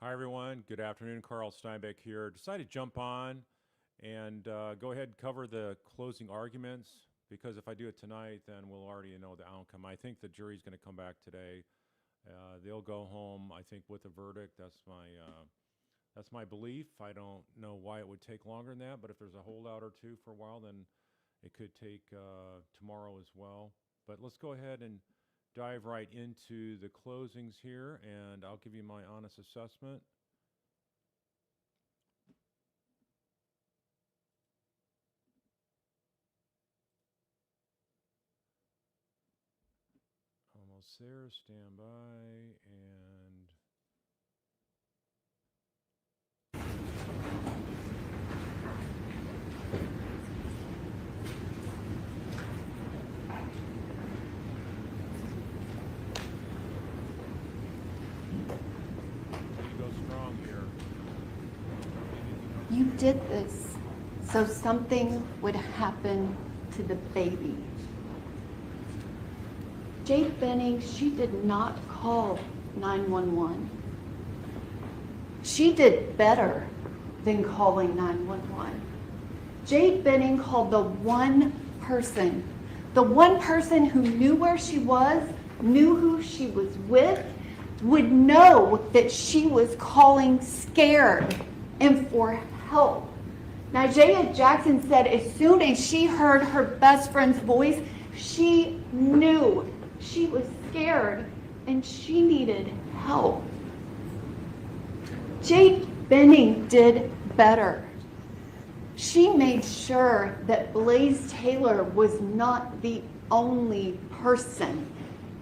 Hi, everyone. Good afternoon. Carl Steinbeck here. Decided to jump on and go ahead and cover the closing arguments because if I do it tonight, then we'll already know the outcome. I think the jury's going to come back today. They'll go home, I think, with a verdict. That's my belief. I don't know why it would take longer than that, but if there's a holdout or two for a while, then it could take tomorrow as well. But let's go ahead and dive right into the closings here, and I'll give you my honest assessment. Almost there. Stand by. And you go strong here. You did this so something would happen to the baby. Jade Benning, she did not call 911. She did better than calling 911. Jade Benning called the one person who knew where she was, knew who she was with, would know that she was calling scared and for help. Najee Jackson said as soon as she heard her best friend's voice, she knew she was scared and she needed help. Jade Benning did better. She made sure that Blaise Taylor was not the only person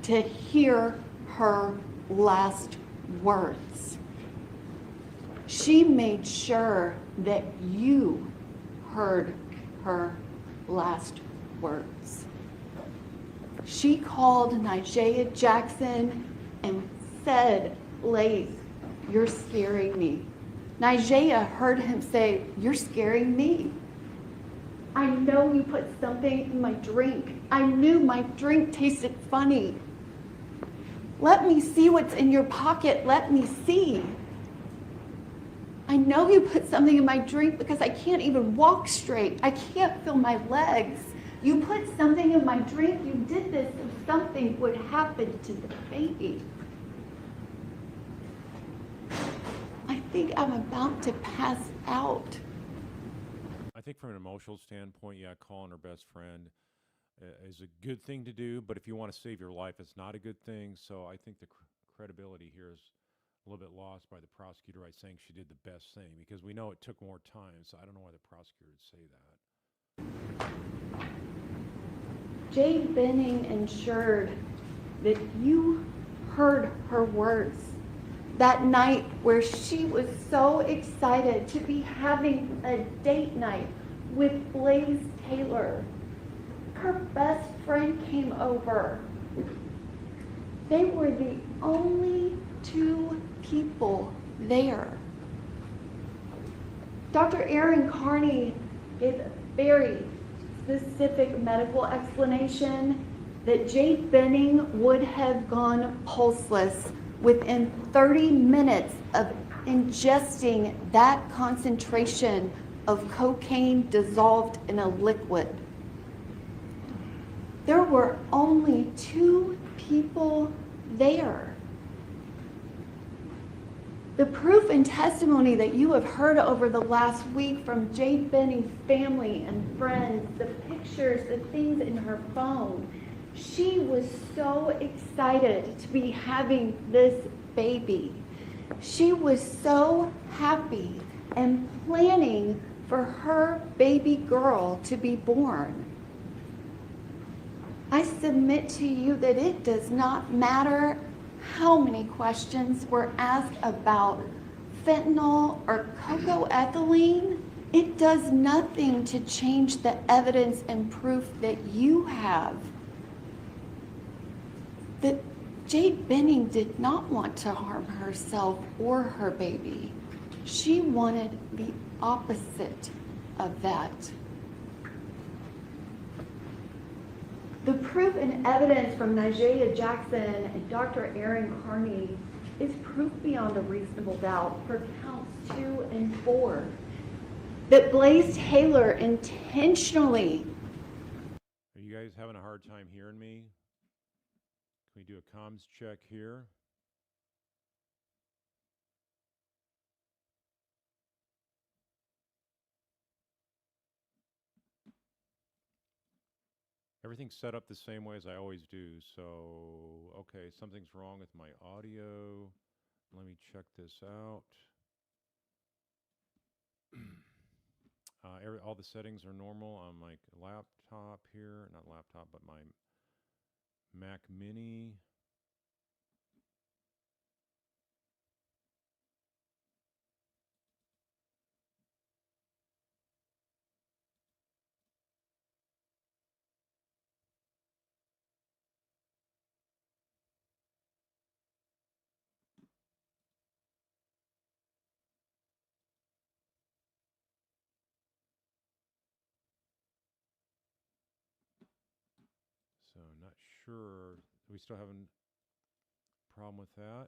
to hear her last words. She made sure that you heard her last words. She called Najee Jackson and said, Blaise, you're scaring me. Najee heard him say, you're scaring me. I know you put something in my drink. I knew my drink tasted funny. Let me see what's in your pocket. Let me see. I know you put something in my drink because I can't even walk straight. I can't feel my legs. You put something in my drink. You did this so something would happen to the baby. I think I'm about to pass out. I think from an emotional standpoint, yeah, calling her best friend is a good thing to do, but if you want to save your life, it's not a good thing. So I think the credibility here is a little bit lost by the prosecutor by saying she did the best thing because we know it took more time. So I don't know why the prosecutor would say that. Jade Benning ensured that you heard her words that night where she was so excited to be having a date night with Blaise Taylor. Her best friend came over. They were the only two people there. Dr. Aaron Carney gave a very specific medical explanation that Jade Benning would have gone pulseless within 30 minutes of ingesting that concentration of cocaine dissolved in a liquid. There were only two people there. The proof and testimony that you have heard over the last week from Jade Benning's family and friends, the pictures, the things in her phone, she was so excited to be having this baby. She was so happy and planning for her baby girl to be born. I submit to you that it does not matter how many questions were asked about fentanyl or cocoethylene. It does nothing to change the evidence and proof that you have that Jade Benning did not want to harm herself or her baby. She wanted the opposite of that. The proof and evidence from Najee Jackson and Dr. Aaron Carney is proof beyond a reasonable doubt for counts 2 and 4 that Blaise Taylor intentionally. Are you guys having a hard time hearing me? Can we do a comms check here? Everything's set up the same way as I always do. So, okay, something's wrong with my audio. Let me check this out. All the settings are normal on my laptop here. Not laptop, but my Mac Mini. So, not sure. We still having a problem with that?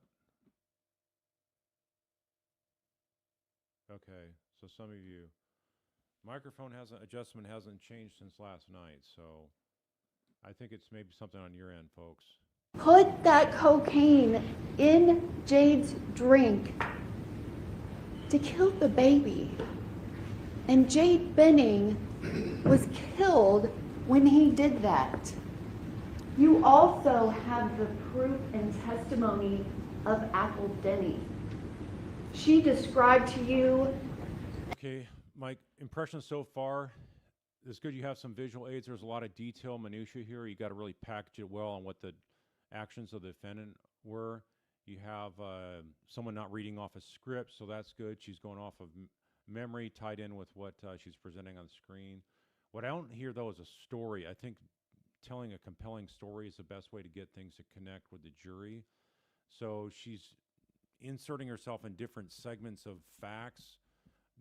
Okay, so some of you. Microphone adjustment hasn't changed since last night, so I think it's maybe something on your end, folks. Put that cocaine in Jade's drink to kill the baby. And Jade Benning was killed when he did that. You also have the proof and testimony of Apple Denny. She described to you. Okay, my impressions so far, it's good you have some visual aids. There's a lot of detail, minutia here. You got to really package it well on what the actions of the defendant were. You have someone not reading off a script, so that's good. She's going off of memory tied in with what she's presenting on the screen. What I don't hear, though, is a story. I think telling a compelling story is the best way to get things to connect with the jury. So she's inserting herself in different segments of facts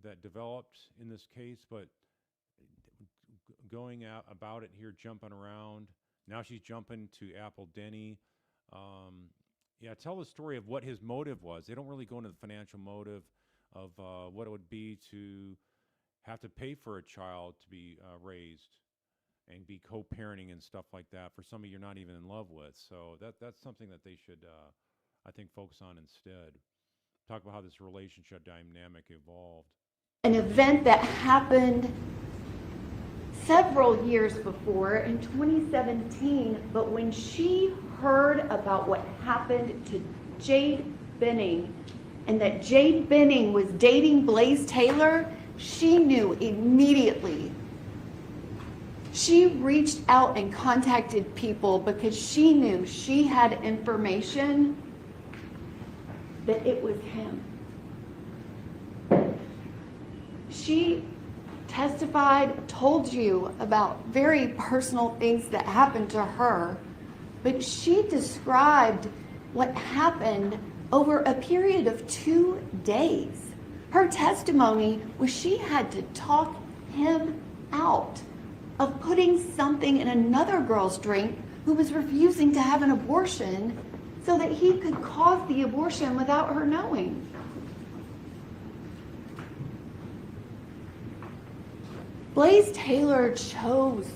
that developed in this case, but going out about it here, jumping around. Now she's jumping to Apple Denny. Yeah, tell the story of what his motive was. They don't really go into the financial motive of what it would be to have to pay for a child to be raised and be co-parenting and stuff like that for somebody you're not even in love with. So that's something that they should, I think, focus on instead. Talk about how this relationship dynamic evolved. An event that happened several years before in 2017, but when she heard about what happened to Jade Benning and that Jade Benning was dating Blaise Taylor, she knew immediately. She reached out and contacted people because she knew she had information that it was him. She testified, told you about very personal things that happened to her, but she described what happened over a period of 2 days. Her testimony was she had to talk him out of putting something in another girl's drink who was refusing to have an abortion so that he could cause the abortion without her knowing. Blaise Taylor chose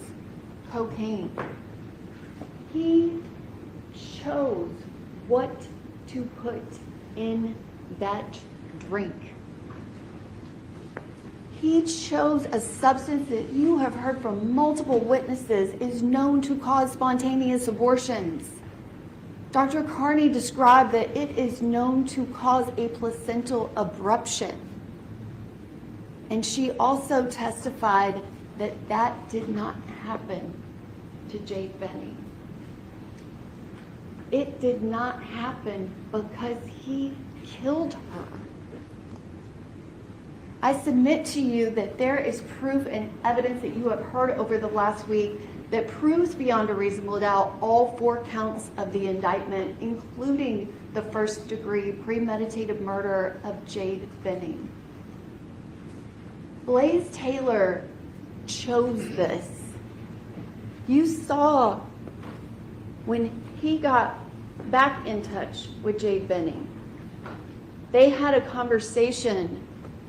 cocaine. He chose what to put in that drink. He chose a substance that you have heard from multiple witnesses is known to cause spontaneous abortions. Dr. Carney described that it is known to cause a placental abruption. And she also testified that that did not happen to Jade Benning. It did not happen because he killed her. I submit to you that there is proof and evidence that you have heard over the last week that proves beyond a reasonable doubt all 4 counts of the indictment, including the first-degree premeditated murder of Jade Benning. Blaise Taylor chose this. You saw when he got back in touch with Jade Benning They had a conversation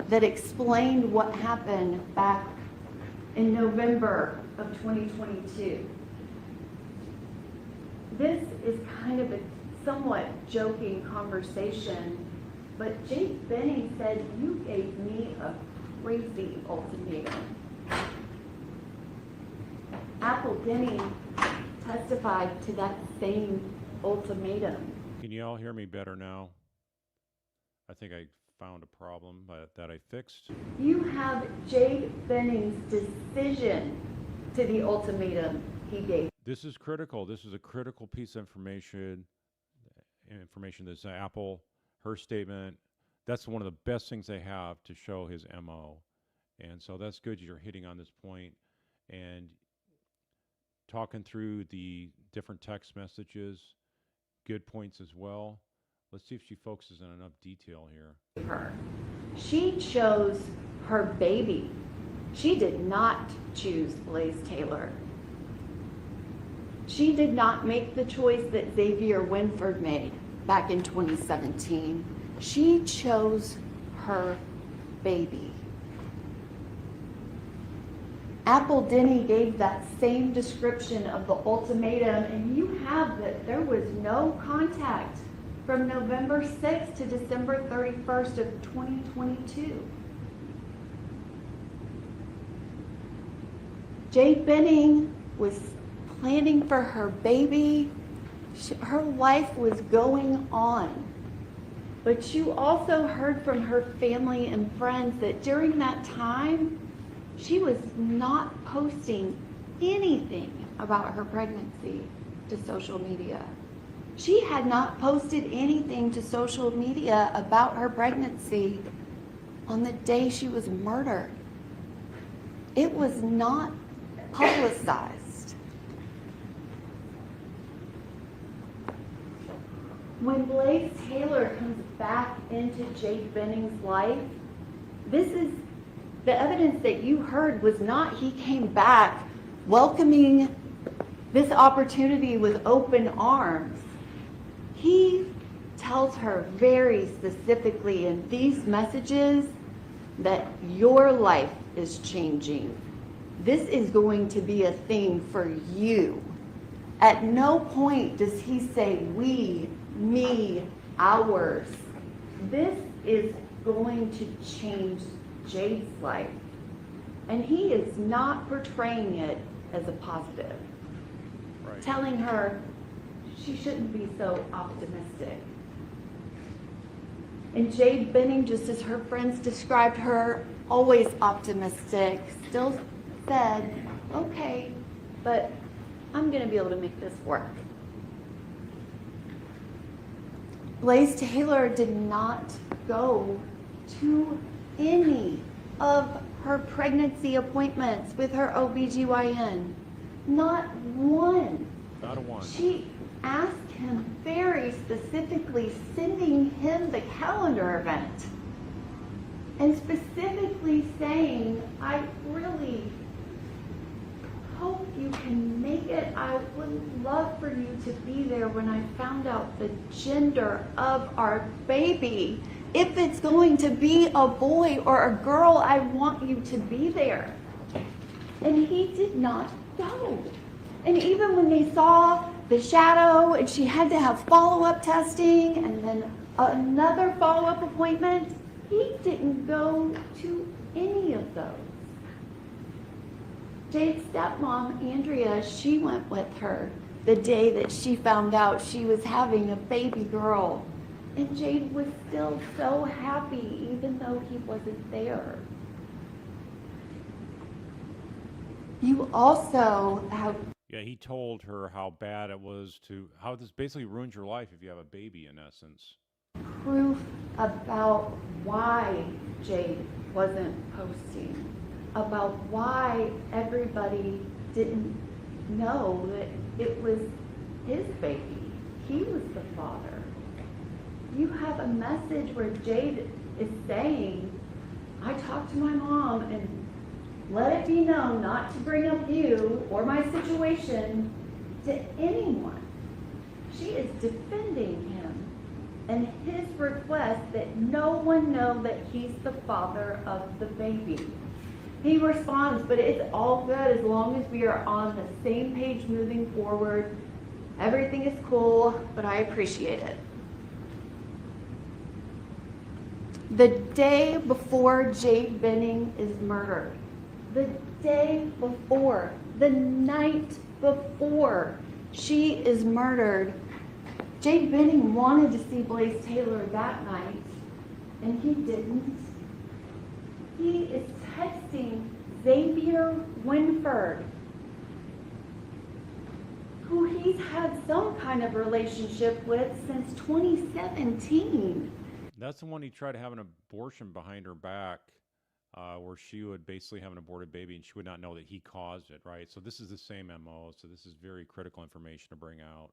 that explained what happened back in November of 2022. This is kind of a somewhat joking conversation, but Jake Benning said, "You gave me a crazy ultimatum." Apple Denny testified to that same ultimatum. Can you all hear me better now? I think I found a problem that I fixed. You have Jake Benning's decision to the ultimatum he gave. This is critical. This is a critical piece of information. This Apple, her statement. That's one of the best things they have to show his MO. And so that's good you're hitting on this point and talking through the different text messages. Good points as well. Let's see if she focuses on enough detail here. She chose her baby. She did not choose Blaise Taylor. She did not make the choice that Xavier Winford made back in 2017. She chose her baby. Apple Denny gave that same description of the ultimatum, and you have that there was no contact from November 6th to December 31st of 2022. Jade Benning was planning for her baby. Her life was going on. But you also heard from her family and friends that during that time, she was not posting anything about her pregnancy to social media. She had not posted anything to social media about her pregnancy on the day she was murdered. It was not publicized. When Blaise Taylor comes back into Jake Benning's life, this is the evidence that you heard was not he came back welcoming this opportunity with open arms. He tells her very specifically in these messages that your life is changing. This is going to be a thing for you. At no point does he say we, me, ours. This is going to change Jade's life. And he is not portraying it as a positive. Right. Telling her she shouldn't be so optimistic. And Jade Benning, just as her friends described her, always optimistic, still said, okay, but I'm going to be able to make this work. Blaise Taylor did not go to any of her pregnancy appointments with her OBGYN. Not one. Not a one. She asked him very specifically, sending him the calendar event. And specifically saying, I really hope you can make it. I would love for you to be there when I found out the gender of our baby. If it's going to be a boy or a girl, I want you to be there. And he did not go. And even when they saw the shadow and she had to have follow-up testing and then another follow-up appointment, he didn't go to any of those. Jade's stepmom, Andrea, she went with her the day that she found out she was having a baby girl. And Jade was still so happy even though he wasn't there. You also have... Yeah, he told her how bad it was how this basically ruins your life if you have a baby, in essence. Proof about why Jade wasn't posting, about why everybody didn't know that it was his baby. He was the father. You have a message where Jade is saying, I talked to my mom and let it be known not to bring up you or my situation to anyone. She is defending him. and his request that no one know that he's the father of the baby. He responds, but it's all good as long as we are on the same page moving forward. Everything is cool, but I appreciate it. The day before Jade Benning is murdered, the day before, the night before she is murdered, Jade Benning wanted to see Blaise Taylor that night, and he didn't. He is texting Xavier Winford, who he's had some kind of relationship with since 2017. That's the one he tried to have an abortion behind her back, where she would basically have an aborted baby and she would not know that he caused it, right? So this is the same MO. So this is very critical information to bring out.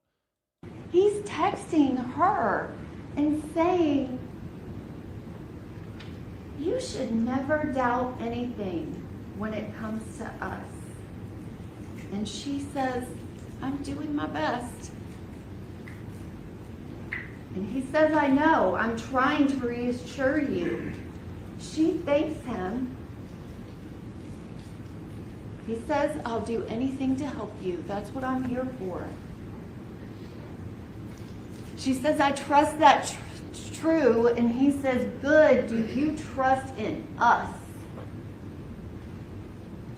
He's texting her and saying, you should never doubt anything when it comes to us. And she says, I'm doing my best. And he says, I know, I'm trying to reassure you. She thanks him. He says, I'll do anything to help you. That's what I'm here for. She says, I trust that's true. And he says, good, do you trust in us?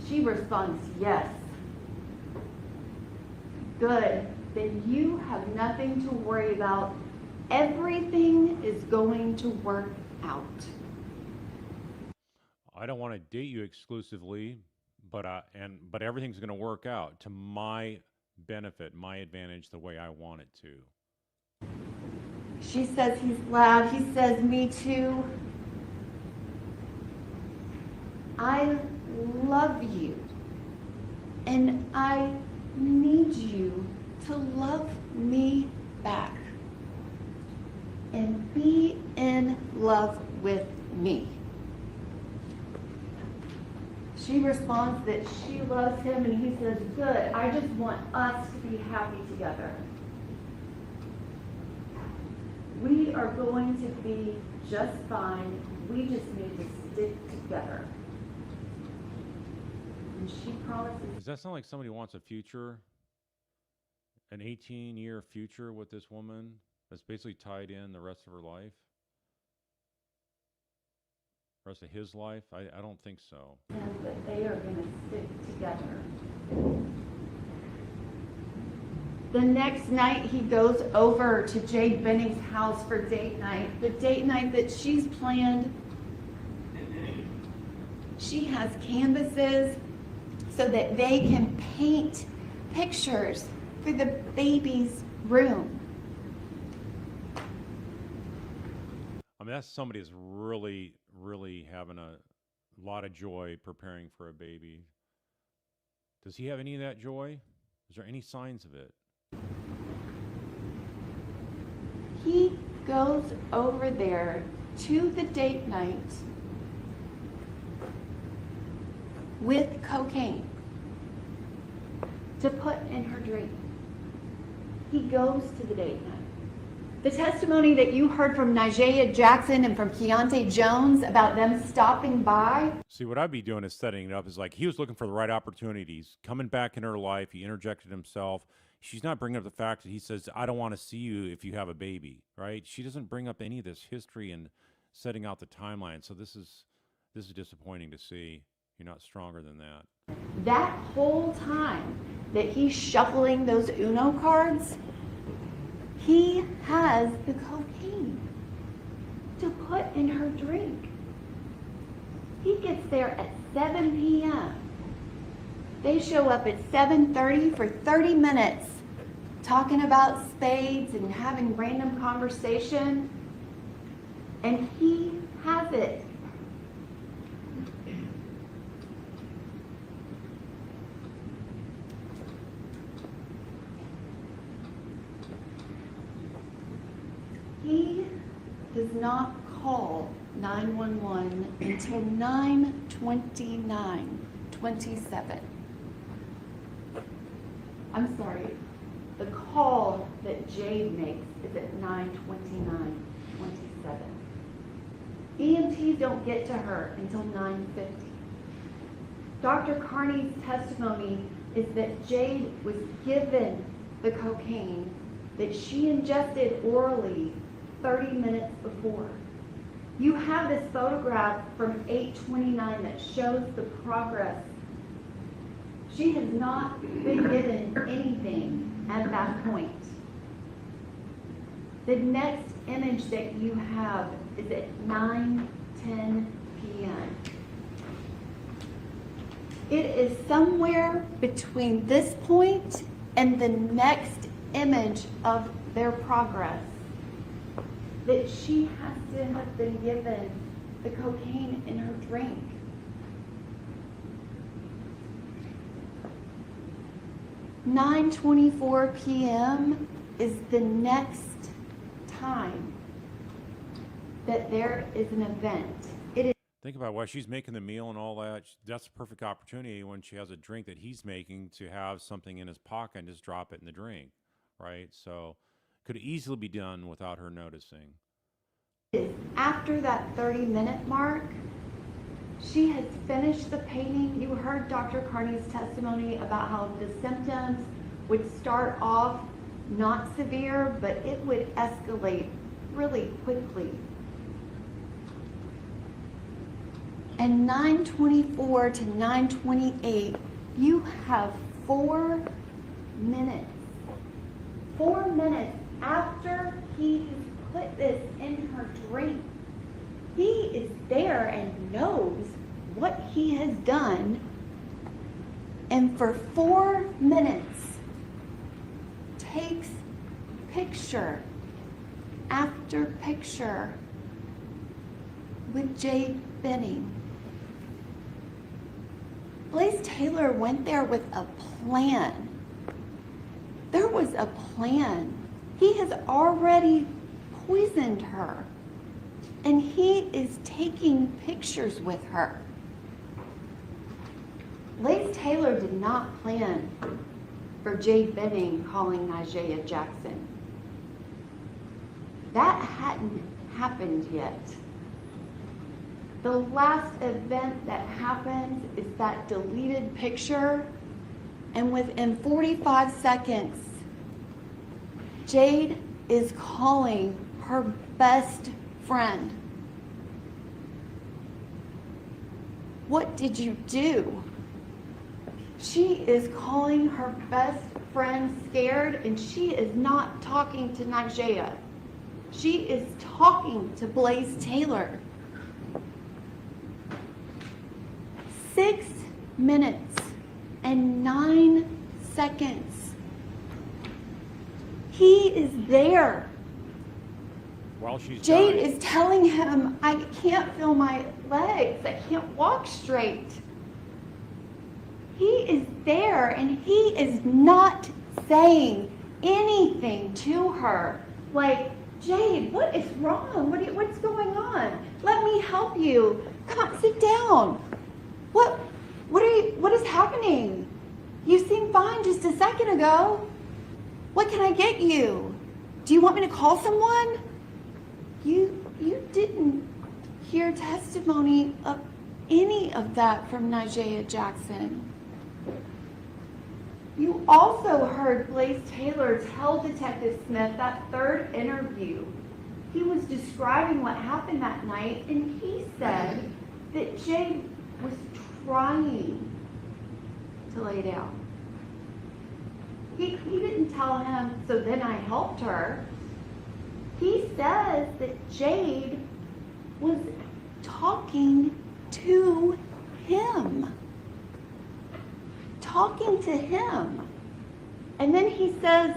She responds, yes. Good, then you have nothing to worry about. Everything is going to work out. I don't want to date you exclusively, but everything's going to work out to my benefit, my advantage, the way I want it to. She says he's loud. He says, me too. I love you, and I need you to love me back and be in love with me. She responds that she loves him, and he says, good, I just want us to be happy together. We are going to be just fine. We just need to stick together. And she promises. Does that sound like somebody wants a future? An 18-year future with this woman that's basically tied in the rest of her life? The rest of his life? I don't think so. And that they are going to stick together. The next night, he goes over to Jade Benning's house for date night. The date night that she's planned. She has canvases so that they can paint pictures for the baby's room. I mean, that's somebody that's really, really having a lot of joy preparing for a baby. Does he have any of that joy? Is there any signs of it? He goes over there to the date night with cocaine to put in her drink. He goes to the date night. The testimony that you heard from Nigella Jackson and from Keontae Jones about them stopping by. See, what I'd be doing is setting it up is like he was looking for the right opportunities, coming back in her life. He interjected himself. She's not bringing up the fact that he says, I don't want to see you if you have a baby, right? She doesn't bring up any of this history and setting out the timeline. So this is disappointing to see. You're not stronger than that. That whole time that he's shuffling those Uno cards, he has the cocaine to put in her drink. He gets there at 7 p.m. They show up at 7:30 for 30 minutes talking about spades and having random conversation, and he has it. He does not call 911 until 9:29:27. I'm sorry, the call that Jade makes is at 9:29. EMTs don't get to her until 9:50. Dr. Carney's testimony is that Jade was given the cocaine that she ingested orally 30 minutes before. You have this photograph from 8/29 that shows the progress. She has not been given anything at that point. The next image that you have is at 9:10 p.m. It is somewhere between this point and the next image of their progress that she has to have been given the cocaine in her drink. "9:24 p.m. is the next time that there is an event. It is Think about why she's making the meal and all that. That's a perfect opportunity when she has a drink that he's making to have something in his pocket and just drop it in the drink, right? So could easily be done without her noticing. after that 30-minute mark, she has finished the painting. You heard Dr. Carney's testimony about how the symptoms would start off not severe, but it would escalate really quickly. And 9:24 to 9:28, you have 4 minutes. 4 minutes after he has put this in her drink. He is there and knows what he has done. And for 4 minutes, takes picture after picture with Jade Benning. Blaise Taylor went there with a plan. There was a plan. He has already poisoned her, and he is taking pictures with her. Blaise Taylor did not plan for Jade Benning calling Nyjah Jackson. That hadn't happened yet. The last event that happens is that deleted picture, and within 45 seconds, Jade is calling her best friend. What did you do? She is calling her best friend scared, and she is not talking to Nyjah. She is talking to Blaise Taylor. 6 minutes and 9 seconds. He is there. While she's Jade dying. is telling him, I can't feel my legs. I can't walk straight. He is there and he is not saying anything to her. Like, Jade, what is wrong? What's going on? Let me help you. Come on, sit down. What is happening? You seemed fine just a second ago. What can I get you? Do you want me to call someone? You didn't hear testimony of any of that from Nyjah Jackson. You also heard Blaise Taylor tell Detective Smith that third interview. He was describing what happened that night, and he said that Jade was trying to lay down. He didn't tell him, so then I helped her. He says that Jade was talking to him. Talking to him. And then he says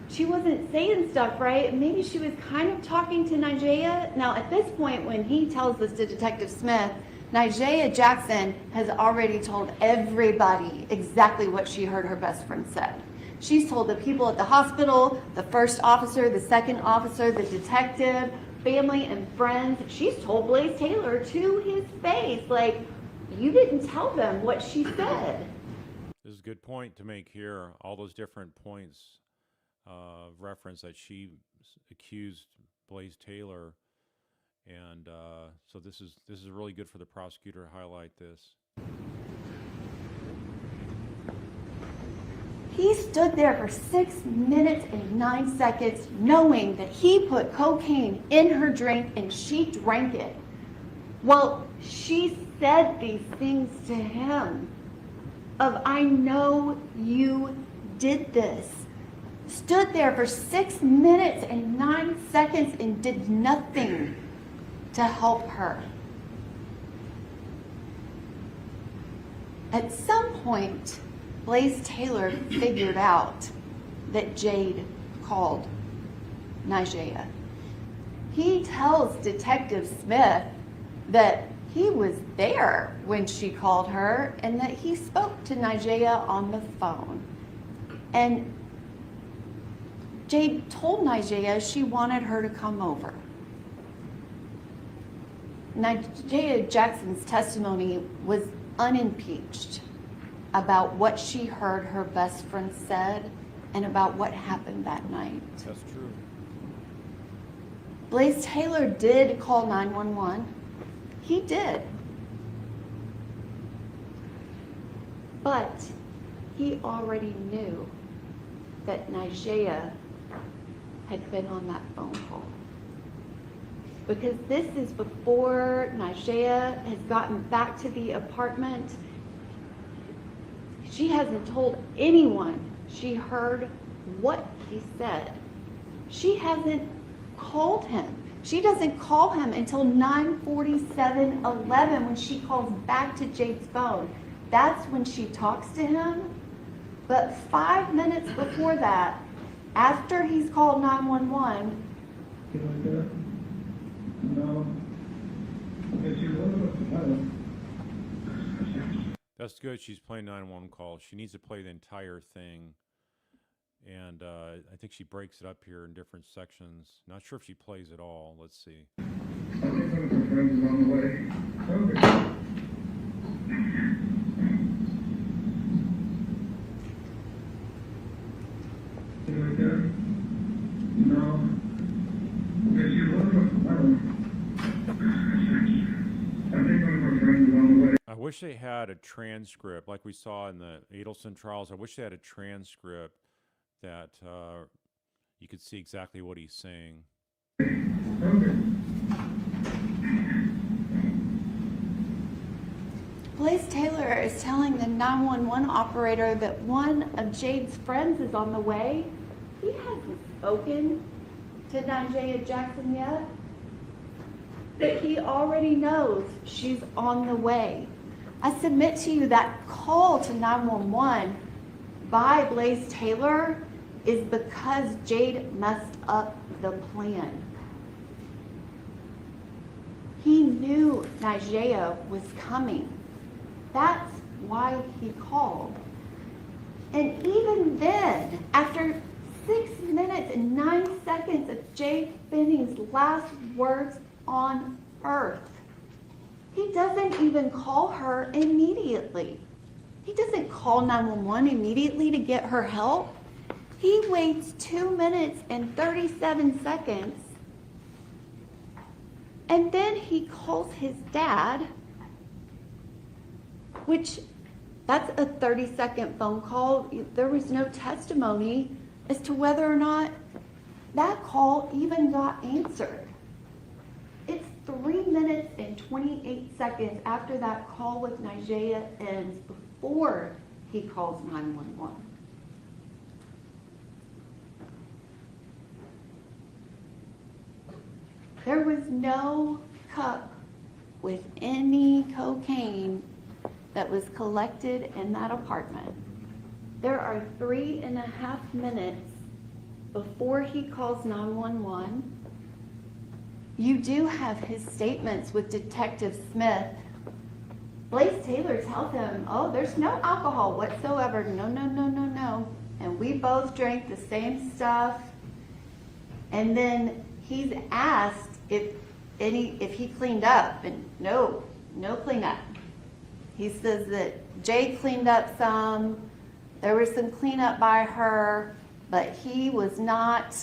she wasn't saying stuff right. Maybe she was kind of talking to Nyjah. Now, at this point, when he tells this to Detective Smith, Nyjah Jackson has already told everybody exactly what she heard her best friend said. She's told the people at the hospital, the first officer, the second officer, the detective, family and friends. She's told Blaise Taylor to his face, like, you didn't tell them what she said. This is a good point to make here. All those different points of reference that she accused Blaise Taylor. And so this is really good for the prosecutor to highlight this. He stood there for 6 minutes and 9 seconds knowing that he put cocaine in her drink and she drank it. Well, she said these things to him of, I know you did this. Stood there for 6 minutes and 9 seconds and did nothing to help her. At some point, Blaise Taylor figured out that Jade called Nigella. He tells Detective Smith that he was there when she called her and that he spoke to Nigella on the phone. And Jade told Nigella she wanted her to come over. Nigella Jackson's testimony was unimpeached about what she heard her best friend said and about what happened that night. That's true. Blaise Taylor did call 911. He did. But he already knew that Nigella had been on that phone call. Because this is before Nigella has gotten back to the apartment. She hasn't told anyone she heard what he said. She hasn't called him. She doesn't call him until 9:47:11 when she calls back to Jade's phone. That's when she talks to him. But 5 minutes before that, after he's called 911, that's good. She's playing 911 calls. She needs to play the entire thing. And I think she breaks it up here in different sections. Not sure if she plays it all. Let's see. I think one of her friends is on the way. Okay. You like that? No. Yes, you was. I think one of her friends is on the way. I wish they had a transcript like we saw in the Adelson trials. I wish they had a transcript that you could see exactly what he's saying. Okay. Blaise Taylor is telling the 911 operator that one of Jade's friends is on the way. He hasn't spoken to Nigella Jackson yet, but he already knows she's on the way. I submit to you that call to 911 by Blaise Taylor is because Jade messed up the plan. He knew Nigella was coming. That's why he called. And even then, after 6 minutes and 9 seconds of Jade Finney's last words on earth, he doesn't even call her immediately. He doesn't call 911 immediately to get her help. He waits 2 minutes and 37 seconds, and then he calls his dad, which that's a 30-second phone call. There was no testimony as to whether or not that call even got answered. It's 3 minutes and 28 seconds after that call with Nigella ends before he calls 911. There was no cup with any cocaine that was collected in that apartment. There are 3.5 minutes before he calls 911. You do have his statements with Detective Smith. Blaise Taylor tells him, oh, there's no alcohol whatsoever. No, no, no, no, no. And we both drank the same stuff. And then he's asked if he cleaned up, and no cleanup. He says that Jade cleaned up some. There was some cleanup by her, but he was not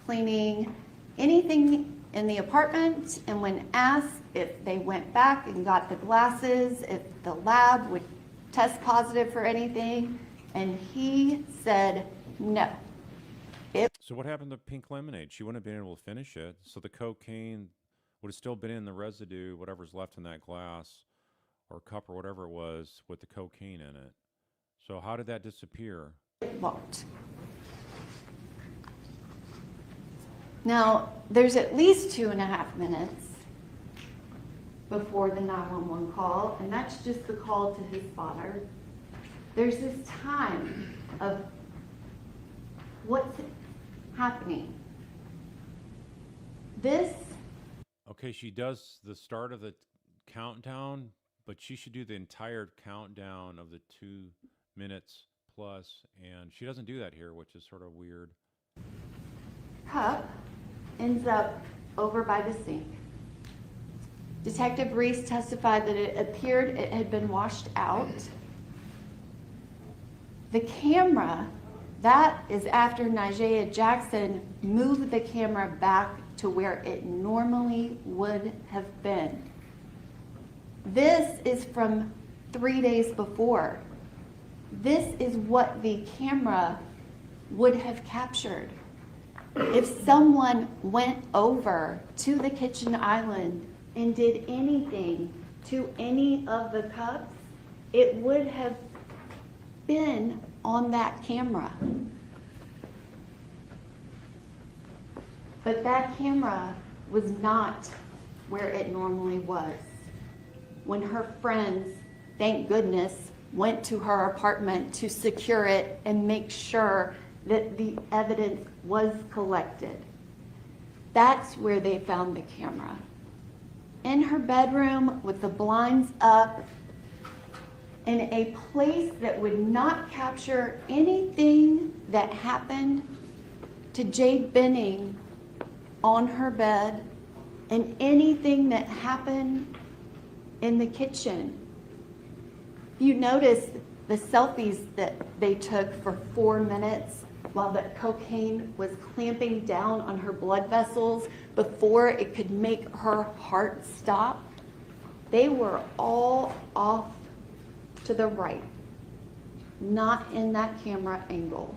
cleaning anything in the apartment, and when asked if they went back and got the glasses, if the lab would test positive for anything, and he said no. So what happened to pink lemonade? She wouldn't have been able to finish it. So the cocaine would have still been in the residue, whatever's left in that glass or cup or whatever it was with the cocaine in it. So how did that disappear? It won't. Now, there's at least 2.5 minutes before the 911 call, and that's just the call to his father. There's this time of what's happening. This. Okay, she does the start of the countdown, but she should do the entire countdown of the 2 minutes plus, and she doesn't do that here, which is sort of weird. Cup ends up over by the sink. Detective Reese testified that it appeared it had been washed out. The camera, that is after Nigea Jackson moved the camera back to where it normally would have been. This is from 3 days before. This is what the camera would have captured. If someone went over to the kitchen island and did anything to any of the cups, it would have been on that camera. But that camera was not where it normally was. When her friends, thank goodness, went to her apartment to secure it and make sure that the evidence was collected. That's where they found the camera. In her bedroom with the blinds up, in a place that would not capture anything that happened to Jade Benning on her bed and anything that happened in the kitchen. You notice the selfies that they took for 4 minutes while the cocaine was clamping down on her blood vessels before it could make her heart stop. They were all off to the right, not in that camera angle.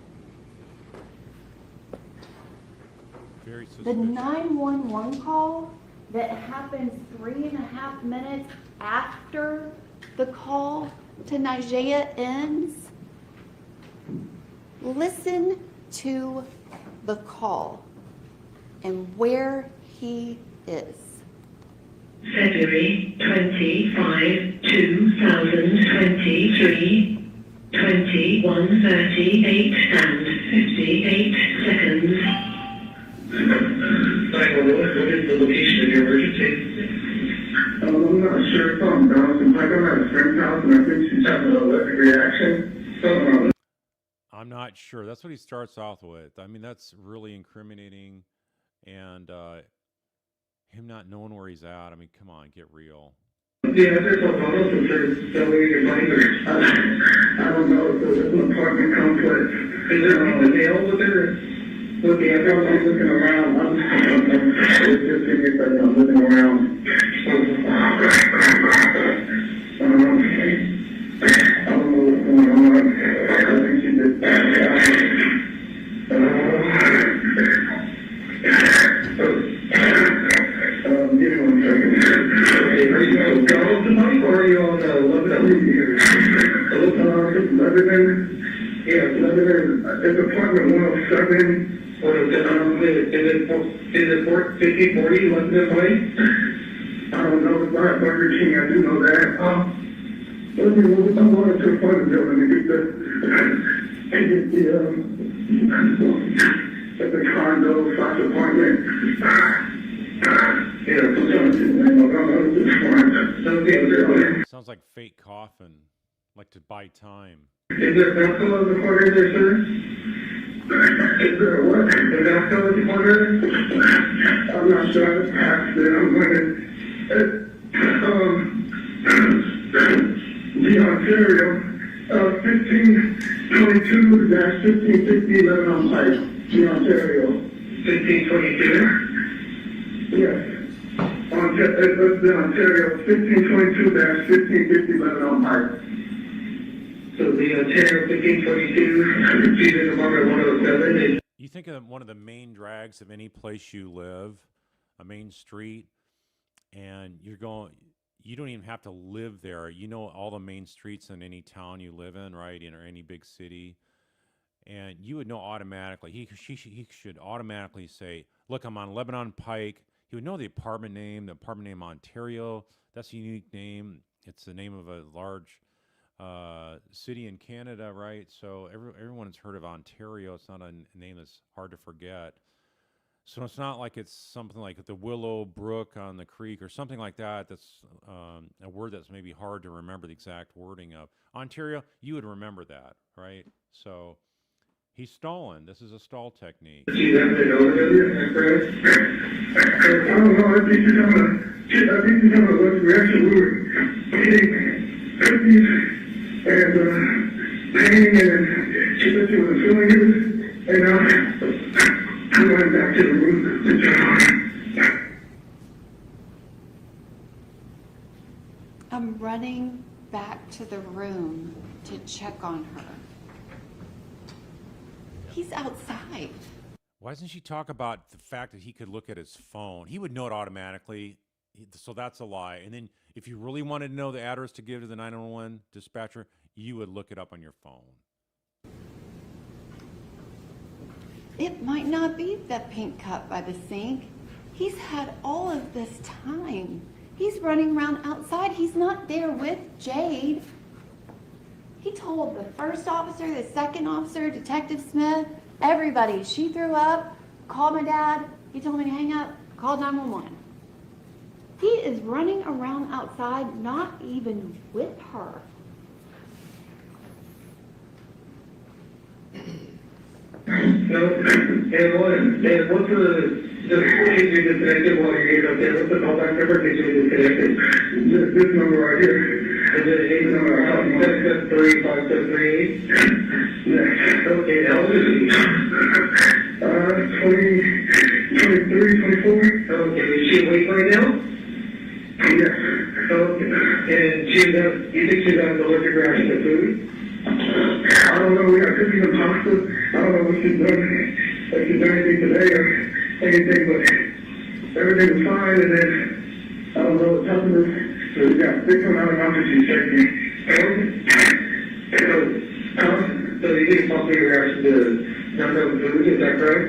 Very The suspicious. 911 call that happens 3.5 minutes after the call to Nigea ends. Listen to the call and where he is. February 25, 2023, 21:38 and 58 seconds. 911, what is the location of your emergency? I'm not sure if I'm bouncing back. I'm at a friend's house and I think she's having an allergic reaction. I'm not sure. That's what he starts off with. I mean, that's really incriminating, and him not knowing where he's at. I mean, come on, get real. Yeah, there's a lot of your money. I don't know. It's an apartment complex. Is there a nail with her? Looking at her, I'm looking around. It's just me that I'm looking around. I don't know what's going on. I think she did that. Give me 1 second. Okay, are you on Donald tonight or are you on Lebanon? Lebanon? Yeah, Lebanon. It's apartment 107. Or is it 5040 Lebanon Way? I don't know. It's not Burger King. I do know that. I'm going to a apartment building to get the condo slash apartment. Sounds like fake coughing, like to buy time. Is there a vessel of the corner there, sir? Is there a what? A vessel of the corner? I'm not sure. I just passed it. I'm going to, the Ontario, 1522-1560 Lebanon Pike, the Ontario. 1522? Yes. It's been Ontario 1522-1550 Lebanon Pike. So the Ontario 1522, season number 107 is. You think of one of the main drags of any place you live, a main street, and you don't even have to live there. You know all the main streets in any town you live in, right? Or any big city. And you would know automatically. He should automatically say, look, I'm on Lebanon Pike. He would know the apartment name Ontario. That's a unique name. It's the name of a large city in Canada, right? So everyone has heard of Ontario. It's not a name that's hard to forget. So it's not like it's something like the Willow Brook on the creek or something like that. That's a word that's maybe hard to remember the exact wording of. Ontario, you would remember that, right? So he's stalling. This is a stall technique. I don't know. I think you're talking about what reaction we were eating cookies and painting, and she said she was feeling it, and I went back to the room to check on her. I'm running back to the room to check on her. He's outside. Why doesn't she talk about the fact that he could look at his phone? He would know it automatically, so that's a lie. And then if you really wanted to know the address to give to the 911 dispatcher, you would look it up on your phone. It might not be the pink cup by the sink. He's had all of this time. He's running around outside. He's not there with Jade. He told the first officer, the second officer, Detective Smith, everybody. She threw up, called my dad. He told me to hang up, called 911. He is running around outside, not even with her. No, and what's the case we disconnected while you're here up there? What's the callback number in case we disconnected? This number right here. Is it 8 number 773 Yeah. Okay, now this is 23, 24. Okay, is she awake right now? Yes. Okay. And you think she's on the allergic reaction to food? I don't know. We got cookies and pasta. I don't know what she's done. If she's done anything today or anything, but everything was fine. And then I don't know what's happening. So we got 600 ounces she's taking. So you think possibly reaction to non-known food? Is that correct?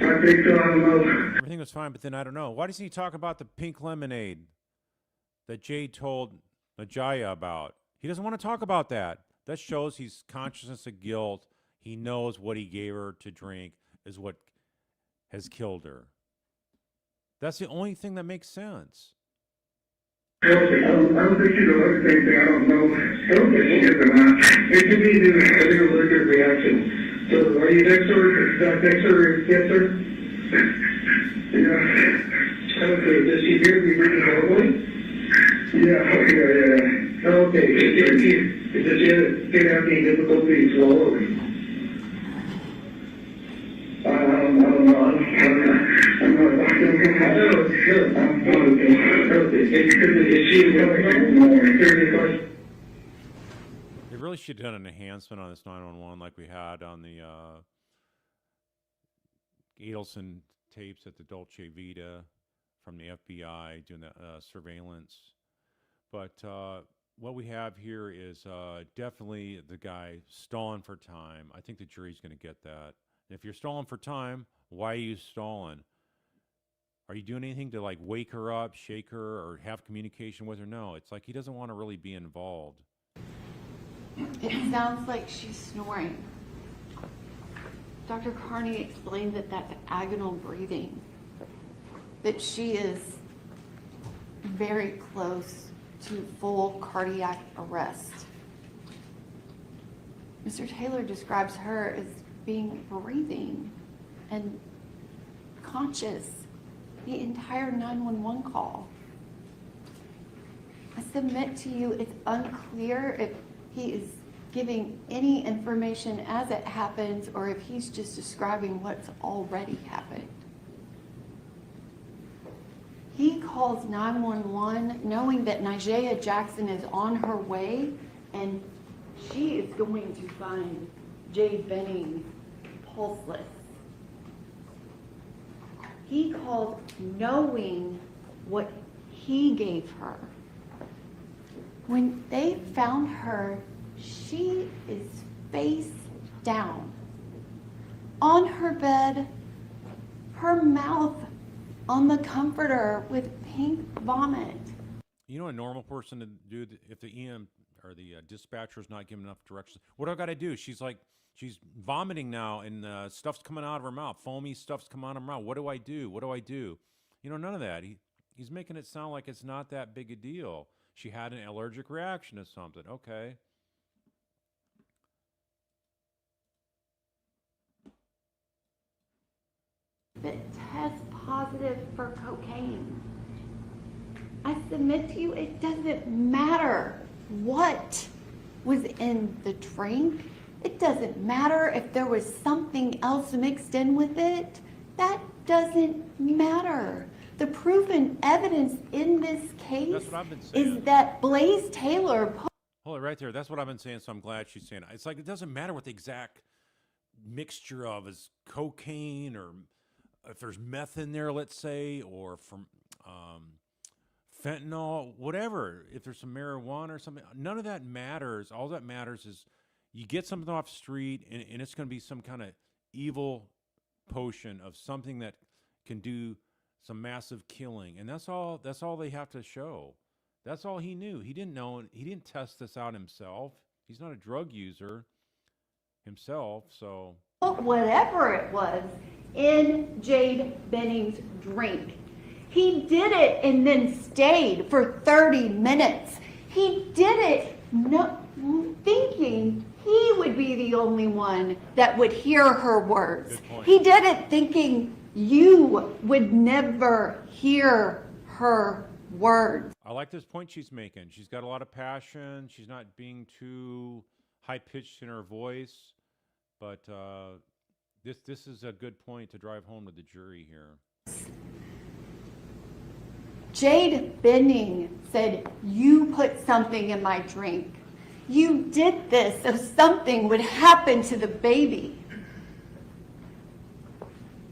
I think so. I don't know. Everything was fine, but then I don't know. Why doesn't he talk about the pink lemonade that Jade told Najaya about? He doesn't want to talk about that. That shows he's consciousness of guilt. He knows what he gave her to drink is what has killed her. That's the only thing that makes sense. I don't think she's allergic to anything. I don't know. I don't think she is or not. It could be an allergic reaction. So are you next door? Next door? Yes, sir? Yeah. Okay. Does she hear me breathing normally? Yeah. Okay. Does she have any difficulty swallowing? I don't know. I'm not a doctor. They really should have done an enhancement on this 911 like we had on the Adelson tapes at the Dolce Vita from the FBI doing the surveillance. But what we have here is definitely the guy stalling for time. I think the jury's going to get that. If you're stalling for time, why are you stalling? Are you doing anything to like wake her up, shake her, or have communication with her? No, it's like he doesn't want to really be involved. It sounds like she's snoring. Dr. Carney explained that that's agonal breathing, that she is very close to full cardiac arrest. Mr. Taylor describes her as being breathing and conscious the entire 911 call. I submit to you it's unclear if he is giving any information as it happens or if he's just describing what's already happened. calls 911 knowing that Nigea Jackson is on her way and she is going to find Jade Benning pulseless. He called knowing what he gave her. When they found her, she is face down on her bed, her mouth on the comforter with pink vomit. You know, a normal person to do if the EM or the dispatcher's not giving enough directions. What do I got to do? She's vomiting now, and stuff's coming out of her mouth. Foamy stuff's coming out of her mouth. What do I do? What do I do? You know, none of that. He's making it sound like it's not that big a deal. She had an allergic reaction to something. Okay. That test positive for cocaine. I submit to you, it doesn't matter what was in the drink. It doesn't matter if there was something else mixed in with it. That doesn't matter. The proof and evidence in this case That's what I've been saying. is that Blaise Taylor. Hold it right there. That's what I've been saying, so I'm glad she's saying it. It's like it doesn't matter what the exact mixture of is cocaine or if there's meth in there, let's say, or from fentanyl, whatever. If there's some marijuana or something, none of that matters. All that matters is you get something off the street, and it's going to be some kind of evil potion of something that can do some massive killing, and that's all they have to show. That's all he knew. He didn't know. He didn't test this out himself. He's not a drug user himself, so. Whatever it was in Jade Benning's drink. He did it and then stayed for 30 minutes. He did it thinking he would be the only one that would hear her words. Good point. He did it thinking you would never hear her words. I like this point she's making. She's got a lot of passion. She's not being too high-pitched in her voice, but this is a good point to drive home to the jury here. Jade Benning said, "You put something in my drink. You did this so something would happen to the baby."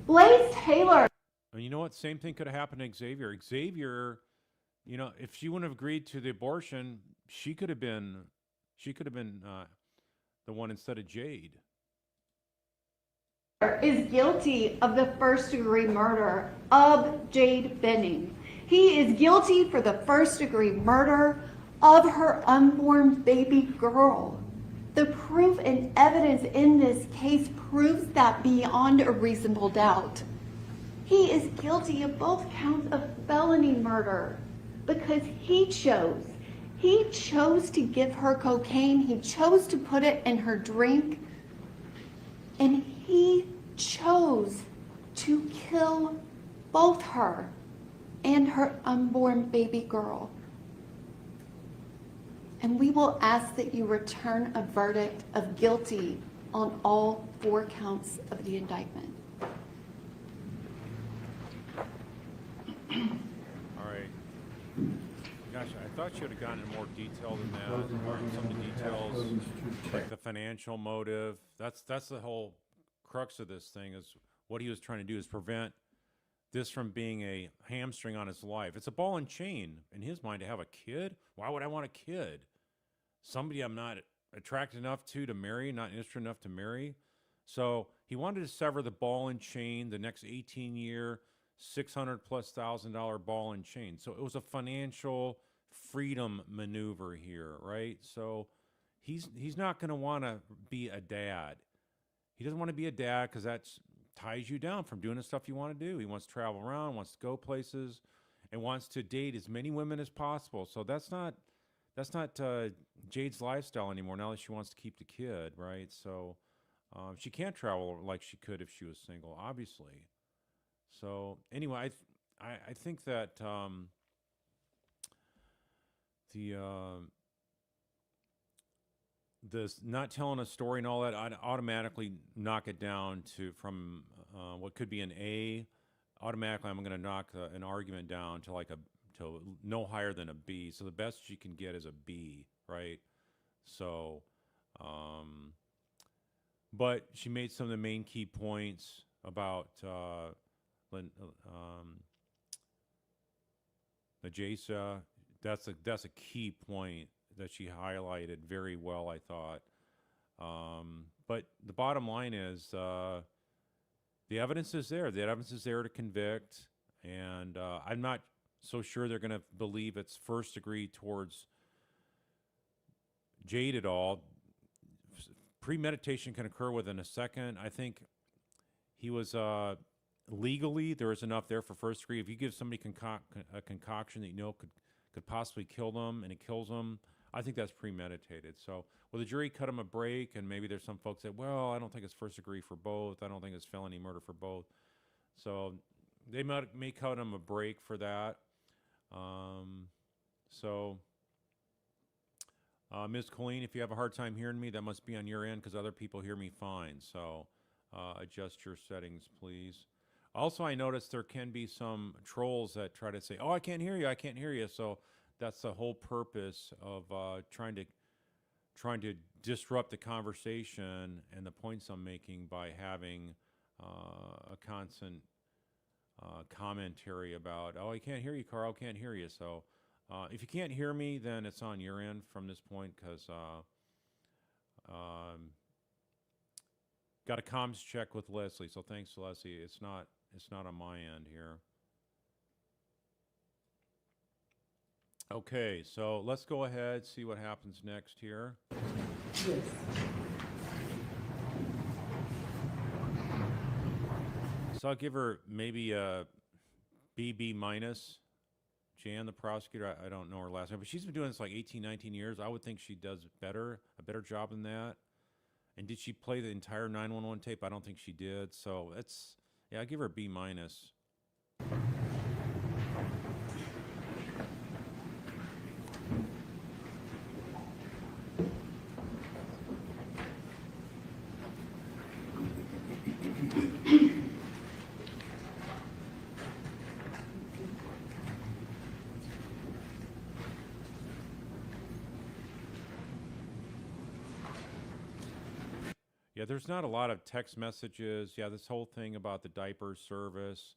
Blaise Taylor. And you know what? Same thing could have happened to Xavier. Xavier, you know, if she wouldn't have agreed to the abortion, she could have been the one instead of Jade. Is guilty of the first-degree murder of Jade Benning. He is guilty for the first-degree murder of her unborn baby girl. The proof and evidence in this case proves that beyond a reasonable doubt. He is guilty of both counts of felony murder because he chose to give her cocaine, he chose to put it in her drink, and he chose to kill both her and her unborn baby girl. And we will ask that you return a verdict of guilty on all 4 counts of the indictment. All right. Gosh, I thought you would have gotten into more detail than that. Or some of the details, like the financial motive. That's the whole crux of this thing. Is what he was trying to do is prevent this from being a hamstring on his life. It's a ball and chain in his mind to have a kid. Why would I want a kid? Somebody I'm not attracted enough to marry, not interested enough to marry. So he wanted to sever the ball and chain, the next 18-year, $600,000+ ball and chain. So it was a financial freedom maneuver here, right? So he's not going to want to be a dad. He doesn't want to be a dad because that ties you down from doing the stuff you want to do. He wants to travel around, wants to go places, and wants to date as many women as possible. So that's not Jade's lifestyle anymore now that she wants to keep the kid, right? So she can't travel like she could if she was single, obviously. So anyway, I think that this not telling a story and all that, I'd automatically knock it down to from what could be an A. Automatically, I'm going to knock an argument down to like a to no higher than a B. So the best she can get is a B, right? So, but she made some of the main key points about Najasa. That's a key point that she highlighted very well, I thought. But the bottom line is the evidence is there. The evidence is there to convict, and I'm not so sure they're going to believe it's first degree towards Jade at all. Premeditation can occur within a second. I think he was legally there is enough there for first degree. If you give somebody a concoction that you know could possibly kill them and it kills them, I think that's premeditated. So will the jury cut him a break? And maybe there's some folks that, well, I don't think it's first degree for both. I don't think it's felony murder for both. So they may cut him a break for that. Ms. Colleen, if you have a hard time hearing me, that must be on your end because other people hear me fine. So adjust your settings, please. Also, I noticed there can be some trolls that try to say, oh, I can't hear you, I can't hear you. So that's the whole purpose of trying to disrupt the conversation and the points I'm making by having a constant commentary about, oh, I can't hear you, Carl, can't hear you. So if you can't hear me, then it's on your end from this point because got a comms check with Leslie. So thanks, Leslie. It's not on my end here. Okay, so let's go ahead, see what happens next here. Yes. So I'll give her maybe a B minus. Jan, the prosecutor, I don't know her last name, but she's been doing this like 18, 19 years. I would think she does a better job than that. And did she play the entire 911 tape? I don't think she did. So yeah, I give her a B minus. Yeah, there's not a lot of text messages. Yeah, this whole thing about the diaper service,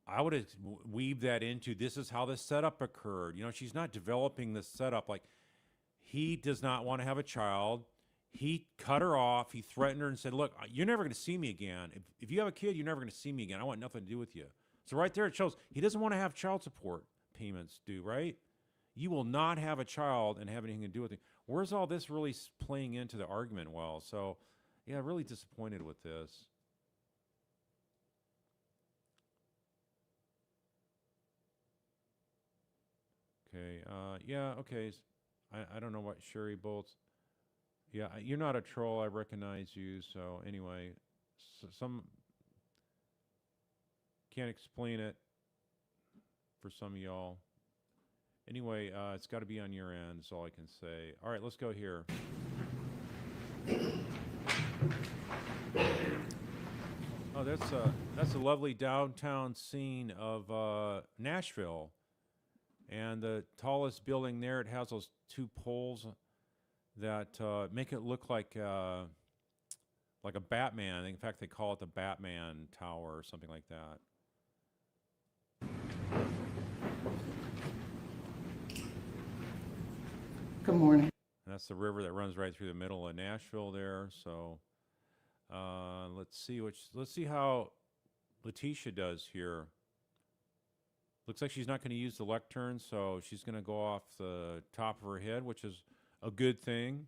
I would have weaved that into this is how the setup occurred. You know, she's not developing the setup. Like, he does not want to have a child. He cut her off. He threatened her and said, look, you're never going to see me again. If you have a kid, you're never going to see me again. I want nothing to do with you. So right there, it shows he doesn't want to have child support payments due, right? You will not have a child and have anything to do with it. Where's all this really playing into the argument well? So, yeah, really disappointed with this. Okay, yeah, okay. I don't know what Sherry Bolts. Yeah, you're not a troll. I recognize you. So anyway, some can't explain it for some of y'all. Anyway, it's got to be on your end, is all I can say. All right, let's go here. Oh, that's a lovely downtown scene of Nashville. And the tallest building there, it has those two poles that make it look like a Batman. In fact, they call it the Batman Tower or something like that. Good morning. And that's the river that runs right through the middle of Nashville there. So let's see how Letitia does here. Looks like she's not going to use the lectern, so she's going to go off the top of her head, which is a good thing.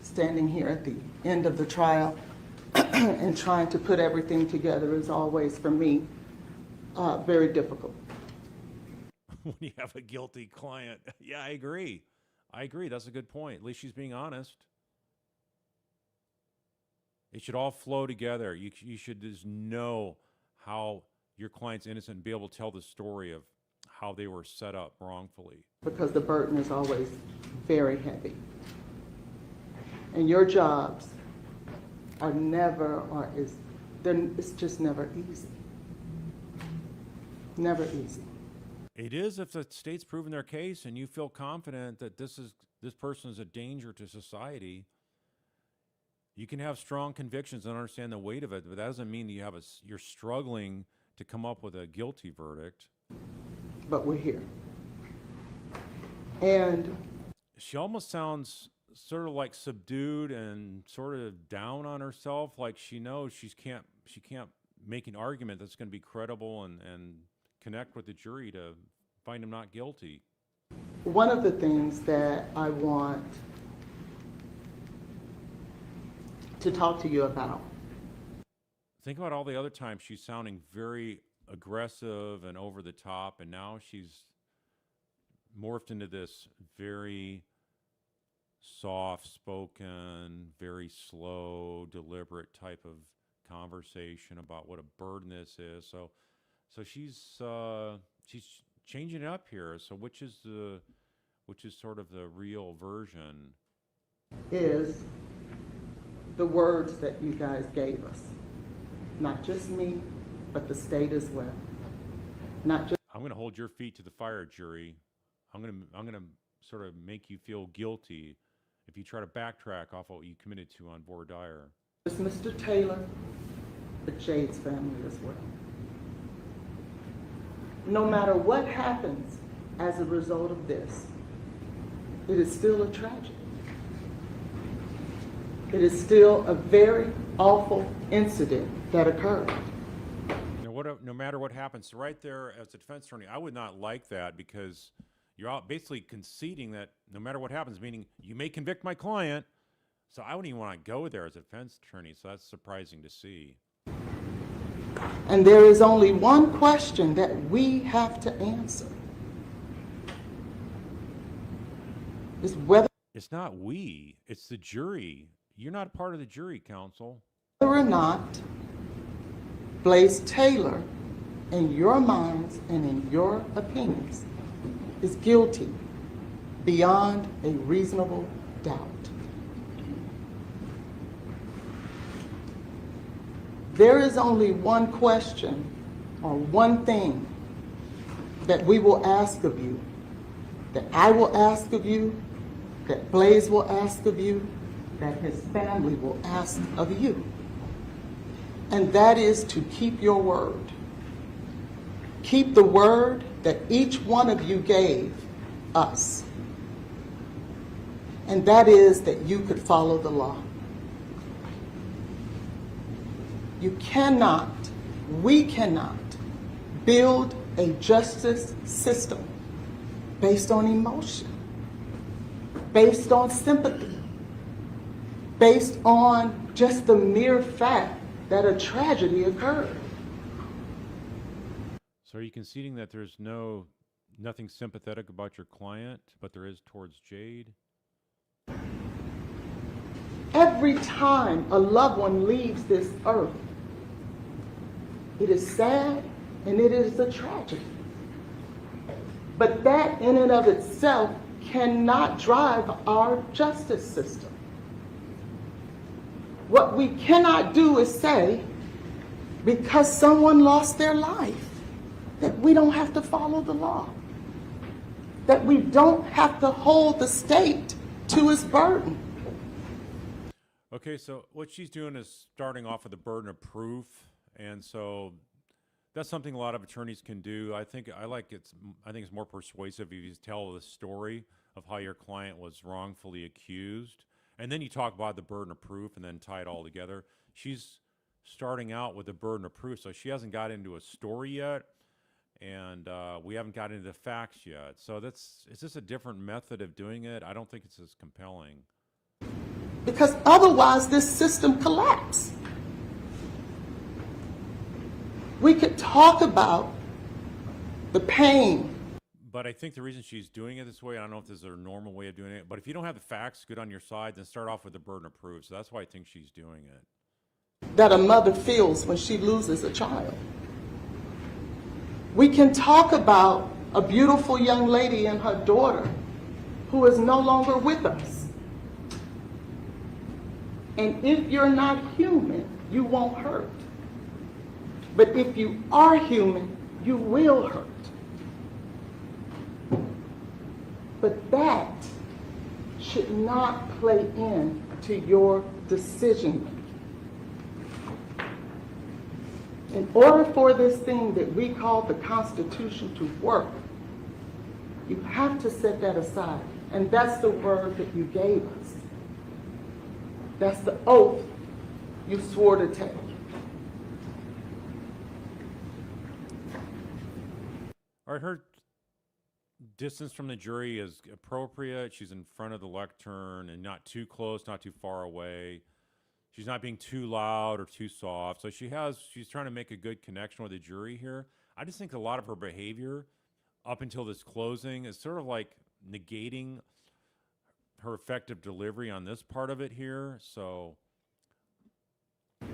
Standing here at the end of the trial and trying to put everything together is always, for me, very difficult. When you have a guilty client. Yeah, I agree. That's a good point. At least she's being honest. It should all flow together. You should just know how your client's innocent and be able to tell the story of how they were set up wrongfully. Because the burden is always very heavy. And your jobs are never, or is then it's just never easy. Never easy. It is if the state's proven their case and you feel confident that this person is a danger to society. You can have strong convictions and understand the weight of it, but that doesn't mean that you're struggling to come up with a guilty verdict. But we're here. And she almost sounds sort of like subdued and sort of down on herself, like she knows she can't make an argument that's going to be credible and connect with the jury to find him not guilty. one of the things that I want to talk to you about. Think about all the other times she's sounding very aggressive and over the top, and now she's morphed into this very soft-spoken, very slow, deliberate type of conversation about what a burden this is. So she's changing it up here. So which is sort of the real version? Is the words that you guys gave us. Not just me, but the state as well. Not just. I'm going to hold your feet to the fire, jury. I'm going to sort of make you feel guilty if you try to backtrack off what you committed to on voir dire. It's Mr. Taylor, but Jade's family as well. No matter what happens as a result of this, it is still a tragedy. It is still a very awful incident that occurred. No matter what happens, so right there as a defense attorney, I would not like that, because you're out basically conceding that no matter what happens, meaning you may convict my client, so I wouldn't even want to go there as a defense attorney, so that's surprising to see. And there is only one question that we have to answer. Is whether It's not we, it's the jury. You're not part of the jury, counsel. or not Blaise Taylor, in your minds and in your opinions, is guilty beyond a reasonable doubt. There is only one question or one thing that we will ask of you, that I will ask of you, that Blaise will ask of you, that his family will ask of you. And that is to keep your word. Keep the word that each one of you gave us. And that is that you could follow the law. You cannot, we cannot build a justice system based on emotion, based on sympathy, based on just the mere fact that a tragedy occurred. So are you conceding that there's nothing sympathetic about your client, but there is towards Jade? Every time a loved one leaves this earth, it is sad and it is a tragedy. But that in and of itself cannot drive our justice system. What we cannot do is say, because someone lost their life, that we don't have to follow the law, that we don't have to hold the state to its burden. Okay, so what she's doing is starting off with a burden of proof, and so that's something a lot of attorneys can do. I think it's more persuasive if you tell the story of how your client was wrongfully accused, and then you talk about the burden of proof and then tie it all together. She's starting out with the burden of proof, so she hasn't got into a story yet, and we haven't got into the facts yet. So is this a different method of doing it? I don't think it's as compelling. Because otherwise this system collapses. We could talk about the pain. But I think the reason she's doing it this way, I don't know if this is her normal way of doing it, but if you don't have the facts good on your side, then start off with the burden of proof. So that's why I think she's doing it. That a mother feels when she loses a child. We can talk about a beautiful young lady and her daughter who is no longer with us. And if you're not human, you won't hurt. But if you are human, you will hurt. But that should not play into your decision making. In order for this thing that we call the Constitution to work, you have to set that aside. And that's the word that you gave us. That's the oath you swore to take. All right, her distance from the jury is appropriate. She's in front of the lectern and not too close, not too far away. She's not being too loud or too soft. So she's trying to make a good connection with the jury here. I just think a lot of her behavior up until this closing is sort of like negating her effective delivery on this part of it here. So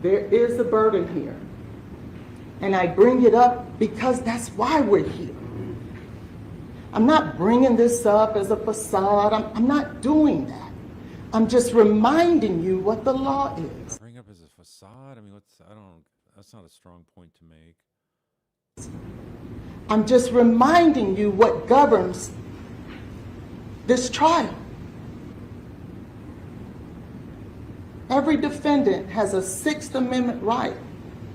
there is a burden here. And I bring it up because that's why we're here. I'm not bringing this up as a facade. I'm not doing that. I'm just reminding you what the law is. Bring up as a facade? I mean, that's not a strong point to make. I'm just reminding you what governs this trial. Every defendant has a Sixth Amendment right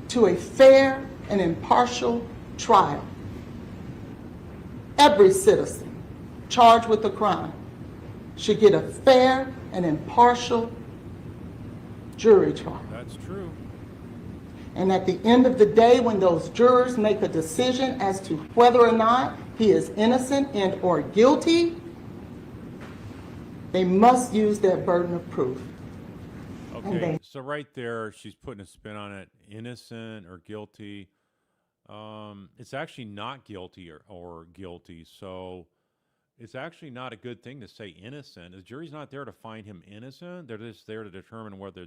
to a fair and impartial trial. Every citizen charged with a crime should get a fair and impartial jury trial. That's true. And at the end of the day, when those jurors make a decision as to whether or not he is innocent and or guilty, they must use that burden of proof. Okay, so right there, she's putting a spin on it, innocent or guilty. It's actually not guilty or guilty, so it's actually not a good thing to say innocent. The jury's not there to find him innocent. They're just there to determine whether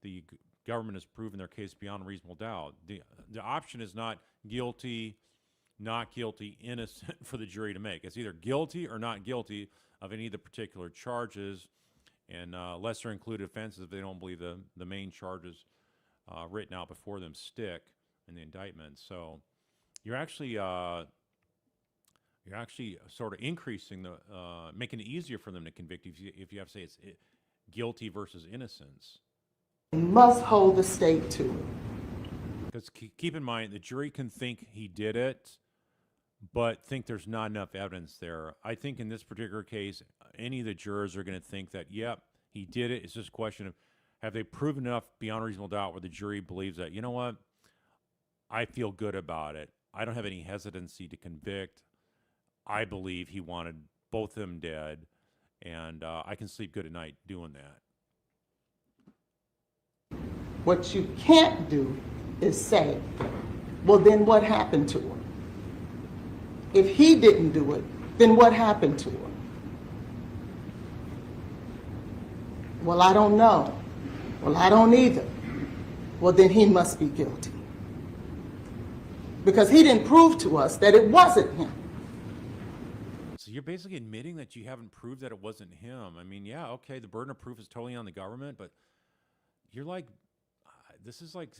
the government has proven their case beyond reasonable doubt. The option is not guilty, not guilty, innocent for the jury to make. It's either guilty or not guilty of any of the particular charges, and lesser included offenses if they don't believe the main charges written out before them stick in the indictment. So you're actually sort of increasing making it easier for them to convict if you have to say it's guilty versus innocence. They must hold the state to it. Because keep in mind, the jury can think he did it, but think there's not enough evidence there. I think in this particular case, any of the jurors are going to think that, yep, he did it. It's just a question of, have they proven enough beyond reasonable doubt where the jury believes that, you know what, I feel good about it. I don't have any hesitancy to convict. I believe he wanted both of them dead, and I can sleep good at night doing that. What you can't do is say, well, then what happened to her? If he didn't do it, then what happened to her? Well, I don't know. Well, I don't either. Well, then he must be guilty. Because he didn't prove to us that it wasn't him. So you're basically admitting that you haven't proved that it wasn't him. I mean, yeah, okay, the burden of proof is totally on the government, but you're like, this is like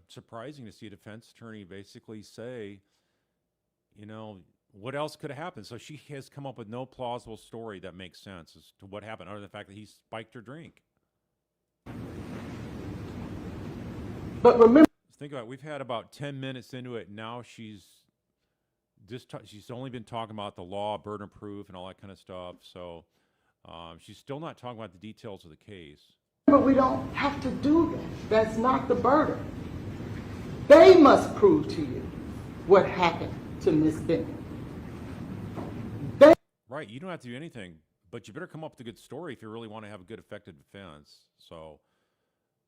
surprising to see a defense attorney basically say, you know, what else could have happened? So she has come up with no plausible story that makes sense as to what happened, other than the fact that he spiked her drink. But remember, Think about it. We've had about 10 minutes into it. Now she's only been talking about the law, burden of proof, and all that kind of stuff. So she's still not talking about the details of the case. but we don't have to do that. That's not the burden. They must prove to you what happened to Miss Bennett. Right. You don't have to do anything, but you better come up with a good story if you really want to have a good, effective defense. So,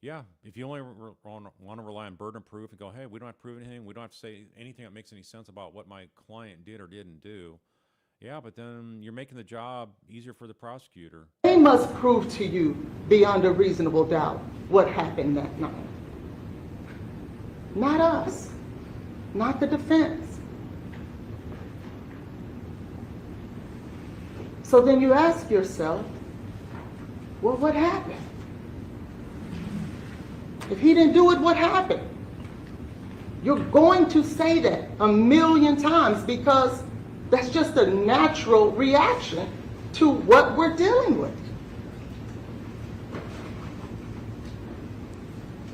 yeah, if you only want to rely on burden of proof and go, hey, we don't have to prove anything, we don't have to say anything that makes any sense about what my client did or didn't do. Yeah, but then you're making the job easier for the prosecutor. They must prove to you beyond a reasonable doubt what happened that night. Not us, not the defense. So then you ask yourself, well, what happened? If he didn't do it, what happened? You're going to say that a million times because that's just a natural reaction to what we're dealing with.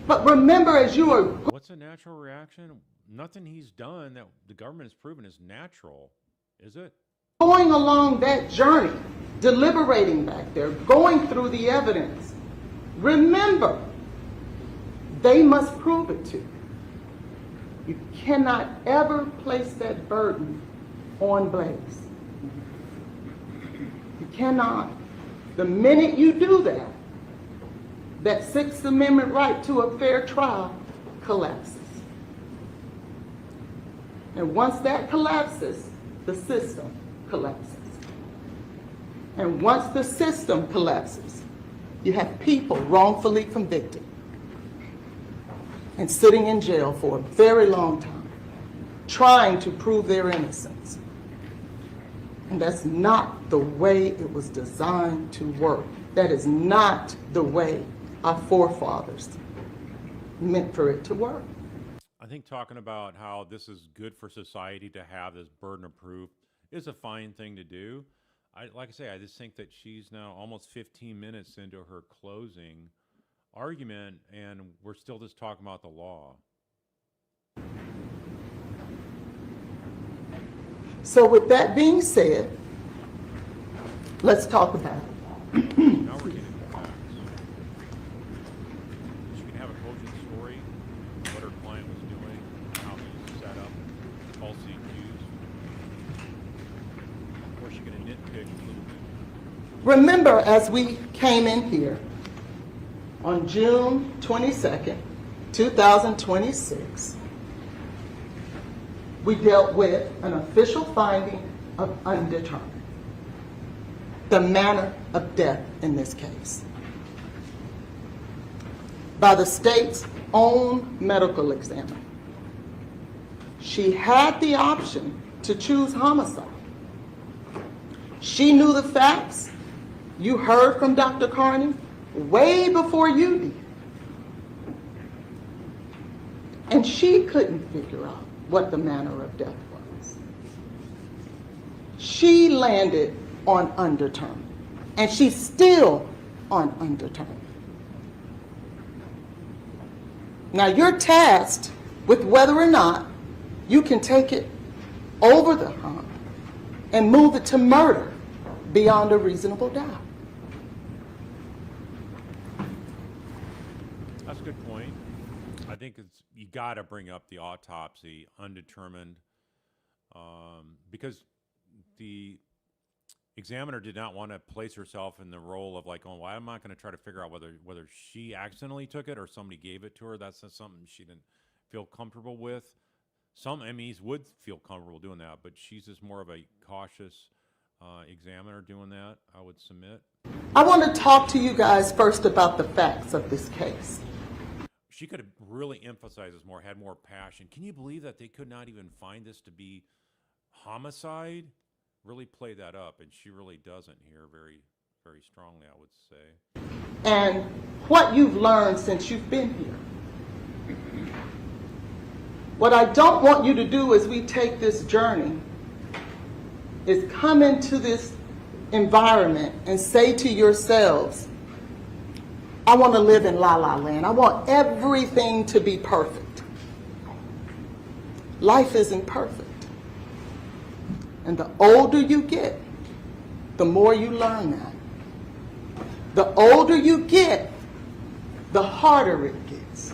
But remember, as you are What's a natural reaction? Nothing he's done that the government has proven is natural, is it? going along that journey, deliberating back there, going through the evidence, remember, they must prove it to you. You cannot ever place that burden on Blaise. You cannot. The minute you do that, that Sixth Amendment right to a fair trial collapses. And once that collapses, the system collapses. And once the system collapses, you have people wrongfully convicted and sitting in jail for a very long time, trying to prove their innocence. And that's not the way it was designed to work. That is not the way our forefathers meant for it to work. I think talking about how this is good for society to have this burden of proof is a fine thing to do. Like I say, I just think that she's now almost 15 minutes into her closing argument, and we're still just talking about the law. So with that being said, let's talk about it. Now we're getting into facts. She can have a cogent story, what her client was doing, how he was set up, falsely accused, or she can nitpick a little bit. Remember, as we came in here on June 22nd, 2026, we dealt with an official finding of undetermined, the manner of death in this case, by the state's own medical examiner. She had the option to choose homicide. She knew the facts. You heard from Dr. Carney way before you did. And she couldn't figure out what the manner of death was. She landed on undetermined, and she's still on undetermined. Now you're tasked with whether or not you can take it over the hump and move it to murder beyond a reasonable doubt. That's a good point. I think you got to bring up the autopsy, undetermined, because the examiner did not want to place herself in the role of like, oh, well, I'm not going to try to figure out whether she accidentally took it or somebody gave it to her. That's not something she didn't feel comfortable with. Some MEs would feel comfortable doing that, but she's just more of a cautious examiner doing that, I would submit. I want to talk to you guys first about the facts of this case. She could have really emphasized this more, had more passion. Can you believe that they could not even find this to be homicide? Really play that up, and she really doesn't here very, very strongly, I would say. And what you've learned since you've been here. What I don't want you to do as we take this journey is come into this environment and say to yourselves, I want to live in La La Land. I want everything to be perfect. Life isn't perfect. And the older you get, the more you learn that. The older you get, the harder it gets.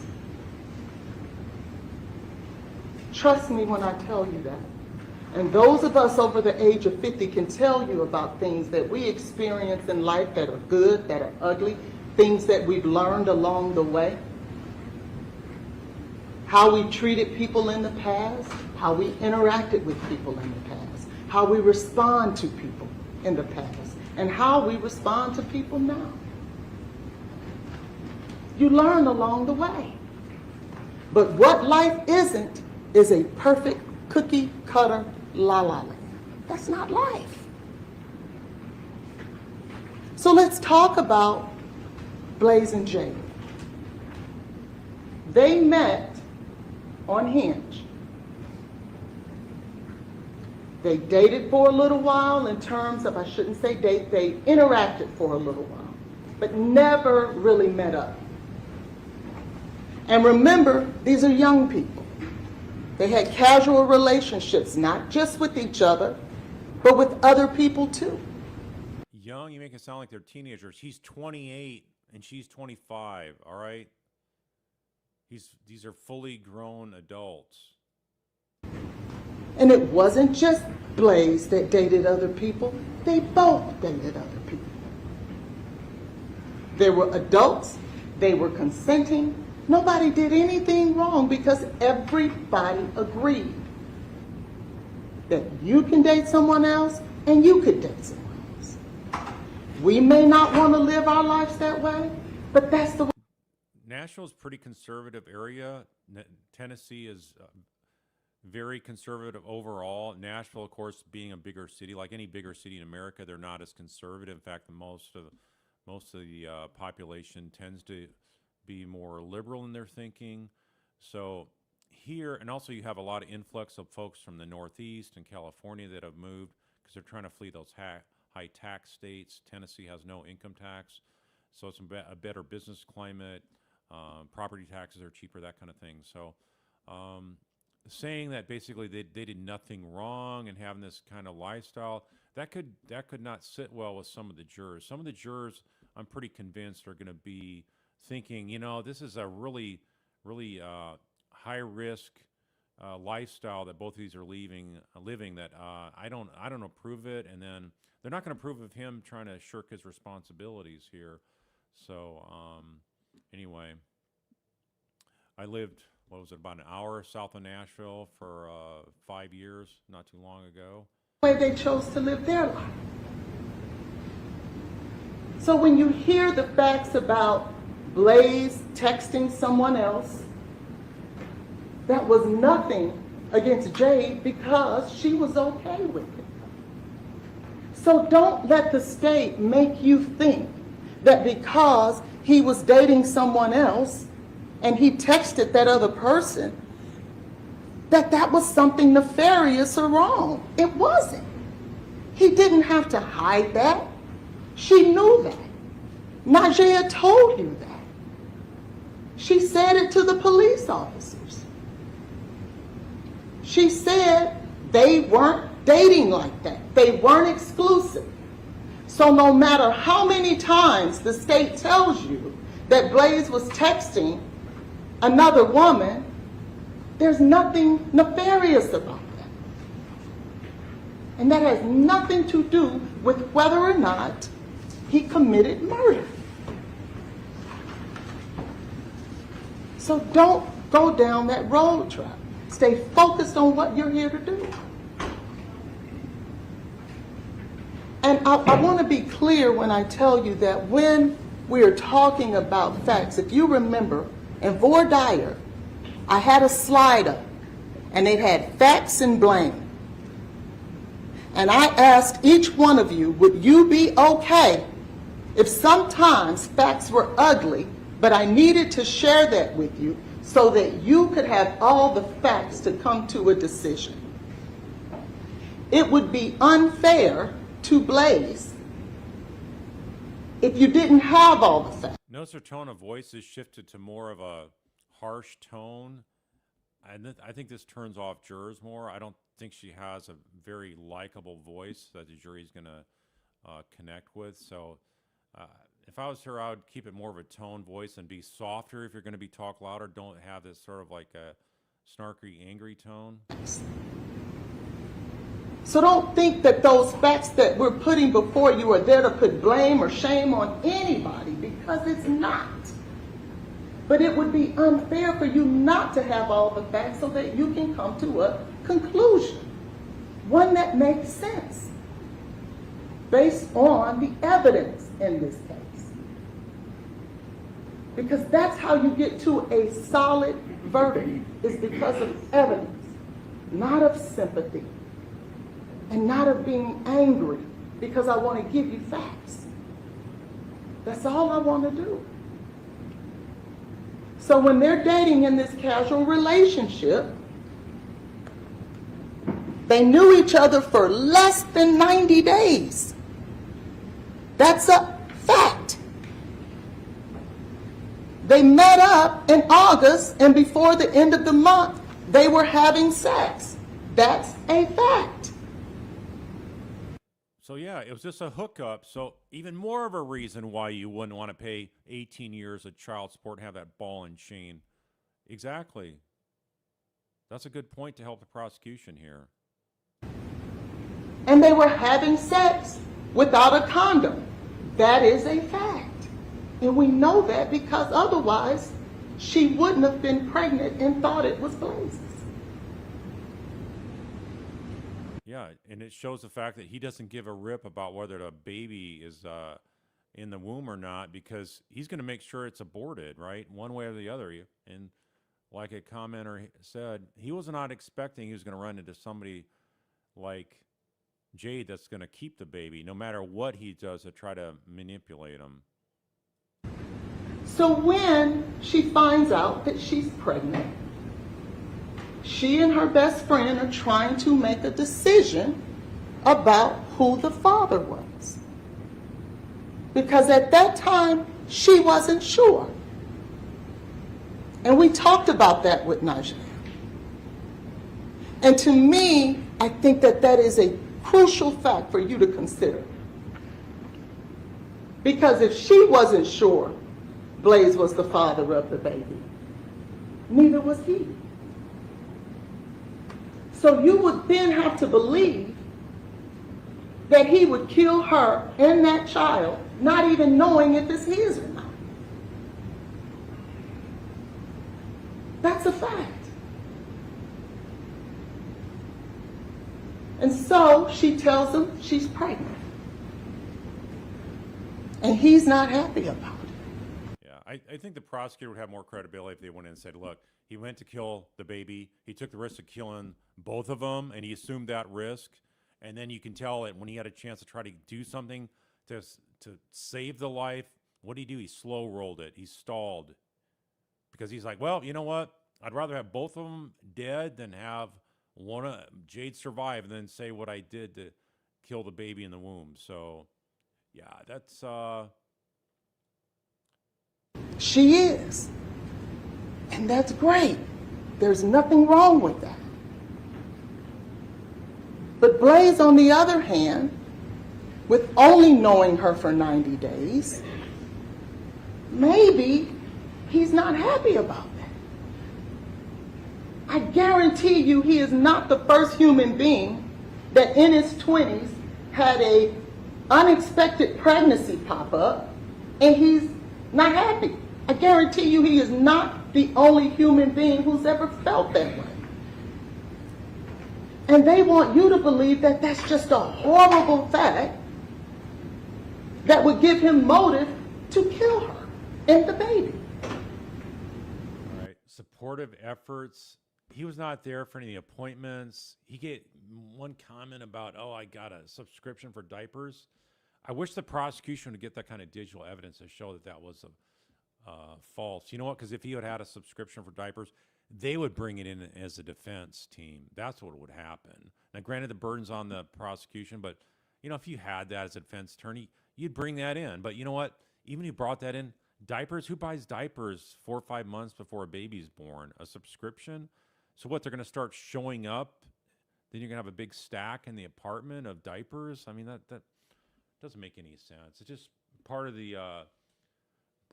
Trust me when I tell you that. And those of us over the age of 50 can tell you about things that we experience in life that are good, that are ugly, things that we've learned along the way. How we treated people in the past, how we interacted with people in the past, how we respond to people in the past, and how we respond to people now. You learn along the way. But what life isn't is a perfect cookie cutter La La Land. That's not life. So let's talk about Blaise and Jada. They met on Hinge. They dated for a little while in terms of, I shouldn't say date, they interacted for a little while, but never really met up. And remember, these are young people. They had casual relationships, not just with each other, but with other people too. Young, you make it sound like they're teenagers. He's 28 and she's 25, all right? These are fully grown adults. And it wasn't just Blaise that dated other people. They both dated other people. They were adults. They were consenting. Nobody did anything wrong because everybody agreed that you can date someone else and you could date someone else. We may not want to live our lives that way, but that's the way. Nashville's a pretty conservative area. Tennessee is very conservative overall. Nashville, of course, being a bigger city, like any bigger city in America, they're not as conservative. In fact, most of the population tends to be more liberal in their thinking. So here, and also you have a lot of influx of folks from the Northeast and California that have moved because they're trying to flee those high tax states. Tennessee has no income tax, so it's a better business climate. Property taxes are cheaper, that kind of thing. So saying that basically they did nothing wrong and having this kind of lifestyle, that could not sit well with some of the jurors. Some of the jurors, I'm pretty convinced, are going to be thinking, you know, this is a really high risk lifestyle that both of these are living that I don't approve it, and then they're not going to approve of him trying to shirk his responsibilities here. So anyway, I lived, what was it, about an hour south of Nashville for 5 years, not too long ago. The way they chose to live their life. So when you hear the facts about Blaise texting someone else, that was nothing against Jade because she was okay with it. So don't let the state make you think that because he was dating someone else and he texted that other person, that was something nefarious or wrong. It wasn't. He didn't have to hide that. She knew that. Najee told you that. She said it to the police officers. She said they weren't dating like that. They weren't exclusive. So no matter how many times the state tells you that Blaise was texting another woman, there's nothing nefarious about that. And that has nothing to do with whether or not he committed murder. So don't go down that road trap. Stay focused on what you're here to do. And I want to be clear when I tell you that when we are talking about facts, if you remember, in voir dire, I had a slide up, and it had facts and blame. And I asked each one of you, would you be okay if sometimes facts were ugly, but I needed to share that with you so that you could have all the facts to come to a decision? It would be unfair to Blaise if you didn't have all the facts. Notice her tone of voice has shifted to more of a harsh tone. I think this turns off jurors more. I don't think she has a very likable voice that the jury's going to connect with. So if I was her, I would keep it more of a tone voice and be softer if you're going to be talk louder. Don't have this sort of like a snarky, angry tone. So don't think that those facts that we're putting before you are there to put blame or shame on anybody, because it's not. But it would be unfair for you not to have all the facts so that you can come to a conclusion, one that makes sense based on the evidence in this case. Because that's how you get to a solid verdict, is because of evidence, not of sympathy. And not of being angry because I want to give you facts. That's all I want to do. So when they're dating in this casual relationship, they knew each other for less than 90 days. That's a fact. They met up in August, and before the end of the month, they were having sex. That's a fact. So yeah, it was just a hookup. So even more of a reason why you wouldn't want to pay 18 years of child support and have that ball and chain. Exactly. That's a good point to help the prosecution here. And they were having sex without a condom. That is a fact. And we know that because otherwise she wouldn't have been pregnant and thought it was Blaise's. Yeah, and it shows the fact that he doesn't give a rip about whether the baby is in the womb or not, because he's going to make sure it's aborted, right? One way or the other. And like a commenter said, he was not expecting he was going to run into somebody like Jade that's going to keep the baby, no matter what he does to try to manipulate him. So when she finds out that she's pregnant, she and her best friend are trying to make a decision about who the father was. Because at that time, she wasn't sure. And we talked about that with Najee. And to me, I think that that is a crucial fact for you to consider. Because if she wasn't sure Blaise was the father of the baby, neither was he. So you would then have to believe that he would kill her and that child, not even knowing if it's his or not. That's a fact. And so she tells him she's pregnant. And he's not happy about it. Yeah, I think the prosecutor would have more credibility if they went in and said, look, he went to kill the baby. He took the risk of killing both of them, and he assumed that risk. And then you can tell that when he had a chance to try to do something to save the life, what did he do? He slow rolled it. He stalled. Because he's like, well, you know what? I'd rather have both of them dead than have one of Jade survive and then say what I did to kill the baby in the womb. So, yeah, that's... She is. And that's great. There's nothing wrong with that. But Blaise, on the other hand, with only knowing her for 90 days, maybe he's not happy about that. I guarantee you he is not the first human being that in his 20s had a unexpected pregnancy pop up and he's not happy. I guarantee you he is not the only human being who's ever felt that way. And they want you to believe that that's just a horrible fact that would give him motive to kill her and the baby. All right. Supportive efforts. He was not there for any of the appointments. He get one comment about, oh, I got a subscription for diapers. I wish the prosecution would get that kind of digital evidence to show that that was false. You know what? Because if he had had a subscription for diapers, they would bring it in as a defense team. That's what would happen. Now, granted, the burden's on the prosecution, but, you know, if you had that as a defense attorney, you'd bring that in. But you know what? Even if you brought that in, diapers, who buys diapers 4 or 5 months before a baby's born? A subscription? So what, they're going to start showing up? Then you're going to have a big stack in the apartment of diapers? I mean, that doesn't make any sense. It's just part of the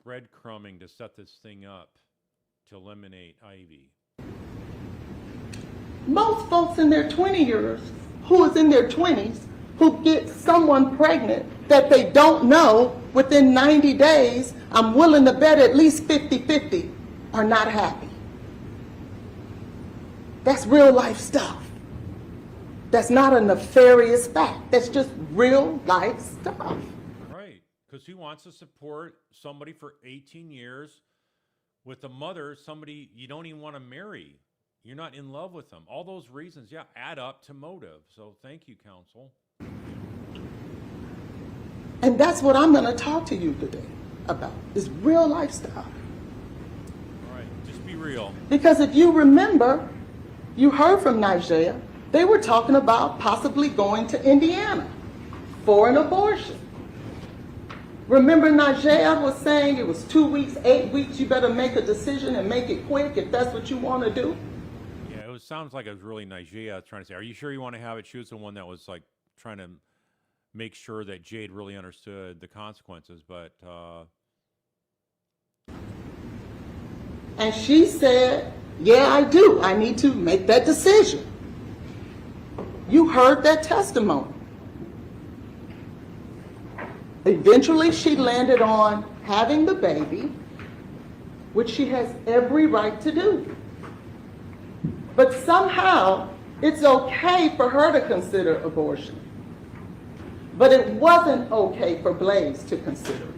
breadcrumbing to set this thing up to eliminate Ivy. Most folks in their 20 years, who is in their 20s, who get someone pregnant that they don't know within 90 days, I'm willing to bet at least 50-50, are not happy. That's real life stuff. That's not a nefarious fact. That's just real life stuff. Right, because who wants to support somebody for 18 years with a mother, somebody you don't even want to marry? You're not in love with them. All those reasons, yeah, add up to motive. So thank you, counsel. And that's what I'm going to talk to you today about, is real life stuff. All right. real. Because if you remember, you heard from Nigeria, they were talking about possibly going to Indiana for an abortion. Remember, Nigeria was saying it was 2 weeks, 8 weeks, you better make a decision and make it quick if that's what you want to do. Yeah, sounds like it was really Nigeria trying to say, are you sure you want to have it? She was the one that was like trying to make sure that Jade really understood the consequences, but and she said, yeah, I do. I need to make that decision. You heard that testimony. Eventually, she landed on having the baby, which she has every right to do. But somehow, it's okay for her to consider abortion. But it wasn't okay for Blaise to consider it.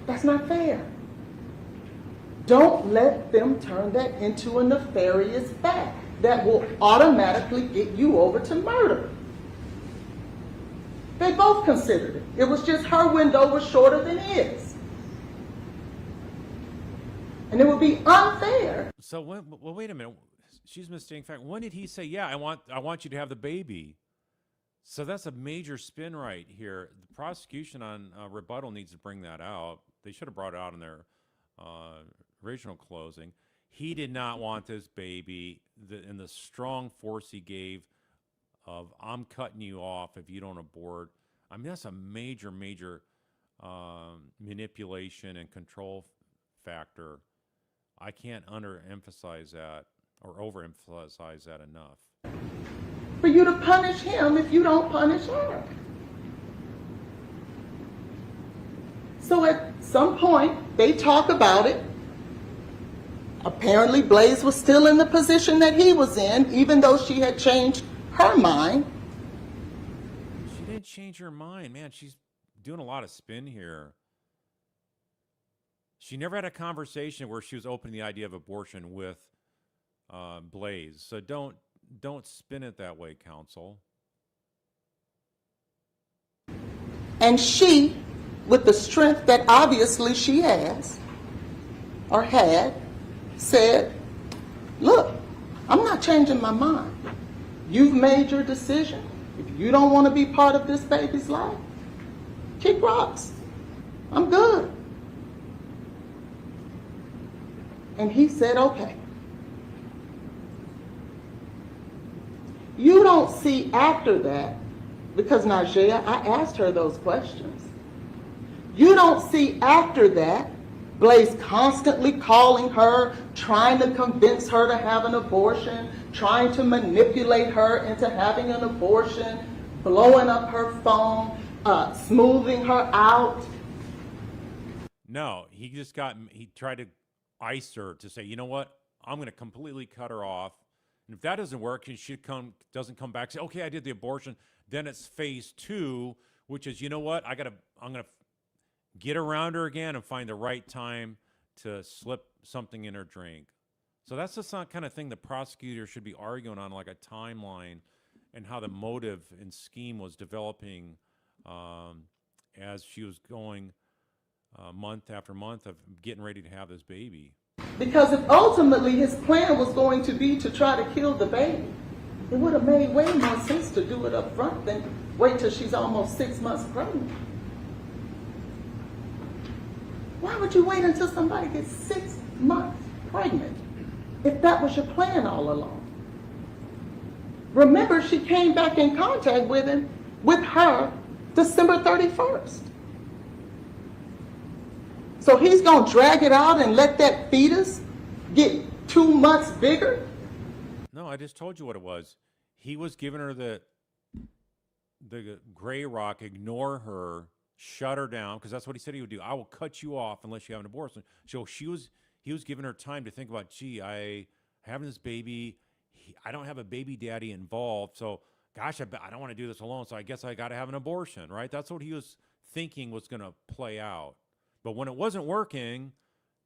That's not fair. Don't let them turn that into a nefarious fact that will automatically get you over to murder. They both considered it. It was just her window was shorter than his. And it would be unfair. So well, wait a minute. She's mistaking fact. When did he say, "Yeah, I want you to have the baby"? So that's a major spin right here. The prosecution on rebuttal needs to bring that out. They should have brought it out in their original closing. He did not want this baby, and the strong force he gave of "I'm cutting you off if you don't abort." I mean, that's a major manipulation and control factor. I can't underemphasize that or overemphasize that enough. For you to punish him if you don't punish her. So at some point, they talk about it. Apparently, Blaise was still in the position that he was in, even though she had changed her mind. She didn't change her mind, man. She's doing a lot of spin here. She never had a conversation where she was opening the idea of abortion with Blaise. So don't spin it that way, counsel. And she, with the strength that obviously she has, or had, said, look, I'm not changing my mind. You've made your decision. If you don't want to be part of this baby's life, kick rocks. I'm good. And he said, okay. You don't see after that, because Najee, I asked her those questions. You don't see after that Blaise constantly calling her, trying to convince her to have an abortion, trying to manipulate her into having an abortion, blowing up her phone, smoothing her out. No, he tried to ice her to say, you know what, I'm going to completely cut her off. And if that doesn't work, and she doesn't come back, say, okay, I did the abortion. Then it's phase 2, which is, you know what, I'm going to get around her again and find the right time to slip something in her drink. So that's the kind of thing the prosecutor should be arguing on, like a timeline and how the motive and scheme was developing as she was going month after month of getting ready to have this baby. Because if ultimately his plan was going to be to try to kill the baby, it would have made way more sense to do it up front than wait till she's almost 6 months pregnant. Why would you wait until somebody gets 6 months pregnant if that was your plan all along? Remember, she came back in contact with her, December 31st. So he's going to drag it out and let that fetus get 2 months bigger? No, I just told you what it was. He was giving her the gray rock, ignore her, shut her down, because that's what he said he would do. I will cut you off unless you have an abortion. So he was giving her time to think about, gee, I having this baby, I don't have a baby daddy involved, so gosh, I don't want to do this alone, so I guess I got to have an abortion, right? That's what he was thinking was going to play out. But when it wasn't working,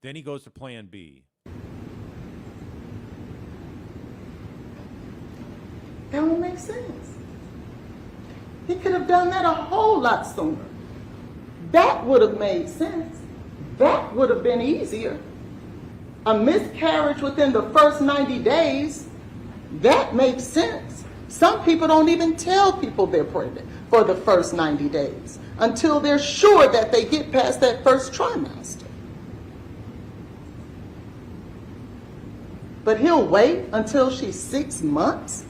then he goes to plan B. That don't make sense. He could have done that a whole lot sooner. That would have made sense. that would have been easier. A miscarriage within the first 90 days, that makes sense. Some people don't even tell people they're pregnant for the first 90 days until they're sure that they get past that first trimester. But he'll wait until she's 6 months.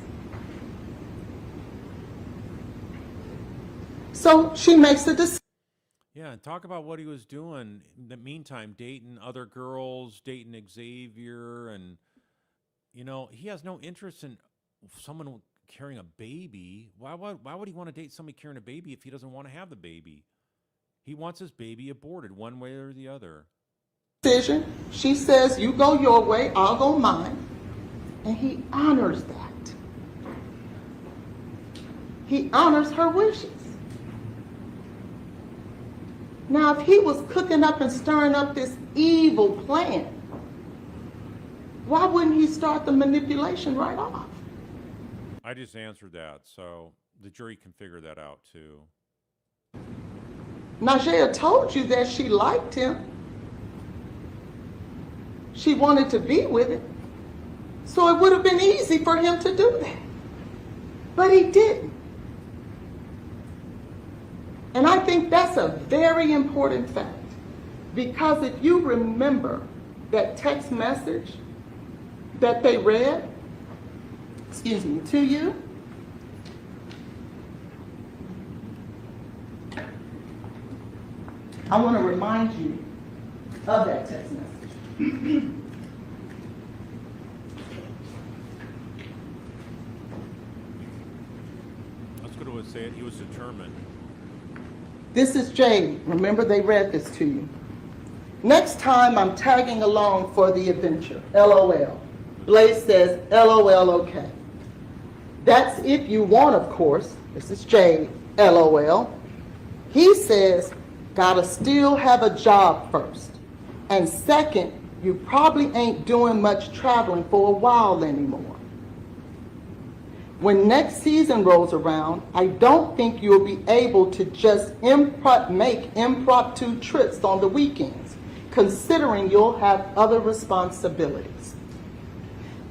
So she makes a decision. Yeah, and talk about what he was doing in the meantime, dating other girls, dating Xavier, and he has no interest in someone carrying a baby. Why would he want to date somebody carrying a baby if he doesn't want to have the baby? He wants his baby aborted one way or the other. She says, you go your way, I'll go mine. And he honors that. He honors her wishes. Now, if he was cooking up and stirring up this evil plan, why wouldn't he start the manipulation right off? I just answered that, so the jury can figure that out too. Najee told you that she liked him. She wanted to be with him. So it would have been easy for him to do that. But he didn't. And I think that's a very important fact. Because if you remember that text message that they read, to you, I want to remind you of that text message. Let's go to what say it. He was determined. This is Jade. Remember, they read this to you. Next time, I'm tagging along for the adventure. LOL. Blaise says, LOL, okay. That's if you want, of course. This is Jade. LOL. He says, gotta still have a job first. And second, you probably ain't doing much traveling for a while anymore. When next season rolls around, I don't think you'll be able to just make impromptu trips on the weekends, considering you'll have other responsibilities.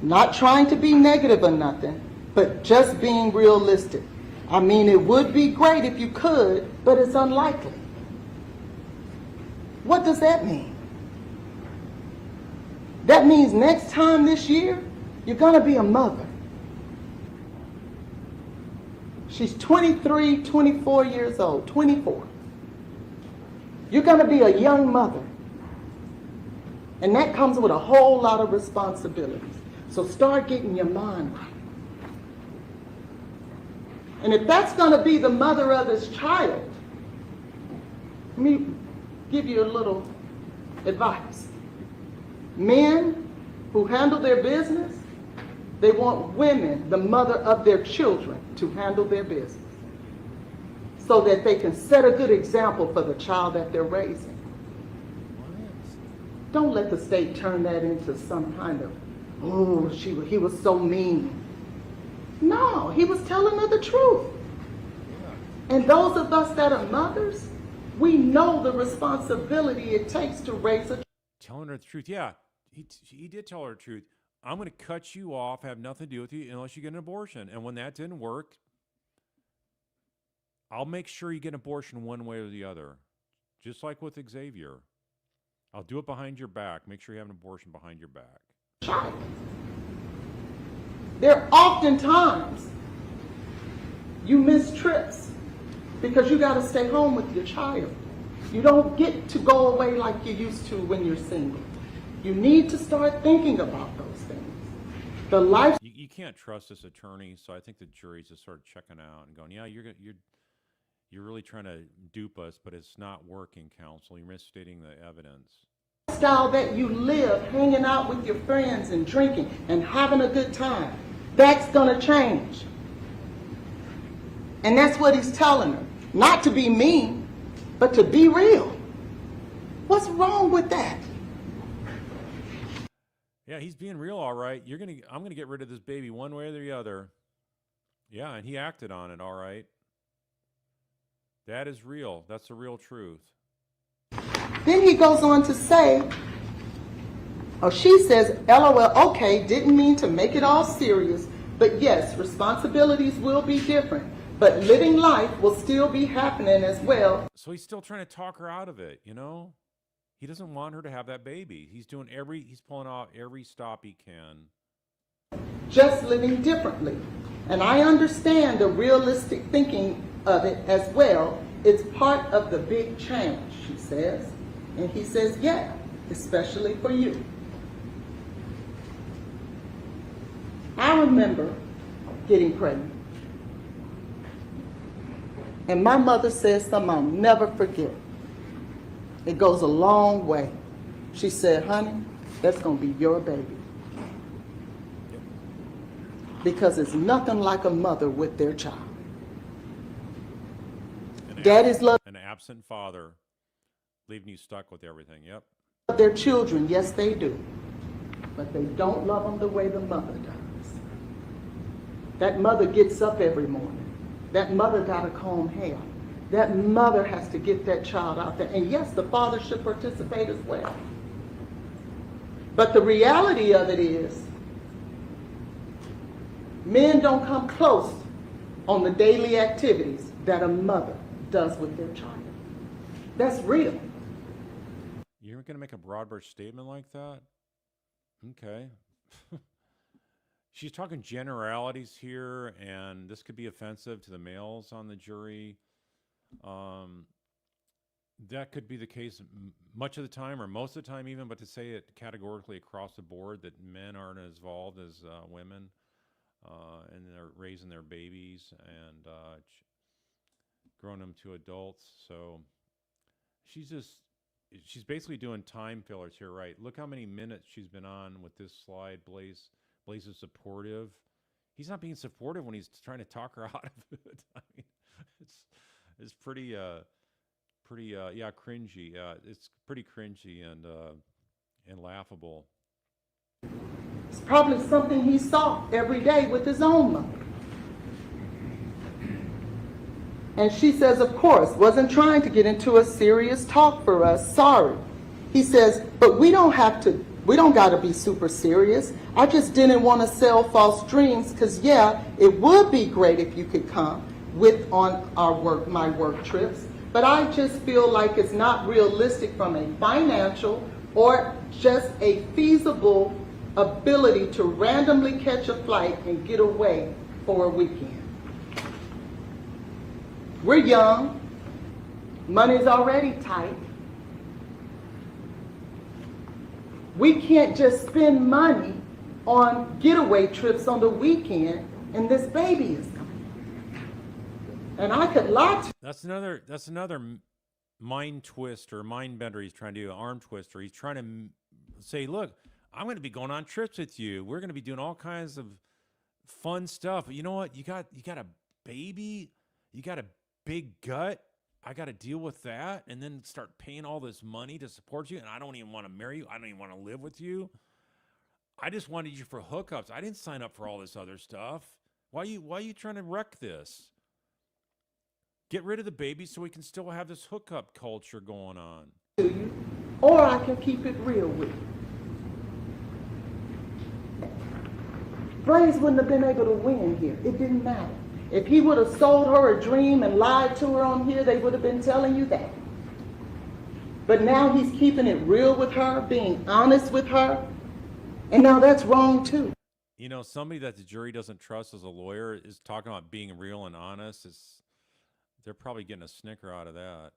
Not trying to be negative or nothing, but just being realistic. I mean, it would be great if you could, but it's unlikely. What does that mean? That means next time this year, you're gonna be a mother. She's 23, 24 years old, 24. You're gonna be a young mother. And that comes with a whole lot of responsibilities. So start getting your mind right. And if that's gonna be the mother of this child, let me give you a little advice. Men who handle their business, they want women, the mother of their children, to handle their business so that they can set a good example for the child that they're raising. Don't let the state turn that into some kind of, oh, he was so mean. No, he was telling her the truth. And those of us that are mothers, we know the responsibility it takes to raise a child. Telling her the truth. Yeah, he did tell her the truth. I'm going to cut you off, have nothing to do with you unless you get an abortion. And when that didn't work, I'll make sure you get an abortion one way or the other. Just like with Xavier. I'll do it behind your back. Make sure you have an abortion behind your back. Child. There are often times you miss trips because you got to stay home with your child. You don't get to go away like you used to when you're single. You need to start thinking about those things. The life you can't trust this attorney, so I think the jury's just sort of checking out and going, yeah, you're really trying to dupe us, but it's not working, counsel. You're misstating the evidence. Style that you live, hanging out with your friends and drinking and having a good time, that's gonna change. And that's what he's telling her. Not to be mean, but to be real. What's wrong with that? Yeah, he's being real, all right. I'm gonna get rid of this baby one way or the other. Yeah, and he acted on it, all right. That is real. That's the real truth. Then he goes on to say, or she says, LOL, okay, didn't mean to make it all serious, but yes, responsibilities will be different, but living life will still be happening as well. So he's still trying to talk her out of it, you know? He doesn't want her to have that baby. He's pulling out every stop he can. Just living differently. And I understand the realistic thinking of it as well. It's part of the big change, she says. And he says, yeah, especially for you. I remember getting pregnant. And my mother says something I'll never forget. It goes a long way. She said, honey, that's going to be your baby. Because it's nothing like a mother with their child. Daddies love an absent father, leaving you stuck with everything. Yep. their children, yes they do. But they don't love them the way the mother does. That mother gets up every morning. That mother got to comb hair. That mother has to get that child out there. And yes, the father should participate as well. But the reality of it is, men don't come close on the daily activities that a mother does with their child. That's real. You're going to make a broad brush statement like that? Okay. She's talking generalities here, and this could be offensive to the males on the jury. That could be the case much of the time, or most of the time even, but to say it categorically across the board that men aren't as involved as women, and they're raising their babies and growing them to adults. So she's basically doing time fillers here, right? Look how many minutes she's been on with this slide. Blaise is supportive. He's not being supportive when he's trying to talk her out of it. I mean, it's pretty cringy. It's pretty cringy and laughable. It's probably something he saw every day with his own mother. And she says, of course, wasn't trying to get into a serious talk for us. Sorry. He says, but we don't got to be super serious. I just didn't want to sell false dreams because, yeah, it would be great if you could come on my work trips. But I just feel like it's not realistic from a financial or just a feasible ability to randomly catch a flight and get away for a weekend. We're young. Money's already tight. We can't just spend money on getaway trips on the weekend, and this baby is coming. And I could lie to That's another mind twist or mind bender he's trying to do, an arm twister. He's trying to say, look, I'm going to be going on trips with you. We're going to be doing all kinds of fun stuff. But you know what? You got a baby. You got a big gut. I got to deal with that and then start paying all this money to support you. And I don't even want to marry you. I don't even want to live with you. I just wanted you for hookups. I didn't sign up for all this other stuff. Why are you trying to wreck this? Get rid of the baby so we can still have this hookup culture going on. to you, or I can keep it real with you. Blaise wouldn't have been able to win here. It didn't matter. If he would have sold her a dream and lied to her on here, they would have been telling you that. But now he's keeping it real with her, being honest with her, and now that's wrong too. You know, somebody that the jury doesn't trust as a lawyer is talking about being real and honest. They're probably getting a snicker out of that.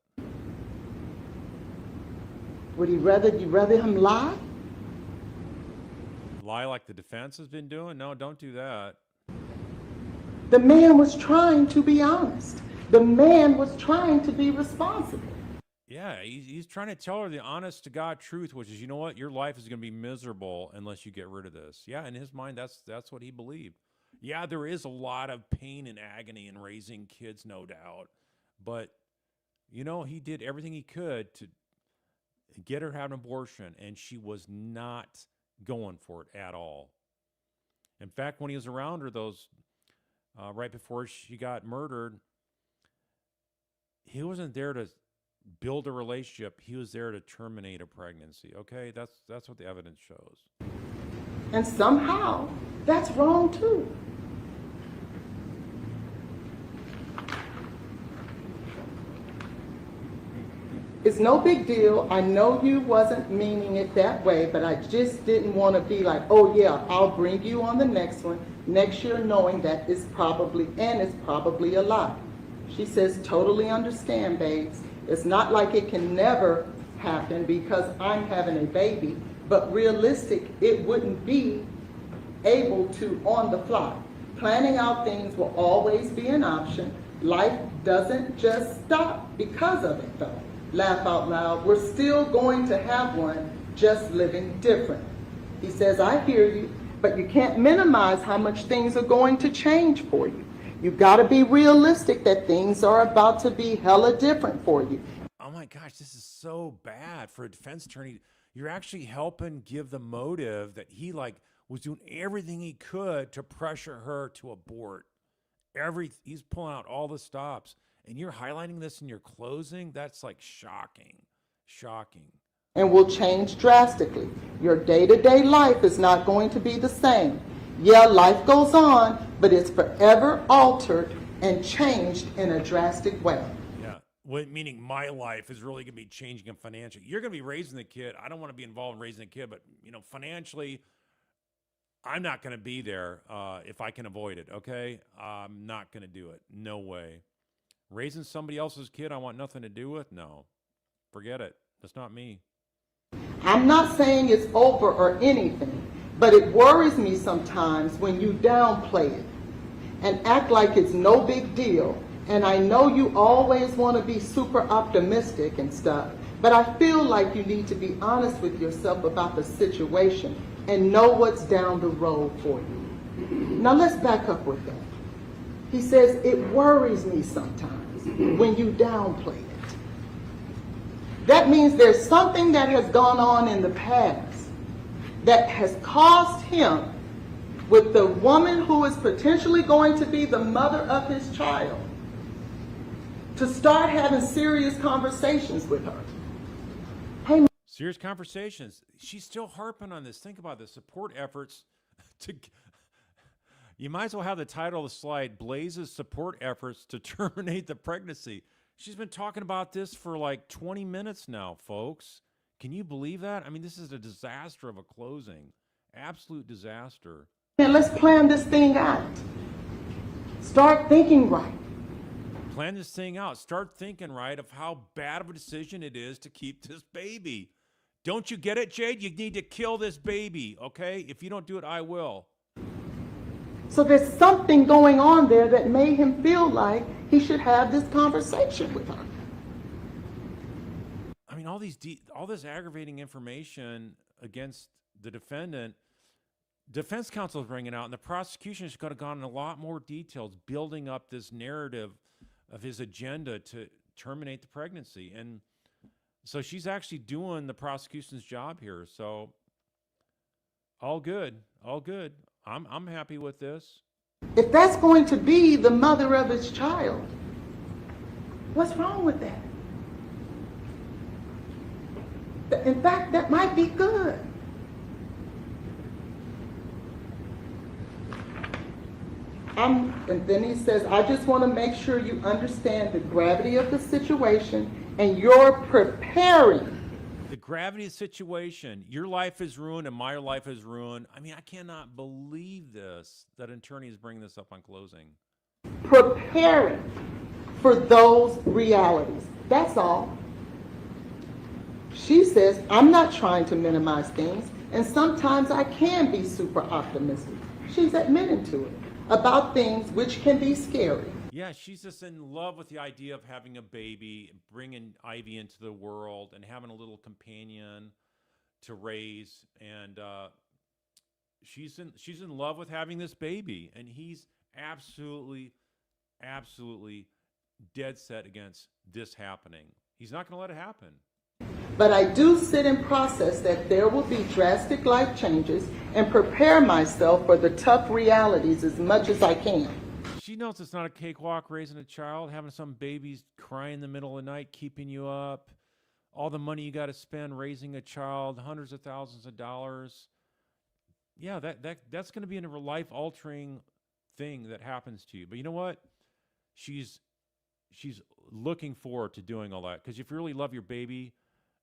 Would you rather him lie? Lie like the defense has been doing? No, don't do that. The man was trying to be honest. The man was trying to be responsible. Yeah, he's trying to tell her the honest to God truth, which is, you know what, your life is going to be miserable unless you get rid of this. Yeah, in his mind, that's what he believed. Yeah, there is a lot of pain and agony in raising kids, no doubt. But, you know, he did everything he could to get her to have an abortion, and she was not going for it at all. In fact, when he was around her, right before she got murdered, he wasn't there to build a relationship. He was there to terminate a pregnancy. Okay, that's what the evidence shows. And somehow, that's wrong too. It's no big deal. I know you wasn't meaning it that way, but I just didn't want to be like, oh yeah, I'll bring you on the next one, next year, knowing that it's probably a lie. She says, totally understand, babes. It's not like it can never happen because I'm having a baby, but realistic, it wouldn't be able to on the fly. Planning out things will always be an option. Life doesn't just stop because of it though. Laugh out loud, we're still going to have one, just living different. He says, I hear you, but you can't minimize how much things are going to change for you. You've got to be realistic that things are about to be hella different for you. Oh my gosh, this is so bad for a defense attorney. You're actually helping give the motive that he was doing everything he could to pressure her to abort. He's pulling out all the stops. And you're highlighting this in your closing? That's like shocking. Shocking. And will change drastically. Your day-to-day life is not going to be the same. Yeah, life goes on, but it's forever altered and changed in a drastic way. Yeah, meaning my life is really going to be changing financially. You're going to be raising the kid. I don't want to be involved in raising the kid, but financially, I'm not going to be there if I can avoid it, okay? I'm not going to do it. No way. Raising somebody else's kid I want nothing to do with? No. Forget it. That's not me. I'm not saying it's over or anything, but it worries me sometimes when you downplay it and act like it's no big deal. And I know you always want to be super optimistic and stuff, but I feel like you need to be honest with yourself about the situation and know what's down the road for you. Now let's back up with that. He says, it worries me sometimes when you downplay it. That means there's something that has gone on in the past that has caused him, with the woman who is potentially going to be the mother of his child, to start having serious conversations with her. Hey, serious conversations. She's still harping on this. Think about the support efforts to... You might as well have the title of the slide, Blaise's support efforts to terminate the pregnancy. She's been talking about this for like 20 minutes now, folks. Can you believe that? I mean, this is a disaster of a closing. Absolute disaster. man, let's plan this thing out. Start thinking right. Plan this thing out. Start thinking right of how bad of a decision it is to keep this baby. Don't you get it, Jade? You need to kill this baby, okay? If you don't do it, I will. So there's something going on there that made him feel like he should have this conversation with her. I mean, all this aggravating information against the defendant, defense counsel is bringing out, and the prosecution is going to go into a lot more details, building up this narrative of his agenda to terminate the pregnancy. And so she's actually doing the prosecution's job here. So all good, all good. I'm happy with this. If that's going to be the mother of his child, what's wrong with that? In fact, that might be good. And then he says, I just want to make sure you understand the gravity of the situation and you're preparing. The gravity of the situation, your life is ruined and my life is ruined. I mean, I cannot believe this, that an attorney is bringing this up on closing. Preparing for those realities. That's all. She says, I'm not trying to minimize things, and sometimes I can be super optimistic. She's admitting to it about things which can be scary. Yeah, she's just in love with the idea of having a baby, bringing Ivy into the world, and having a little companion to raise. And she's in love with having this baby, and he's absolutely dead set against this happening. He's not going to let it happen. But I do sit and process that there will be drastic life changes and prepare myself for the tough realities as much as I can. She knows it's not a cakewalk raising a child, having some babies crying in the middle of the night, keeping you up, all the money you got to spend raising a child, hundreds of thousands of dollars. Yeah, that's going to be a life-altering thing that happens to you. But you know what? She's looking forward to doing all that, because if you really love your baby,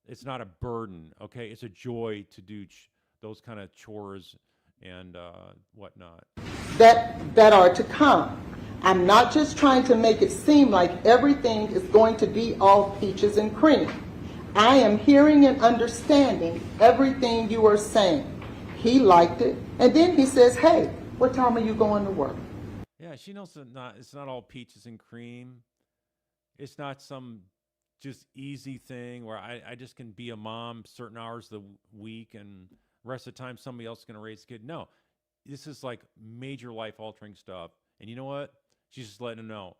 it's not a burden, okay? It's a joy to do those kind of chores and whatnot. That are to come. I'm not just trying to make it seem like everything is going to be all peaches and cream. I am hearing and understanding everything you are saying. He liked it, and then he says, hey, what time are you going to work? Yeah, she knows it's not all peaches and cream. It's not some just easy thing where I just can be a mom certain hours of the week and the rest of the time somebody else is going to raise a kid. No, this is like major life-altering stuff. And you know what? She's just letting him know.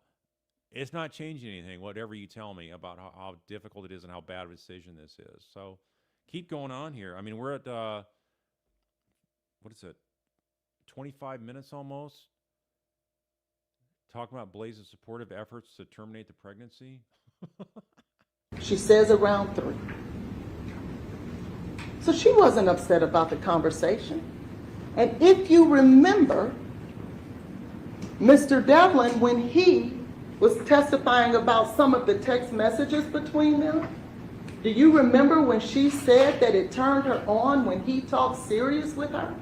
It's not changing anything, whatever you tell me about how difficult it is and how bad of a decision this is. So keep going on here. I mean, we're at, what is it, 25 minutes almost? Talking about Blaise's supportive efforts to terminate the pregnancy. She says around 3. So she wasn't upset about the conversation. And if you remember, Mr. Devlin, when he was testifying about some of the text messages between them, do you remember when she said that it turned her on when he talked serious with her?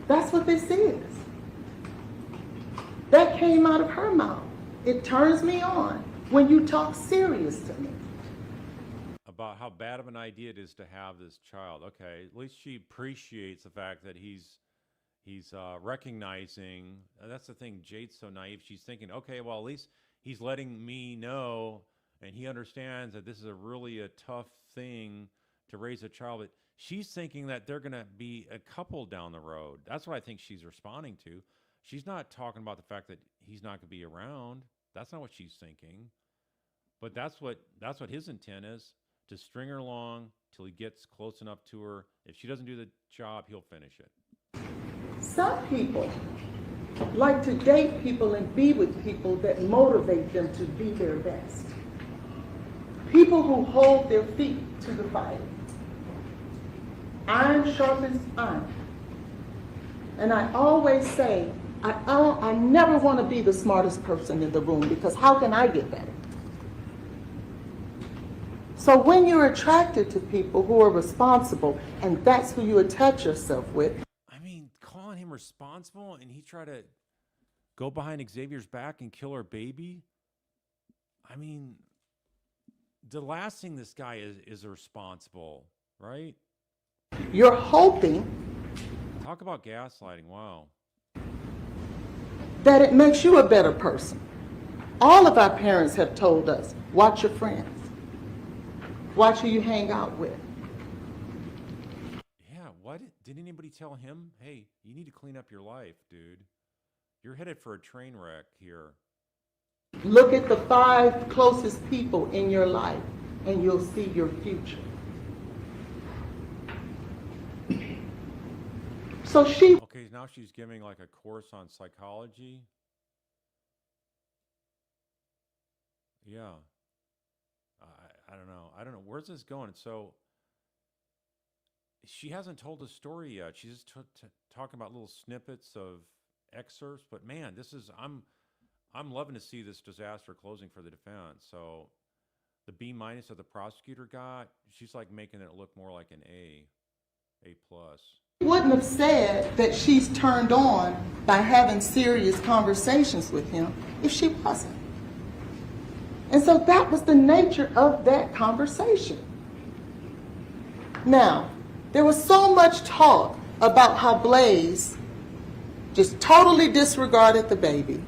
That's what this is. That came out of her mouth. It turns me on when you talk serious to me. About how bad of an idea it is to have this child. Okay, at least she appreciates the fact that he's recognizing. That's the thing. Jade's so naive. She's thinking, okay, well, at least he's letting me know, and he understands that this is a tough thing to raise a child. But she's thinking that they're going to be a couple down the road. That's what I think she's responding to. She's not talking about the fact that he's not going to be around. That's not what she's thinking. But that's what his intent is, to string her along till he gets close enough to her. If she doesn't do the job, he'll finish it. Some people like to date people and be with people that motivate them to be their best. People who hold their feet to the fire. Iron sharpens iron. And I always say, I never want to be the smartest person in the room, because how can I get better? So when you're attracted to people who are responsible, and that's who you attach yourself with. I mean, calling him responsible and he tried to go behind Xavier's back and kill her baby. I mean, the last thing this guy is irresponsible, right? You're hoping. Talk about gaslighting. Wow. That it makes you a better person. All of our parents have told us, watch your friends. Watch who you hang out with. Yeah, what? Did anybody tell him, hey, you need to clean up your life, dude? You're headed for a train wreck here. Look at the 5 closest people in your life, and you'll see your future. So Okay, now she's giving like a course on psychology. Yeah. I don't know. I don't know. Where's this going? So she hasn't told the story yet. She's just talking about little snippets of excerpts. But man, I'm loving to see this disaster closing for the defense. So the B- that the prosecutor got, she's like making it look more like an A+. Wouldn't have said that she's turned on by having serious conversations with him if she wasn't. And so that was the nature of that conversation. Now, there was so much talk about how Blaise just totally disregarded the baby,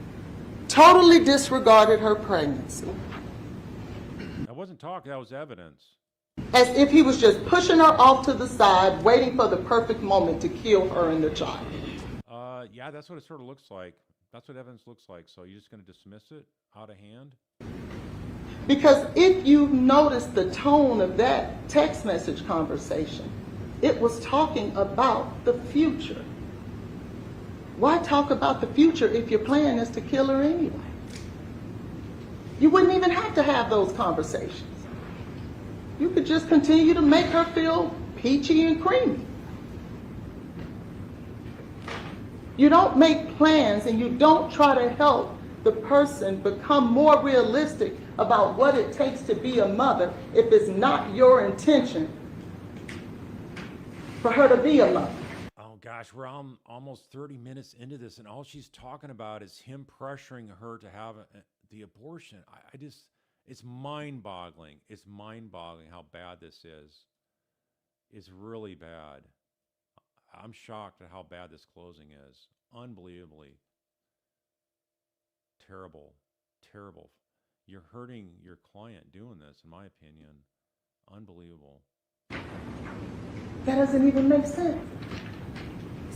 totally disregarded her pregnancy. That wasn't talk, that was evidence. As if he was just pushing her off to the side, waiting for the perfect moment to kill her and the child. Yeah, that's what it sort of looks like. That's what evidence looks like. So you're just going to dismiss it out of hand? Because if you notice the tone of that text message conversation, it was talking about the future. Why talk about the future if your plan is to kill her anyway? You wouldn't even have to have those conversations. You could just continue to make her feel peachy and creamy. You don't make plans and you don't try to help the person become more realistic about what it takes to be a mother if it's not your intention for her to be a mother. Oh gosh, we're almost 30 minutes into this, and all she's talking about is him pressuring her to have the abortion. I just, it's mind-boggling. It's mind-boggling how bad this is. It's really bad. I'm shocked at how bad this closing is. Unbelievably terrible, terrible. You're hurting your client doing this, in my opinion. Unbelievable. That doesn't even make sense.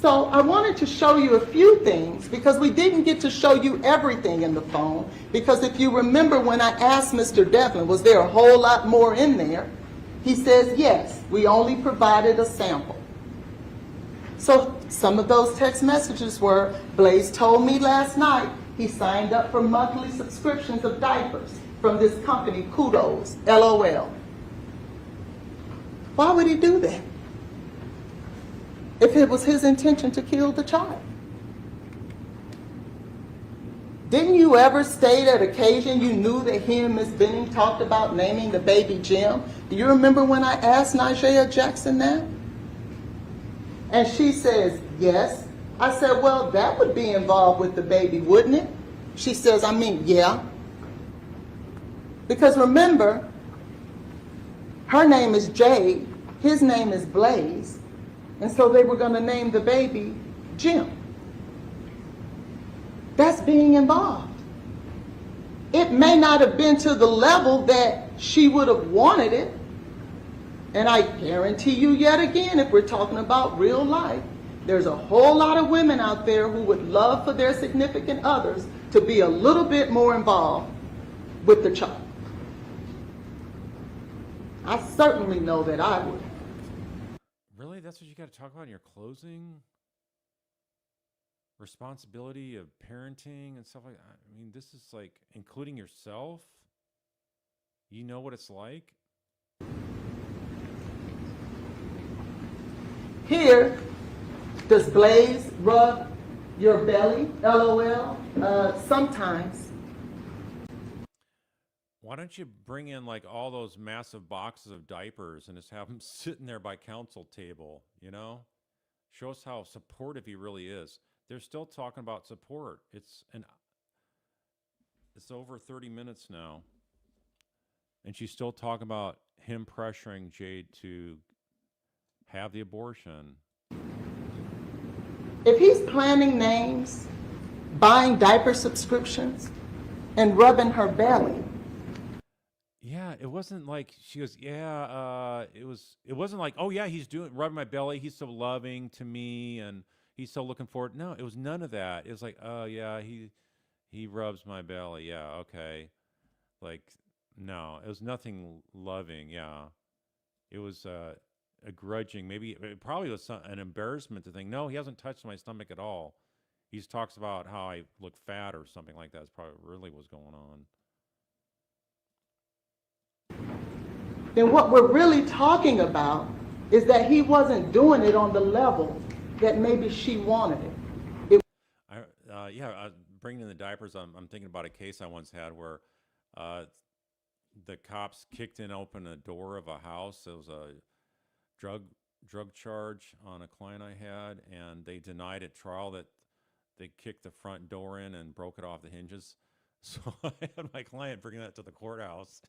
So I wanted to show you a few things because we didn't get to show you everything in the phone, because if you remember when I asked Mr. Devlin, was there a whole lot more in there? He says, yes, we only provided a sample. So some of those text messages were, Blaise told me last night he signed up for monthly subscriptions of diapers from this company, Kudos, LOL. Why would he do that if it was his intention to kill the child? Didn't you ever state at occasion you knew that he and Miss Benning talked about naming the baby Jim? Do you remember when I asked Nigella Jackson that? And she says, yes. I said, well, that would be involved with the baby, wouldn't it? She says, I mean, yeah. Because remember, her name is Jade, his name is Blaise, and so they were going to name the baby Jim. That's being involved. It may not have been to the level that she would have wanted it, and I guarantee you yet again, if we're talking about real life, there's a whole lot of women out there who would love for their significant others to be a little bit more involved with the child. I certainly know that I would. Really? That's what you got to talk about in your closing? Responsibility of parenting and stuff like that? I mean, this is like, including yourself? You know what it's like? Here, does Blaise rub your belly? LOL. Sometimes. Why don't you bring in like all those massive boxes of diapers and just have them sitting there by council table, you know? Show us how supportive he really is. They're still talking about support. It's over 30 minutes now. And she's still talking about him pressuring Jade to have the abortion. If he's planning names, buying diaper subscriptions, and rubbing her belly. Yeah, it wasn't like she goes, yeah, it wasn't like, oh yeah, he's rubbing my belly, he's so loving to me and he's so looking forward. No, it was none of that. It was like, oh yeah, he rubs my belly. Yeah, okay. Like, no, it was nothing loving. Yeah. It was a grudging, maybe it probably was an embarrassment to think, no, he hasn't touched my stomach at all. He just talks about how I look fat or something like that. That's probably really what's going on. Then what we're really talking about is that he wasn't doing it on the level that maybe she wanted it. Bringing in the diapers, I'm thinking about a case I once had where the cops kicked open a door of a house. It was a drug charge on a client I had, and they denied at trial that they kicked the front door in and broke it off the hinges. So I had my client bring that to the courthouse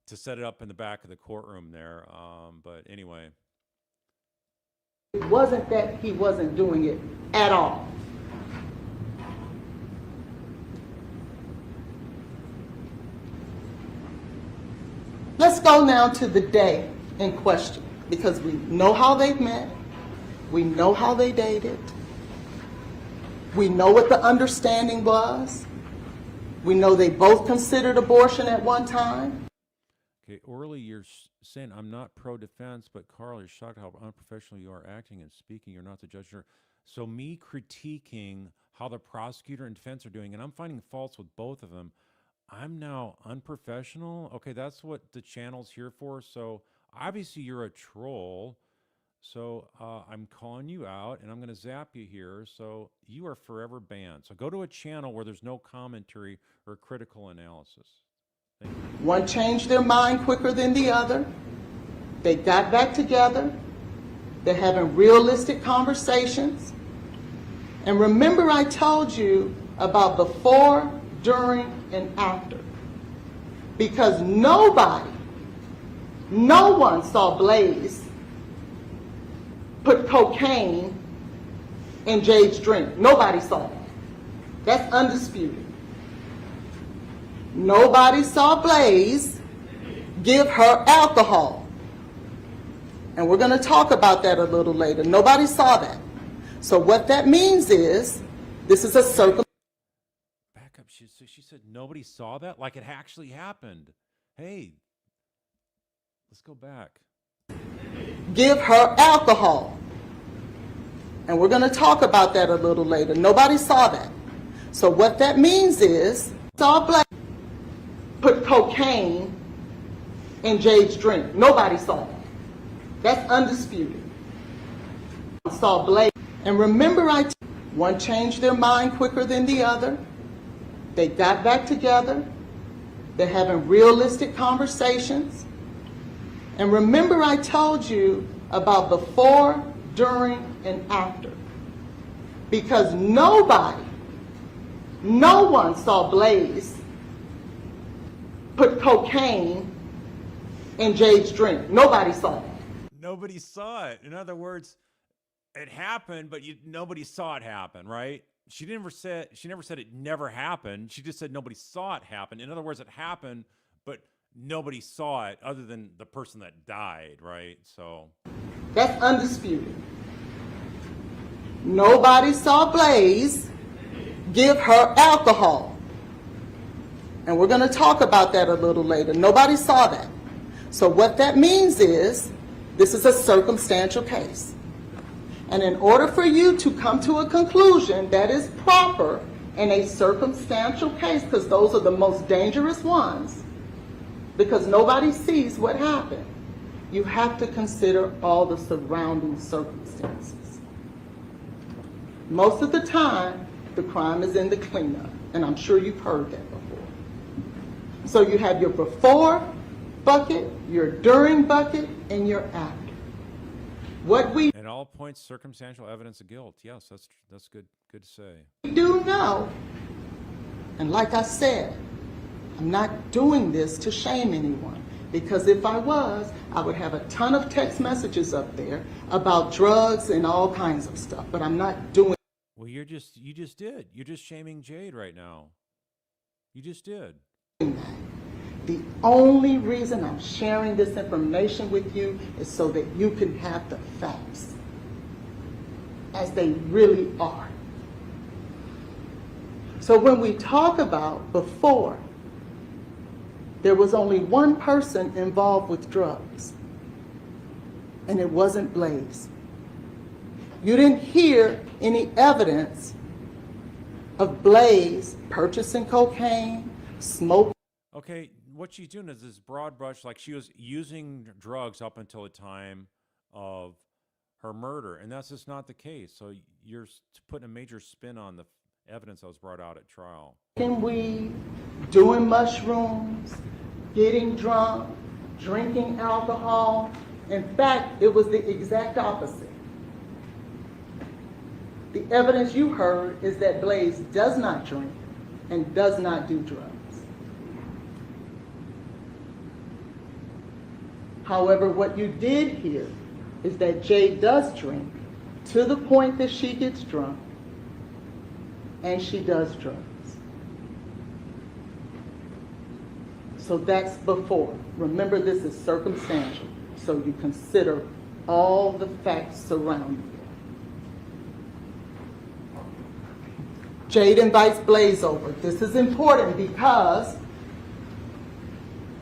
to set it up in the back of the courtroom there. But anyway. It wasn't that he wasn't doing it at all. Let's go now to the day in question, because we know how they met, we know how they dated, we know what the understanding was, we know they both considered abortion at one time. Okay, Orly, you're saying I'm not pro-defense, but Carl, you're shocked how unprofessional you are acting and speaking. You're not the judge. So me critiquing how the prosecutor and defense are doing, and I'm finding faults with both of them, I'm now unprofessional? Okay, that's what the channel's here for. So obviously you're a troll. So I'm calling you out, and I'm going to zap you here. So you are forever banned. So go to a channel where there's no commentary or critical analysis. Thank you. One changed their mind quicker than the other. They got back together. They're having realistic conversations. And remember I told you about before, during, and after. Because no one saw Blaise put cocaine in Jade's drink. Nobody saw that. That's undisputed. Nobody saw Blaise give her alcohol. And we're going to talk about that a little later. Nobody saw that. So what that means is, this is a circumstance. Back up. She said nobody saw that? Like it actually happened. Hey, let's go back. Give her alcohol. And we're going to talk about that a little later. Nobody saw that. So what that means is, saw Blaise put cocaine in Jade's drink. Nobody saw that. That's undisputed. Saw Blaise. And remember one changed their mind quicker than the other. They got back together. They're having realistic conversations. And remember I told you about before, during, and after. Because no one saw Blaise put cocaine in Jade's drink. Nobody saw that. Nobody saw it. In other words, it happened, but nobody saw it happen, right? She never said it never happened. She just said nobody saw it happen. In other words, it happened, but nobody saw it other than the person that died, right? So that's undisputed. Nobody saw Blaise give her alcohol. And we're going to talk about that a little later. Nobody saw that. So what that means is, this is a circumstantial case. And in order for you to come to a conclusion that is proper in a circumstantial case, because those are the most dangerous ones, because nobody sees what happened, you have to consider all the surrounding circumstances. Most of the time, the crime is in the cleanup, and I'm sure you've heard that before. So you have your before bucket, your during bucket, and your after. At all points, circumstantial evidence of guilt. Yes, that's good to say. We do know, and like I said, I'm not doing this to shame anyone, because if I was, I would have a ton of text messages up there about drugs and all kinds of stuff, but I'm not doing. Well, you just did. You're just shaming Jade right now. You just did. The only reason I'm sharing this information with you is so that you can have the facts as they really are. So when we talk about before, there was only one person involved with drugs, and it wasn't Blaise. You didn't hear any evidence of Blaise purchasing cocaine, smoking. Okay, what she's doing is this broad brush, like she was using drugs up until the time of her murder, and that's just not the case. So you're putting a major spin on the evidence that was brought out at trial. Weed, doing mushrooms, getting drunk, drinking alcohol. In fact, it was the exact opposite. The evidence you heard is that Blaise does not drink and does not do drugs. However, what you did hear is that Jade does drink to the point that she gets drunk, and she does drugs. So that's before. Remember, this is circumstantial, so you consider all the facts surrounding it. Jade invites Blaise over. This is important because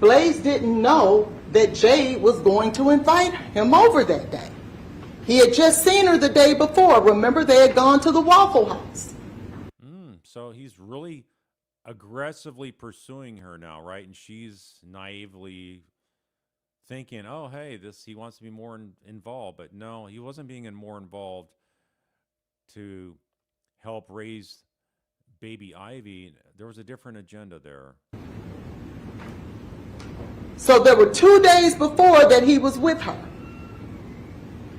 Blaise didn't know that Jade was going to invite him over that day. He had just seen her the day before. Remember, they had gone to the Waffle House. So he's really aggressively pursuing her now, right? And she's naively thinking, oh, hey, he wants to be more involved. But no, he wasn't being more involved to help raise baby Ivy. There was a different agenda there. So there were 2 days before that he was with her,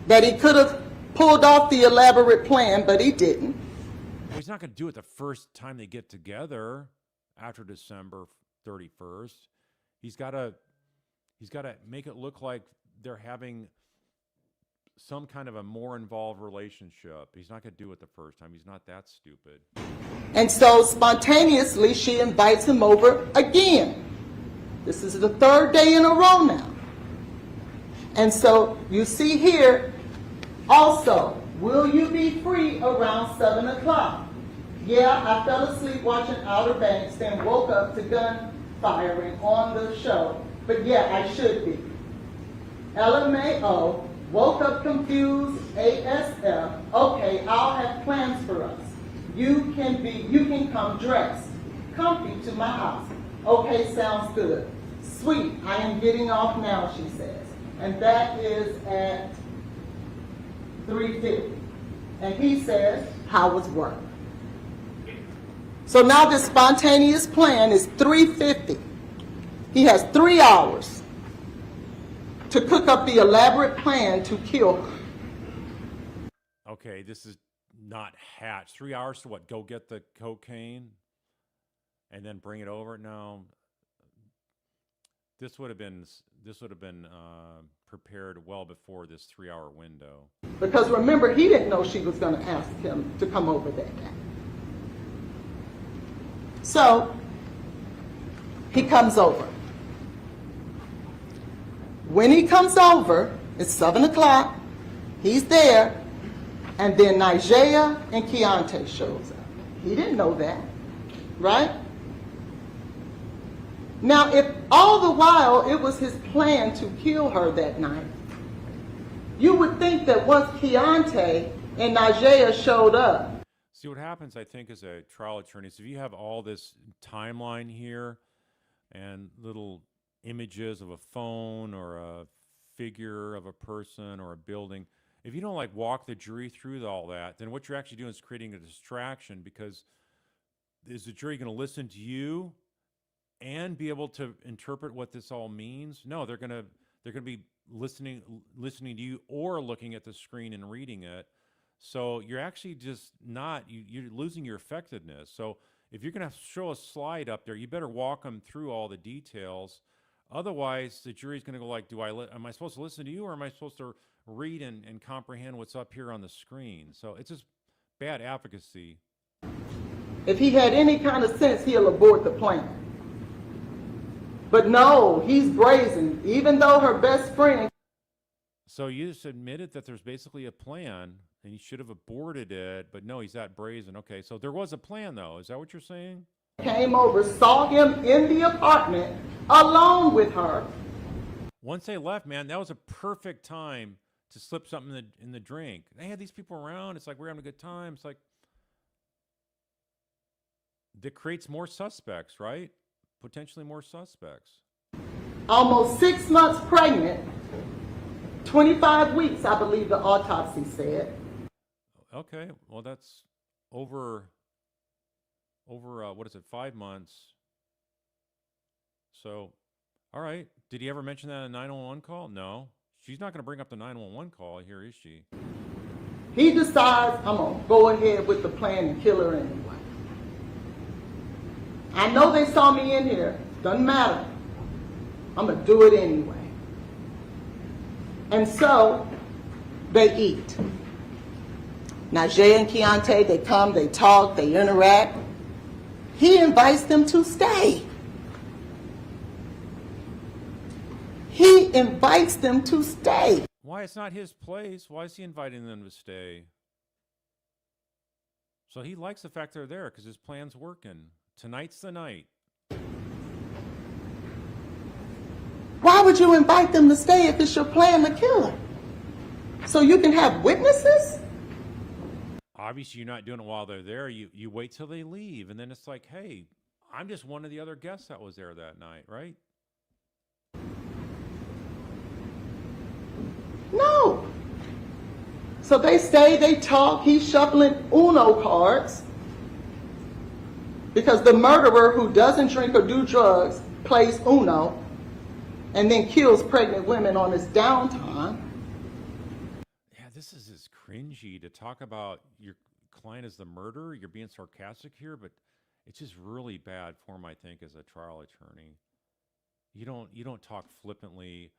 that he could have pulled off the elaborate plan, but he didn't. Well, he's not going to do it the first time they get together after December 31st. He's got to make it look like they're having some kind of a more involved relationship. He's not going to do it the first time. He's not that stupid. And so spontaneously she invites him over again. This is the 3rd day in a row now. And so you see here also, will you be free around 7 o'clock? Yeah, I fell asleep watching Outer Banks, then woke up to gun firing on the show. But yeah, I should be. LMAO, woke up confused, ASF. Okay, I'll have plans for us. You can come dressed, comfy to my house. Okay, sounds good. Sweet, I am getting off now, she says. And that is at 3:50. And he says, how was work? So now this spontaneous plan is 3:50. He has 3 hours to cook up the elaborate plan to kill her. Okay, this is not hatched. 3 hours to what? Go get the cocaine and then bring it over? No. This would have been prepared well before this 3-hour window. Because remember, he didn't know she was going to ask him to come over that day. So he comes over. When he comes over, it's 7 o'clock. He's there. And then Nigella and Keontae shows up. He didn't know that, right? Now, if all the while it was his plan to kill her that night, you would think that once Keontae and Nigella showed up. See, what happens, I think, as a trial attorney is if you have all this timeline here and little images of a phone or a figure of a person or a building, if you don't like walk the jury through all that, then what you're actually doing is creating a distraction, because is the jury going to listen to you and be able to interpret what this all means? No, they're going to be listening to you or looking at the screen and reading it. So you're actually just not, you're losing your effectiveness. So if you're going to show a slide up there, you better walk them through all the details. Otherwise, the jury's going to go like, am I supposed to listen to you, or am I supposed to read and comprehend what's up here on the screen? So it's just bad advocacy. If he had any kind of sense, he'll abort the plan. But no, he's brazen, even though her best friend. So you just admitted that there's basically a plan, and he should have aborted it, but no, he's that brazen. Okay, so there was a plan, though. Is that what you're saying? Came over, saw him in the apartment alone with her. Once they left, man, that was a perfect time to slip something in the drink. They had these people around. It's like we're having a good time. It's like that creates more suspects, right? Potentially more suspects. Almost 6 months pregnant, 25 weeks, I believe the autopsy said. Okay, well, that's over what is it, 5 months. So, all right. Did he ever mention that in a 911 call? No. She's not going to bring up the 911 call here, is she? He decides, I'm going to go ahead with the plan and kill her anyway. I know they saw me in here. Doesn't matter. I'm going to do it anyway. And so they eat. Nigella and Keontae, they come, they talk, they interact. He invites them to stay. He invites them to stay. Why? It's not his place. Why is he inviting them to stay? So he likes the fact they're there because his plan's working. Tonight's the night. Why would you invite them to stay if it's your plan to kill her? So you can have witnesses? Obviously, you're not doing it while they're there. You wait till they leave, and then it's like, hey, I'm just one of the other guests that was there that night, right? No. So they stay, they talk, he's shuffling Uno cards because the murderer who doesn't drink or do drugs plays Uno and then kills pregnant women on his downtime. Yeah, this is just cringy to talk about your client as the murderer. You're being sarcastic here, but it's just really bad form, I think, as a trial attorney. You don't talk flippantly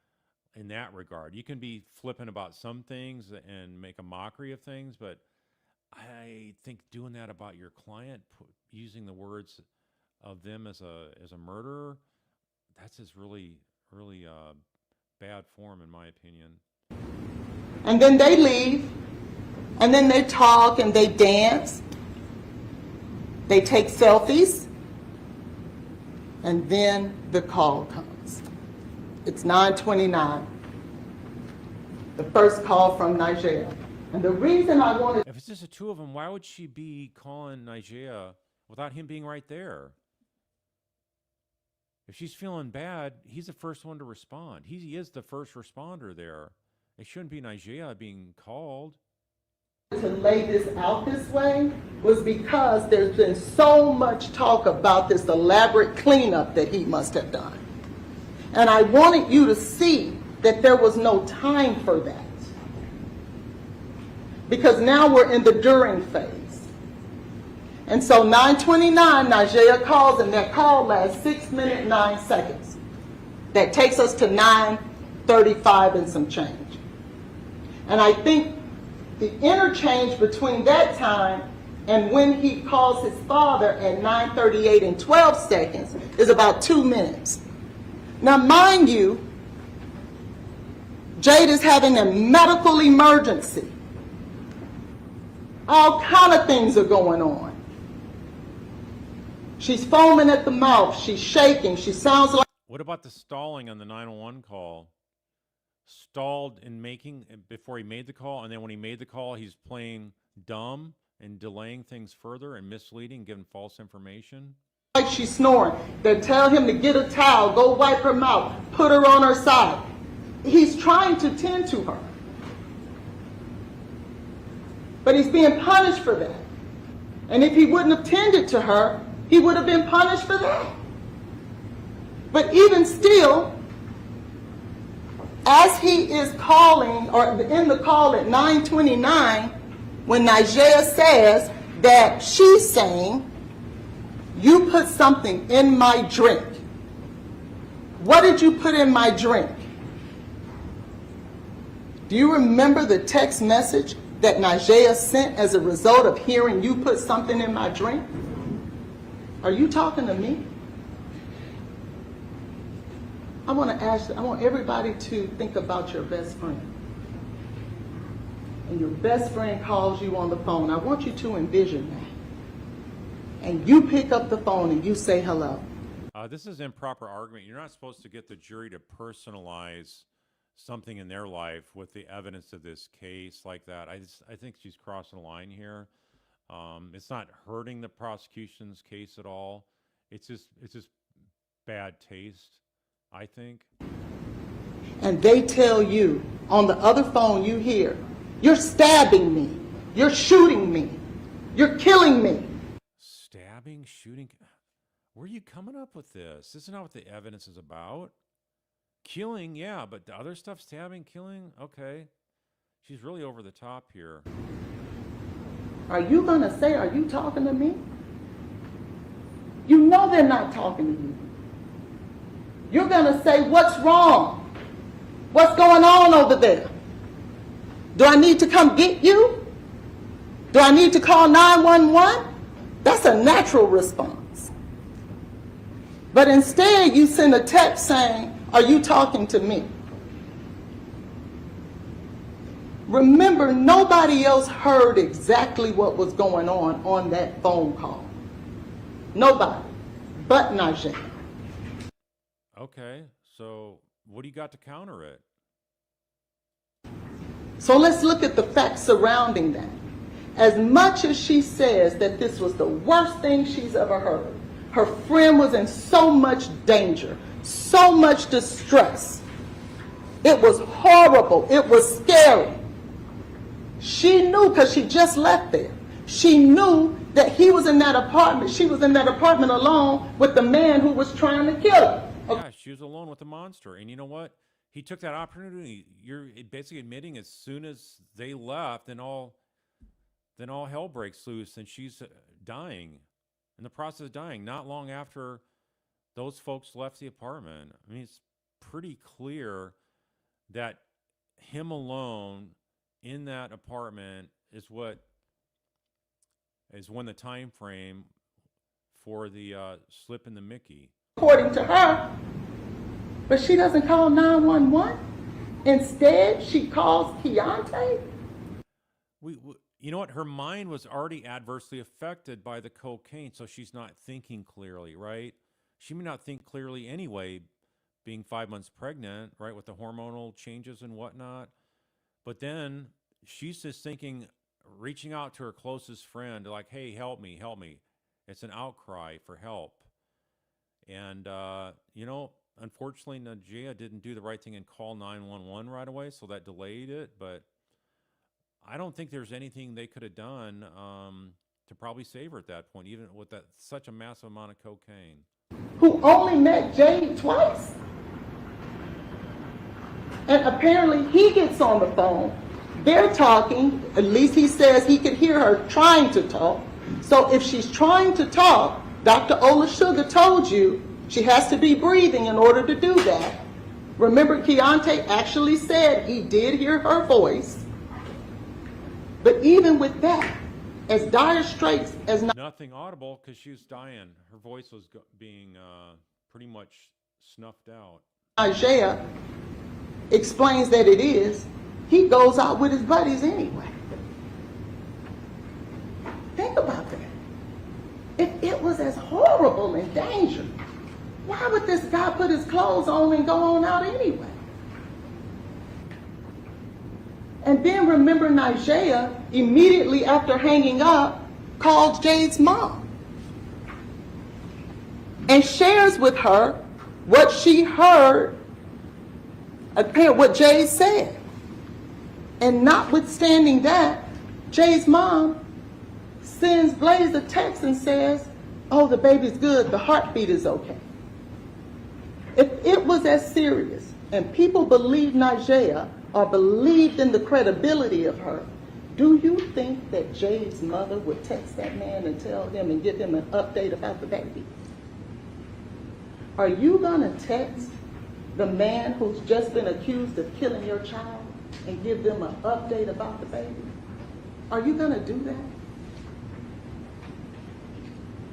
in that regard. You can be flippant about some things and make a mockery of things, but I think doing that about your client, using the words of them as a murderer, that's just really bad form in my opinion. And then they leave, and then they talk and they dance, they take selfies, and then the call comes. It's 9:29. The first call from Nigeria. And the reason I wanted... If it's just the two of them, why would she be calling Nigeria without him being right there? If she's feeling bad, he's the first one to respond. He is the first responder there. It shouldn't be Nigeria being called. To lay this out this way was because there's been so much talk about this elaborate cleanup that he must have done. And I wanted you to see that there was no time for that. Because now we're in the during phase. And so 9:29, Nigeria calls, and that call lasts 6 minutes, 9 seconds. That takes us to 9:35 and some change. And I think the interchange between that time and when he calls his father at 9:38 and 12 seconds is about 2 minutes. Now, mind you, Jade is having a medical emergency. All kind of things are going on. She's foaming at the mouth. She's shaking. She sounds like... What about the stalling on the 911 call? Stalled in making before he made the call, and then when he made the call, he's playing dumb and delaying things further and misleading, giving false information. Like she's snoring. They tell him to get a towel, go wipe her mouth, put her on her side. He's trying to tend to her. But he's being punished for that. And if he wouldn't have tended to her, he would have been punished for that. But even still, as he is calling, or in the call at 9:29, when Nigeria says that she's saying, "You put something in my drink." What did you put in my drink? Do you remember the text message that Nigeria sent as a result of hearing "you put something in my drink"? Are you talking to me? I want everybody to think about your best friend. And your best friend calls you on the phone. I want you to envision that. And you pick up the phone and you say hello. This is improper argument. You're not supposed to get the jury to personalize something in their life with the evidence of this case like that. I think she's crossing the line here. It's not hurting the prosecution's case at all. It's just bad taste, I think. And they tell you on the other phone, you hear, "You're stabbing me. You're shooting me. You're killing me." Stabbing, shooting. Where are you coming up with this? This is not what the evidence is about. Killing, yeah, but the other stuff, stabbing, killing, okay. She's really over the top here. Are you going to say, "Are you talking to me"? You know they're not talking to you. You're going to say, "What's wrong? What's going on over there? Do I need to come get you? Do I need to call 911? That's a natural response. But instead, you send a text saying, "Are you talking to me?" Remember, nobody else heard exactly what was going on that phone call. Nobody but Najee. Okay, so what do you got to counter it? So let's look at the facts surrounding that. As much as she says that this was the worst thing she's ever heard, her friend was in so much danger, so much distress. It was horrible. It was scary. She knew, because she just left there, she knew that he was in that apartment. She was in that apartment alone with the man who was trying to kill her. Yeah, she was alone with the monster. And you know what? He took that opportunity. You're basically admitting as soon as they left, then all hell breaks loose, and she's dying, in the process of dying, not long after those folks left the apartment. I mean, it's pretty clear that him alone in that apartment is when the time frame for the slip in the Mickey. According to her, but she doesn't call 911. Instead, she calls Keontae. You know what? Her mind was already adversely affected by the cocaine, so she's not thinking clearly, right? She may not think clearly anyway, being 5 months pregnant, right, with the hormonal changes and whatnot. But then she's just thinking, reaching out to her closest friend, like, hey, help me, help me. It's an outcry for help. And, unfortunately, Najee didn't do the right thing and call 911 right away, so that delayed it. But I don't think there's anything they could have done to probably save her at that point, even with such a massive amount of cocaine. Who only met Jade twice. And apparently he gets on the phone. They're talking. At least he says he could hear her trying to talk. So if she's trying to talk, Dr. Ola Sugar told you she has to be breathing in order to do that. Remember, Keontae actually said he did hear her voice. But even with that, as dire straits as... Nothing audible because she was dying. Her voice was being pretty much snuffed out. Isaiah explains that it is. He goes out with his buddies anyway. Think about that. If it was as horrible and dangerous, why would this guy put his clothes on and go on out anyway? And then remember, Nigeria, immediately after hanging up, called Jade's mom and shares with her what she heard, what Jade said. And notwithstanding that, Jade's mom sends Blaise a text and says, oh, the baby's good, the heartbeat is okay. If it was as serious and people believed Nigeria or believed in the credibility of her, do you think that Jade's mother would text that man and tell him and give him an update about the baby? Are you going to text the man who's just been accused of killing your child and give them an update about the baby? Are you going to do that?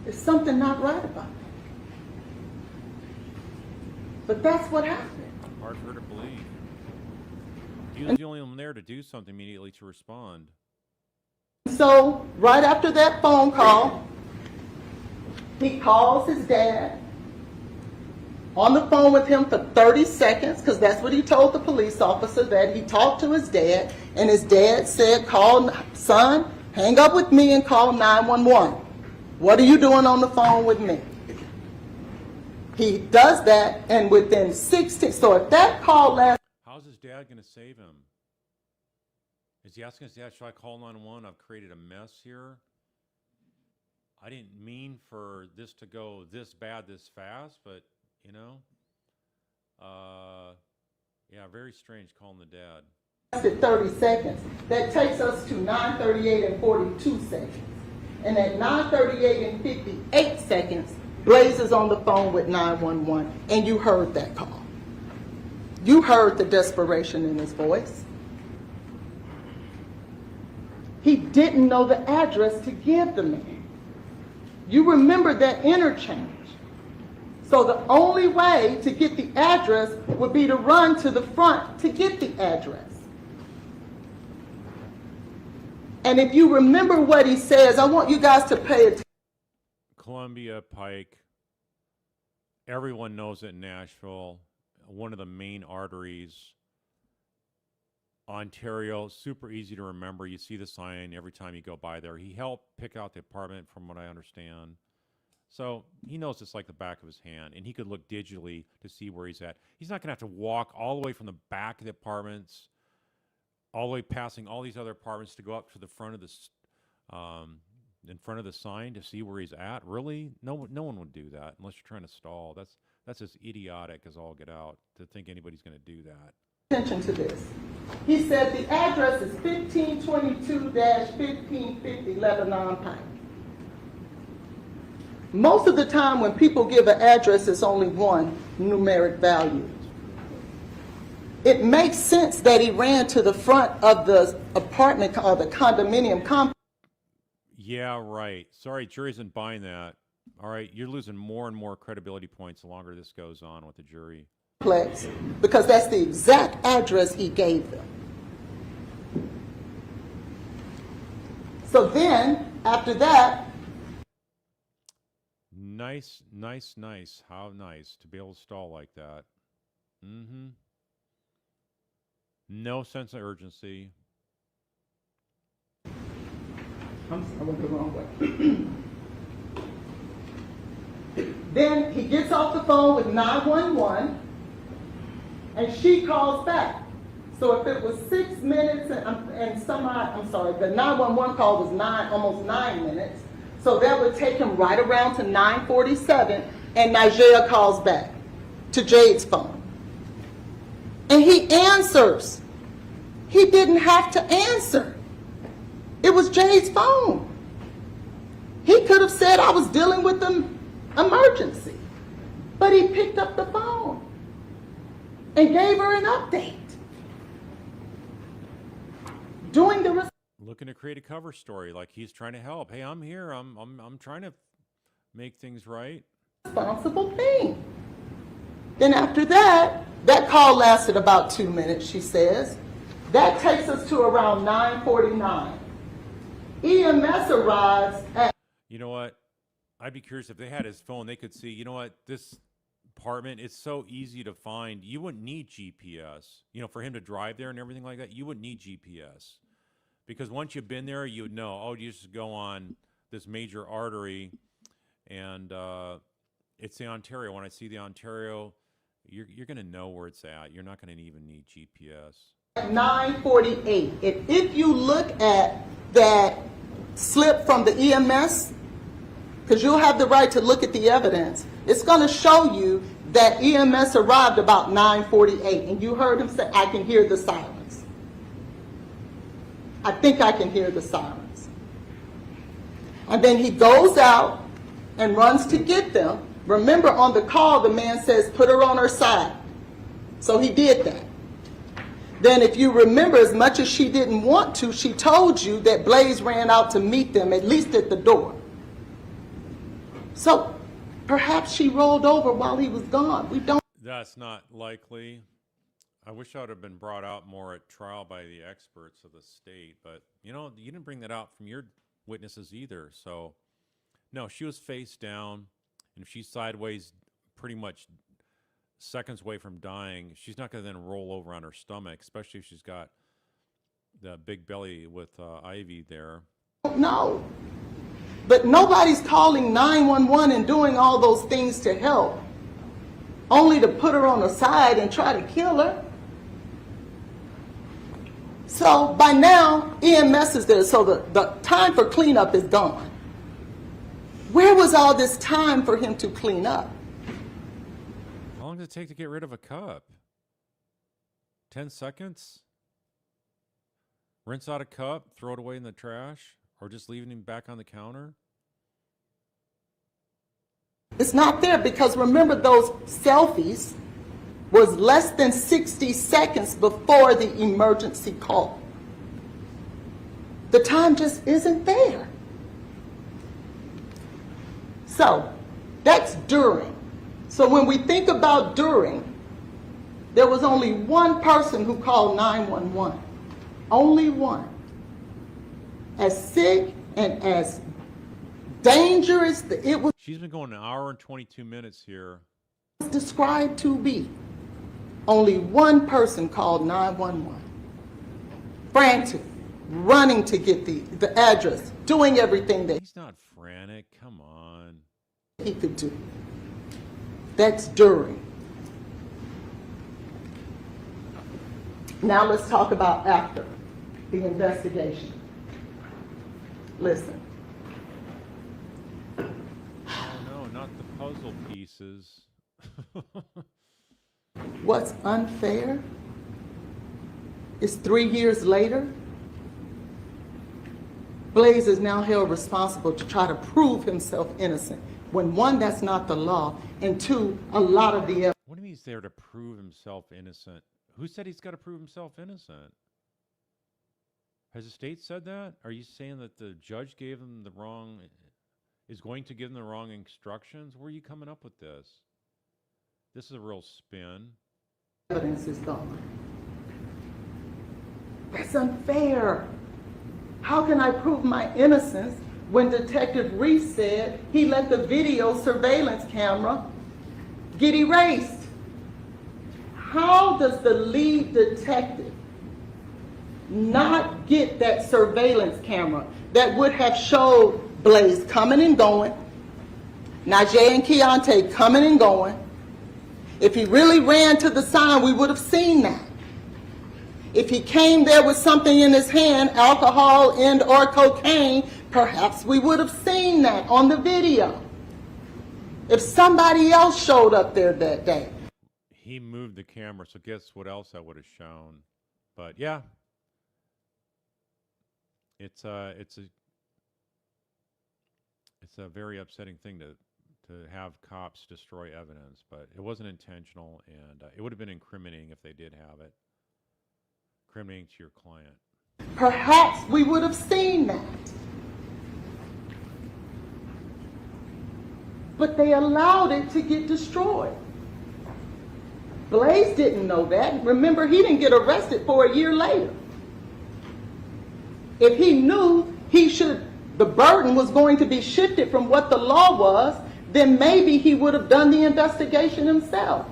There's something not right about it. But that's what happened. Hard for her to believe. He was the only one there to do something immediately to respond. So, right after that phone call, he calls his dad on the phone with him for 30 seconds, because that's what he told the police officer, that he talked to his dad, and his dad said, call, son, hang up with me and call 911. What are you doing on the phone with me? He does that, and within 16, so if that call lasts... How's his dad going to save him? Is he asking his dad, should I call 911? I've created a mess here. I didn't mean for this to go this bad this fast, but, you know. Yeah, very strange calling the dad. 30 seconds. That takes us to 9:38 and 42 seconds. And at 9:38 and 58 seconds, Blaise is on the phone with 911, and you heard that call. You heard the desperation in his voice. He didn't know the address to give the man. You remember that interchange. So the only way to get the address would be to run to the front to get the address. And if you remember what he says, I want you guys to pay attention. Columbia Pike. Everyone knows it in Nashville. one of the main arteries. Ontario, super easy to remember. You see the sign every time you go by there. He helped pick out the apartment, from what I understand. So he knows it's like the back of his hand, and he could look digitally to see where he's at. He's not going to have to walk all the way from the back of the apartments, all the way passing all these other apartments to go up to the front of in front of the sign to see where he's at. Really? No one would do that unless you're trying to stall. That's as idiotic as all get out to think anybody's going to do that. Attention to this. He said the address is 1522-1550 Lebanon Pike. Most of the time when people give an address, it's only one numeric value. It makes sense that he ran to the front of the apartment or the condominium complex. Yeah, right. Sorry, jury isn't buying that. All right, you're losing more and more credibility points the longer this goes on with the jury. Because that's the exact address he gave them. So then, after that, Nice. How nice to be able to stall like that. Mm-hmm. No sense of urgency. I went the wrong way. Then he gets off the phone with 911, and she calls back. So if it was 6 minutes and some, I'm sorry, the 911 call was almost 9 minutes. So that would take him right around to 9:47, and Nigeria calls back to Jade's phone. And he answers. He didn't have to answer. It was Jade's phone. He could have said, I was dealing with an emergency. But he picked up the phone and gave her an update. Doing the Looking to create a cover story like he's trying to help. Hey, I'm here. I'm trying to make things right. responsible thing. Then after that, that call lasted about 2 minutes, she says. That takes us to around 9:49. EMS arrives at... You know what? I'd be curious if they had his phone, they could see, you know what, this apartment, it's so easy to find. You wouldn't need GPS. You know, for him to drive there and everything like that, you wouldn't need GPS. Because once you've been there, you would know, oh, you just go on this major artery, and it's the Ontario. When I see the Ontario, you're going to know where it's at. You're not going to even need GPS. 9:48. And if you look at that slip from the EMS, because you'll have the right to look at the evidence, it's going to show you that EMS arrived about 9:48. And you heard him say, I can hear the sirens. I think I can hear the sirens. And then he goes out and runs to get them. Remember, on the call, the man says, put her on her side. So he did that. Then if you remember, as much as she didn't want to, she told you that Blaise ran out to meet them, at least at the door. So perhaps she rolled over while he was gone. We don't. That's not likely. I wish that would have been brought out more at trial by the experts of the state, but you know, you didn't bring that out from your witnesses either. So no, she was face down, and if she's sideways, pretty much seconds away from dying, she's not going to then roll over on her stomach, especially if she's got the big belly with Ivy there. No. But nobody's calling 911 and doing all those things to help, only to put her on the side and try to kill her. So by now, EMS is there, so the time for cleanup is gone. Where was all this time for him to clean up? How long does it take to get rid of a cup? 10 seconds? Rinse out a cup, throw it away in the trash, or just leaving him back on the counter? It's not there because remember, those selfies was less than 60 seconds before the emergency call. The time just isn't there. So that's during. So when we think about during, there was only one person who called 911. Only one. As sick and as dangerous it was. She's been going an hour and 22 minutes here. Described to be. Only one person called 911. Frantic, running to get the address, doing everything that He's not frantic. Come on. he could do. That's during. Now let's talk about after the investigation. Listen. Oh, no, not the puzzle pieces. What's unfair is 3 years later, Blaise is now held responsible to try to prove himself innocent. When one, that's not the law, and two, a lot of the evidence. What do you mean he's there to prove himself innocent? Who said he's got to prove himself innocent? Has the state said that? Are you saying that the judge gave him the wrong, is going to give him the wrong instructions? Where are you coming up with this? This is a real spin. Evidence is gone. That's unfair. How can I prove my innocence when Detective Reese said he let the video surveillance camera get erased? How does the lead detective not get that surveillance camera that would have showed Blaise coming and going, Najee and Keontae coming and going? If he really ran to the sign, we would have seen that. If he came there with something in his hand, alcohol and or cocaine, perhaps we would have seen that on the video. If somebody else showed up there that day. He moved the camera, so guess what else I would have shown. But yeah, it's a very upsetting thing to have cops destroy evidence, but it wasn't intentional, and it would have been incriminating if they did have it. Incriminating to your client. Perhaps we would have seen that. But they allowed it to get destroyed. Blaise didn't know that. Remember, he didn't get arrested for a year later. If he knew the burden was going to be shifted from what the law was, then maybe he would have done the investigation himself.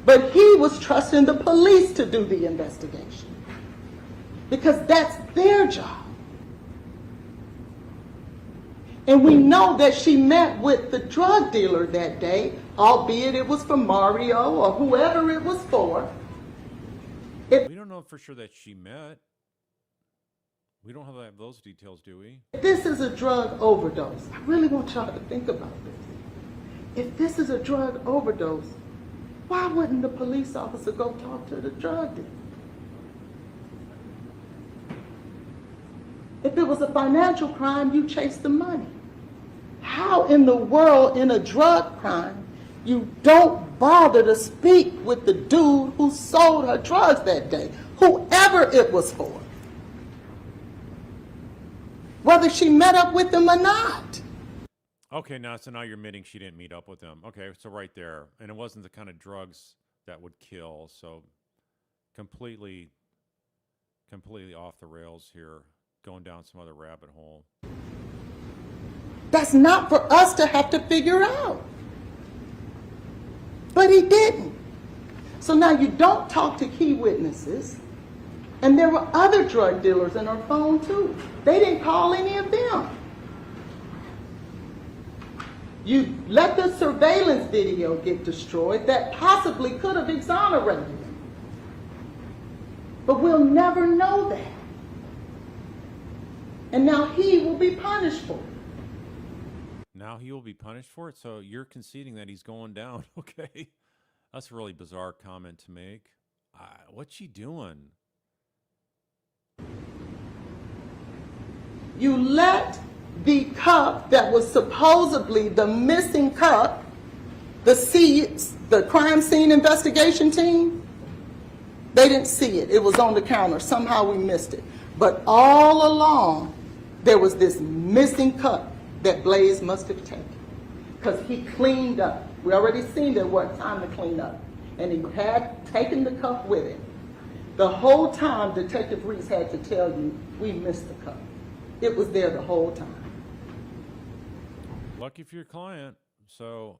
But he was trusting the police to do the investigation because that's their job. And we know that she met with the drug dealer that day, albeit it was for Mario or whoever it was for. We don't know for sure that she met. We don't have those details, do we? If this is a drug overdose, I really want y'all to think about this. If this is a drug overdose, why wouldn't the police officer go talk to the drug dealer? If it was a financial crime, you chase the money. How in the world, in a drug crime, you don't bother to speak with the dude who sold her drugs that day, whoever it was for, whether she met up with him or not? Okay, so now you're admitting she didn't meet up with him. Okay, so right there. And it wasn't the kind of drugs that would kill, so completely off the rails here, going down some other rabbit hole. That's not for us to have to figure out. But he didn't. So now you don't talk to key witnesses. And there were other drug dealers in her phone too. They didn't call any of them. You let the surveillance video get destroyed that possibly could have exonerated him. But we'll never know that. And now he will be punished for it. Now he will be punished for it? So you're conceding that he's going down. Okay. That's a really bizarre comment to make. What's she doing? You let the cup that was supposedly the missing cup, the crime scene investigation team, they didn't see it. It was on the counter. Somehow we missed it. But all along, there was this missing cup that Blaise must have taken because he cleaned up. We already seen there was time to clean up. And he had taken the cup with him. The whole time, Detective Reese had to tell you, we missed the cup. It was there the whole time. Lucky for your client. So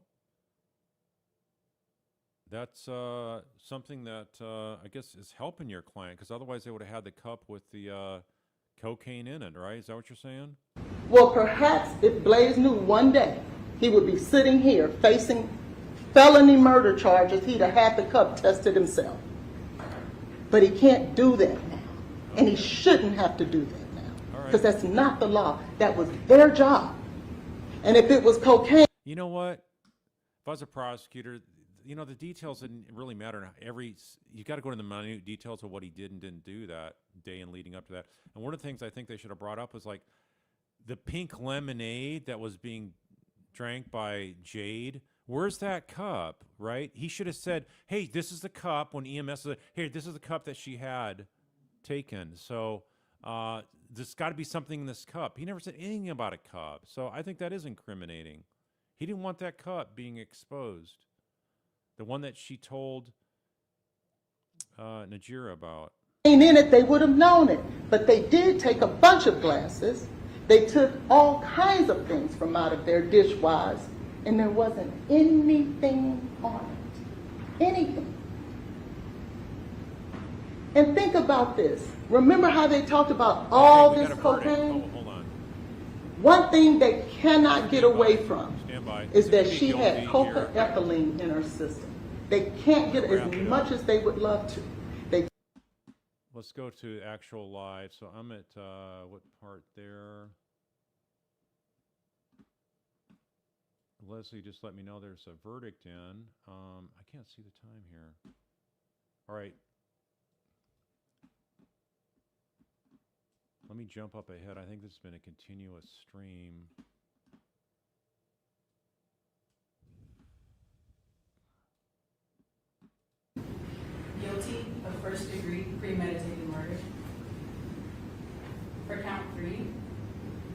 That's something that I guess is helping your client, because otherwise they would have had the cup with the cocaine in it, right? Is that what you're saying? Well, perhaps if Blaise knew one day he would be sitting here facing felony murder charges, he'd have had the cup tested himself. But he can't do that now. And he shouldn't have to do that now. All right. Because that's not the law. That was their job. And if it was cocaine. You know what? If I was a prosecutor, you know, the details didn't really matter. You got to go into the minute details of what he did and didn't do that day and leading up to that. And one of the things I think they should have brought up was like the pink lemonade that was being drank by Jade. Where's that cup, right? He should have said, hey, this is the cup when EMS said, hey, this is the cup that she had taken. So there's got to be something in this cup. He never said anything about a cup. So I think that is incriminating. He didn't want that cup being exposed. The one that she told Najira about. In it, they would have known it. But they did take a bunch of glasses. They took all kinds of things from out of their dishwise, and there wasn't anything on it. Anything. And think about this. Remember how they talked about all Okay, we this got a verdict. cocaine? Hold on. One thing they cannot get away from Stand by. is that Is it she guilty had here? cocaethylene in her system. They can't get as Wrap it much up. as they would love to. They Let's go to actual live. So I'm at what part there? Leslie just let me know there's a verdict in. I can't see the time here. All right. Let me jump up ahead. I think this has been a continuous stream. Guilty of first-degree premeditated murder. For count 3,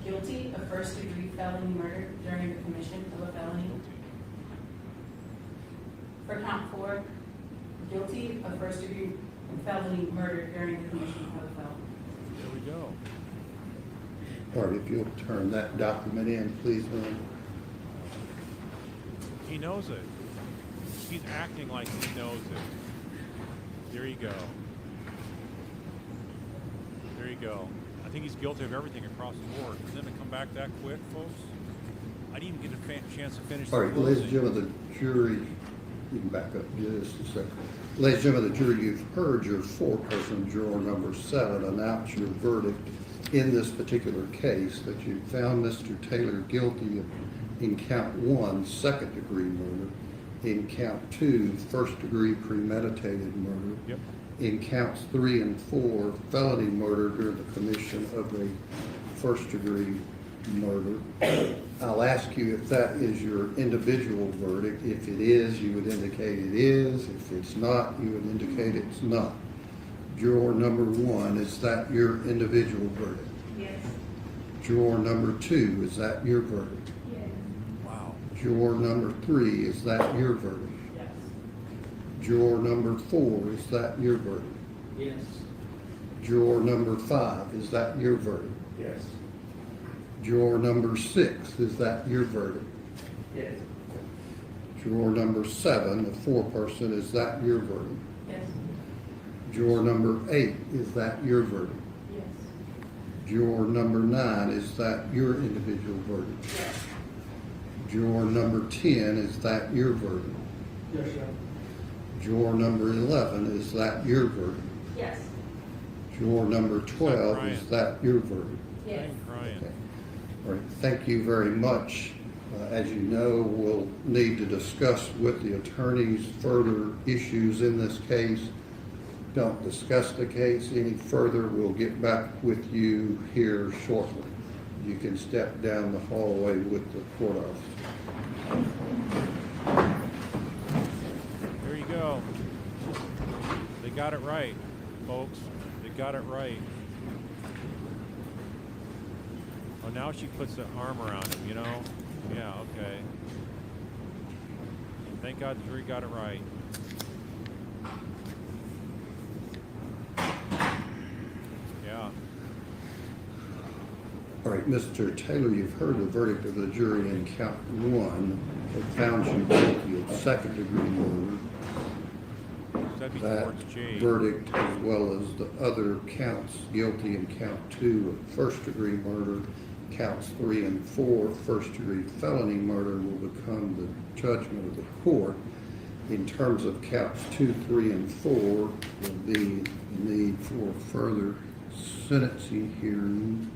guilty of first-degree felony murder during the commission of a felony. For count 4, guilty of first-degree felony murder during the commission of a felony. There we go. All right, if you'll turn that document in, please, Lynn. He knows it. He's acting like he knows it. There you go. There you go. I think he's guilty of everything across the board. For them to come back that quick, folks, I didn't even get a chance to finish All the right, ladies and closing. gentlemen, the jury, you can back up just a second. Ladies and gentlemen, the jury, you've heard your foreperson, juror number 7, announce your verdict in this particular case, that you found Mr. Taylor guilty of, in count 1, second-degree murder, in count 2, first-degree premeditated murder, Yep. in counts 3 and 4, felony murder during the commission of a first-degree murder. I'll ask you if that is your individual verdict. If it is, you would indicate it is. If it's not, you would indicate it's not. Juror number 1, is that your individual verdict? Yes. Juror number 2, is that your verdict? Yes. Wow. Juror number 3, is that your verdict? Yes. Juror number 4, is that your verdict? Yes. Juror number 5, is that your verdict? Yes. Juror number 6, is that your verdict? Yes. Juror number 7, the foreperson, is that your verdict? Yes. Juror number 8, is that your verdict? Yes. Juror number 9, is that your individual verdict? Yes. Juror number 10, is that your verdict? Yes, sir. Juror number 11, is that your verdict? Yes. Juror number 12, crying. is that your verdict? Yes. I'm crying. Okay. All right, thank you very much. As you know, we'll need to discuss with the attorneys further issues in this case. Don't discuss the case any further. We'll get back with you here shortly. You can step down the hallway with the court officer. There you go. They got it right, folks. They got it right. Oh, now she puts the arm around him, you know? Yeah, okay. Thank God the jury got it right. Yeah. All right, Mr. Taylor, you've heard the verdict of the jury in count 1. They found you guilty of second-degree murder that'd be that towards J. verdict as well as the other counts, guilty in count 2 of first-degree murder, counts 3 and 4, first-degree felony murder will become the judgment of the court. In terms of counts 2, 3, and 4, will be the need for further sentencing hearing.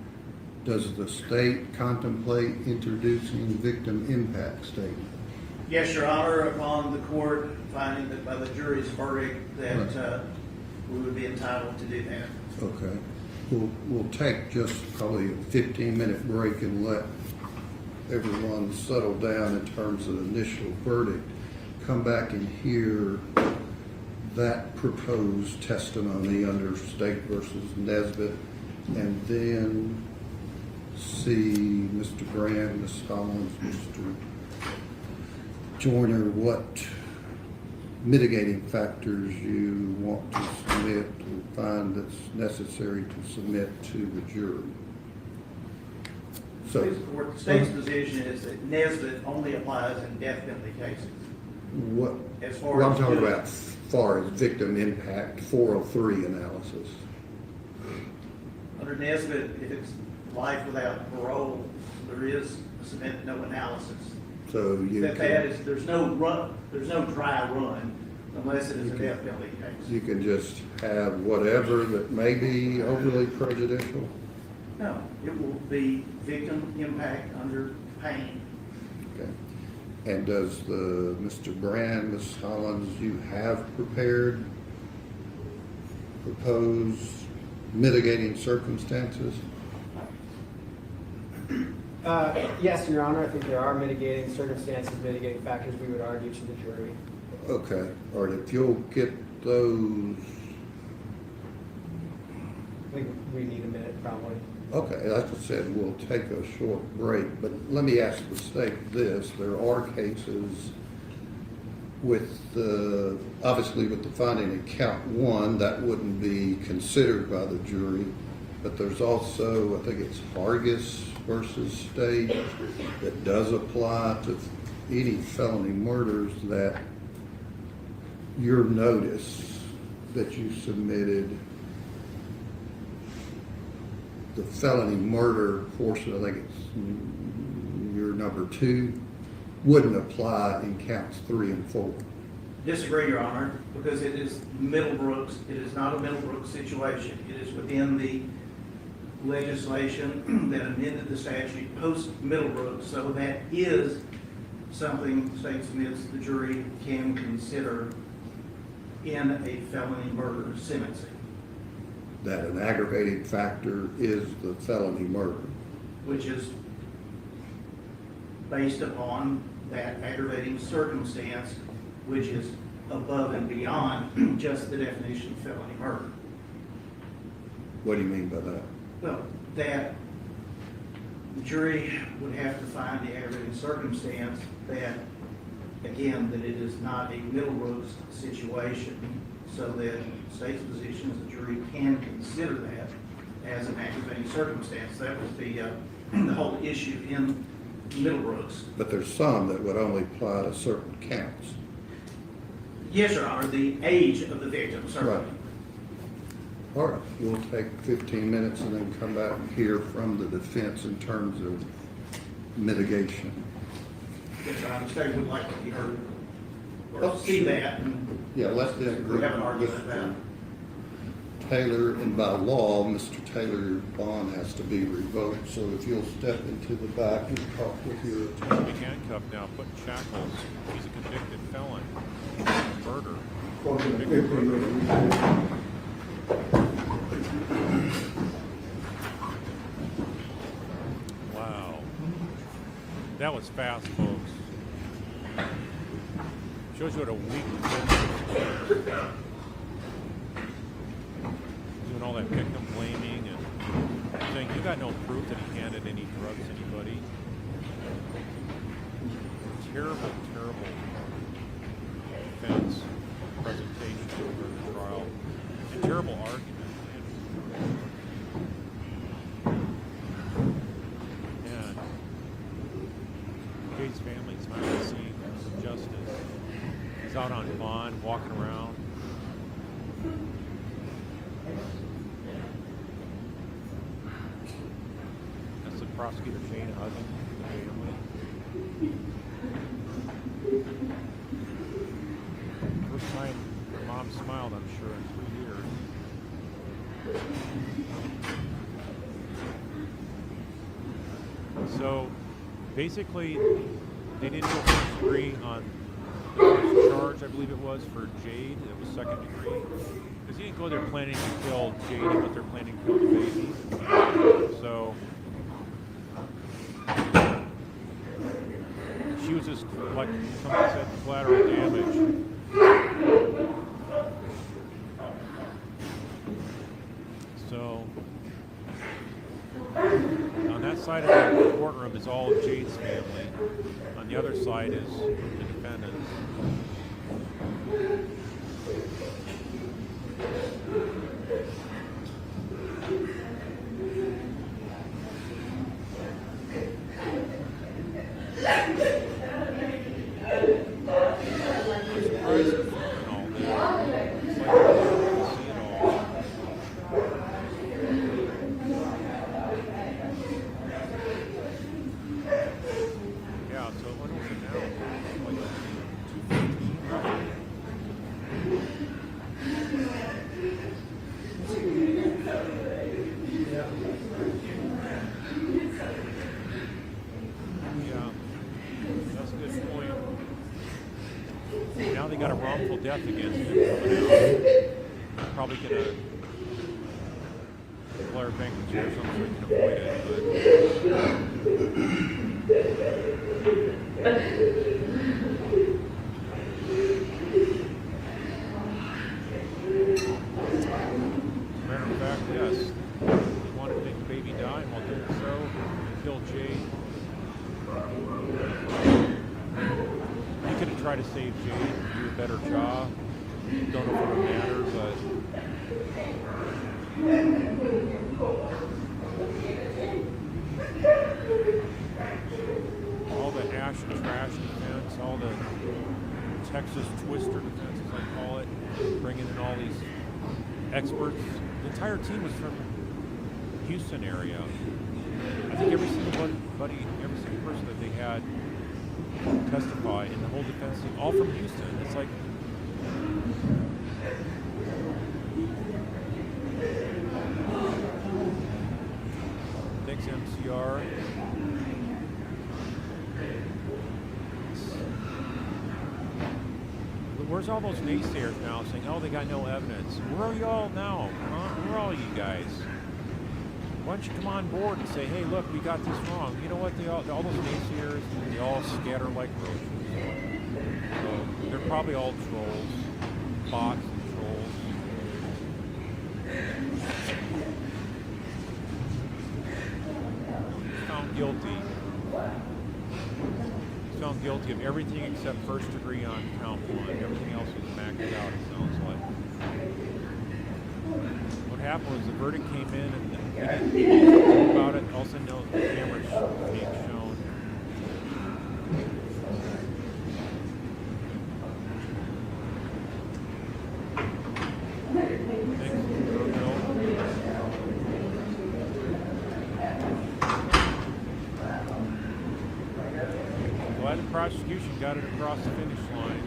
Does the state contemplate introducing victim impact statement? Yes, Your Honor, upon the court finding that by the jury's verdict that we would be entitled to do that. Okay. We'll take just probably a 15-minute break and let everyone settle down in terms of the initial verdict. Come back and hear that proposed testimony under State versus Nesbitt, and then see Mr. Brand, Ms. Hollins, Mr. Joyner, what mitigating factors you want to submit or find that's necessary to submit to the jury. So, The state's position is that Nesbitt only applies in death penalty cases. what, As far what I'm as talking doing- about as far as victim impact 403 analysis. Under Nesbitt, if it's life without parole, there is no analysis. So you That can, is, there's no dry run unless it is a death penalty case. you can just have whatever that may be overly prejudicial. No, it will be victim impact under pain. Okay. And does Mr. Brand, Ms. Hollins, you have prepared proposed mitigating circumstances? Yes, Your Honor, I think there are mitigating circumstances, mitigating factors we would argue to the jury. Okay, all right, if you'll get those, I think we need a minute probably. okay, like I said, we'll take a short break, but let me ask the state this, there are cases with obviously with the finding in count 1, that wouldn't be considered by the jury, but there's also, I think it's Hargis versus State, that does apply to any felony murders that your notice that you submitted, the felony murder portion, I think it's your number 2, wouldn't apply in counts 3 and 4. Disagree, Your Honor, because it is Middlebrooks, it is not a Middlebrooks situation. It is within the legislation that amended the statute post-Middlebrooks, so that is something the state submits the jury can consider in a felony murder sentencing, That an aggravating factor is the felony murder. which is based upon that aggravating circumstance, which is above and beyond just the definition of felony murder. What do you mean by that? Well, that the jury would have to find the aggravating circumstance that, again, that it is not a Middlebrooks situation, so that the state's position is the jury can consider that as an aggravating circumstance. That was the whole issue in Middlebrooks. But there's some that would only apply to certain counts. Yes, Your Honor, the age of the victim, certainly. Right. All right, we'll take 15 minutes and then come back and hear from the defense in terms of mitigation. Yes, Your Honor, the state would like to be heard or see that. And Yeah, let's then we have an argument about it. Taylor, and by law, Mr. Taylor's bond has to be revoked, so if you'll step into the back and talk with your attorney. He's handcuffed now, put in shackles. He's a convicted felon. Murder. Wow. That was fast, folks. Shows you what a weak defense is. Doing all that victim blaming and saying you got no proof that he handed any drugs to anybody. Terrible, terrible defense presentation over the trial. And terrible argument. And Jay's family's finally seeing some justice. He's out on bond, walking around. Prosecutor Shane Huggins, the family. First time her mom smiled, I'm sure, in 3 years. So basically, they didn't go first degree on the first charge, I believe it was, for Jade. It was second degree. Because he didn't go there planning to kill Jade, but they're planning to kill the baby. So she was just, like somebody said, collateral damage. So on that side of the courtroom is all of Jade's family. On the other side is the defendants. Got a wrongful death against him coming out. Probably gonna declare bankruptcy or something so he can avoid it, matter of fact, yes. He wanted to make the baby die, and while doing so, he killed Jade. He could have tried to save Jade, do a better job. Don't know if it would matter, but all the hash and trash defense, all the Texas twister defense, as I call it, bringing in all these experts. The entire team was from Houston area. I think every single person that they had testify in the whole defense team, all from Houston. It's like, thanks MCR. Where's all those naysayers now saying, oh, they got no evidence? Where are y'all now? Huh? Where are all you guys? Why don't you come on board and say, hey, look, we got this wrong. You know what? All those naysayers, they all scatter like roaches. So they're probably all trolls, bots and trolls. He's found guilty. He's found guilty of everything except first degree on count 1. Everything else was maxed out, it sounds like. What happened was the verdict came in and we didn't know about it. All of a sudden, no, the camera's being shown. Thanks, Bill. Glad the prosecution got it across the finish line.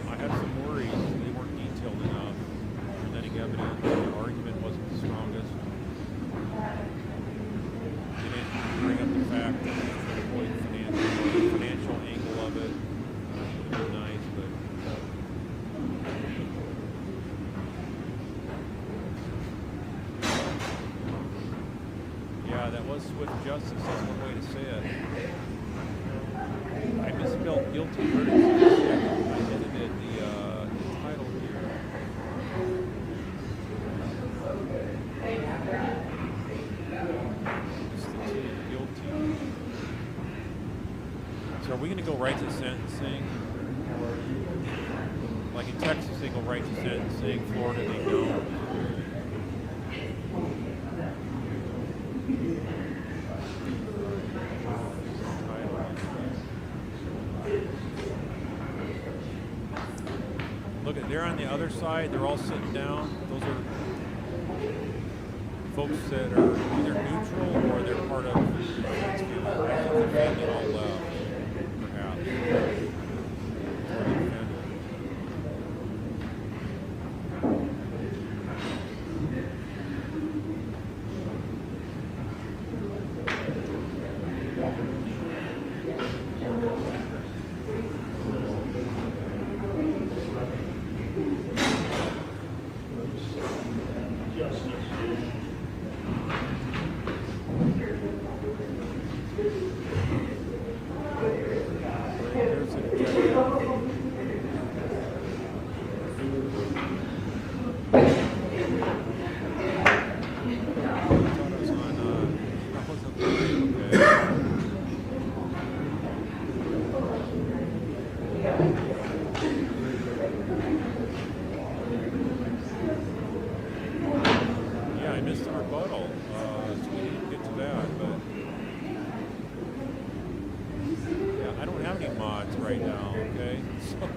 I had some worries. They weren't detailed enough. Presenting evidence, the argument wasn't the strongest. They didn't bring up the fact that they should avoid the financial angle of it. It would be nice, but yeah, that was swift justice. That's one way to say it. I misspelled guilty verdict. I edited the title here. Guilty. So are we going to go right to sentencing? Like in Texas, they go right to sentencing. Florida, they don't. Look, they're on the other side. They're all sitting down. Those are folks that are either neutral or they're part of the defense family. I think the family all left, perhaps. Or the defendant. There's a detective. I thought I was on, I wasn't live, okay. Yeah, I missed the rebuttal, so we didn't get to that, but yeah, I don't have any mods right now, okay? So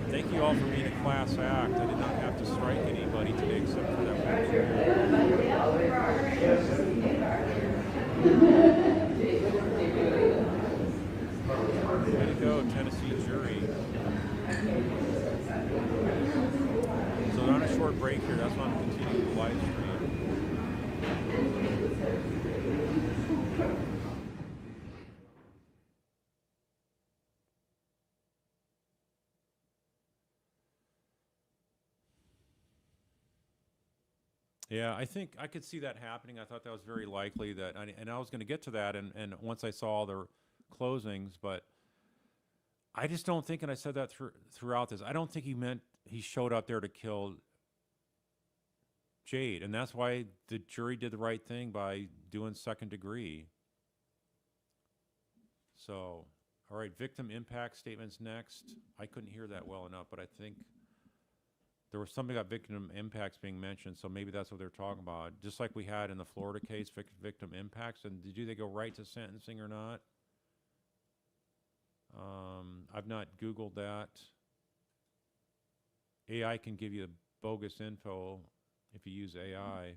thank you all for being a class act. I did not have to strike anybody today except for that one jury. Way to go, Tennessee jury. So on a short break here, that's why I'm continuing the live stream. Yeah, I think I could see that happening. I thought that was very likely that, and I was going to get to that, and once I saw the closings, but I just don't think, and I said that throughout this, I don't think he meant he showed up there to kill Jade, and that's why the jury did the right thing by doing second degree. So, all right, victim impact statements next. I couldn't hear that well enough, but I think there was something about victim impacts being mentioned, so maybe that's what they're talking about. Just like we had in the Florida case, victim impacts, and did they go right to sentencing or not? I've not Googled that. AI can give you bogus info if you use AI.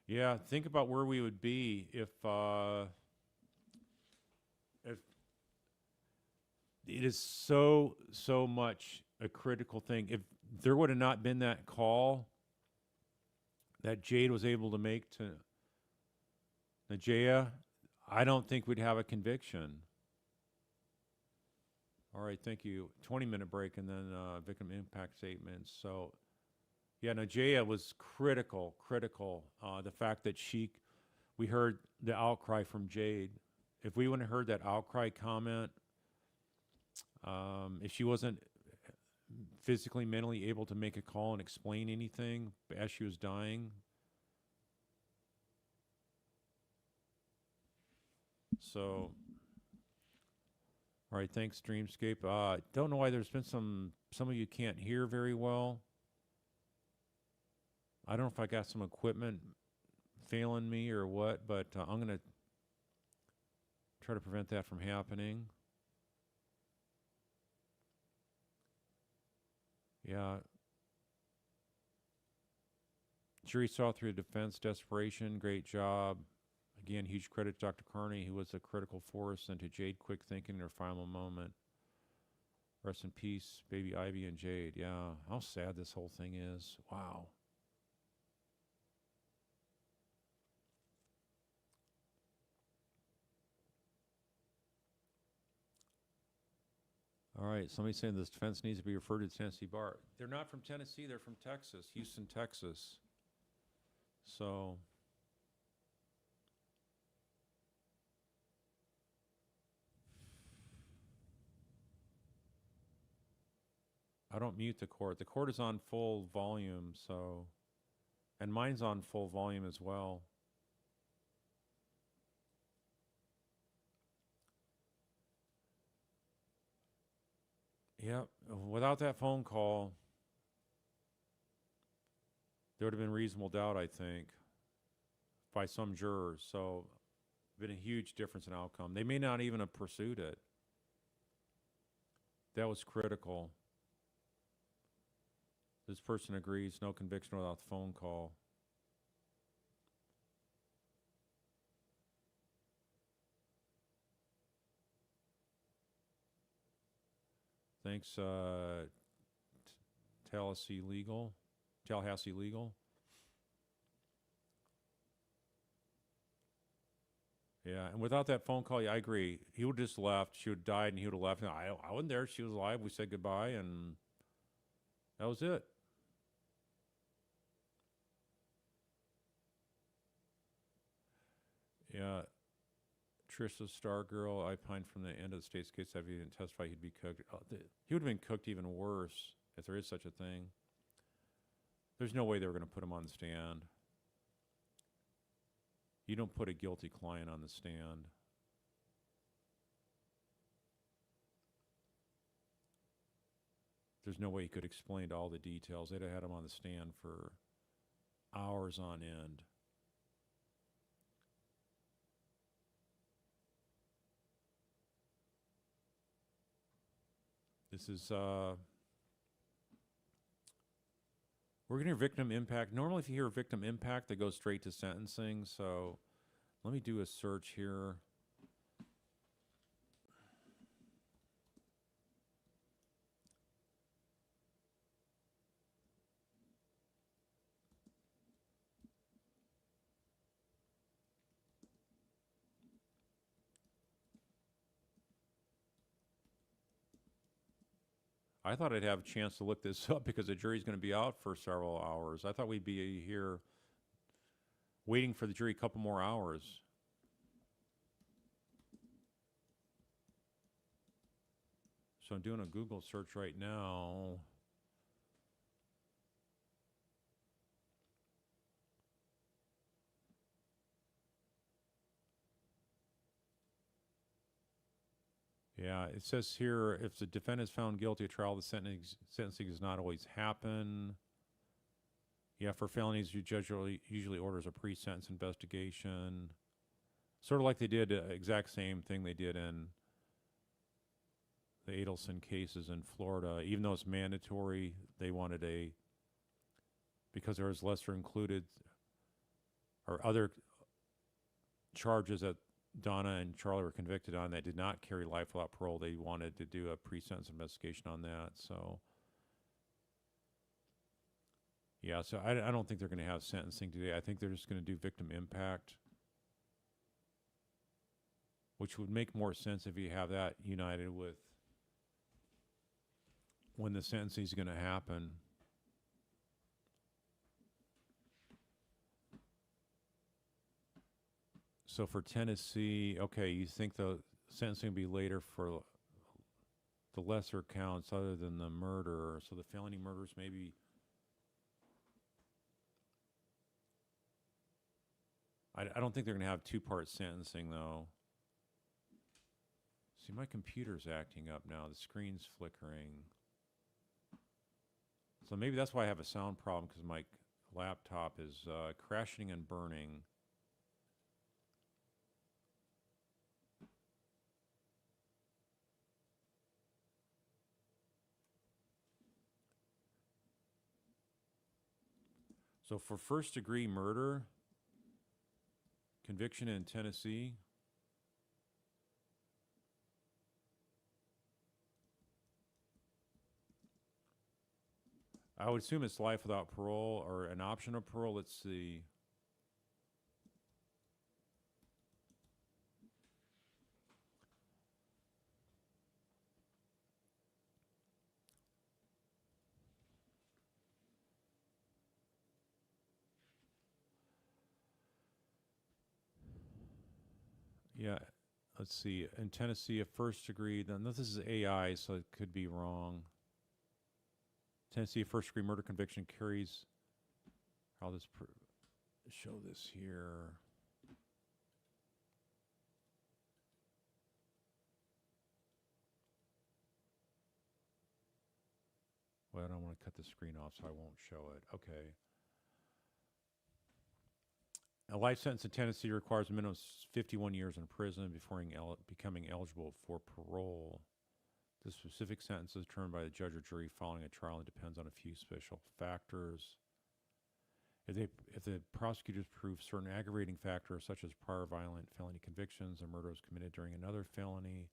Yeah, think about where we would be if it is so much a critical thing. If there would have not been that call that Jade was able to make to Najee, I don't think we'd have a conviction. All right, thank you. 20-minute break and then victim impact statements. So, yeah, Najee was critical. The fact that we heard the outcry from Jade. If we wouldn't have heard that outcry comment, if she wasn't physically, mentally able to make a call and explain anything as she was dying. So, all right, thanks, Dreamscape. Don't know why there's been some of you can't hear very well. I don't know if I got some equipment failing me or what, but I'm going to try to prevent that from happening. Yeah. Jury saw through the defense desperation. Great job. Again, huge credit to Dr. Carney, who was a critical force, and to Jade quick thinking in her final moment. Rest in peace, baby Ivy and Jade. Yeah, how sad this whole thing is. Wow. All right, somebody's saying this defense needs to be referred to the Tennessee bar. They're not from Tennessee, they're from Texas, Houston, Texas. So, I don't mute the court. The court is on full volume, so, and mine's on full volume as well. Yep, without that phone call, there would have been reasonable doubt, I think, by some jurors. So been a huge difference in outcome. They may not even have pursued it. That was critical. This person agrees, no conviction without the phone call. Thanks, Tallahassee Legal. Yeah, and without that phone call, yeah, I agree. He would have just left. She would have died, and he would have left. I wasn't there. She was alive. We said goodbye, and that was it. Yeah, Trisha Stargirl, I pined from the end of the state's case. If he didn't testify, he'd be cooked. He would have been cooked even worse, if there is such a thing. There's no way they were going to put him on the stand. You don't put a guilty client on the stand. There's no way he could explain all the details. They'd have had him on the stand for hours on end. This is, we're going to hear victim impact. Normally, if you hear victim impact, they go straight to sentencing. So let me do a search here. I thought I'd have a chance to look this up because the jury's going to be out for several hours. I thought we'd be here waiting for the jury a couple more hours. So I'm doing a Google search right now. Yeah, it says here, if the defendant is found guilty at trial, the sentencing does not always happen. Yeah, for felonies, the judge usually orders a pre-sentence investigation. Sort of like they did, exact same thing they did in the Adelson cases in Florida. Even though it's mandatory, they wanted because there was lesser included, or other charges that Donna and Charlie were convicted on that did not carry life without parole. They wanted to do a pre-sentence investigation on that. So, yeah, so I don't think they're going to have sentencing today. I think they're just going to do victim impact, which would make more sense if you have that united with when the sentencing is going to happen. So for Tennessee, okay, you think the sentencing will be later for the lesser counts other than the murder. So the felony murders maybe. I don't think they're going to have two-part sentencing, though. See, my computer's acting up now. The screen's flickering. So maybe that's why I have a sound problem, because my laptop is crashing and burning. So for first-degree murder, conviction in Tennessee, I would assume it's life without parole or an option of parole. Let's see. Yeah, let's see. In Tennessee, a first degree, then this is AI, so it could be wrong. Tennessee, a first degree murder conviction carries, I'll just show this here. Well, I don't want to cut the screen off, so I won't show it. Okay. A life sentence in Tennessee requires a minimum of 51 years in prison before becoming eligible for parole. The specific sentence is determined by the judge or jury following a trial and depends on a few special factors. If the prosecutors prove certain aggravating factors such as prior violent felony convictions or murder was committed during another felony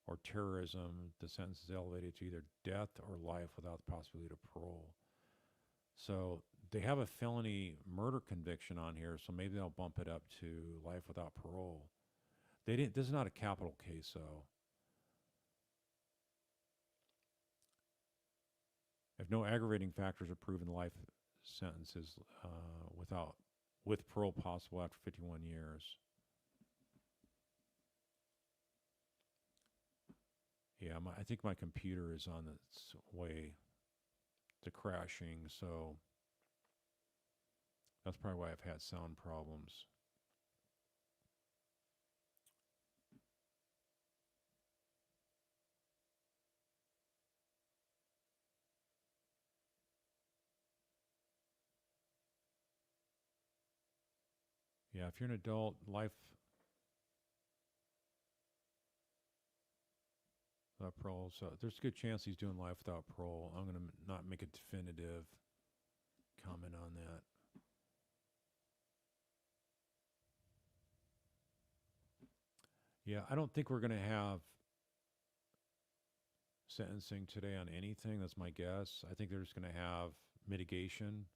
or terrorism, the sentence is elevated to either death or life without the possibility of parole. So they have a felony murder conviction on here, so maybe they'll bump it up to life without parole. They didn't. This is not a capital case, though. If no aggravating factors are proven, life sentence is with parole possible after 51 years. Yeah, I think my computer is on its way to crashing, so that's probably why I've had sound problems. Yeah, if you're an adult, life without parole. So there's a good chance he's doing life without parole. I'm going to not make a definitive comment on that. Yeah, I don't think we're going to have sentencing today on anything. That's my guess. I think they're just going to have mitigation.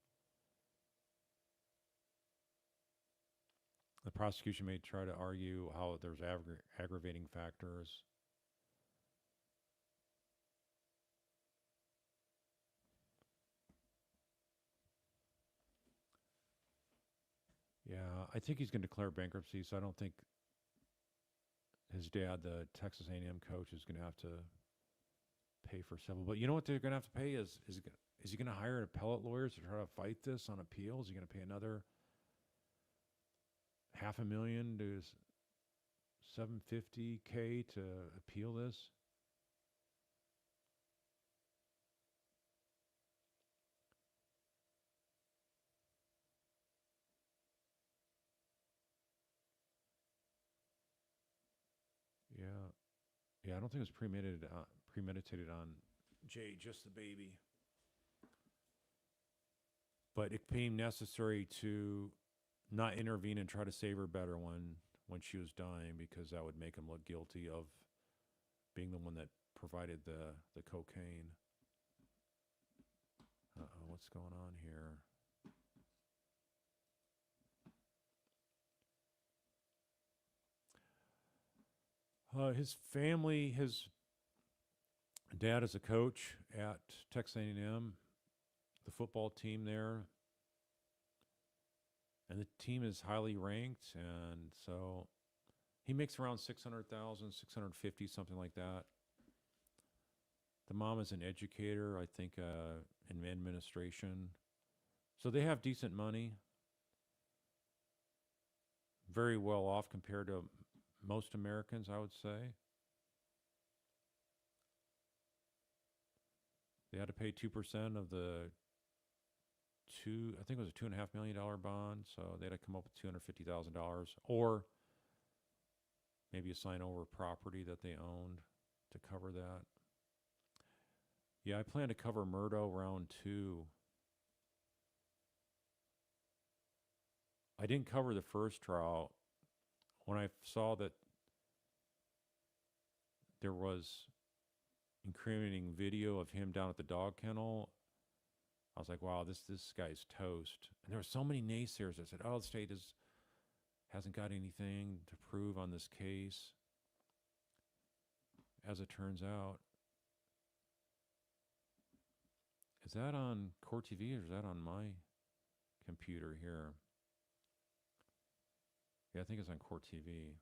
The prosecution may try to argue how there's aggravating factors. Yeah, I think he's going to declare bankruptcy, so I don't think his dad, the Texas A&M coach, is going to have to pay for civil. But you know what they're going to have to pay is he going to hire appellate lawyers to try to fight this on appeal? Is he going to pay another $500,000 to $750K to appeal this? Yeah, I don't think it was premeditated on Jay, just the baby. But it became necessary to not intervene and try to save her better when she was dying, because that would make him look guilty of being the one that provided the cocaine. Uh-oh, what's going on here? His family, his dad is a coach at Texas A&M, the football team there, and the team is highly ranked, and so he makes around 600,000, 650, something like that. The mom is an educator, I think, in administration, so they have decent money, very well off compared to most Americans, I would say. They had to pay 2% of the I think it was a $2.5 million bond, so they had to come up with $250,000, or maybe assign over property that they owned to cover that. Yeah, I plan to cover Murdo round 2. I didn't cover the first trial. When I saw that there was incriminating video of him down at the dog kennel, I was like, wow, this guy's toast. And there were so many naysayers that said, oh, the state hasn't got anything to prove on this case. As it turns out. Is that on Court TV or is that on my computer here? Yeah, I think it's on Court TV.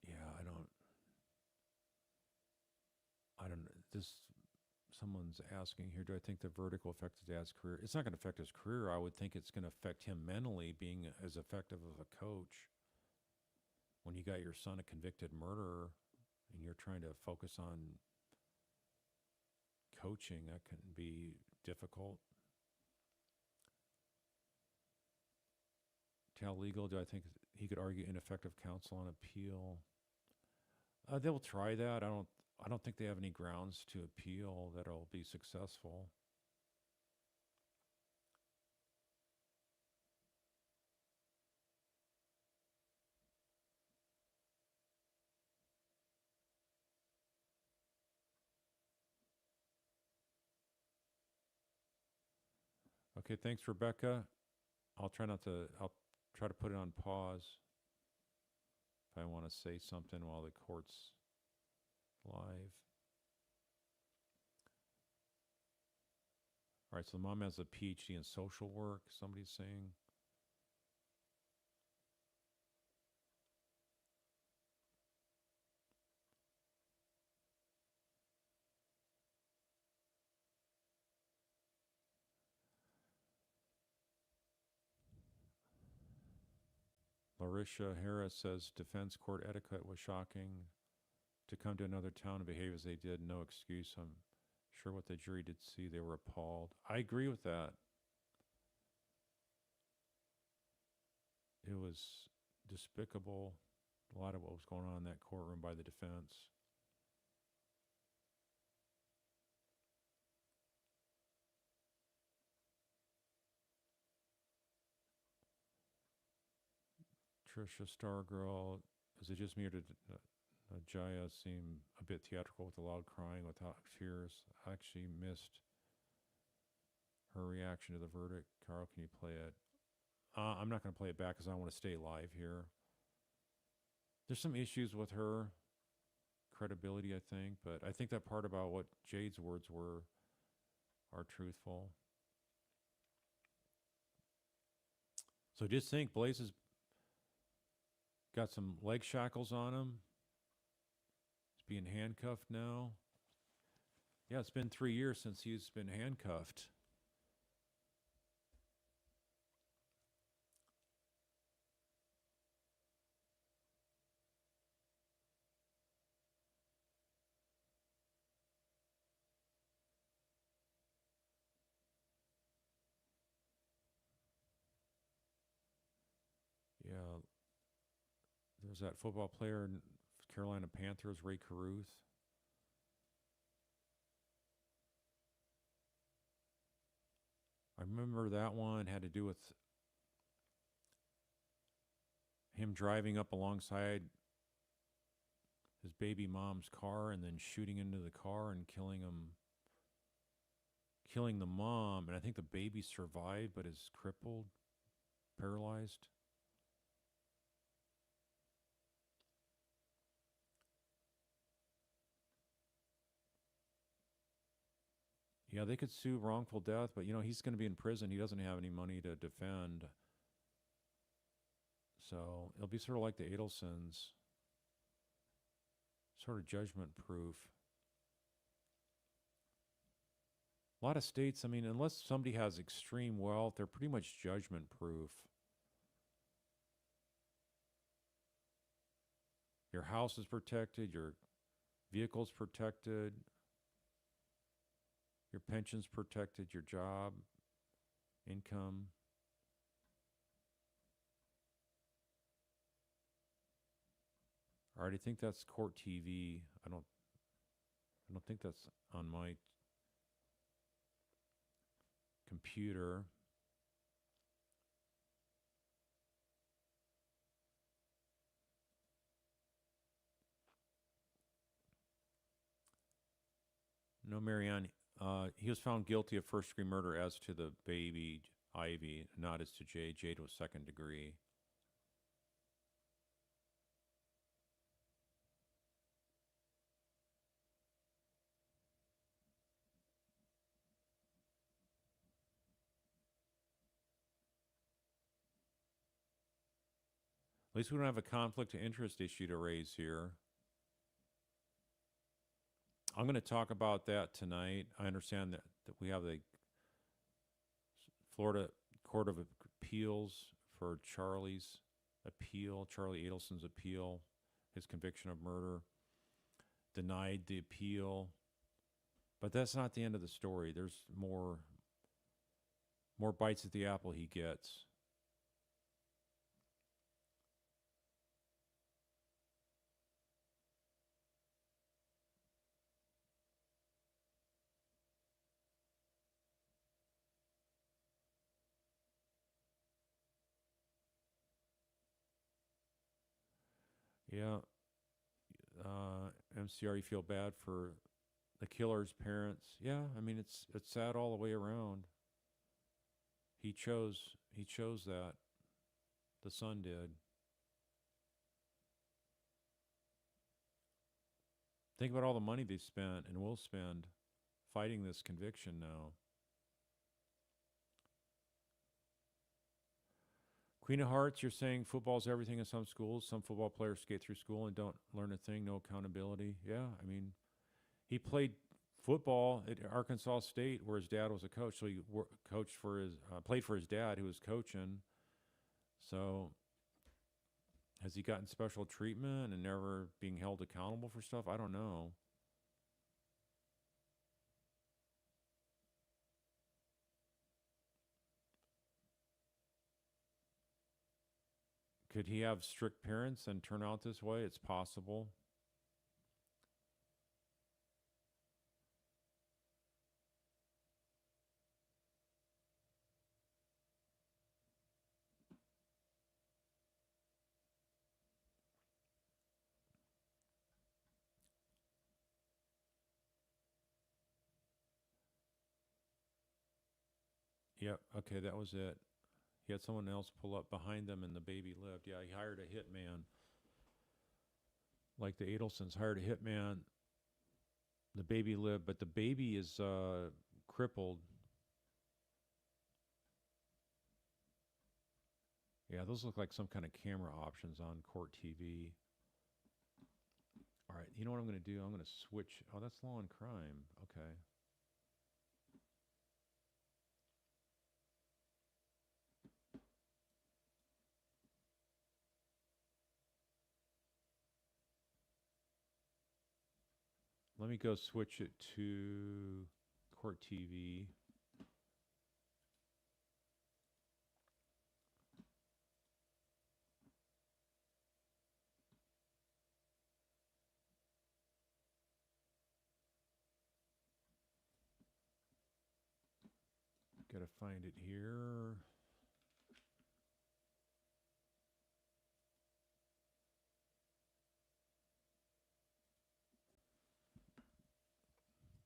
Yeah, I don't know. Someone's asking here, do I think the verdict will affect his dad's career? It's not going to affect his career. I would think it's going to affect him mentally, being as effective of a coach when you got your son a convicted murderer and you're trying to focus on coaching, that can be difficult. Cal legal, do I think he could argue ineffective counsel on appeal? They'll try that. I don't think they have any grounds to appeal that'll be successful. Okay, thanks, Rebecca. I'll try to put it on pause if I want to say something while the court's live. All right, so the mom has a PhD in social work, somebody's saying. Larisha Harris says defense court etiquette was shocking. To come to another town and behave as they did, no excuse. I'm sure what the jury did see, they were appalled. I agree with that. It was despicable, a lot of what was going on in that courtroom by the defense. Trisha Stargirl, is it just me or did Jaya seem a bit theatrical with the loud crying without tears? I actually missed her reaction to the verdict. Carl, can you play it? I'm not going to play it back because I want to stay live here. There's some issues with her credibility, I think, but I think that part about what Jade's words were are truthful. So just think, Blaise has got some leg shackles on him. He's being handcuffed now. Yeah, it's been 3 years since he's been handcuffed. Yeah, there's that football player in Carolina Panthers, Ray Caruth. I remember that one had to do with him driving up alongside his baby mom's car and then shooting into the car and killing the mom. And I think the baby survived but is crippled, paralyzed. Yeah, they could sue wrongful death, but he's going to be in prison. He doesn't have any money to defend. So it'll be sort of like the Adelsons, sort of judgment proof. A lot of states, unless somebody has extreme wealth, they're pretty much judgment proof. Your house is protected, your vehicle's protected, your pension's protected, your job, income. All right, I think that's court TV. I don't think that's on my computer. No, Marianne. He was found guilty of first-degree murder as to the baby, Ivy, not as to Jade. Jade was second degree. At least we don't have a conflict of interest issue to raise here. I'm going to talk about that tonight. I understand that we have the Florida Court of Appeals for Charlie's appeal, Charlie Adelson's appeal, his conviction of murder, denied the appeal. But that's not the end of the story. There's more bites at the apple he gets. Yeah, MCR, you feel bad for the killer's parents. Yeah, I mean it's sad all the way around. He chose that. The son did. Think about all the money they spent and will spend fighting this conviction now. Queen of Hearts, you're saying football's everything in some schools. Some football players skate through school and don't learn a thing, no accountability. Yeah, I mean, he played football at Arkansas State where his dad was a coach. So he coached for his, played for his dad who was coaching. So has he gotten special treatment and never being held accountable for stuff? I don't know. Could he have strict parents and turn out this way? It's possible. Yep. Okay, that was it. He had someone else pull up behind them and the baby lived. Yeah, he hired a hitman. Like the Adelsons hired a hitman. The baby lived, but the baby is crippled. Yeah, those look like some kind of camera options on court TV. All right, you know what I'm going to do? I'm going to switch. Oh, that's Law and Crime. Okay. Let me go switch it to court TV. Gotta find it here.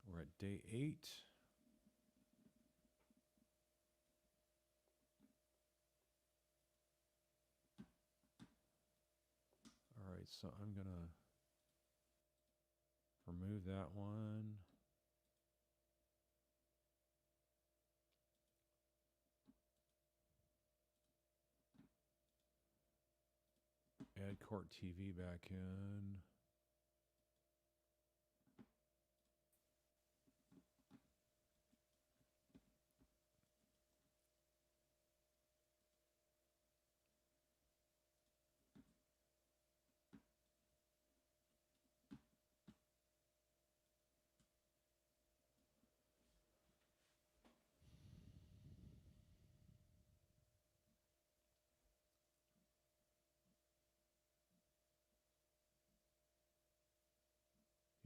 We're at day 8. All right, so I'm gonna remove that one. Add court TV back in.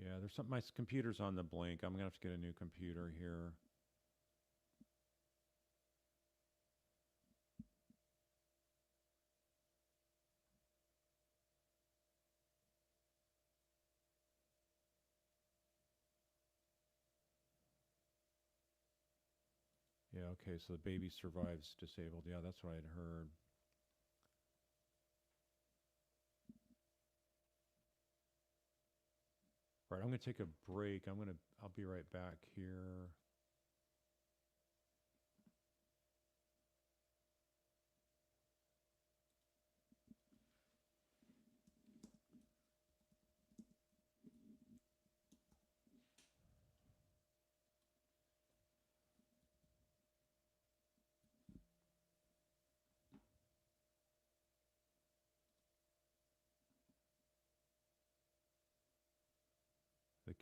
Yeah, there's something. My computer's on the blink. I'm gonna have to get a new computer here. Yeah, okay, so the baby survives disabled. Yeah, that's what I'd heard. All right, I'm gonna take a break. I'll be right back here.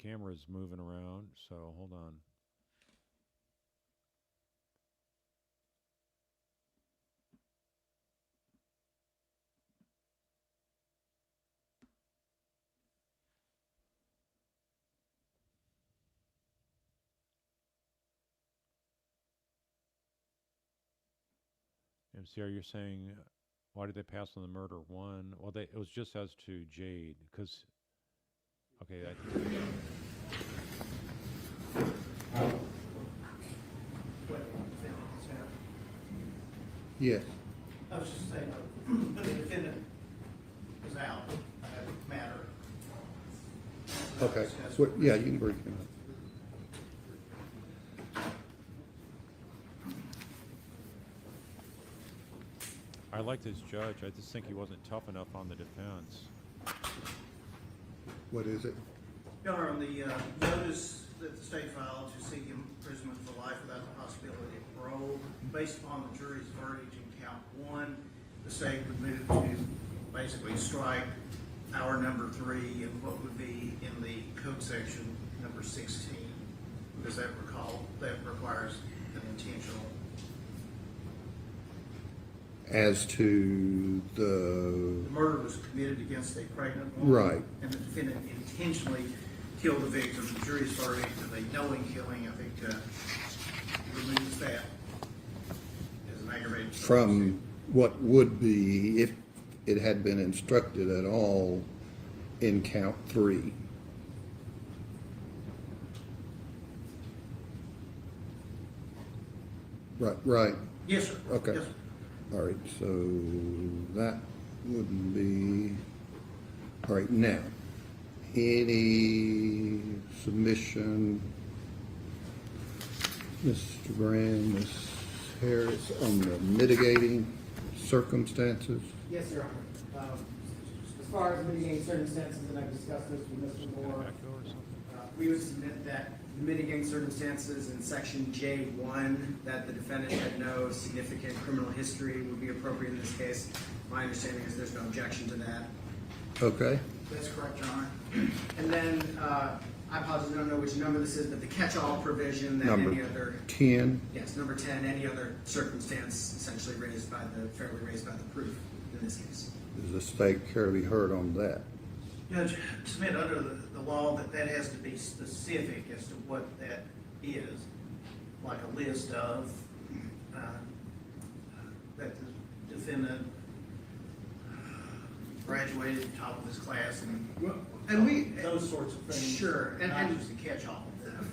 camera's moving around, so hold on. MCR, you're saying, why did they pass on the murder one? Well, it was just as to Jade, because, okay, Yes. I was just saying, when the defendant was out, that matter. Okay. Well, yeah, you can bring him up. I liked his judge. I just think he wasn't tough enough on the defense. What is it? Your Honor, on the notice that the state filed to seek imprisonment for life without the possibility of parole, based upon the jury's verdict in count one, the state would move to basically strike our number 3 and what would be in the code section number 16, because that requires an intentional. As to The the, murder was committed against a pregnant woman. Right. And the defendant intentionally killed the victim. The jury's verdict of a knowing killing, I think, removes that as an aggravated. from what would be, if it had been instructed at all, in count 3. Right. Yes, sir. Okay. Yes, sir. All right, so that wouldn't be, all right, now, any submission, Mr. Graham, Ms. Harris, on the mitigating circumstances? Yes, Your Honor. As far as mitigating circumstances, and I've discussed this with Mr. Moore, Echo or something? we would submit that the mitigating circumstances in section J1, that the defendant had no significant criminal history, would be appropriate in this case. My understanding is there's no objection to that. Okay, That's correct, Your Honor. And then, I apologize, I don't know which number this is, but the catch-all provision that number any other, 10, yes, number 10, any other circumstance essentially fairly raised by the proof in this case. does the state care to be heard on that? Judge, submit under the law that has to be specific as to what that is, like a list of, that the defendant graduated top of his class and those sorts of things. Sure, and Not just a catch-all.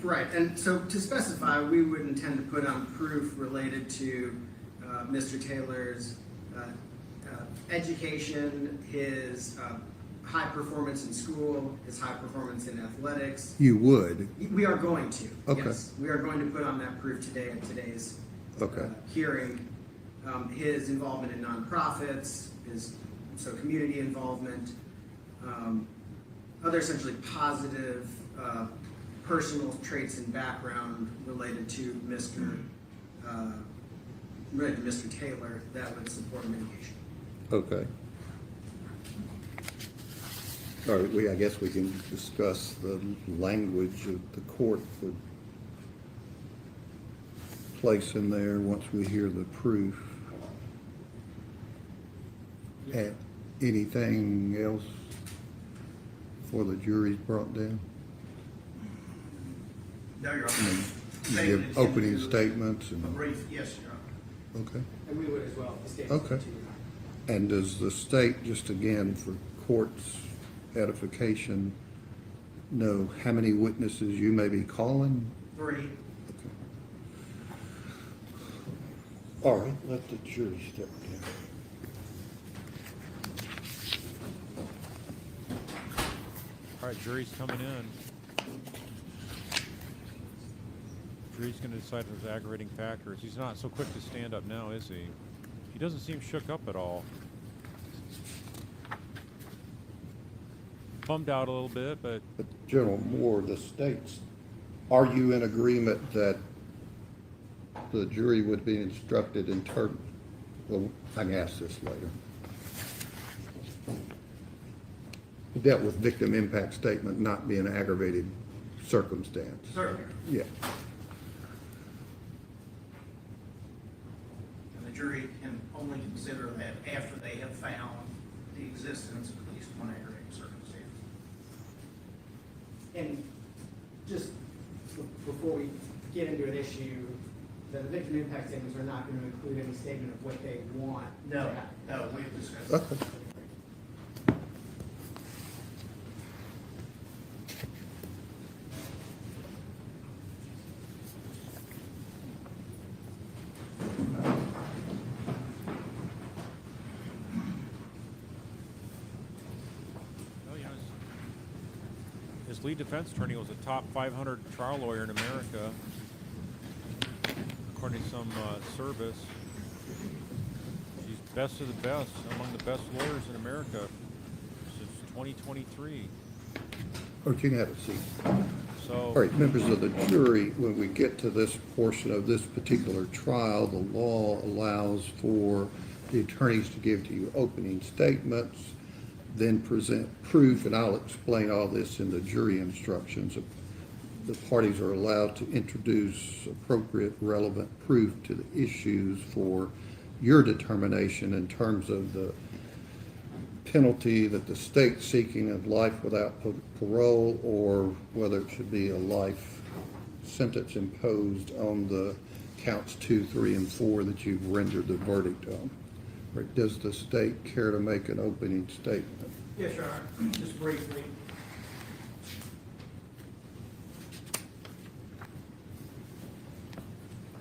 right, and so to specify, we would intend to put on proof related to Mr. Taylor's education, his high performance in school, his high performance in athletics. You would? We are going to. Okay. Yes, we are going to put on that proof today at today's Okay. hearing. His involvement in nonprofits, community involvement, other essentially positive personal traits and background related to Mr. Taylor that would support mitigation. Okay. All right, I guess we can discuss the language of the court would place in there once we hear the proof. Anything else before the jury's brought down? No, Your I Honor. mean, you Statement give is opening intended to- statements A and, brief, yes, Your Honor. okay. And we would as well. The state Okay. And does the state, just again for court's edification, know how many witnesses you may be calling? 3. All right, let the jury step down. All right, jury's coming in. Jury's going to decide if there's aggravating factors. He's not so quick to stand up now, is he? He doesn't seem shook up at all. Bummed out a little bit, but But General Moore, the states, are you in agreement that the jury would be instructed in terms, well, I can ask this later. Dealt with victim impact statement not being aggravated circumstance. Certainly. Yeah. And the jury can only consider that after they have found the existence of at least one aggravating circumstance. And just before we get into an issue, the victim impact statements are not going to include any statement of what they want. to happen. No, we've discussed that. Okay. Well, you know, his lead defense attorney was a top 500 trial lawyer in America, according to some service. She's best of the best, among the best lawyers in America since 2023. Or you can have a seat. So, All right, members of the jury, when we get to this portion of this particular trial, the law allows for the attorneys to give to you opening statements, then present proof, and I'll explain all this in the jury instructions. The parties are allowed to introduce appropriate, relevant proof to the issues for your determination in terms of the penalty that the state's seeking of life without parole, or whether it should be a life sentence imposed on the counts 2, 3, and 4 that you've rendered the verdict on. Right, does the state care to make an opening statement? Yes, Your Honor, just briefly.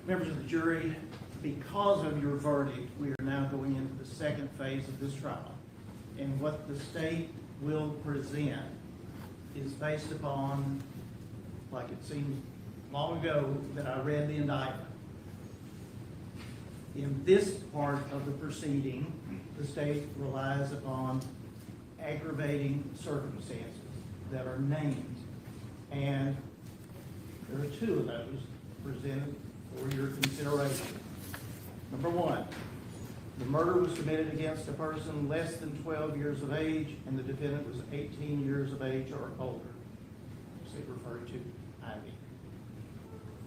Members of the jury, because of your verdict, we are now going into the second phase of this trial. And what the state will present is based upon, like it seems long ago that I read the indictment. In this part of the proceeding, the state relies upon aggravating circumstances that are named. And there are two of those presented for your consideration. Number one, the murder was committed against a person less than 12 years of age, and the defendant was 18 years of age or older. So referred to Ivy.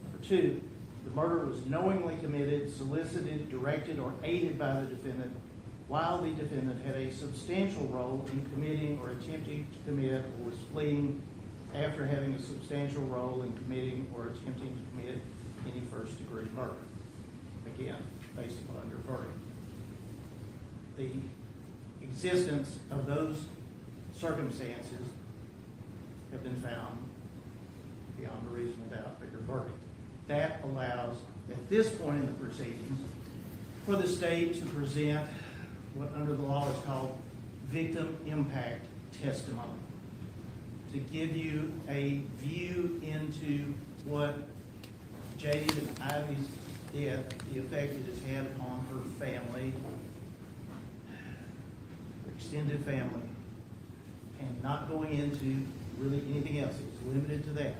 Number two, the murder was knowingly committed, solicited, directed, or aided by the defendant while the defendant had a substantial role in committing or attempting to commit, or was fleeing after having a substantial role in committing or attempting to commit any first-degree murder. Again, based upon your verdict. The existence of those circumstances have been found beyond a reasonable doubt by your verdict. That allows, at this point in the proceedings, for the state to present what under the law is called victim impact testimony, to give you a view into what Jade and Ivy's death, the effect it has had upon her family, her extended family, and not going into really anything else. It's limited to that.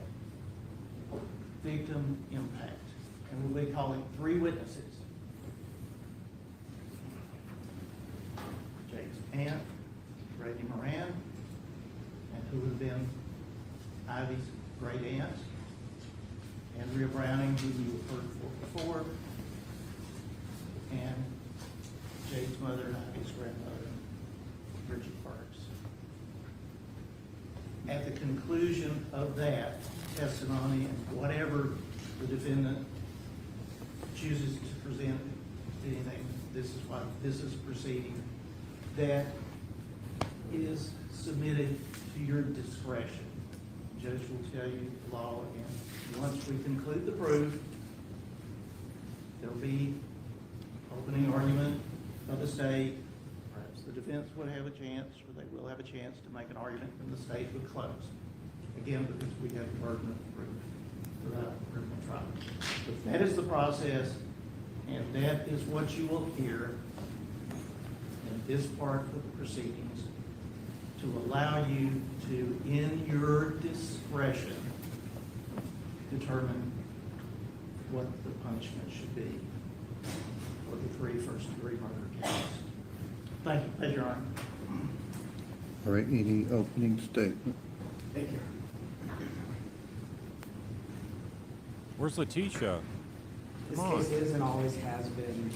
Victim impact. And we'll be calling 3 witnesses. Jade's aunt, Brady Moran, and who would have been Ivy's great aunt, Andrea Browning, who you heard before, and Jade's mother and Ivy's grandmother, Bridget Parks. At the conclusion of that testimony, and whatever the defendant chooses to present anything, this is what this is proceeding, that is submitted to your discretion. The judge will tell you the law, and once we conclude the proof, there'll be opening argument of the state. Perhaps the defense would have a chance, or they will have a chance to make an argument, and the state would close. Again, because we have the burden of proof throughout the criminal trial. But that is the process, and that is what you will hear in this part of the proceedings, to allow you to, in your discretion, determine what the punishment should be for the 3 first-degree murder cases. Thank you. Thank you, Your Honor. All right, any opening statement? Thank you. Where's Letitia? This Come on. case is and always has been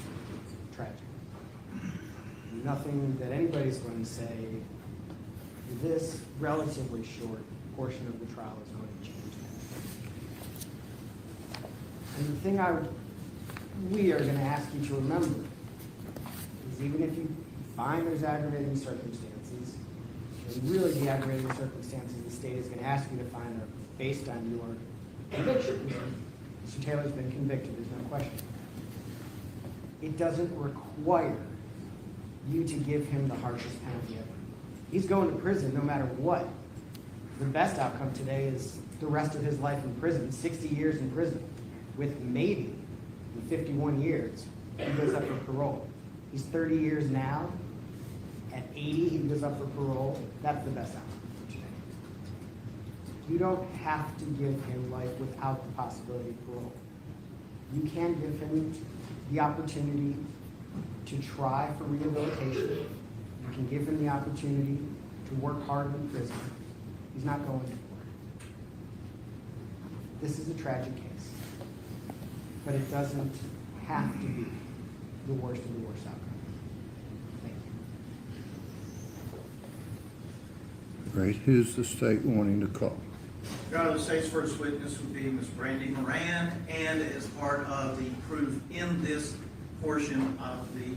tragic. Nothing that anybody's going to say this relatively short portion of the trial is going to change that. And the thing we are going to ask you to remember is even if you find there's aggravating circumstances, and really the aggravating circumstances the state is going to ask you to find are based on your conviction. Mr. Taylor's been convicted, there's no question. It doesn't require you to give him the harshest penalty ever. He's going to prison no matter what. The best outcome today is the rest of his life in prison, 60 years in prison, with maybe in 51 years, he goes up for parole. He's 30 years now. At 80, he goes up for parole. That's the best outcome for today. You don't have to give him life without the possibility of parole. You can give him the opportunity to try for rehabilitation. You can give him the opportunity to work hard in prison. He's not going to. This is a tragic case, but it doesn't have to be the worst of the worst outcome. Thank you. Great. Who's the state wanting to call? Your Honor, the state's first witness would be Ms. Brandy Moran, and as part of the proof in this portion of the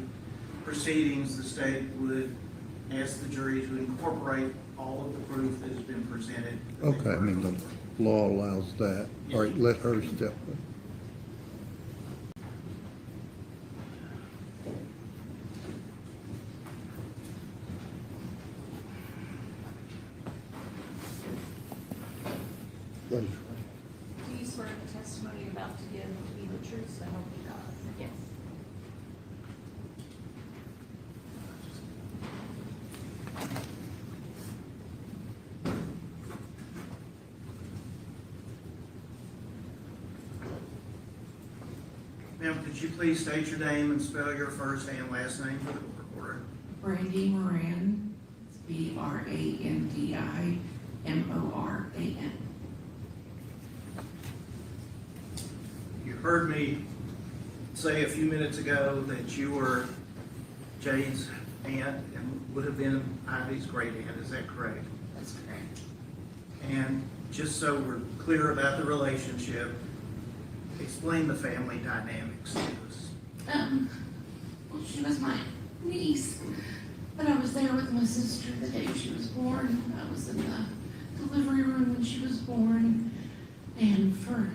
proceedings, the state would ask the jury to incorporate all of the proof that has been presented. Okay, I mean, the law allows that. All right, let her step in. Do you swear the testimony you're about to give to be the truth, so help you God? Yes. Ma'am, could you please state your name and spell your first and last name for the court recorder? Brandy Moran, it's BRANDIMORAN. You heard me say a few minutes ago that you were Jade's aunt and would have been Ivy's great aunt, is that correct? That's correct. And just so we're clear about the relationship, explain the family dynamics to us. Well, she was my niece, but I was there with my sister the day she was born. I was in the delivery room when she was born, and for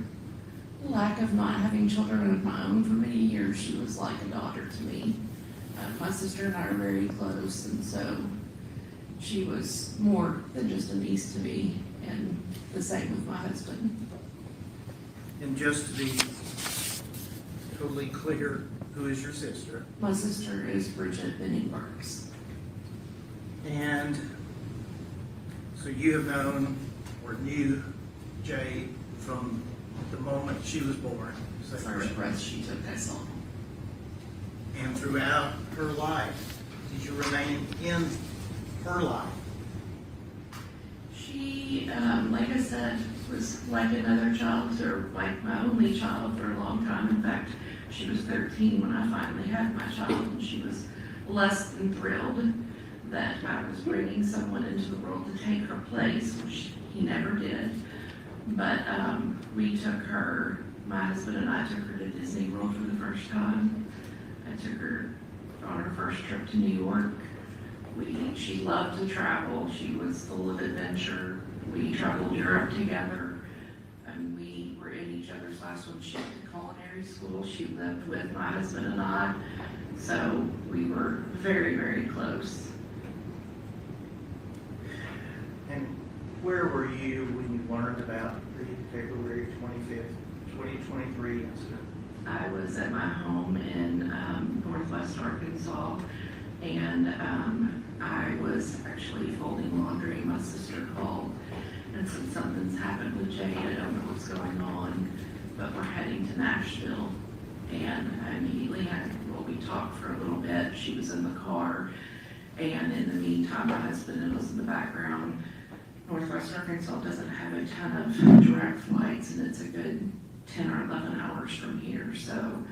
lack of not having children of my own for many years, she was like a daughter to me. My sister and I are very close, and so she was more than just a niece to me, and the same with my husband. And just to be totally clear, who is your sister? My sister is Bridget Benning Burks. And so you have known or knew Jade from the moment she was born, is The that first correct? breath she took, I saw. And throughout her life, did you remain in her life? She, like I said, was like another child, or like my only child for a long time. In fact, she was 13 when I finally had my child, and she was less than thrilled that I was bringing someone into the world to take her place, which he never did. But we took her, my husband and I took her to Disney World for the first time. I took her on her first trip to New York. She loved to travel. She was full of adventure. We traveled Europe together, and we were in each other's lives when she went to culinary school. She lived with my husband and I, so we were very, very close. And where were you when you learned about the February 25th, 2023 incident? I was at my home in Northwest Arkansas, and I was actually folding laundry. My sister called and said something's happened with Jade. I don't know what's going on, but we're heading to Nashville. And I immediately we talked for a little bit. She was in the car, and in the meantime, my husband was in the background. Northwest Arkansas doesn't have a ton of direct flights, and it's a good 10 or 11 hours from here. So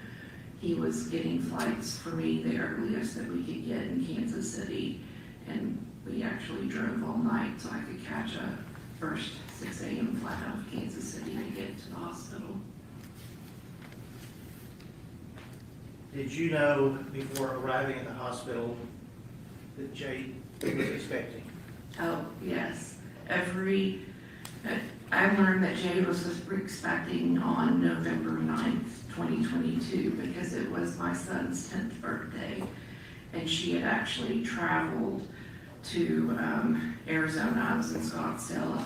he was getting flights for me the earliest that we could get in Kansas City. And we actually drove all night so I could catch a first 6 a.m. flight out of Kansas City to get to the hospital. Did you know before arriving at the hospital that Jade was expecting? Oh, yes. I learned that Jade was expecting on November 9th, 2022, because it was my son's 10th birthday. And she had actually traveled to Arizona. I was in Scottsdale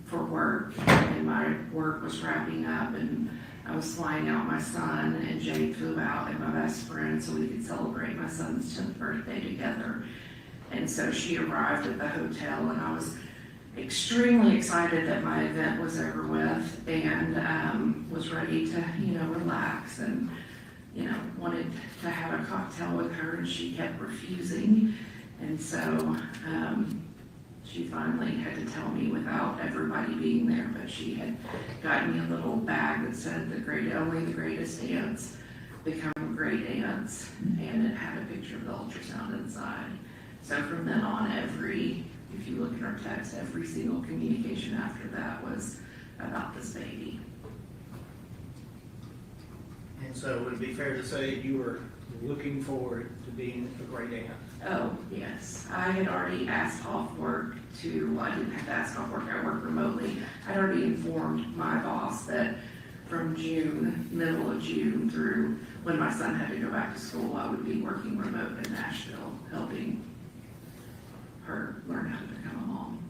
for work, and my work was wrapping up, and I was flying out my son, and Jade flew out, and my best friend, so we could celebrate my son's 10th birthday together. And so she arrived at the hotel, and I was extremely excited that my event was over with, and was ready to, relax, and, wanted to have a cocktail with her, and she kept refusing. And so she finally had to tell me without everybody being there, but she had gotten me a little bag that said only the greatest aunts become great aunts, and it had a picture of the ultrasound inside. So from then on, if you look at our text, every single communication after that was about this baby. And so it would be fair to say you were looking forward to being a great aunt. Oh, yes. I had already asked off work I didn't have to ask off work, I work remotely. I'd already informed my boss that from middle of June through when my son had to go back to school, I would be working remote in Nashville, helping her learn how to become a mom.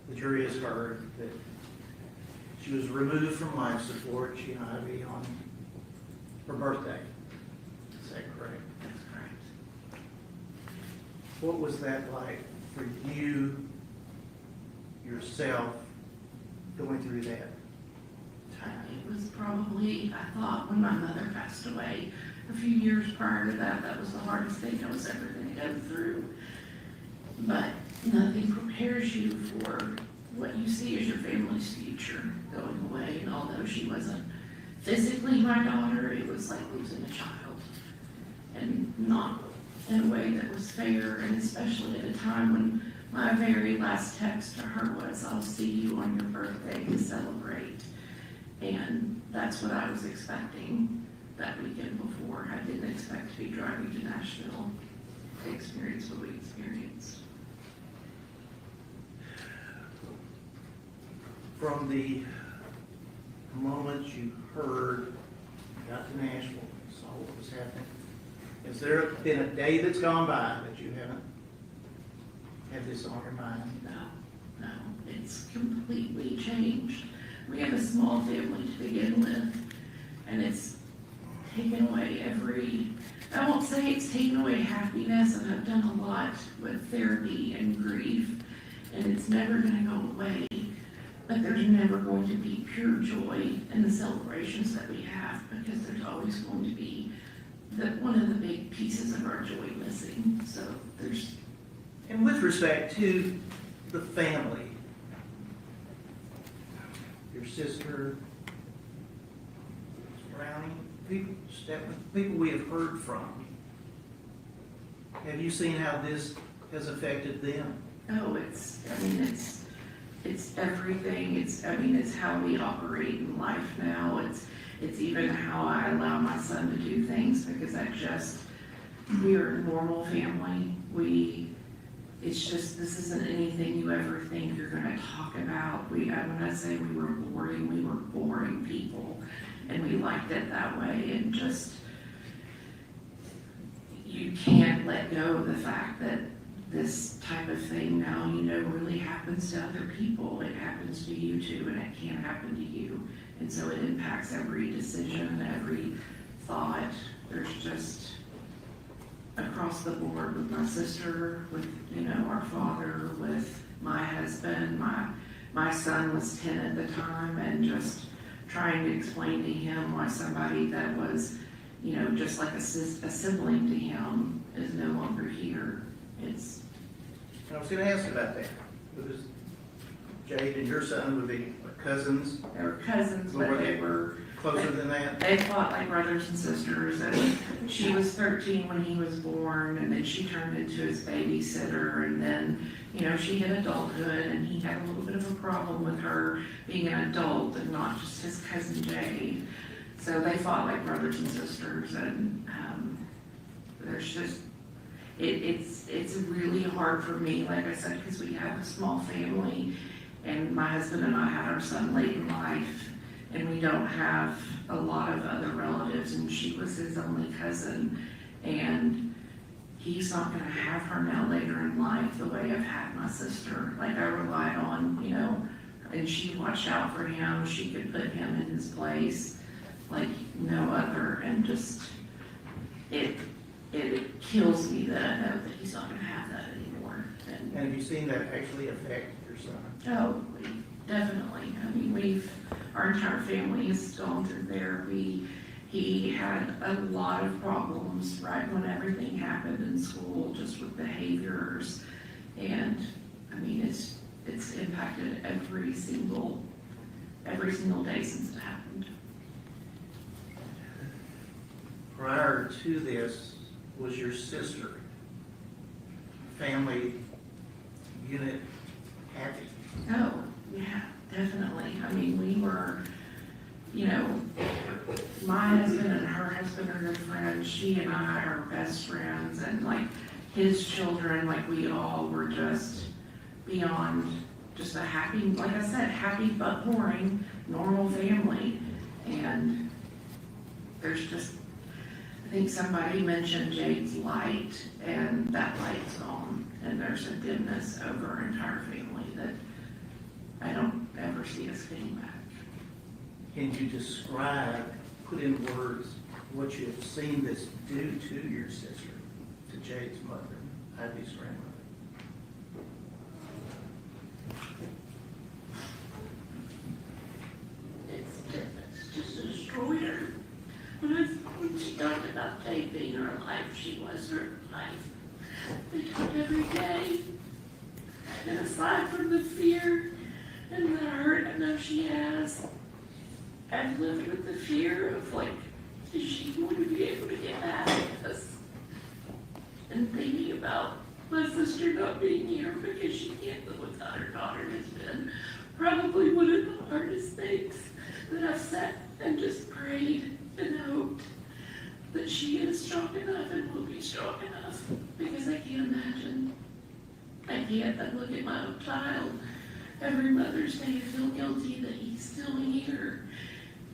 The jury has heard that she was removed from life support, she and Ivy, on her birthday. Is that correct? That's correct. What was that like for you, yourself, going through that time? It was probably, I thought, when my mother passed away a few years prior to that, that was the hardest thing I was ever going to go through. But nothing prepares you for what you see as your family's future going away. And although she wasn't physically my daughter, it was like losing a child. And not in a way that was fair, and especially at a time when my very last text to her was, "I'll see you on your birthday to celebrate." And that's what I was expecting that weekend before. I didn't expect to be driving to Nashville to experience what we experienced. From the moment you heard, got to Nashville, saw what was happening, has there been a day that's gone by that you haven't had this on your mind? No, it's completely changed. We have a small family to begin with, and it's taken away I won't say it's taken away happiness, and I've done a lot with therapy and grief, and it's never going to go away, but there's never going to be pure joy in the celebrations that we have, because there's always going to be one of the big pieces of our joy missing. So And with respect to the family, your sister, Brownie, people we have heard from, have you seen how this has affected them? Oh, it's everything. It's how we operate in life now. It's even how I allow my son to do things, because we are a normal family. This isn't anything you ever think you're gonna talk about. When I say we were boring people, and we liked it that way, and you can't let go of the fact that this type of thing now, really happens to other people. It happens to you too, and it can happen to you. And so it impacts every decision, every thought. There's just across the board with my sister, with, our father, with my husband. My son was 10 at the time, and just trying to explain to him why somebody that was, just like a sibling to him is no longer here. I was going to ask about that. Was Jade and your son would be cousins, They were cousins, but they were, closer than that? they fought like brothers and sisters, and she was 13 when he was born, and then she turned into his babysitter, and then, you know, she hit adulthood, and he had a little bit of a problem with her being an adult and not just his cousin Jade. So they fought like brothers and sisters, and there's just, it's really hard for me, like I said, because we have a small family, and my husband and I had our son late in life, and we don't have a lot of other relatives, and she was his only cousin, and he's not gonna have her now later in life the way I've had my sister. Like, I relied on, you know, and she watched out for him, she could put him in his place like no other, and just, it kills me that I know that he's not gonna have that anymore. And have you seen that actually affect your son? Oh, definitely. I mean, our entire family has gone through therapy. He had a lot of problems right when everything happened in school, just with behaviors. And, I mean, it's impacted every single day since it happened. Prior to this, was your sister family unit happy? Oh, yeah, definitely. I mean, we were, you know, my husband and her husband are good friends. She and I are best friends, and like his children, like we all were just beyond just a happy, like I said, happy but boring, normal family. And there's just, I think somebody mentioned Jade's light, and that light's gone, and there's a dimness over our entire family that I don't ever see us getting back. Can you describe, put in words, what you have seen this do to your sister, to Jade's mother, Ivy's grandmother? It's just destroyed her. When she talked about Jade being her life, she was her life. They talked every day. And aside from the fear and the hurt I know she has, I've lived with the fear of, like, is she going to be able to get back at us? And thinking about my sister not being here because she can't live without her daughter has been probably one of the hardest things that I've sat and just prayed and hoped that she is strong enough and will be strong enough, because I can't imagine. I can't then look at my own child every Mother's Day and feel guilty that he's still here,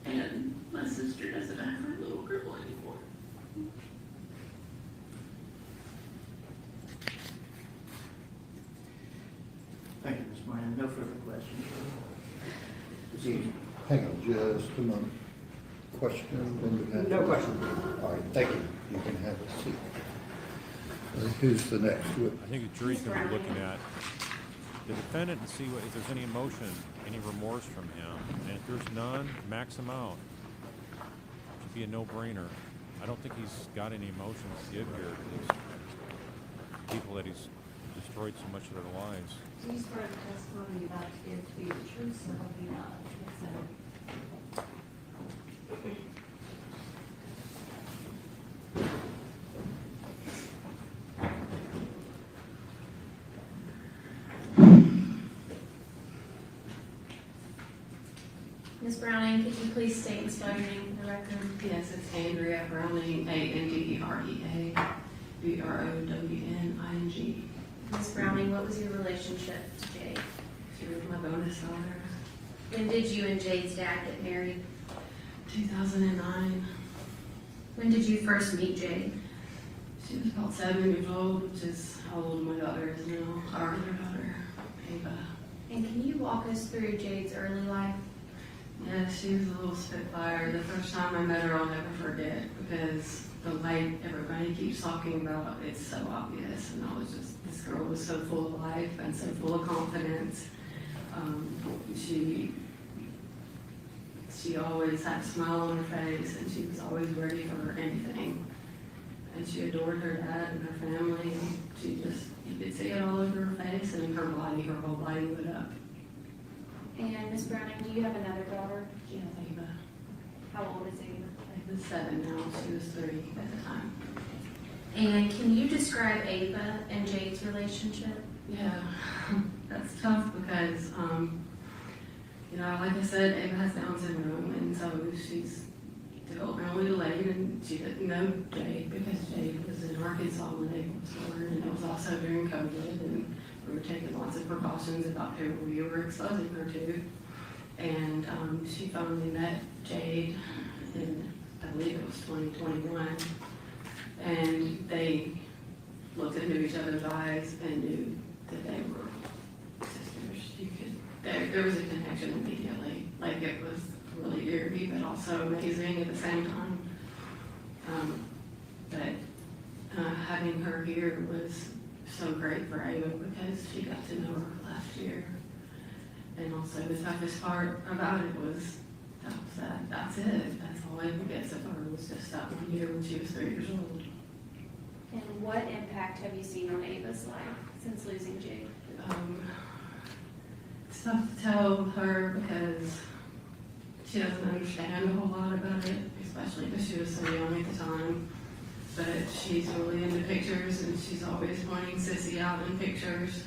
and my sister doesn't have her little girl anymore. Thank you, Ms. Moran. No further questions. Hang on just a moment. Question? No question. All right, thank you. You can have a seat. Who's the next witness? I think the jury's going to be looking at the defendant and see if there's any emotion, any remorse from him. And if there's none, max him out. Should be a no-brainer. I don't think he's got any emotions to give here to these people that he's destroyed so much of their lives. Do you swear the testimony about to give to be the truth, so help you God? Yes, sir. Ms. Browning, could you please state and spell your name for the record? Yes, it's Andrea Browning, Anderea, Browning. Ms. Browning, what was your relationship to Jade? She was my bonus daughter. When did you and Jade's dad get married? 2009. When did you first meet Jade? She was about 7 years old, which is how old my daughter is now, our other daughter, Ava. And can you walk us through Jade's early life? Yeah, she was a little spitfire. The first time I met her, I'll never forget, because the light everybody keeps talking about, it's so obvious. And I was just, this girl was so full of life and so full of confidence. She always had a smile on her face, and she was always ready for anything. and she adored her dad and her family. And she just, you could see it all over her face and her body, her whole body lit up. And Miss Browning, do you have another daughter? Yeah, Ava. How old is Ava? Ava's 7 now. She was 3 at the time. And can you describe Ava and Jade's relationship? Yeah, that's tough because, you know, like I said, Ava has Down syndrome, and so she's developmentally delayed, and she didn't know Jade because Jade was in Arkansas when they was born, and it was also during COVID, and we were taking lots of precautions about who we were exposing her to. And she finally met Jade in, I believe it was 2021, and they looked into each other's eyes and knew that they were sisters. There was a connection immediately. Like, it was really eerie, but also amazing at the same time. But having her here was so great for Ava because she got to know her last year. And also the toughest part about it was that's it. That's all Ava gets of her was just that 1 year when she was 3 years old. And what impact have you seen on Ava's life since losing Jade? It's tough to tell her because she doesn't understand a whole lot about it, especially because she was so young at the time. But she's really into pictures, and she's always pointing Sissy out in pictures.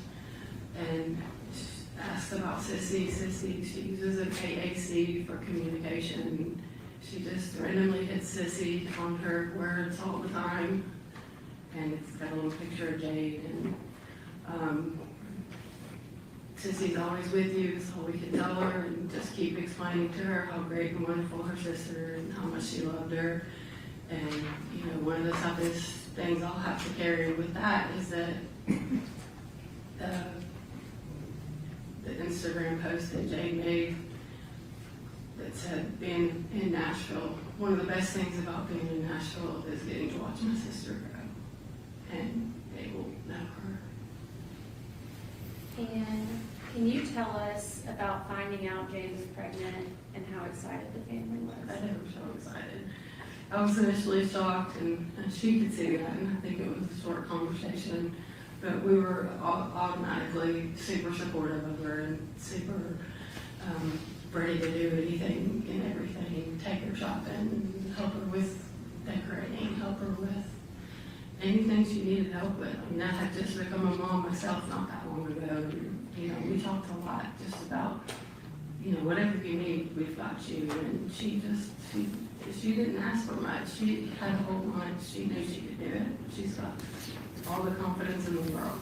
And she asks about Sissy. She uses an AAC for communication. She just randomly hits Sissy on her words all the time. And it's got a little picture of Jade. And Sissy's always with you, so we can tell her and just keep explaining to her how great and wonderful her sister and how much she loved her. And, you know, one of the toughest things I'll have to carry with that is that the Instagram post that Jade made that said being in Nashville, one of the best things about being in Nashville is getting to watch my sister grow. And they will know her. And can you tell us about finding out Jade was pregnant and how excited the family was? They were so excited. I was initially shocked, and she could see that, and I think it was a short conversation, but we were automatically super supportive of her and super ready to do anything and everything, take her shopping, help her with decorating, help her with anything she needed help with. I mean, I had just become a mom myself not that long ago. You know, we talked a lot just about, you know, whatever you need, we've got you. And she didn't ask for much. She had a whole bunch. She knew she could do it. She's got all the confidence in the world.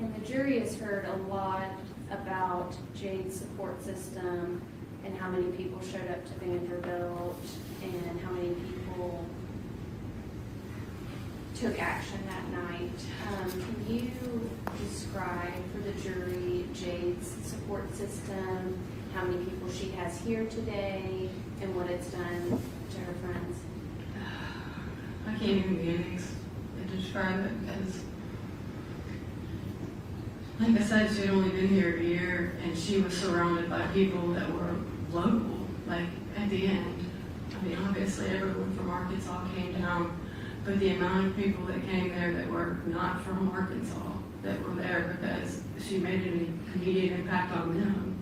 And the jury has heard a lot about Jade's support system and how many people showed up to Vanderbilt and how many people took action that night. Can you describe for the jury Jade's support system, how many people she has here today, and what it's done to her friends? I can't even begin to describe it because, like I said, she had only been here a year, and she was surrounded by people that were local. Like, at the end, I mean, obviously everyone from Arkansas came down, but the amount of people that came there that were not from Arkansas, that were there because she made an immediate impact on them,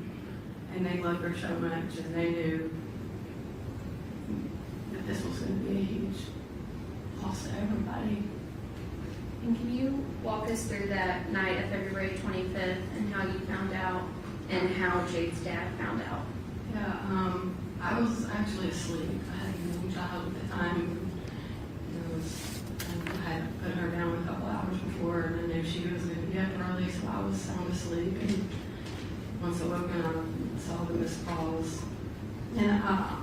and they loved her so much, and they knew that this was going to be a huge loss to everybody. And can you walk us through that night of February 25th and how you found out and how Jade's dad found out? Yeah, I was actually asleep. I had a young child at the time. I had put her down a couple hours before, and I knew she was going to be up early, so I was sound asleep. And once I woke up, I saw the missed calls, and I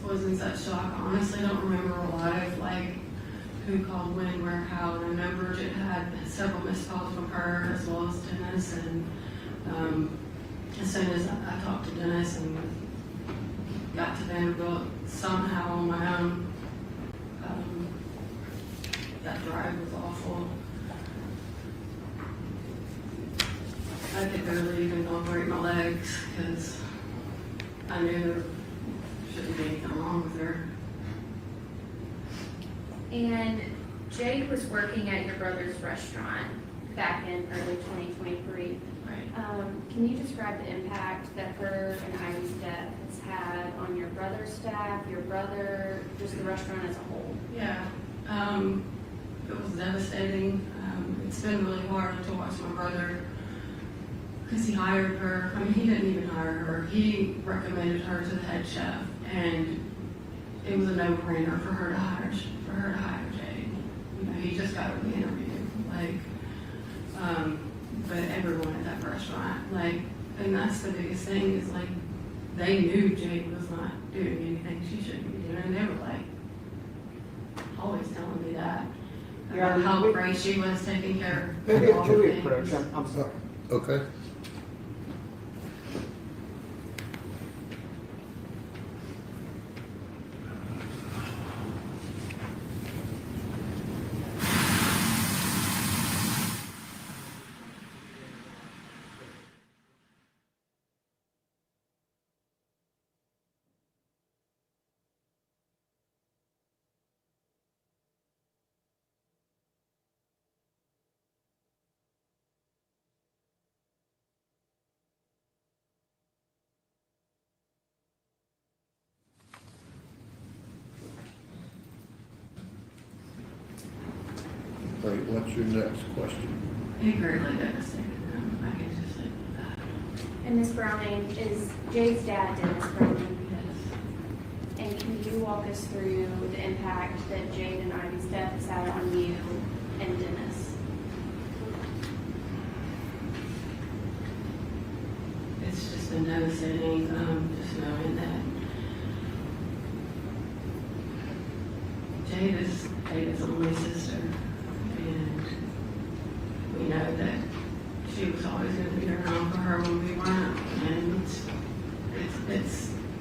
was in such shock. I honestly don't remember a lot of like who called when, where, how. And I know Bridget had several missed calls from her as well as Dennis. And as soon as I talked to Dennis and got to Vanderbilt somehow on my own, that drive was awful. I could barely even operate my legs because I knew there shouldn't be anything wrong with her. And Jade was working at your brother's restaurant back in early 2023. Right. Can you describe the impact that her and Ivy's death has had on your brother's staff, your brother, just the restaurant as a whole? Yeah, it was devastating. It's been really hard to watch my brother because he hired her. I mean, he didn't even hire her. He recommended her to the head chef, and it was a no-brainer for her to hire Jade. You know, he just got her the interview. But everyone at that restaurant, and that's the biggest thing is they knew Jade was not doing anything she shouldn't be doing. And they were always telling me that. Yeah, How great she was taking care of Maybe all a the Julie things. approach, I'm sorry. Okay. All right, what's your next question? It greatly devastated them. I can just say that. And Ms. Browning, is Jade's dad Dennis Browning? Yes. And can you walk us through the impact that Jade and Ivy's death has had on you and Dennis? It's just been devastating, just knowing that Jade is only sister, and we know that she was always going to be around for her when we weren't, and it's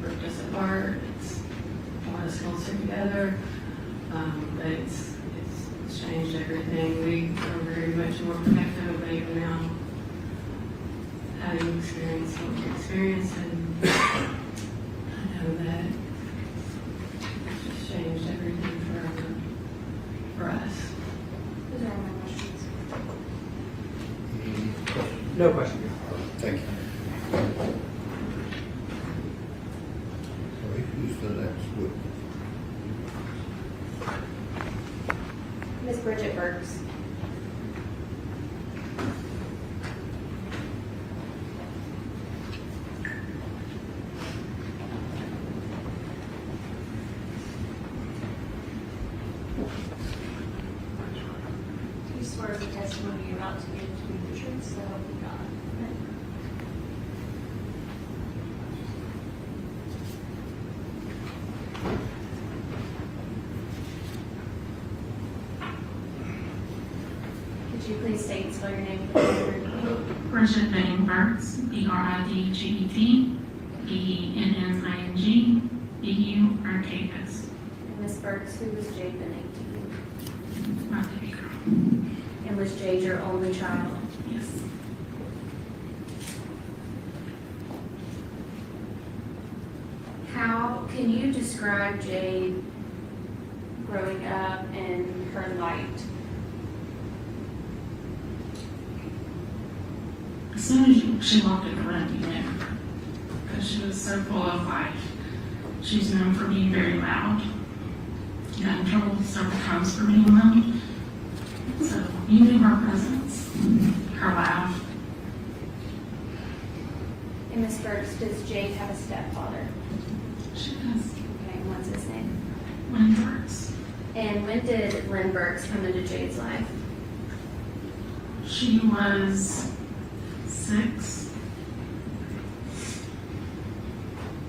ripped us apart. It's brought us closer together, but it's changed everything. We are very much more protective of Baby now, having experienced what we experienced, and I know that it's just changed everything for us. Those are all my questions. Any questions? No question. Thank you. All right, who's the next witness? Ms. Bridget Burks. You swear the testimony you're about to give to be the truth, so help you God. Could you please state and spell your name for the record? Bridget Benning Burks, BRIDGET, BENNING, BURKS. And Ms. Burks, who was Jade Benning to you? My baby girl. And was Jade your only child? Yes. How can you describe Jade growing up and her light? As soon as she walked in the room, you knew, because she was so full of life. She's known for being very loud. Got in trouble several times for being loud. So you knew her presence, her laugh. And Ms. Burks, does Jade have a stepfather? She does. Okay, and what's his name? When it works. And when did Lynn Burks come into Jade's life? She was 6.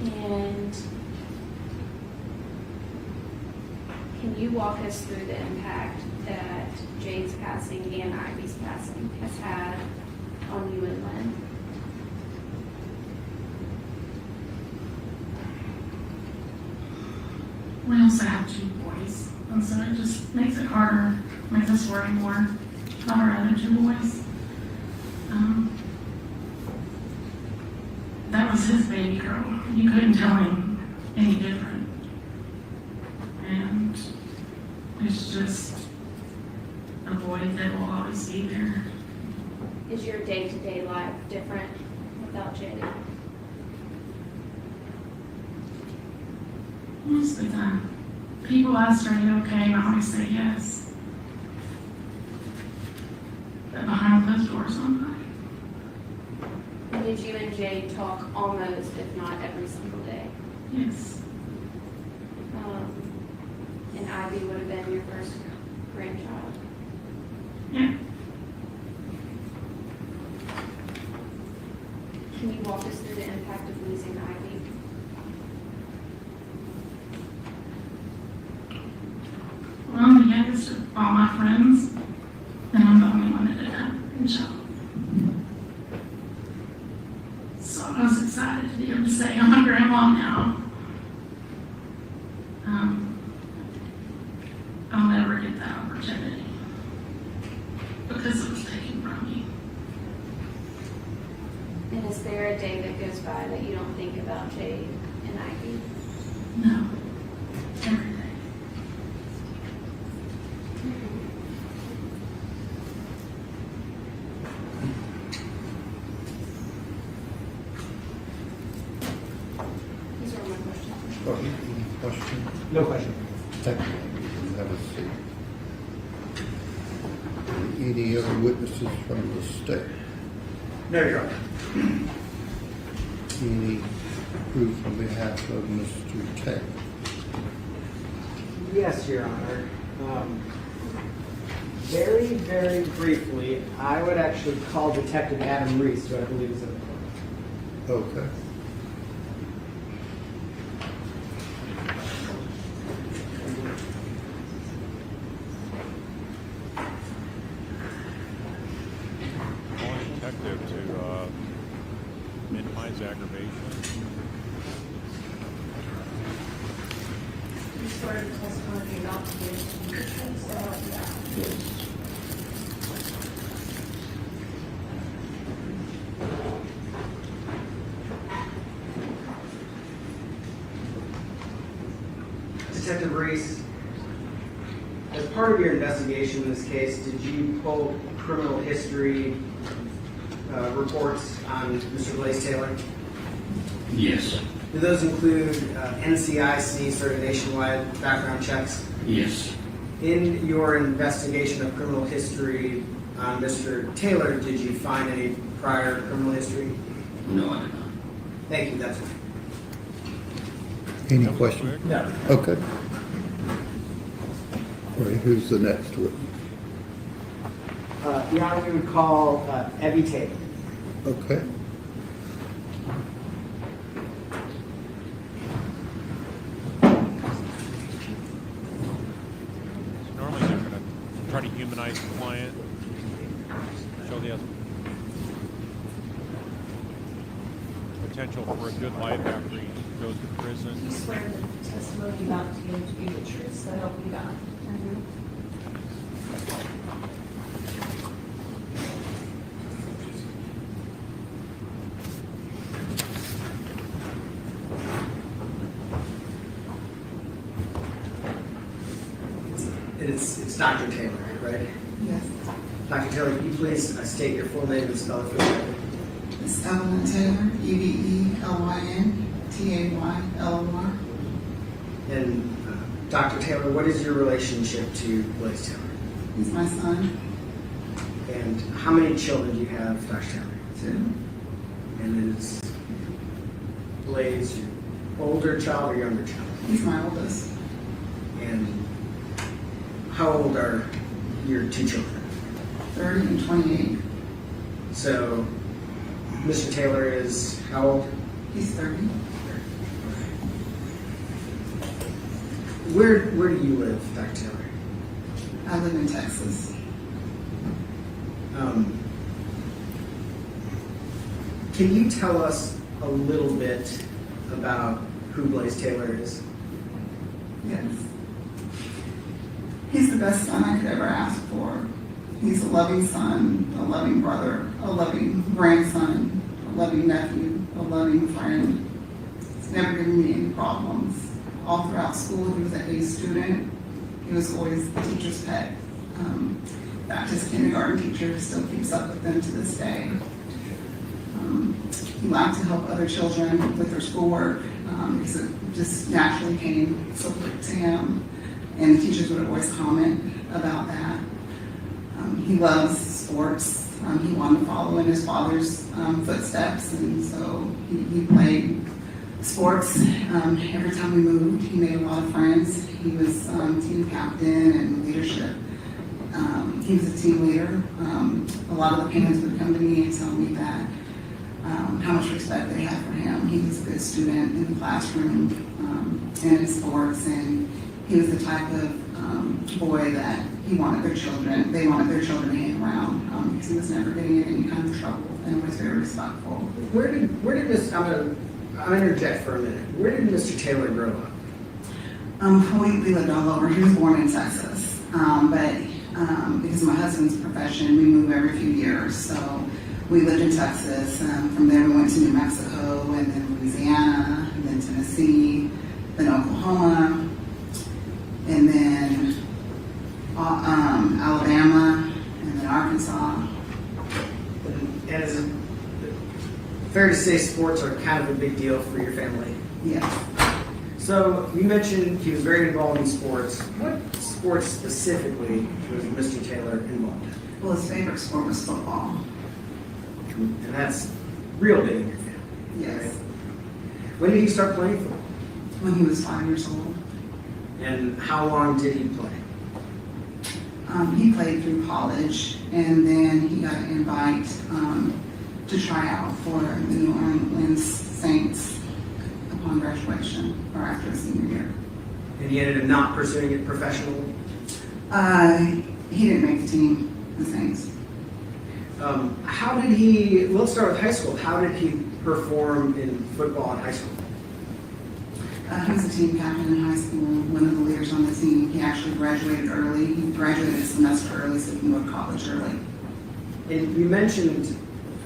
And can you walk us through the impact that Jade's passing and Ivy's passing has had on you and Lynn? We also have 2 boys, and so it just makes it harder, makes us worry more about our other 2 boys. That was his baby girl. You couldn't tell him any different. And it's just void that will always be there. Is your day-to-day life different without Jade? Most of the time. People ask, are you okay? And I always say yes. But behind closed doors, I'm fine. Did you and Jade talk almost, if not every single day? Yes. And Ivy would have been your first grandchild. Yeah. Can you walk us through the impact of losing Ivy? Well, I'm the youngest of all my friends, and I'm the only one that didn't have a grandchild. So I was excited to be able to say I'm a grandma now. I'll never get that opportunity because it was taken from me. And is there a day that goes by that you don't think about Jade and Ivy? No, every day. These are all my questions. Any questions? No question. Thank you. Have a seat. Any other witnesses from the state? No, Your Honor. Any proof on behalf of Mr. Taylor? Yes, Your Honor. Very, very briefly, I would actually call Detective Adam Reese, who I believe is in the court. Okay. Calling detective to minimize aggravation. You swear the testimony you're about to give to be the truth, so help you God. Yes. Detective Reese, as part of your investigation in this case, did you pull criminal history reports on Mr. Blaise Taylor? Yes, Do those include NCIC sort of nationwide background checks? yes, In your investigation of criminal history on Mr. Taylor, did you find any prior criminal history? no, I did not. Thank you, that's all. Any That was questions? quick. No. Okay. All right, who's the next witness? Your Honor, we would call Evie Taylor. Okay. Normally they're going to try to humanize the client, show the potential for a good life after he goes to You prison. swear the testimony you're about to give to be the truth, so help you God. It's Dr. Taylor, right? Yes, Dr. Taylor, can you please state your full name and spell it for the record? it's Evelyn Taylor, Evelyn Taylor. And Dr. Taylor, what is your relationship to Blaise Taylor? He's my son, And how many children do you have, Dr. Taylor? too. And is Blaise your older child or younger child? He's my oldest. And how old are your two children? 30 and 28. So, Mr. Taylor is how old? He's 30. Where do you live, Dr. Taylor? I live in Texas. Can you tell us a little bit about who Blaise Taylor is? Yes. He's the best son I could ever ask for. He's a loving son, a loving brother, a loving grandson, a loving nephew, a loving friend. He's never given me any problems. All throughout school, he was an A student. He was always the teacher's pet. Baptist kindergarten teacher who still keeps up with them to this day. He liked to help other children with their schoolwork because it just naturally came so quick to him. And the teachers would always comment about that. He loves sports. He wanted to follow in his father's footsteps, and so he played sports. Every time we moved, he made a lot of friends. He was team captain and leadership. He was a team leader. A lot of the parents would come to me and tell me that how much respect they had for him. He was a good student in the classroom and in sports, and he was the type of boy that they wanted their children to hang around because he was never getting in any kind of trouble and was very respectful. Where did this, I'm gonna interject for a minute. Where did Mr. Taylor grow up? We lived all over. He was born in Texas, but because of my husband's profession, we move every few years. So we lived in Texas. From there, we went to New Mexico, and then Louisiana, and then Tennessee, then Oklahoma, and then Alabama, and then Arkansas. And is it fair to say sports are kind of a big deal for your family? Yes. So you mentioned he was very involved in sports. What sports specifically was Mr. Taylor involved in? Well, his favorite sport was football. And that's real big in your family. Yes. Right? When did he start playing football? When he was 5 years old. And how long did he play? He played through college, and then he got an invite to try out for the New Orleans Saints upon graduation or after his senior year. And he ended up not pursuing it professionally? He didn't make the team, the Saints. How did he, let's start with high school. How did he perform in football in high school? He was a team captain in high school, one of the leaders on the team. He actually graduated early. He graduated a semester early so he can go to college early. And you mentioned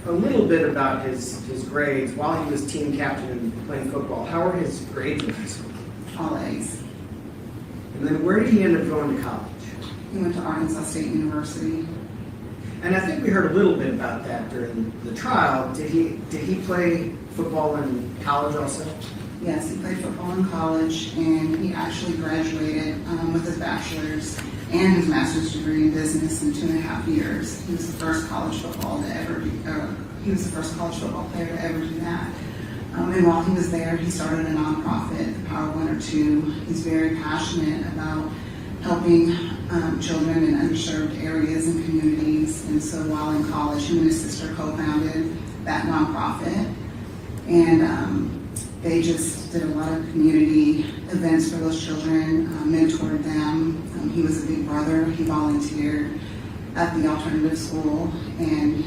a little bit about his grades while he was team captain and playing football. How were his grades in high school? All A's. And then where did he end up going to college? He went to Arkansas State University. And I think we heard a little bit about that during the trial. Did he play football in college also? Yes, he played football in college, and he actually graduated with his bachelor's and his master's degree in business in 2.5 years. He was the first college football player to ever do that. And while he was there, he started a nonprofit, the Power 1 or 2. He's very passionate about helping children in underserved areas and communities. And so while in college, he and his sister co-founded that nonprofit. And they just did a lot of community events for those children, mentored them. He was a big brother. He volunteered at the alternative school. And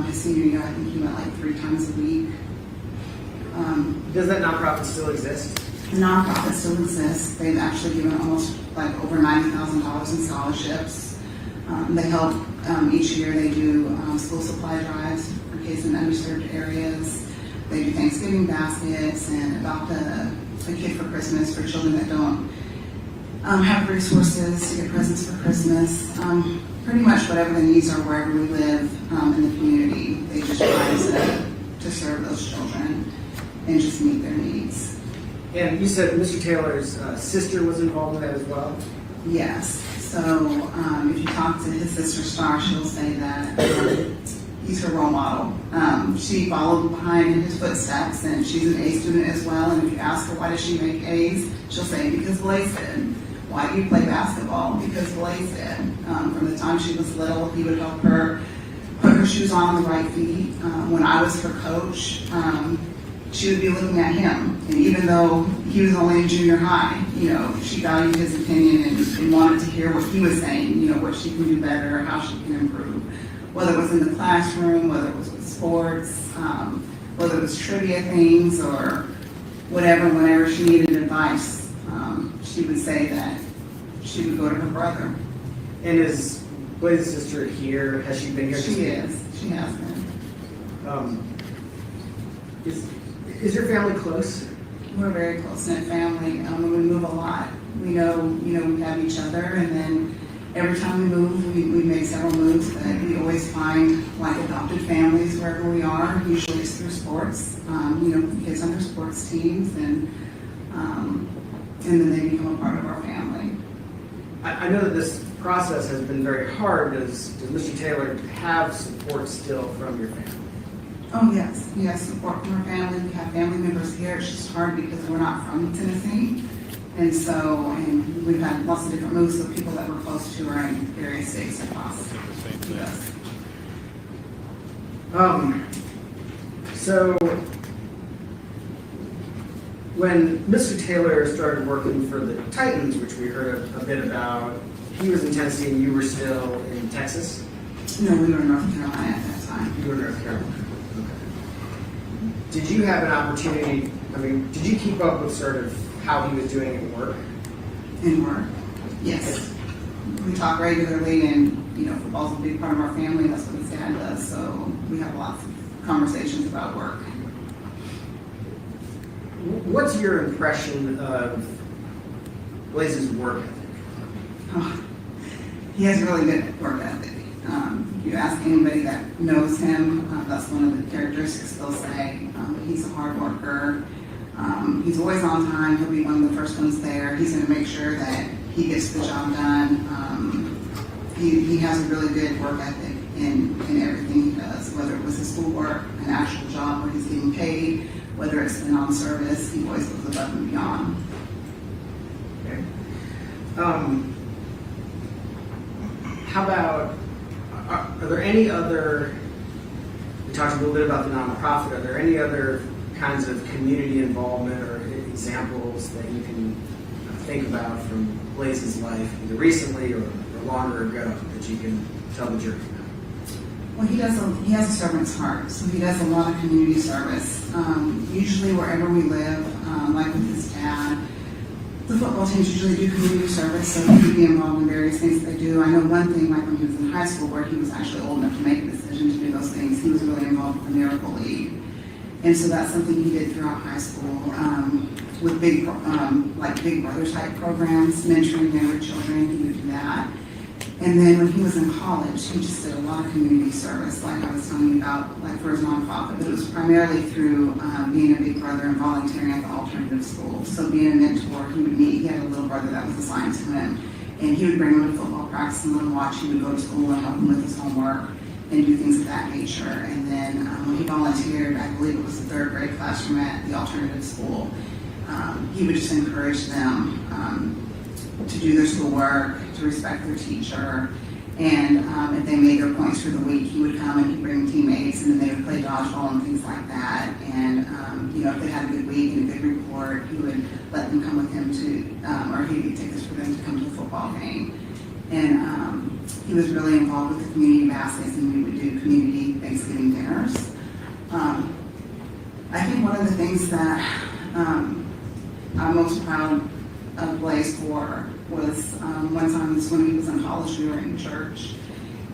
his senior year, I think he went like 3 times a week. Does that nonprofit still exist? The nonprofit still exists. They've actually given almost like over $90,000 in scholarships. They help each year. They do school supply drives for kids in underserved areas. They do Thanksgiving baskets and adopt a kid for Christmas for children that don't have resources to get presents for Christmas. Pretty much whatever the needs are wherever we live in the community, they just try to serve those children and just meet their needs. And you said Mr. Taylor's sister was involved in that as well? Yes. So if you talk to his sister Star, she'll say that he's her role model. She followed behind in his footsteps, and she's an A student as well. And if you ask her why does she make A's, she'll say because Blaise did. Why do you play basketball? Because Blaise did. From the time she was little, he would help her put her shoes on the right feet. When I was her coach, she would be looking at him, and even though he was only in junior high, she valued his opinion and wanted to hear what he was saying, what she can do better, how she can improve. Whether it was in the classroom, whether it was with sports, whether it was trivia things or whatever, whenever she needed advice, she would say that she would go to her brother. And is Blaise's sister here? Has she been here? She is. She has been. Is your family close? We're a very close-knit family. We move a lot. We know we have each other, and then Every time we move, we make several moves, but we always find like adopted families wherever we are. Usually it's through sports, kids on their sports teams, and then they become a part of our family. I know that this process has been very hard. Does Mr. Taylor have support still from your family? Oh, yes, we have support from our family. We have family members here. It's just hard because we're not from Tennessee. And we've had lots of different moves, so people that we're close to are in various states across the U.S. So when Mr. Taylor started working for the Titans, which we heard a bit about, he was in Tennessee and you were still in Texas? No, we were in North Carolina at that time. You were in North Carolina. Did you have an opportunity, did you keep up with sort of how he was doing at work? In work, yes. We talk regularly, and, football's a big part of our family. That's what his dad does, so we have lots of conversations about work. What's your impression of Blaise's work ethic? Oh, he has really good work ethic. If you ask anybody that knows him, that's one of the characteristics they'll say. He's a hard worker. He's always on time. He'll be one of the first ones there. He's going to make sure that he gets the job done. He has a really good work ethic in everything he does, whether it was his schoolwork, an actual job where he's getting paid, whether it's been on service, he always goes above and beyond. Okay. How about, are there any other, we talked a little bit about the nonprofit, are there any other kinds of community involvement or examples that you can think about from Blaise's life, either recently or longer ago, that you can tell the jury about? Well, he has a servant's heart, so he does a lot of community service. Usually wherever we live, like with his dad, the football teams usually do community service, so he can be involved in various things that they do. I know one thing, like when he was in high school, where he was actually old enough to make a decision to do those things, he was really involved with the Miracle League. And so that's something he did throughout high school, with big brother type programs, mentoring younger children. He would do that. And then when he was in college, he just did a lot of community service, like I was telling you about, like for his nonprofit. But it was primarily through being a big brother and volunteering at the alternative school. So being a mentor, he had a little brother that was assigned to him, and he would bring him to football practice and let him watch. He would go to school and help him with his homework and do things of that nature. And then when he volunteered, I believe it was the 3rd grade classroom at the alternative school, he would just encourage them to do their schoolwork, to respect their teacher, and if they made their points for the week, he would come and he'd bring teammates, and then they would play dodgeball and things like that. And if they had a good week and a good report, he would let them come with him to, or he'd get tickets for them to come to the football game. And he was really involved with the community baskets, and we would do community Thanksgiving dinners. I think one of the things that I'm most proud of Blaise for was one time when he was in college, we were in church,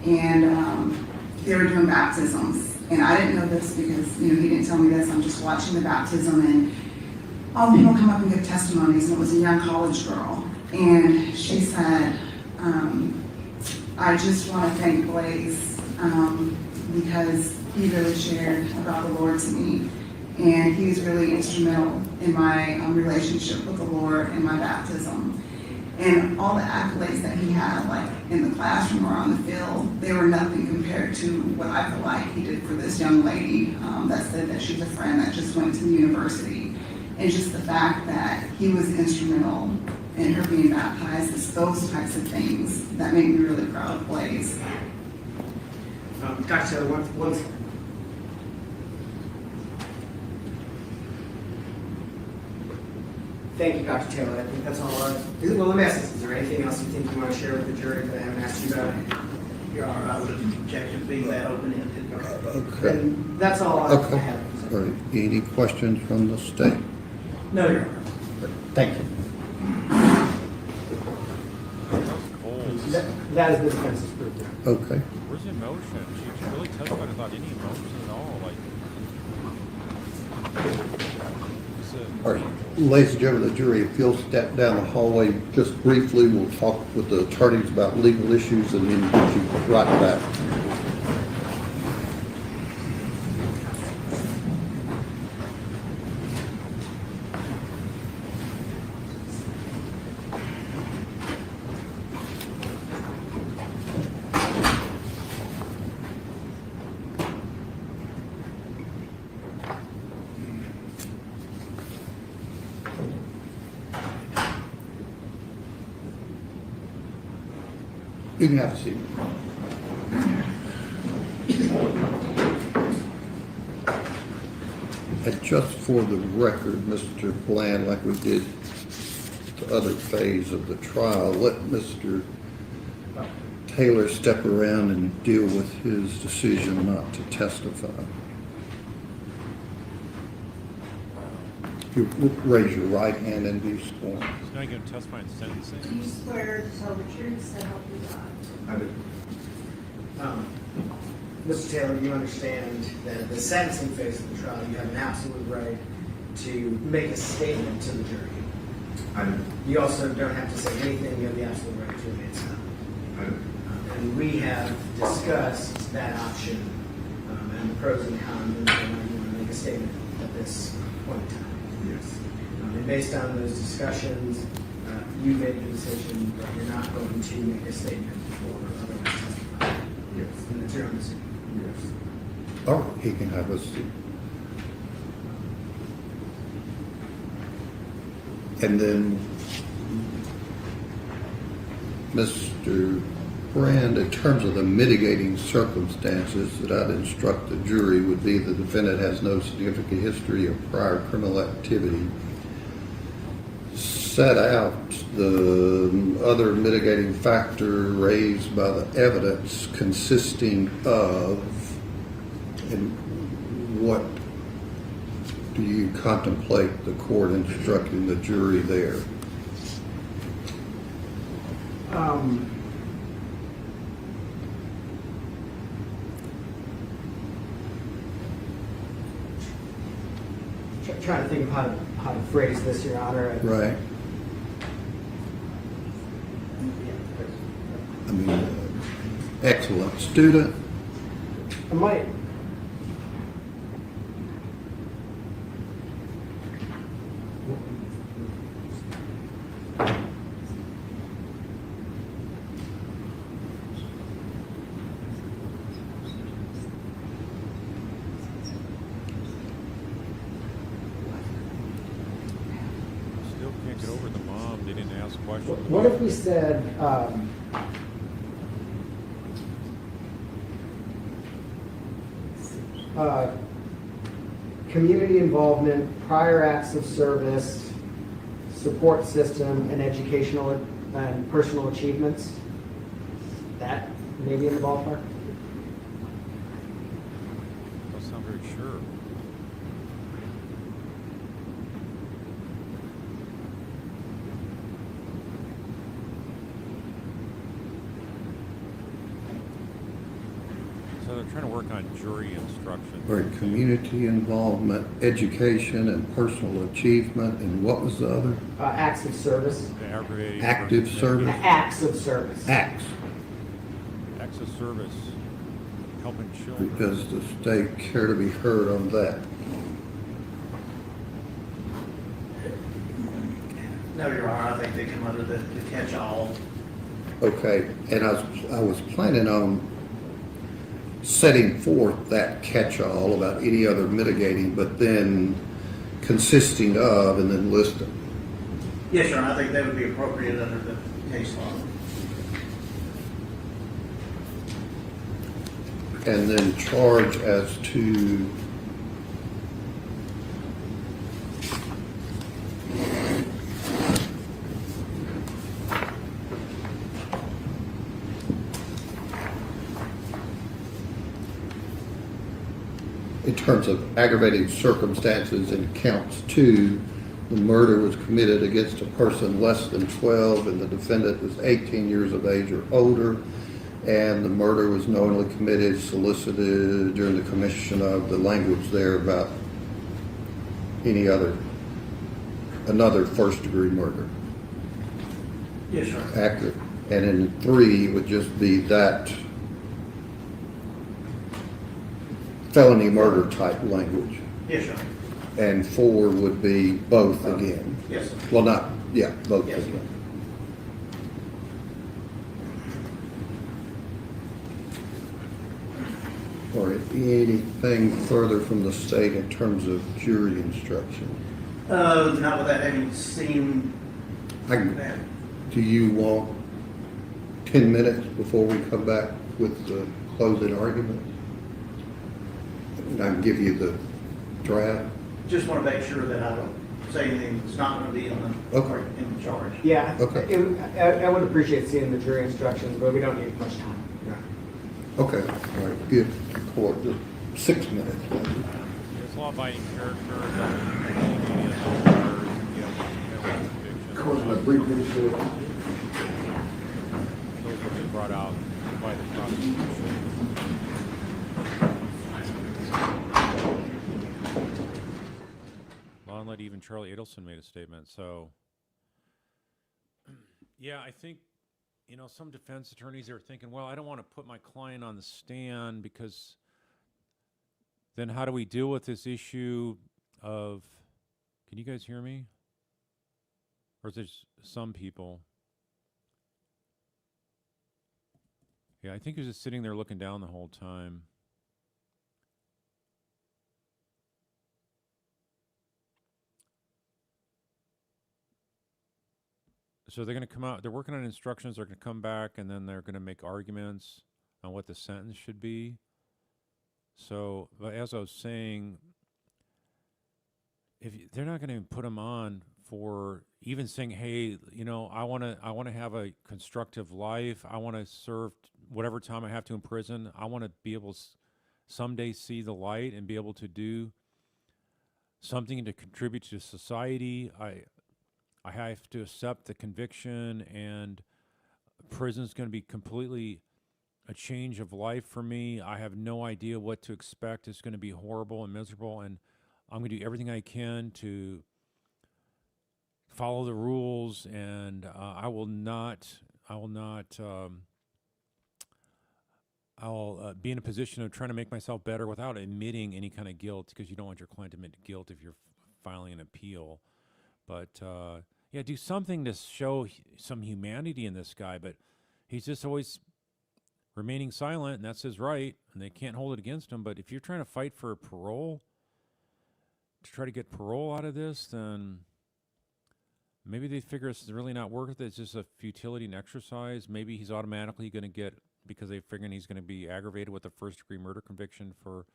and they were doing baptisms. And I didn't know this because, he didn't tell me this. I'm just watching the baptism, and all the people come up and give testimonies, and it was a young college girl. And she said, I just want to thank Blaise because he really shared about the Lord to me. And he was really instrumental in my relationship with the Lord and my baptism. And all the accolades that he had, like in the classroom or on the field, they were nothing compared to what I feel like he did for this young lady that said that she's a friend that just went to the university. And just the fact that he was instrumental in her being baptized, it's those types of things that make me really proud of Blaise. Dr. Taylor, one Thank you, Dr. Taylor. I think that's all. Well, let me ask this. Is there anything else you think you want to share with the jury that I haven't asked you about? Your Honor, I would object to being that open-ended. Okay. And that's all I Okay. have. All right. Any questions from the state? No, Your Honor. Thank you. That is the defense's proof. Okay. Where's the emotion? She really testified without any emotion at all. Like, That's it. All right, ladies and gentlemen of the jury, if you'll step down the hallway just briefly, we'll talk with the attorneys about legal issues and then get you right back. You can have a seat. And just for the record, Mr. Bland, like we did the other phase of the trial, let Mr. Taylor step around and deal with his decision not to testify. If you raise your right hand and be sworn. He's not going to testify in sentencing. Do you swear to tell the truth, so help you God? I do. Mr. Taylor, you understand that at the sentencing phase of the trial, you have an absolute right to make a statement to the jury. I do. You also don't have to say anything, you have the absolute right to remain silent. I do. And we have discussed that option and the pros and cons, and whether you want to make a statement at this point in time. Yes. And based on those discussions, you made the decision that you're not going to make a statement or otherwise testify. Yes. And that's your own decision. Yes. All right, he can have a seat. And then, Mr. Brand, in terms of the mitigating circumstances that I'd instruct the jury would be the defendant has no significant history of prior criminal activity. Set out the other mitigating factor raised by the evidence consisting of, and what do you contemplate the court instructing the jury there? Trying to think of how to phrase this, Your Honor. Right. I mean, excellent student. I might. Still can't get over the mom. They didn't ask questions. What if we said, community involvement, prior acts of service, support system, and educational and personal achievements? That may be in the ballpark? Don't sound very sure. So they're trying to work on jury instruction. Or community involvement, education, and personal achievement, and what was the other? Acts of service. The aggravating Active versus service? mitigating. Acts of service. Acts, Acts of service, helping children. does the state care to be heard on that? No, Your Honor, I think they come under the catch-all. Okay, and I was planning on setting forth that catch-all about any other mitigating, but then consisting of and then listing. Yes, Your Honor, I think that would be appropriate under the case law. And then charge as to in terms of aggravating circumstances in counts 2, the murder was committed against a person less than 12 and the defendant was 18 years of age or older, and the murder was knowingly committed, solicited during the commission of the language there about any other another first-degree murder. Yes, sir. Accurate. And in 3 would just be that felony murder type language. Yes, sir. And 4 would be both again. Yes, sir. Well, not, yeah, both Yes, again. All right, anything further from the state in terms of jury instruction? Not without having seen that. Do you want 10 minutes before we come back with the closing argument? And I can give you the draft? Just want to make sure that I don't say anything that's not going to be Okay. in the charge. Yeah, Okay. I would appreciate seeing the jury instructions, but we don't need much time. Okay, all right, good. Court, 6 minutes. It's law-abiding character. Court, my brief Those will be brought out by the prosecution. Law and Let even Charlie Adelson made a statement. So, yeah, I think, some defense attorneys are thinking, well, I don't want to put my client on the stand because then how do we deal with this issue of, can you guys hear me? Or is there some people? Yeah, I think he was just sitting there looking down the whole time. So they're going to come out, they're working on instructions, they're going to come back, and then they're going to make arguments on what the sentence should be. So, but as I was saying, they're not going to put them on for even saying, hey, I want to have a constructive life. I want to serve whatever time I have to in prison. I want to be able to someday see the light and be able to do something to contribute to society. I have to accept the conviction, and prison's going to be completely a change of life for me. I have no idea what to expect. It's going to be horrible and miserable, and I'm going to do everything I can to follow the rules, and I'll be in a position of trying to make myself better without admitting any kind of guilt, because you don't want your client to admit guilt if you're filing an appeal. But yeah, do something to show some humanity in this guy. But he's just always remaining silent, and that's his right, and they can't hold it against him. But if you're trying to fight for parole, to try to get parole out of this, then maybe they figure it's really not worth it. It's just a futility and exercise. Maybe he's automatically going to get, because they figuring he's going to be aggravated with a first-degree murder conviction for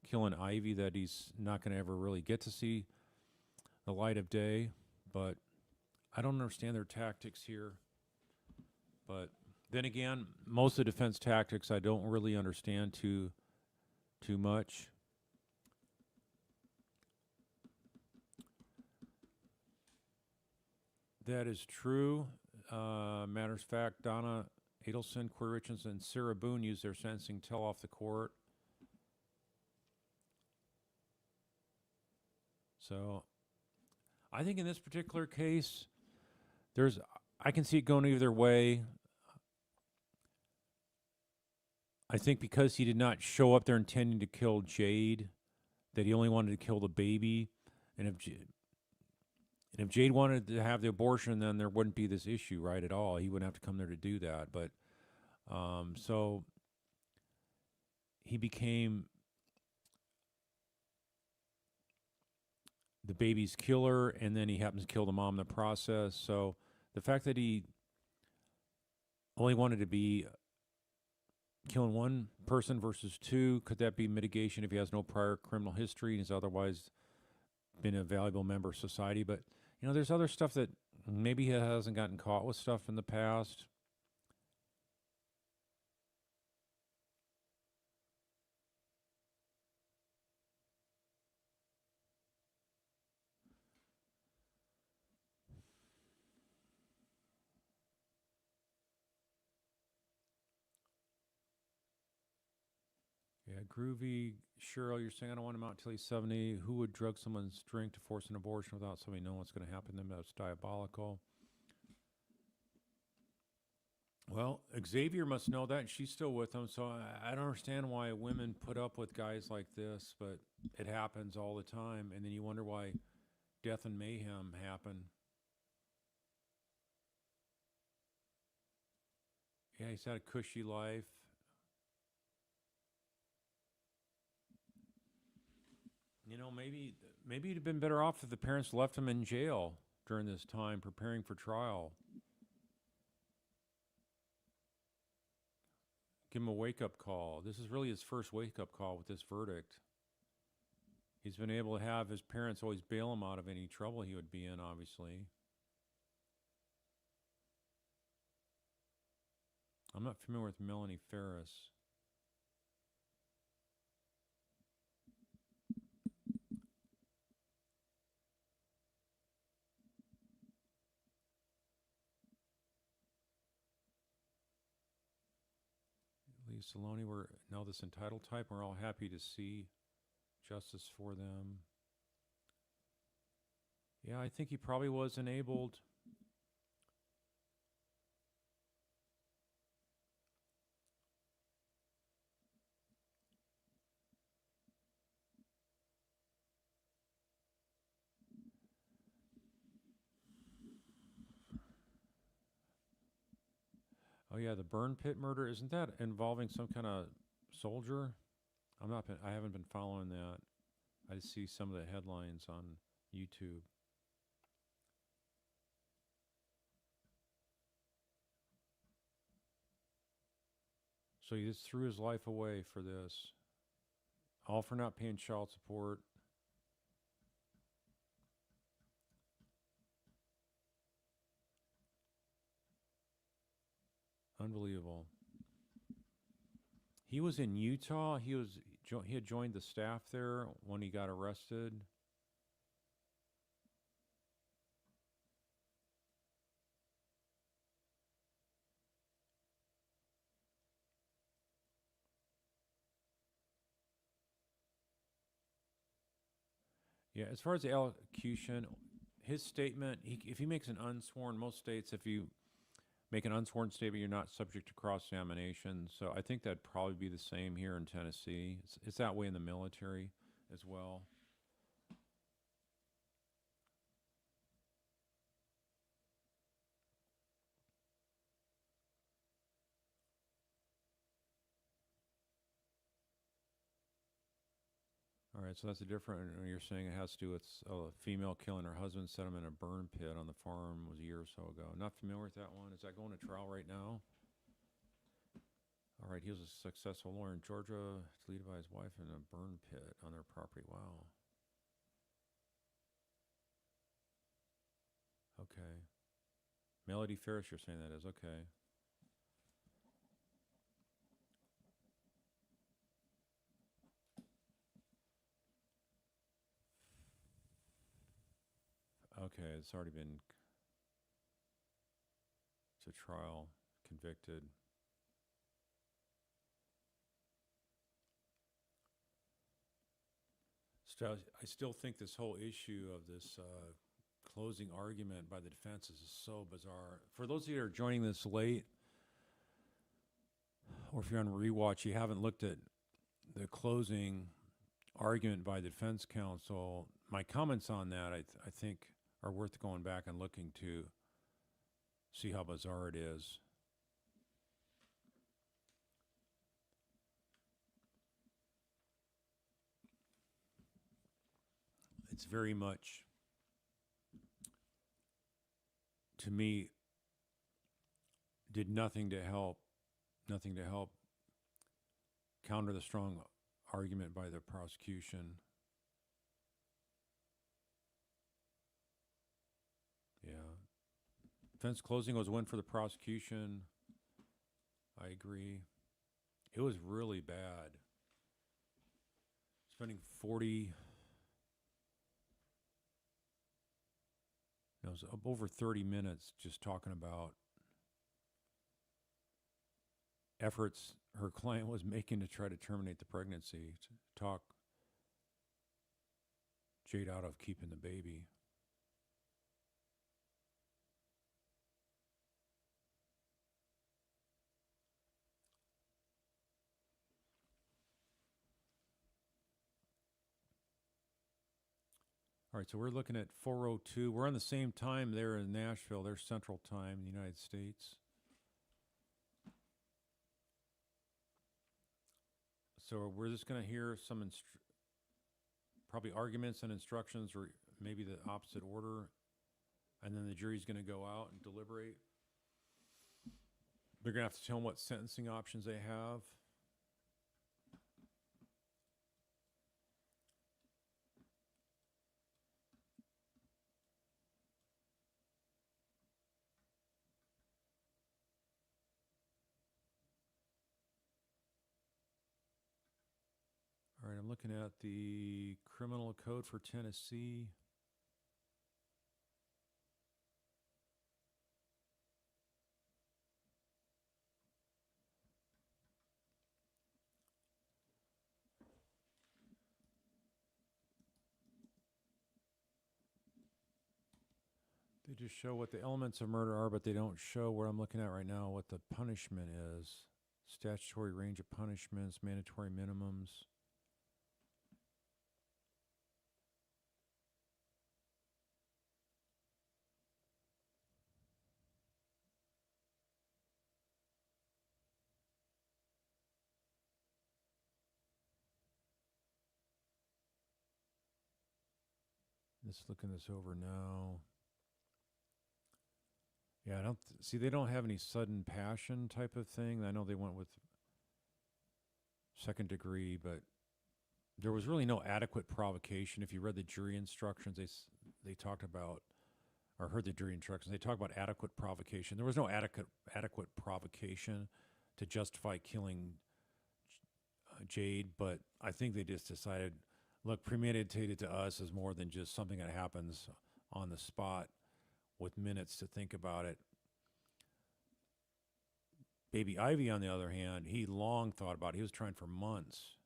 killing Ivy, that he's not going to ever really get to see the light of day. But I don't understand their tactics here. But then again, most of the defense tactics I don't really understand too much. That is true. Matters of fact, Donna Adelson, Corey Richardson, and Sarah Boone used their sentencing tell off the court. So I think in this particular case, I can see it going either way. I think because he did not show up there intending to kill Jade, that he only wanted to kill the baby, and if Jade wanted to have the abortion, then there wouldn't be this issue, right, at all. He wouldn't have to come there to do that. But so he became the baby's killer, and then he happens to kill the mom in the process. So the fact that he only wanted to be killing one person versus two, could that be mitigation if he has no prior criminal history and has otherwise been a valuable member of society? But there's other stuff that maybe he hasn't gotten caught with stuff in the past. Yeah, Groovy Cheryl, you're saying I don't want him out until he's 70. Who would drug someone's drink to force an abortion without somebody knowing what's going to happen to them? That's diabolical. Well, Xavier must know that, and she's still with him, so I don't understand why women put up with guys like this, but it happens all the time, and then you wonder why death and mayhem happen. Yeah, he's had a cushy life. You know, maybe he'd have been better off if the parents left him in jail during this time, preparing for trial. Give him a wake-up call. This is really his first wake-up call with this verdict. He's been able to have his parents always bail him out of any trouble he would be in, obviously. I'm not familiar with Melanie Ferris. Lee Saloni, we're now this entitled type. We're all happy to see justice for them. Yeah, I think he probably was enabled. Oh yeah, the burn pit murder, isn't that involving some kind of soldier? I haven't been following that. I just see some of the headlines on YouTube. So he just threw his life away for this. All for not paying child support. Unbelievable. He was in Utah. He had joined the staff there when he got arrested. Yeah, as far as the elocution, his statement, if he makes an unsworn, most states, if you make an unsworn statement, you're not subject to cross-examination. So I think that'd probably be the same here in Tennessee. It's that way in the military as well. All right, so that's a different. You're saying it has to do with a female killing her husband, set him in a burn pit on the farm. Was a year or so ago. Not familiar with that one. Is that going to trial right now? All right, he was a successful lawyer in Georgia, deleted by his wife in a burn pit on their property. Wow. Okay. Melody Ferris, you're saying that is okay. Okay, it's already been to trial, convicted. So I still think this whole issue of this closing argument by the defense is so bizarre. For those of you that are joining this late, or if you're on rewatch, you haven't looked at the closing argument by the defense counsel. My comments on that, I think, are worth going back and looking to see how bizarre it is. It's very much, to me, did nothing to help counter the strong argument by the prosecution. Yeah. Defense closing was a win for the prosecution. I agree. It was really bad. Spending 40, it was over 30 minutes just talking about efforts her client was making to try to terminate the pregnancy, to talk Jade out of keeping the baby. All right, so we're looking at 4:02. We're on the same time there in Nashville. There's Central Time in the United States. So we're just going to hear some probably arguments and instructions, or maybe the opposite order, and then the jury's going to go out and deliberate. They're going to have to tell them what sentencing options they have. All right, I'm looking at the criminal code for Tennessee. They just show what the elements of murder are, but they don't show where I'm looking at right now what the punishment is. Statutory range of punishments, mandatory minimums. Just looking this over now. Yeah, I don't see. They don't have any sudden passion type of thing. I know they went with second degree, but there was really no adequate provocation. If you read the jury instructions, they talked about, or heard the jury instructions, they talked about adequate provocation. There was no adequate provocation to justify killing Jade, but I think they just decided, look, premeditated to us is more than just something that happens on the spot with minutes to think about it. Baby Ivy, on the other hand, he long thought about it. He was trying for months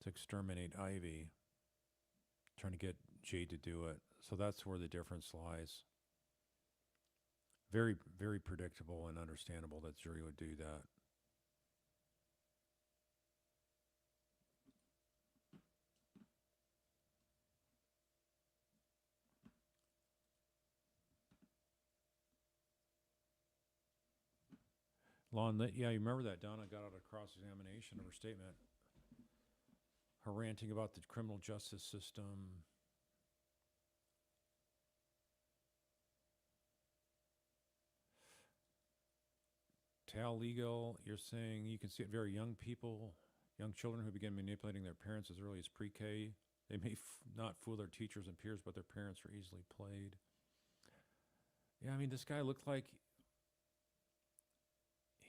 to exterminate Ivy, trying to get Jade to do it. So that's where the difference lies. Very, very predictable and understandable that jury would do that. Lon, yeah, you remember that Donna got out of cross-examination of her statement. Her ranting about the criminal justice system. Tal legal, you're saying you can see it very young people, young children who begin manipulating their parents as early as pre-K. They may not fool their teachers and peers, but their parents are easily played. Yeah, I mean, this guy looked like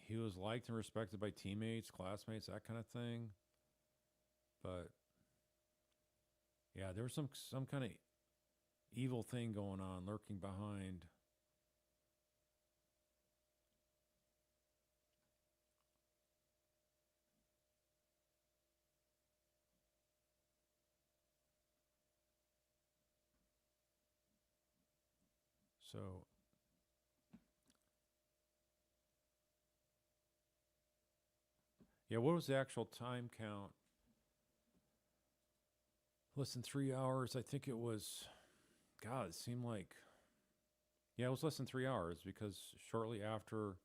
he was liked and respected by teammates, classmates, that kind of thing. But yeah, there was some kind of evil thing going on, lurking behind. So yeah, what was the actual time count? Less than 3 hours. I think it was, God, it seemed like, yeah, it was less than 3 hours, because shortly after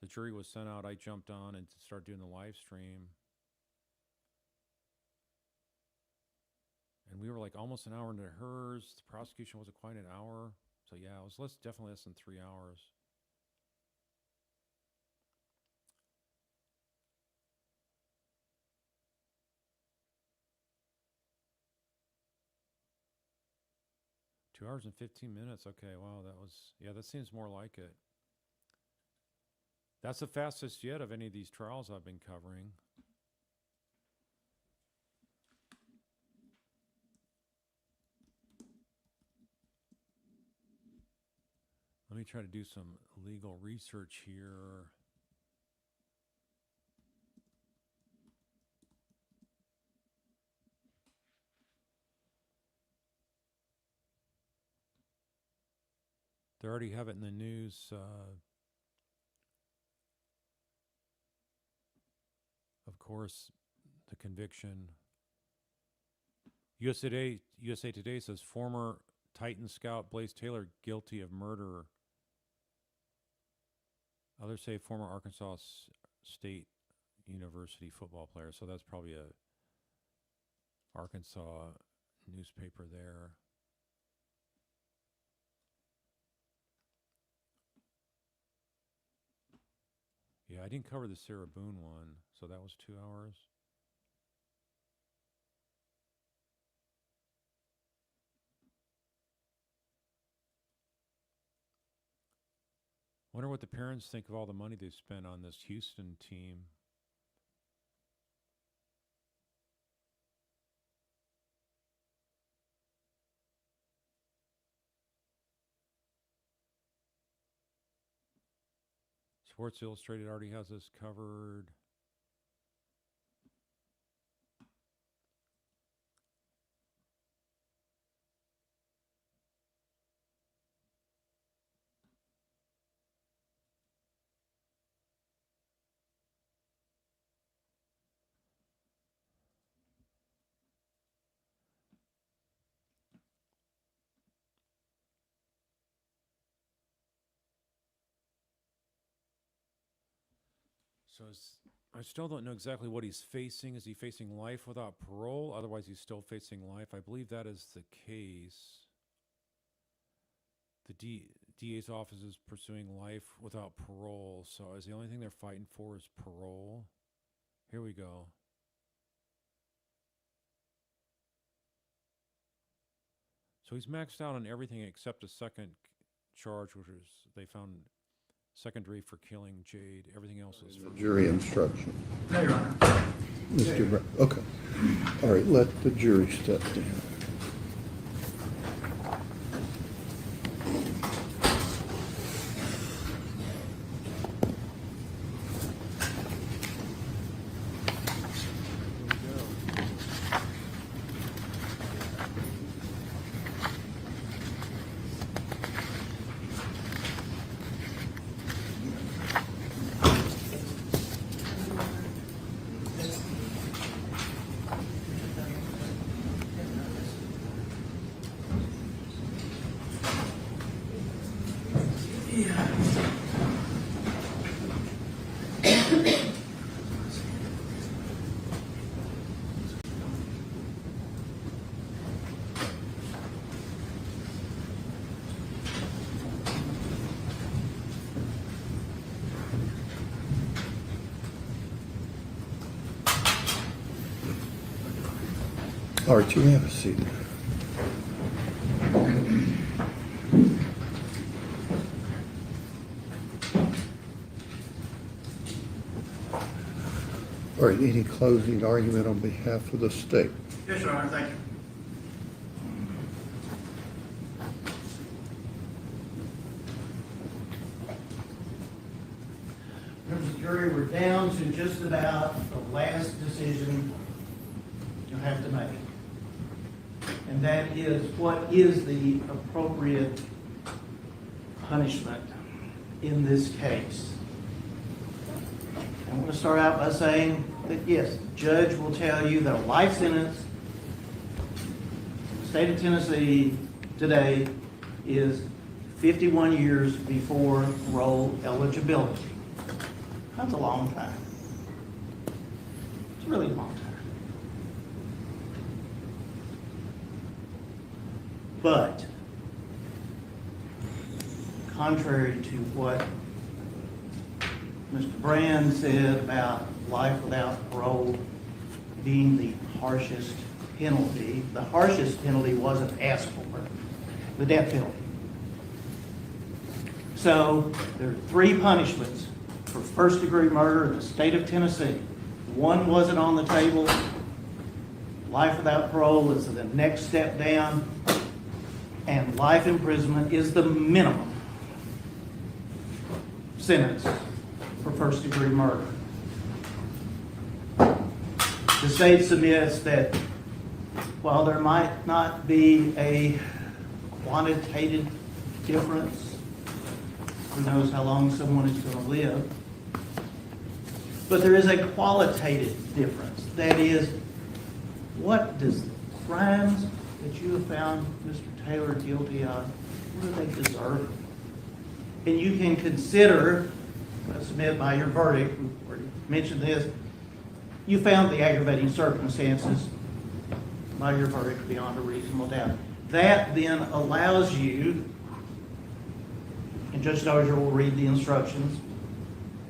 the jury was sent out, I jumped on and started doing the live stream. And we were like almost an hour into hers. The prosecution wasn't quite an hour. So yeah, it was definitely less than 3 hours. Two hours and 15 minutes. Okay, wow, that seems more like it. That's the fastest yet of any of these trials I've been covering. Let Let me try to do some legal research here. They already have it in the news. Of course, the conviction. USA Today says former Titan scout Blaise Taylor guilty of murder. Others say former Arkansas State University football player. So that's probably a Arkansas newspaper there. Yeah, I didn't cover the Sarah Boone one, so that was 2 hours. Wonder what the parents think of all the money they spent on this Houston team. Sports Illustrated already has this covered. So I still don't know exactly what he's facing. Is he facing life without parole? Otherwise, he's still facing life. I believe that is the case. The DA's office is pursuing life without parole. So is the only thing they're fighting for is parole? Here we go. So he's maxed out on everything except a second charge, which is they found secondary for killing Jade. Everything else is for Jury instruction. No, Your Honor. Mr. Brown, okay. All right, let the jury step down. All right, you have a seat. All right, any closing argument on behalf of the state? Yes, Your Honor, thank you. Members of the jury, we're down to just about the last decision you'll have to make. And that is, what is the appropriate punishment in this case? I want to start out by saying that, yes, the judge will tell you that a life sentence in the state of Tennessee today is 51 years before parole eligibility. That's a long time. It's a really long time. But contrary to what Mr. Brand said about life without parole being the harshest penalty, the harshest penalty wasn't asked for, the death penalty. So there are 3 punishments for first-degree murder in the state of Tennessee. One wasn't on the table. Life without parole is the next step down, and life imprisonment is the minimum. sentence for first-degree murder. The state submits that while there might not be a quantitative difference, who knows how long someone is going to live, but there is a qualitative difference. That is, what does the crimes that you have found Mr. Taylor guilty of, what do they deserve? And you can consider, I submit by your verdict, we already mentioned this, you found the aggravating circumstances by your verdict beyond a reasonable doubt. That then allows you, and Judge Dozier will read the instructions,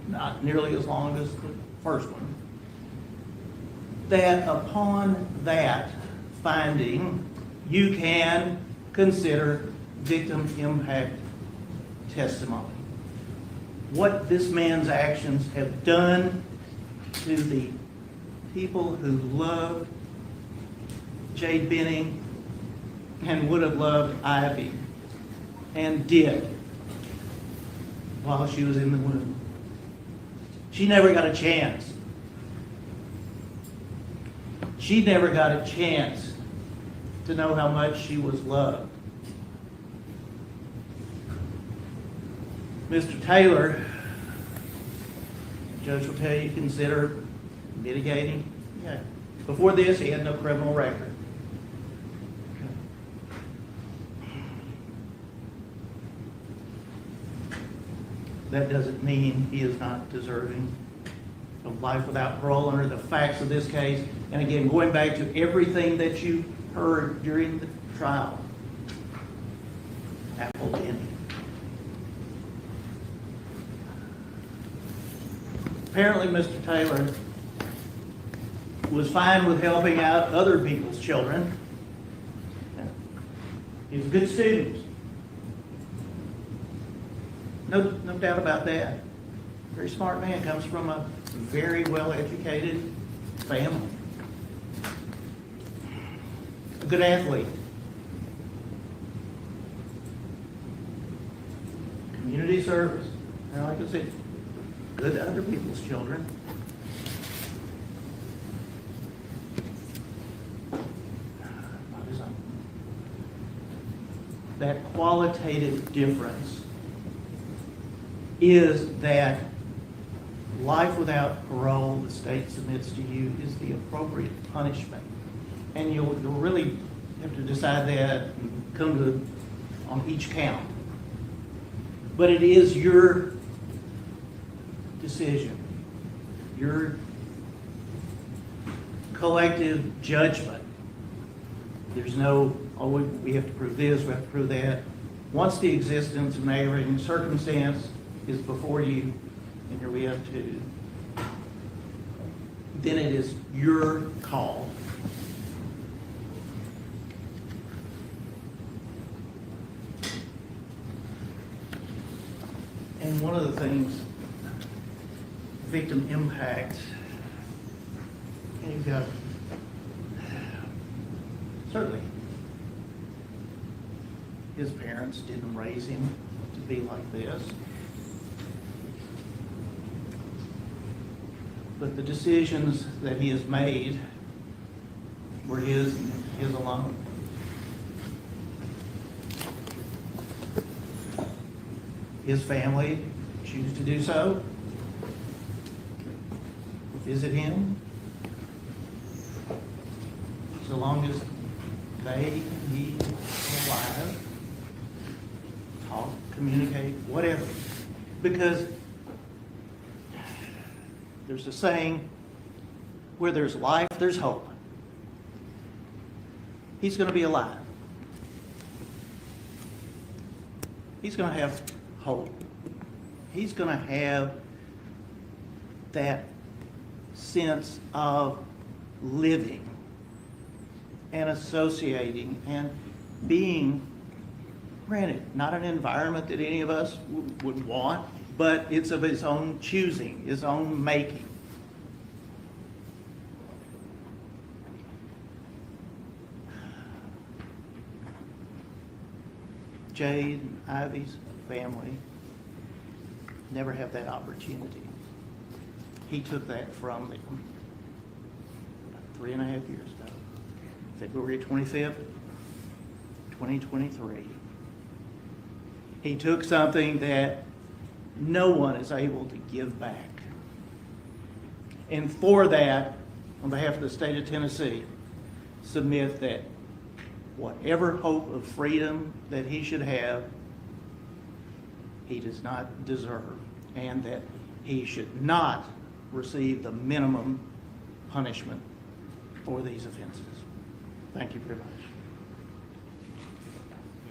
not nearly as long as the first one, that upon that finding, you can consider victim impact testimony. What this man's actions have done to the people who loved Jade Benning and would have loved Ivy and did while she was in the womb. She never got a chance. She never got a chance to know how much she was loved. Mr. Taylor, the judge will tell you, consider mitigating. Yeah. Before this, he had no criminal record. That doesn't mean he is not deserving of life without parole under the facts of this case. And again, going back to everything that you heard during the trial, Apple Denny. Apparently, Mr. Taylor was fine with helping out other people's children. He was a good student. No doubt about that. Very smart man, comes from a very well-educated family. A good athlete. Community service. And like I said, good to other people's children. That qualitative difference is that life without parole, the state submits to you, is the appropriate punishment. And you'll really have to decide that and come to on each count. But it is your decision, your collective judgment. There's no, oh, we have to prove this, we have to prove that. Once the existence of an aggravating circumstance is before you, and here we have two, then it is your call. And one of the things, victim impact, and you've got, certainly, his parents didn't raise him to be like this. But the decisions that he has made were his and his alone. His family choose to do so. Visit him. So long as they and he are alive. Talk, communicate, whatever. Because there's a saying, where there's life, there's hope. He's going to be alive. He's going to have hope. He's going to have that sense of living and associating and being, granted, not an environment that any of us would want, but it's of his own choosing, his own making. Jade and Ivy's family never have that opportunity. He took that from them 3.5 years ago, February 25th, 2023. He took something that no one is able to give back. And for that, on behalf of the state of Tennessee, submit that whatever hope of freedom that he should have, he does not deserve, and that he should not receive the minimum punishment for these offenses. Thank you very much.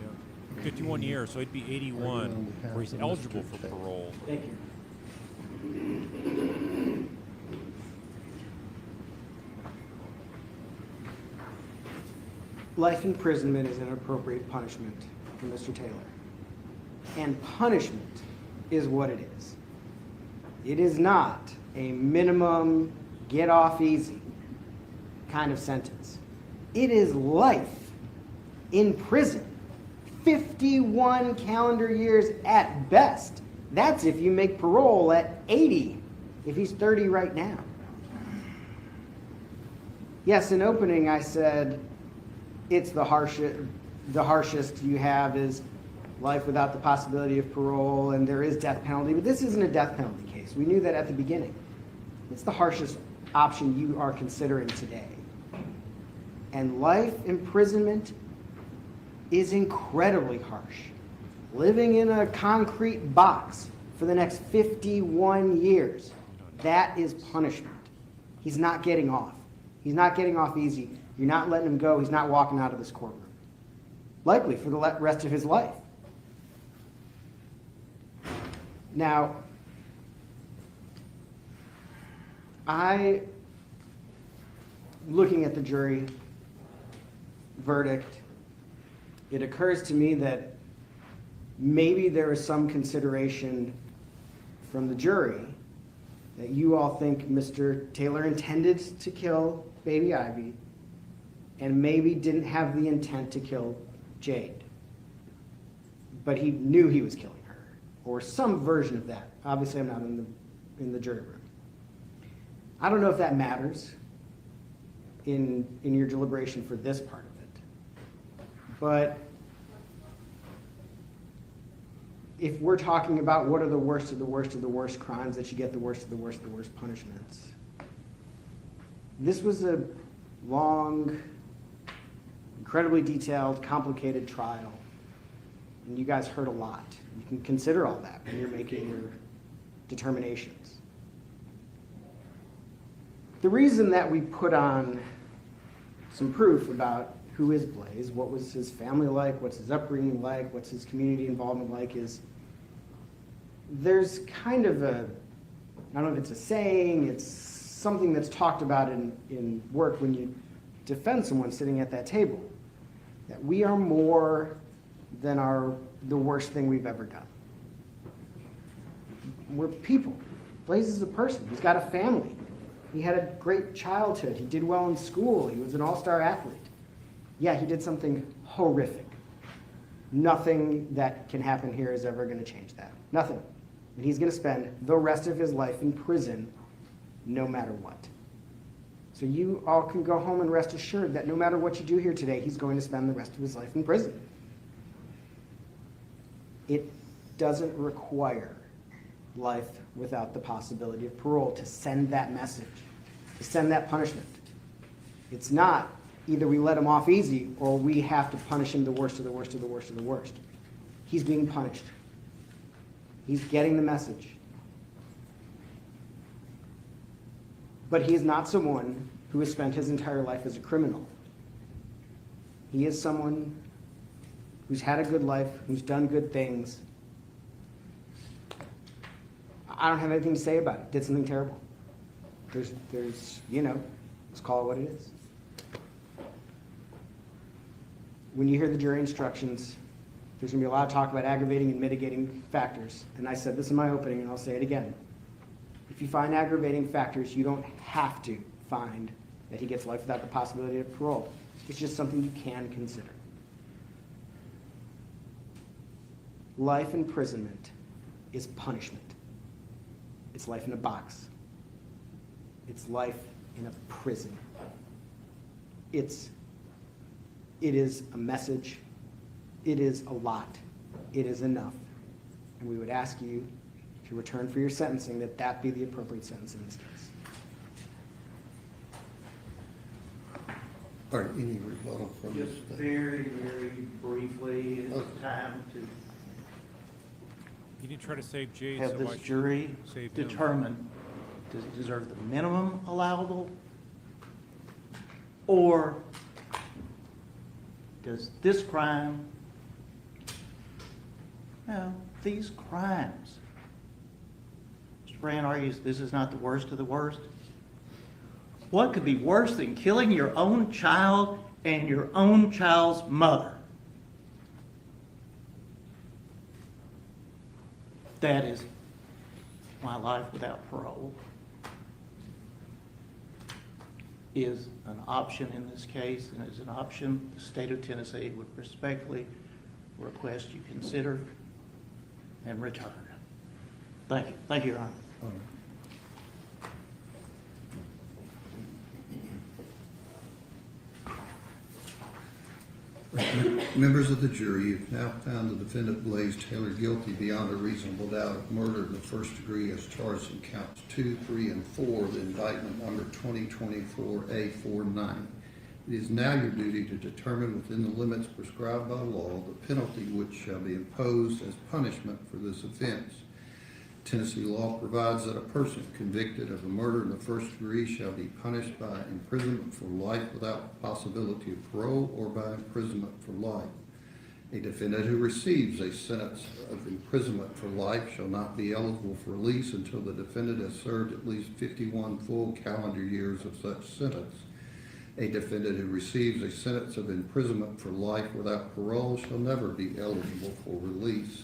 Yeah. 51 years, so he'd be 81, where he's eligible for parole. Thank you. Life imprisonment is an appropriate punishment for Mr. Taylor. And punishment is what it is. It is not a minimum get off easy kind of sentence. It is life in prison. 51 calendar years at best. That's if you make parole at 80, if he's 30 right now. Yes, in opening I said it's the harshest you have is life without the possibility of parole, and there is death penalty, but this isn't a death penalty case. We knew that at the beginning. It's the harshest option you are considering today. And life imprisonment is incredibly harsh. Living in a concrete box for the next 51 years, that is punishment. He's not getting off. He's not getting off easy. You're not letting him go. He's not walking out of this courtroom. Likely for the rest of his life. Now, looking at the jury verdict, it occurs to me that maybe there is some consideration from the jury that you all think Mr. Taylor intended to kill baby Ivy and maybe didn't have the intent to kill Jade. But he knew he was killing her, or some version of that. Obviously, I'm not in the jury room. I don't know if that matters in your deliberation for this part of it. But if we're talking about what are the worst of the worst of the worst crimes that you get the worst of the worst of the worst punishments, this was a long, incredibly detailed, complicated trial. And you guys heard a lot. You can consider all that when you're making your determinations. The reason that we put on some proof about who is Blaise, what was his family like, what's his upbringing like, what's his community involvement like, is there's kind of a, I don't know if it's a saying, it's something that's talked about in work when you defend someone sitting at that table, that we are more than the worst thing we've ever done. We're people. Blaise is a person. He's got a family. He had a great childhood. He did well in school. He was an all-star athlete. Yeah, he did something horrific. Nothing that can happen here is ever going to change that. Nothing. And he's going to spend the rest of his life in prison no matter what. So you all can go home and rest assured that no matter what you do here today, he's going to spend the rest of his life in prison. It doesn't require life without the possibility of parole to send that message, to send that punishment. It's not either we let him off easy or we have to punish him the worst of the worst of the worst of the worst. He's being punished. He's getting the message. But he is not someone who has spent his entire life as a criminal. He is someone who's had a good life, who's done good things. I don't have anything to say about it. Did something terrible. There's, let's call it what it is. When you hear the jury instructions, there's going to be a lot of talk about aggravating and mitigating factors. And I said this in my opening, and I'll say it again. If you find aggravating factors, you don't have to find that he gets life without the possibility of parole. It's just something you can consider. Life imprisonment is punishment. It's life in a box. It's life in a prison. It is a message. It is a lot. It is enough. And we would ask you to return for your sentencing that be the appropriate sentence in this case. All right, any rebuttal from Just this? very, very briefly, it's time to You didn't try to save Jade, have so this why should jury you save him? determine, does he deserve the minimum allowable? Or does this crime, these crimes, Mr. Brand argues this is not the worst of the worst. What could be worse than killing your own child and your own child's mother? That is my life without parole. Is an option in this case, and is an option the state of Tennessee would respectfully request you consider and return. Thank you. Thank you, Your Honor. All right. Members of the jury have now found the defendant Blaise Taylor guilty beyond a reasonable doubt of murder in the first degree as charged in counts 2, 3, and 4 of the indictment number 2024A49. It is now your duty to determine within the limits prescribed by law the penalty which shall be imposed as punishment for this offense. Tennessee law provides that a person convicted of a murder in the first degree shall be punished by imprisonment for life without possibility of parole or by imprisonment for life. A defendant who receives a sentence of imprisonment for life shall not be eligible for release until the defendant has served at least 51 full calendar years of such sentence. A defendant who receives a sentence of imprisonment for life without parole shall never be eligible for release.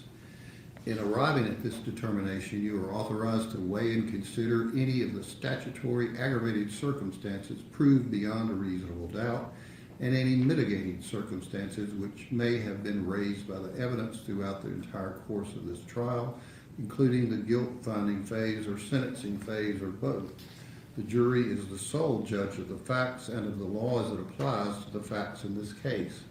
In arriving at this determination, you are authorized to weigh and consider any of the statutory aggravating circumstances proved beyond a reasonable doubt and any mitigating circumstances which may have been raised by the evidence throughout the entire course of this trial, including the guilt-finding phase or sentencing phase or both. The jury is the sole judge of the facts and of the law as it applies to the facts in this case.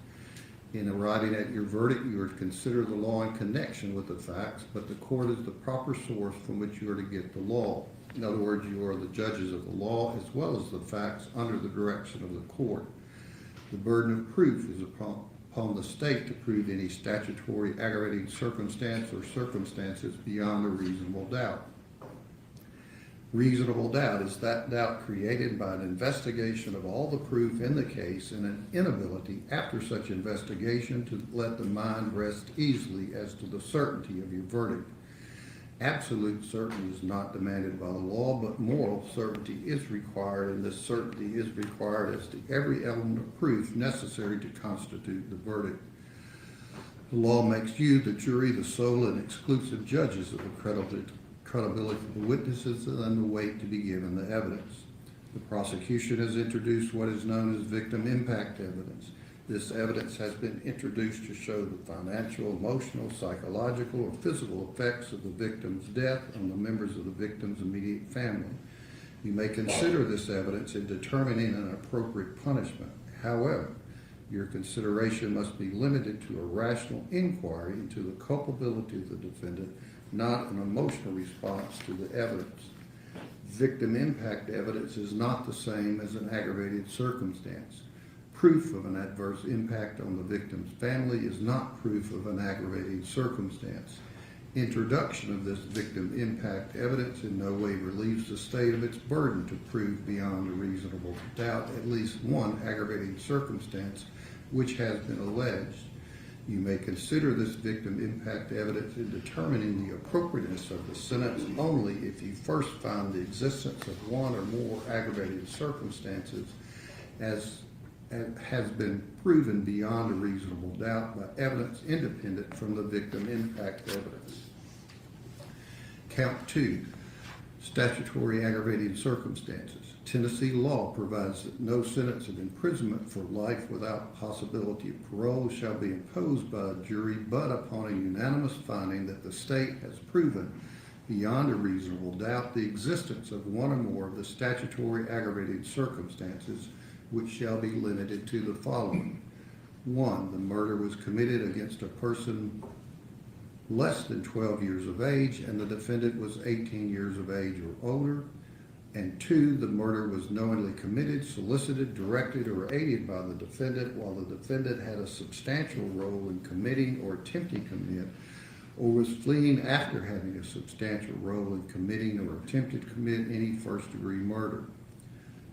In arriving at your verdict, you are to consider the law in connection with the facts, but the court is the proper source from which you are to get the law. In other words, you are the judges of the law as well as the facts under the direction of the court. The burden of proof is upon the state to prove any statutory aggravating circumstance or circumstances beyond a reasonable doubt. Reasonable doubt is that doubt created by an investigation of all the proof in the case and an inability after such investigation to let the mind rest easily as to the certainty of your verdict. Absolute certainty is not demanded by the law, but moral certainty is required, and this certainty is required as to every element of proof necessary to constitute the verdict. The law makes you, the jury, the sole and exclusive judges of the credibility of the witnesses and the weight to be given the evidence. The prosecution has introduced what is known as victim impact evidence. This evidence has been introduced to show the financial, emotional, psychological, or physical effects of the victim's death on the members of the victim's immediate family. You may consider this evidence in determining an appropriate punishment. However, your consideration must be limited to a rational inquiry into the culpability of the defendant, not an emotional response to the evidence. Victim impact evidence is not the same as an aggravated circumstance. Proof of an adverse impact on the victim's family is not proof of an aggravating circumstance. Introduction of this victim impact evidence in no way relieves the state of its burden to prove beyond a reasonable doubt at least one aggravating circumstance which has been alleged. You may consider this victim impact evidence in determining the appropriateness of the sentence only if you first find the existence of one or more aggravated circumstances as has been proven beyond a reasonable doubt by evidence independent from the victim impact evidence. Count 2, statutory aggravating circumstances. Tennessee law provides that no sentence of imprisonment for life without possibility of parole shall be imposed by a jury but upon a unanimous finding that the state has proven beyond a reasonable doubt the existence of one or more of the statutory aggravating circumstances, which shall be limited to the following. 1, the murder was committed against a person less than 12 years of age and the defendant was 18 years of age or older. And 2, the murder was knowingly committed, solicited, directed, or aided by the defendant while the defendant had a substantial role in committing or attempting to commit, or was fleeing after having a substantial role in committing or attempted to commit any first-degree murder.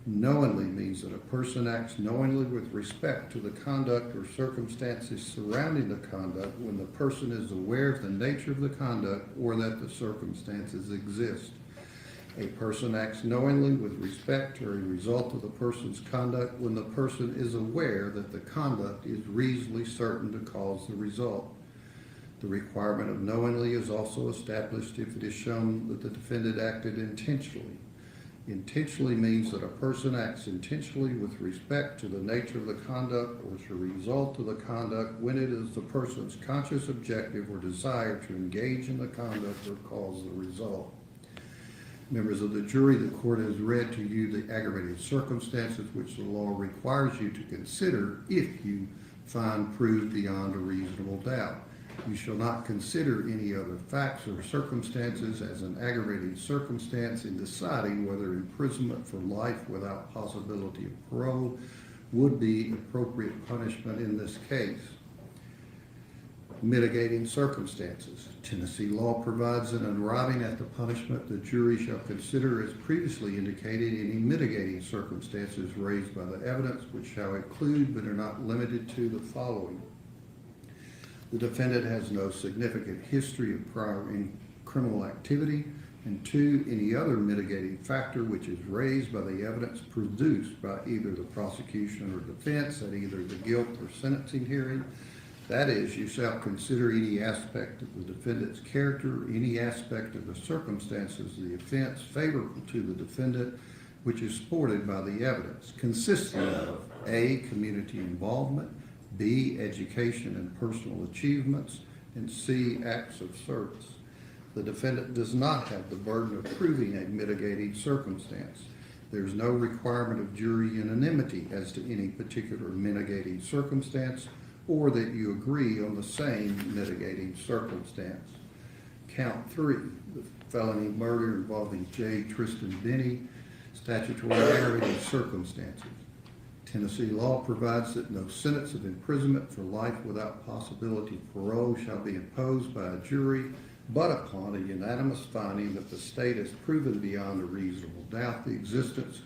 Knowingly means that a person acts knowingly with respect to the conduct or circumstances surrounding the conduct when the person is aware of the nature of the conduct or that the circumstances exist. A person acts knowingly with respect to a result of the person's conduct when the person is aware that the conduct is reasonably certain to cause the result. The requirement of knowingly is also established if it is shown that the defendant acted intentionally. Intentionally means that a person acts intentionally with respect to the nature of the conduct or as a result of the conduct when it is the person's conscious objective or desire to engage in the conduct or cause the result. Members of the jury, the court has read to you the aggravated circumstances which the law requires you to consider if you find proved beyond a reasonable doubt. You shall not consider any other facts or circumstances as an aggravating circumstance in deciding whether imprisonment for life without possibility of parole would be appropriate punishment in this case. Mitigating circumstances. Tennessee law provides that in arriving at the punishment, the jury shall consider as previously indicated any mitigating circumstances raised by the evidence, which shall include but are not limited to the following. The defendant has no significant history of prior criminal activity, and 2, any other mitigating factor which is raised by the evidence produced by either the prosecution or defense at either the guilt or sentencing hearing. That is, you shall consider any aspect of the defendant's character, any aspect of the circumstances of the offense favorable to the defendant, which is supported by the evidence, consisting of A, community involvement, B, education and personal achievements, and C, acts of service. The defendant does not have the burden of proving a mitigating circumstance. There is no requirement of jury unanimity as to any particular mitigating circumstance, or that you agree on the same mitigating circumstance. Count 3, the felony murder involving J. Tristan Benny, statutory aggravating circumstances. Tennessee law provides that no sentence of imprisonment for life without possibility of parole shall be imposed by a jury, but upon a unanimous finding that the state has proven beyond a reasonable doubt the existence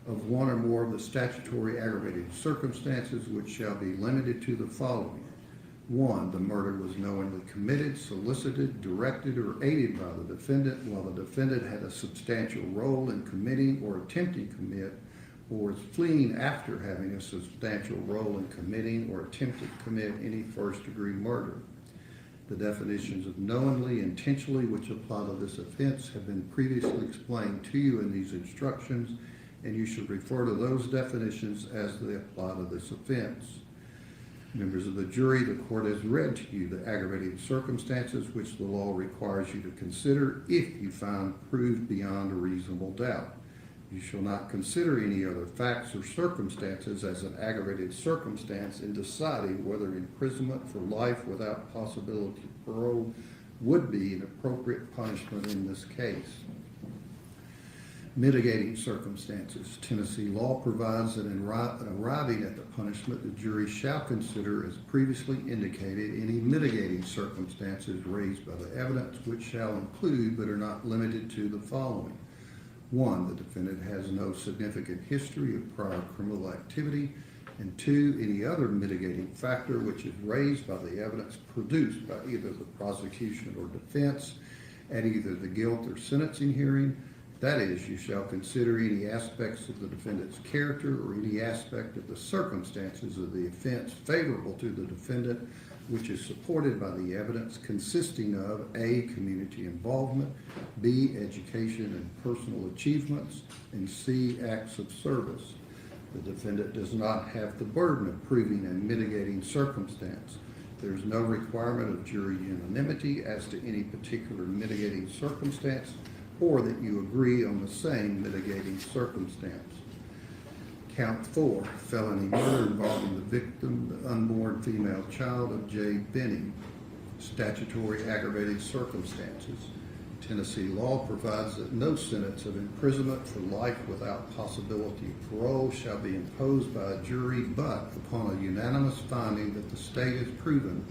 of one or more of the statutory aggravating circumstances, which shall be limited to the following. 1, the murder was knowingly committed, solicited, directed, or aided by the defendant while the defendant had a substantial role in committing or attempting to commit, or is fleeing after having a substantial role in committing or attempting to commit any first-degree murder. The definitions of knowingly, intentionally, which apply to this offense, have been previously explained to you in these instructions, and you should refer to those definitions as they apply to this offense. Members of the jury, the court has read to you the aggravating circumstances which the law requires you to consider if you find proved beyond a reasonable doubt. You shall not consider any other facts or circumstances as an aggravated circumstance in deciding whether imprisonment for life without possibility of parole would be an appropriate punishment in this case. Mitigating circumstances. Tennessee law provides that in arriving at the punishment, the jury shall consider, as previously indicated, any mitigating circumstances raised by the evidence, which shall include but are not limited to the following. 1, the defendant has no significant history of prior criminal activity, and 2, any other mitigating factor which is raised by the evidence produced by either the prosecution or defense at either the guilt or sentencing hearing. That is, you shall consider any aspects of the defendant's character or any aspect of the circumstances of the offense favorable to the defendant, which is supported by the evidence, consisting of A, community involvement, B, education and personal achievements, and C, acts of service. The defendant does not have the burden of proving a mitigating circumstance. There's no requirement of jury unanimity as to any particular mitigating circumstance or that you agree on the same mitigating circumstance. Count 4, felony murder involving the victim, the unborn female child of J. Benning. Statutory aggravating circumstances. Tennessee law provides that no sentence of imprisonment for life without possibility of parole shall be imposed by a jury but upon a unanimous finding that the state has proven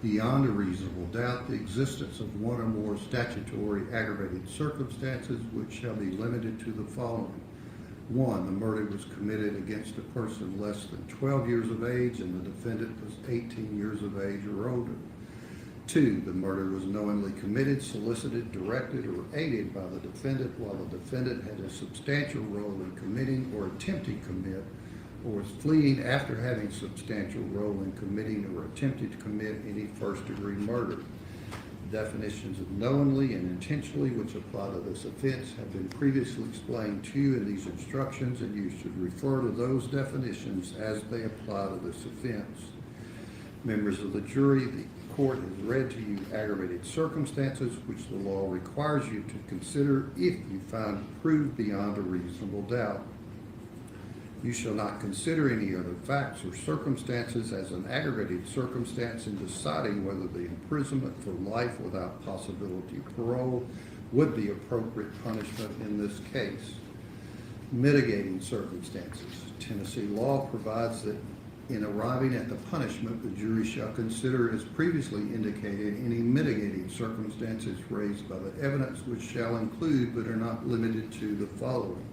beyond a reasonable doubt the existence of one or more statutory aggravating circumstances which shall be limited to the following. 1, the murder was committed against a person less than 12 years of age and the defendant was 18 years of age or older. 2, the murder was knowingly committed, solicited, directed, or aided by the defendant while the defendant had a substantial role in committing or attempting to commit or was fleeing after having substantial role in committing or attempting to commit any first-degree murder. Definitions of knowingly and intentionally which apply to this offense have been previously explained to you in these instructions, and you should refer to those definitions as they apply to this offense. Members of the jury, the court has read to you aggravated circumstances which the law requires you to consider if you find proved beyond a reasonable doubt. You shall not consider any other facts or circumstances as an aggravated circumstance in deciding whether the imprisonment for life without possibility of parole would be appropriate punishment in this case. Mitigating circumstances. Tennessee law provides that in arriving at the punishment, the jury shall consider, as previously indicated, any mitigating circumstances raised by the evidence, which shall include but are not limited to the following.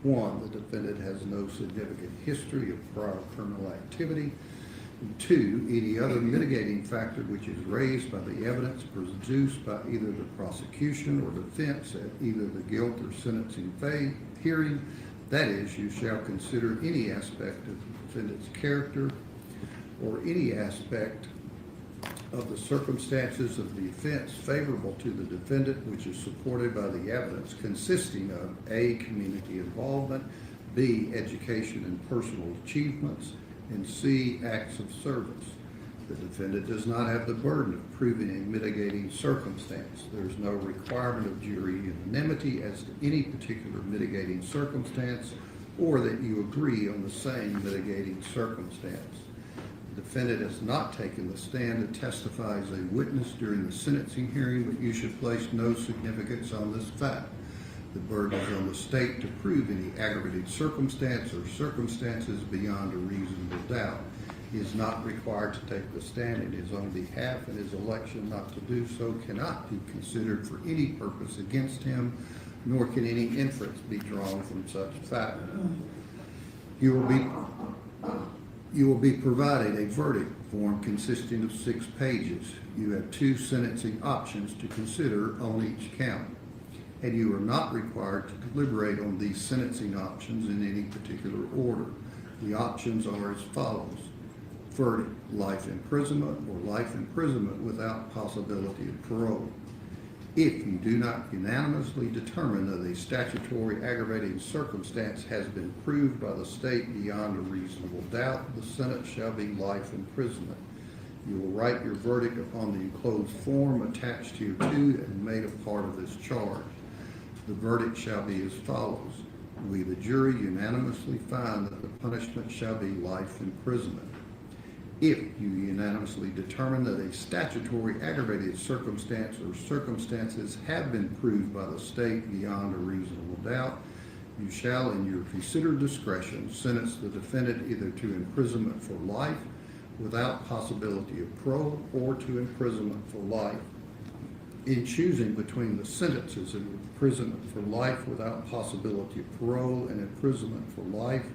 1, the defendant has no significant history of prior criminal activity. 2, any other mitigating factor which is raised by the evidence produced by either the prosecution or defense at either the guilt or sentencing hearing. That is, you shall consider any aspect of the defendant's character or any aspect of the circumstances of the offense favorable to the defendant which is supported by the evidence, consisting of A, community involvement, B, education and personal achievements, and C, acts of service. The defendant does not have the burden of proving a mitigating circumstance. There is no requirement of jury unanimity as to any particular mitigating circumstance or that you agree on the same mitigating circumstance. The defendant has not taken the stand to testify as a witness during the sentencing hearing, but you should place no significance on this fact. The burden is on the state to prove any aggravated circumstance or circumstances beyond a reasonable doubt. He is not required to take the stand in his own behalf, and his election not to do so cannot be considered for any purpose against him, nor can any inference be drawn from such fact. You will be provided a verdict form consisting of 6 pages. You have 2 sentencing options to consider on each count, and you are not required to deliberate on these sentencing options in any particular order. The options are as follows. Verdict, life imprisonment or life imprisonment without possibility of parole. If you do not unanimously determine that a statutory aggravating circumstance has been proved by the state beyond a reasonable doubt, the sentence shall be life imprisonment. You will write your verdict upon the enclosed form attached to your and made a part of this charge. The verdict shall be as follows. We, the jury, unanimously find that the punishment shall be life imprisonment. If you unanimously determine that a statutory aggravated circumstance or circumstances have been proved by the state beyond a reasonable doubt, you shall, in your considered discretion, sentence the defendant either to imprisonment for life without possibility of parole or to imprisonment for life. In choosing between the sentences of imprisonment for life without possibility of parole and imprisonment for life,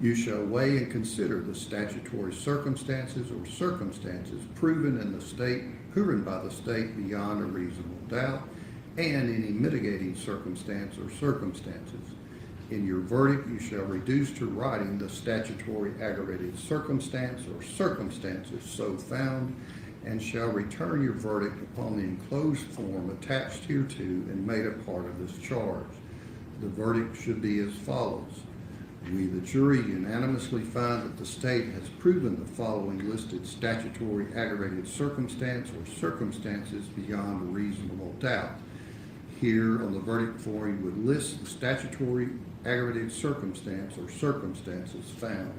you shall weigh and consider the statutory circumstances or circumstances proven by the state beyond a reasonable doubt, and any mitigating circumstance or circumstances. In your verdict, you shall reduce to writing the statutory aggravated circumstance or circumstances so found, and shall return your verdict upon the enclosed form attached hereto and made a part of this charge. The verdict should be as follows. We, the jury, unanimously find that the state has proven the following listed statutory aggravated circumstance or circumstances beyond a reasonable doubt. Here on the verdict form, you would list the statutory aggravated circumstance or circumstances found.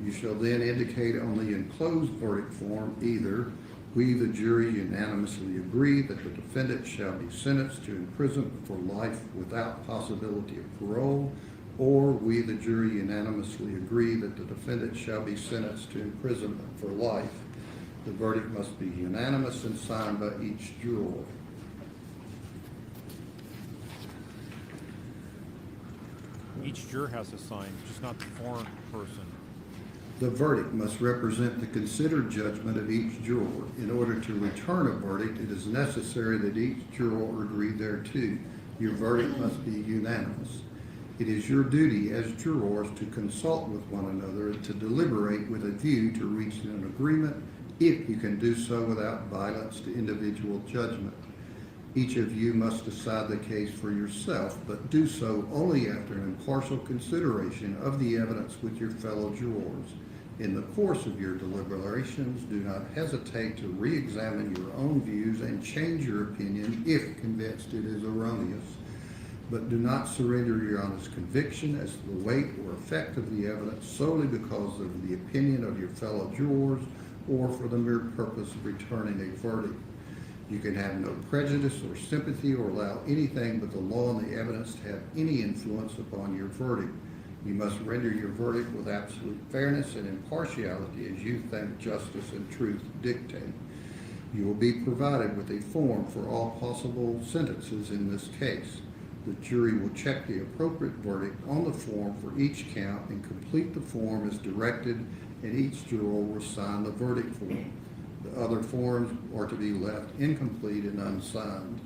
You shall then indicate on the enclosed verdict form either we, the jury, unanimously agree that the defendant shall be sentenced to imprisonment for life without possibility of parole, or we, the jury, unanimously agree that the defendant shall be sentenced to imprisonment for life. The verdict must be unanimous and signed by each juror. Each juror has to sign, just not the foreign person. The verdict must represent the considered judgment of each juror. In order to return a verdict, it is necessary that each juror agree thereto. Your verdict must be unanimous. It is your duty as jurors to consult with one another and to deliberate with a view to reaching an agreement if you can do so without violence to individual judgment. Each of you must decide the case for yourself, but do so only after an impartial consideration of the evidence with your fellow jurors. In the course of your deliberations, do not hesitate to re-examine your own views and change your opinion if convinced it is erroneous. But do not surrender your honest conviction as to the weight or effect of the evidence solely because of the opinion of your fellow jurors or for the mere purpose of returning a verdict. You can have no prejudice or sympathy or allow anything but the law and the evidence to have any influence upon your verdict. You must render your verdict with absolute fairness and impartiality as you think justice and truth dictate. You will be provided with a form for all possible sentences in this case. The jury will check the appropriate verdict on the form for each count and complete the form as directed, and each juror will sign the verdict form. The other forms are to be left incomplete and unsigned.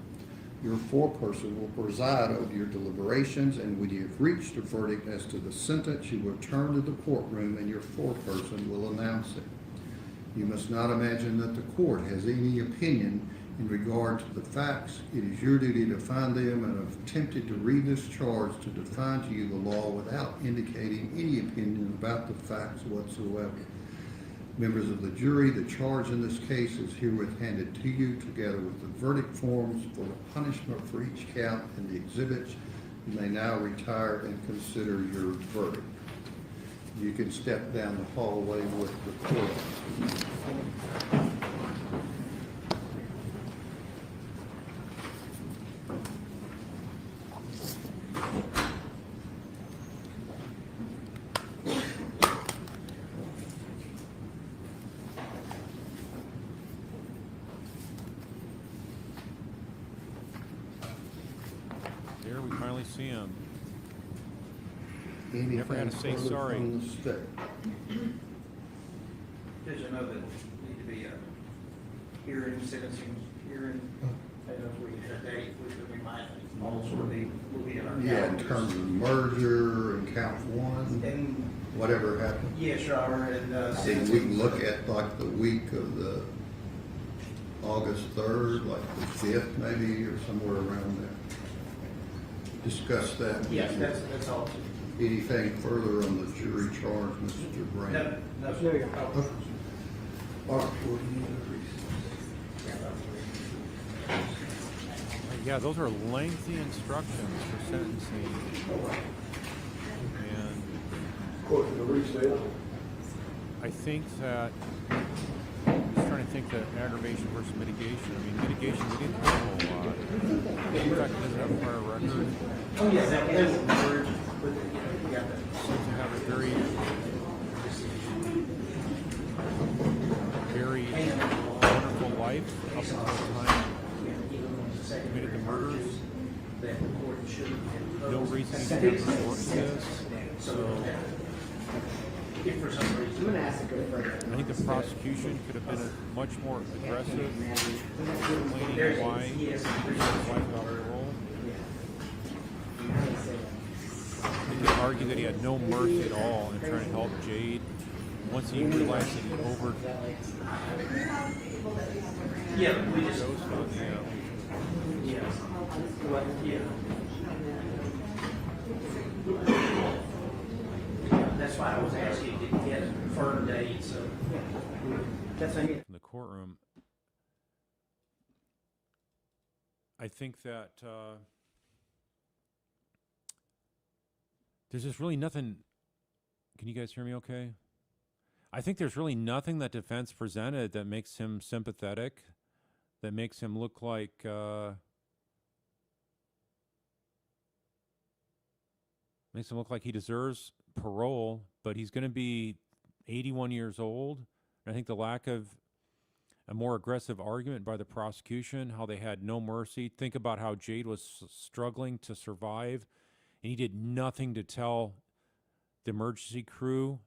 Your foreperson will preside over your deliberations, and when you have reached a verdict as to the sentence, you will turn to the courtroom and your foreperson will announce it. You must not imagine that the court has any opinion in regard to the facts. It is your duty to find them, and have attempted to read this charge to define to you the law without indicating any opinion about the facts whatsoever. Members of the jury, the charge in this case is herewith handed to you together with the verdict forms for the punishment for each count and the exhibits. You may now retire and consider your verdict. You can step down the hallway with the court. There, we finally see him. Anything Never had to say further sorry. from the state? Judge, I know that need to be a hearing, sentencing hearing, and if we had a date, which would be my, also will be in our. Yeah, in terms of merger and count one, And, whatever happened. yes, Your Honor, and, And we can look at like the week of the August 3rd, like the 5th maybe, or somewhere around there. Discuss that. yes, that's all. Anything further on the jury charge, Mr. Brown? No, sir. Okay. All right, we'll Yeah, those are lengthy instructions for sentencing. And I think that, I'm just trying to think that aggravation versus mitigation. I mean, mitigation, we didn't have a whole lot. In fact, it doesn't have a prior record. Oh, yes, that will merge with it, you got that. Seems to have a very wonderful life up until the time he committed the murders. No reason he could ever work this. So If for some reason. I'm gonna ask a good friend. I think the prosecution could have been much more aggressive, explaining why he was wiped out parole. They could argue that he had no mercy at all in trying to help Jade. Once he realized that he overdosed Yeah, we just. on the Yeah. Well, yeah. that's why I was asking to get a confirmed date, so. That's a hit. In the courtroom, I think that there's just really nothing. Can you guys hear me okay? I think there's really nothing that defense presented that makes him sympathetic, that makes him look like he deserves parole, but he's going to be 81 years old. And I think the lack of a more aggressive argument by the prosecution, how they had no mercy. Think about how Jade was struggling to survive, and he did nothing to tell the emergency crew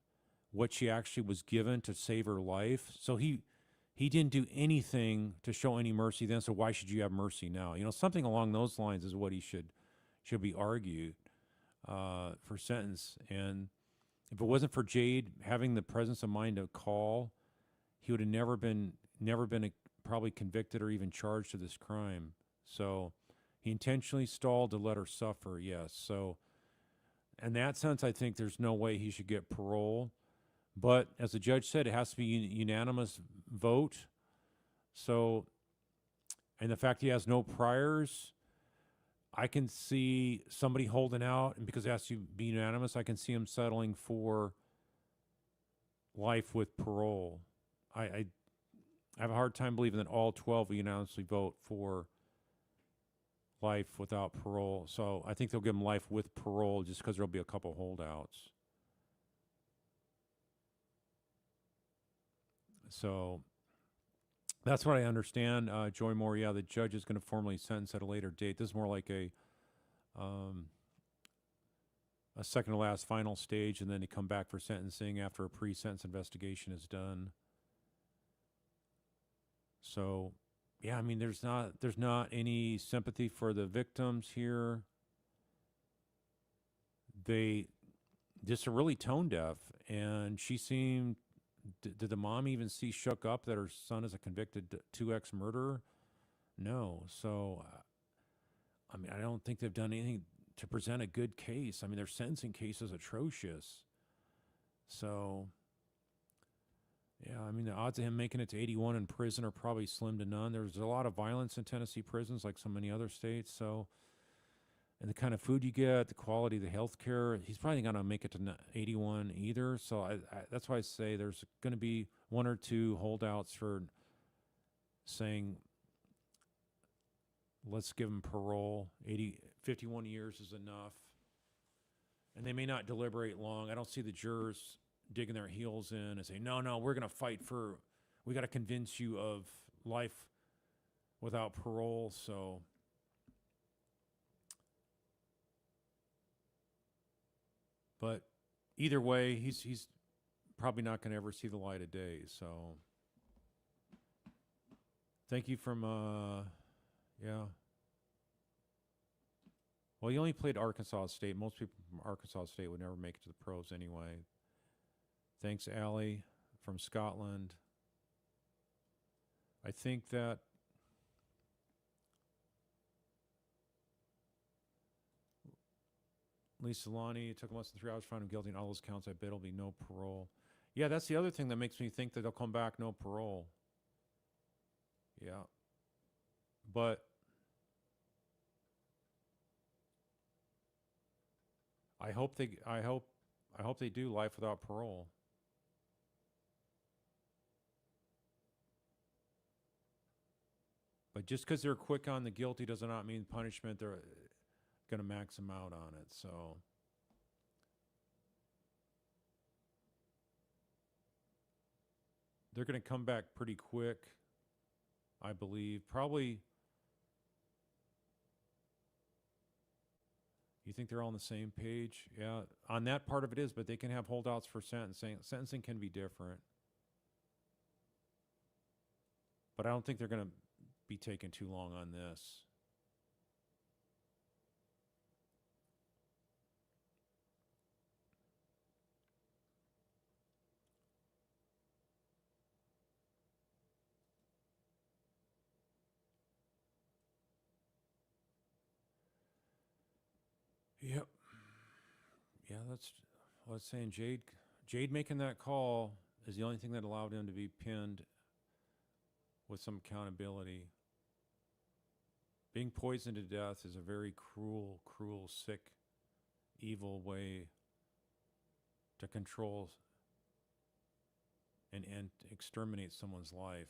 what she actually was given to save her life. So he didn't do anything to show any mercy then, so why should you have mercy now? You know, something along those lines is what he should be argued for sentence. And if it wasn't for Jade having the presence of mind to call, he would have never been probably convicted or even charged of this crime. So he intentionally stalled to let her suffer, yes. So in that sense, I think there's no way he should get parole. But as the judge said, it has to be unanimous vote. So, and the fact he has no priors, I can see somebody holding out, and because it has to be unanimous, I can see him settling for life with parole. I have a hard time believing that all 12 will unanimously vote for life without parole. So I think they'll give him life with parole just because there'll be a couple holdouts. So that's what I understand. Joy Moore, yeah, the judge is going to formally sentence at a later date. This is more like a second to last final stage, and then to come back for sentencing after a pre-sentence investigation is done. So, yeah, I mean, there's not any sympathy for the victims here. They just are really tone deaf, and she seemed. Did the mom even see shook up that her son is a convicted 2X murderer? No. So, I mean, I don't think they've done anything to present a good case. I mean, their sentencing case is atrocious. So, yeah, I mean, the odds of him making it to 81 in prison are probably slim to none. There's a lot of violence in Tennessee prisons, like so many other states. So, and the kind of food you get, the quality of the health care, he's probably not going to make it to 81 either. So that's why I say there's going to be one or two holdouts for saying, let's give him parole. 51 years is enough. And they may not deliberate long. I don't see the jurors digging their heels in and saying, no, we're going to fight we got to convince you of life without parole. So but either way, he's probably not going to ever see the light of day. So thank you from, yeah. Well, he only played Arkansas State. Most people from Arkansas State would never make it to the pros anyway. Thanks, Allie from Scotland. I think that Lisa Lonnie, it took less than 3 hours to find him guilty on all those counts. I bet it'll be no parole. Yeah, that's the other thing that makes me think that they'll come back no parole. Yeah. But I hope they do life without parole. But just because they're quick on the guilty does not mean punishment. They're going to max them out on it. So they're going to come back pretty quick, I believe. Probably. You think they're all on the same page? Yeah, on that part of it is, but they can have holdouts for sentencing. Sentencing can be different. But I don't think they're going to be taking too long on this. Yep. Yeah, that's what I was saying. Jade Jade making that call is the only thing that allowed him to be pinned with some accountability. Being poisoned to death is a very cruel, cruel, sick, evil way to control and exterminate someone's life.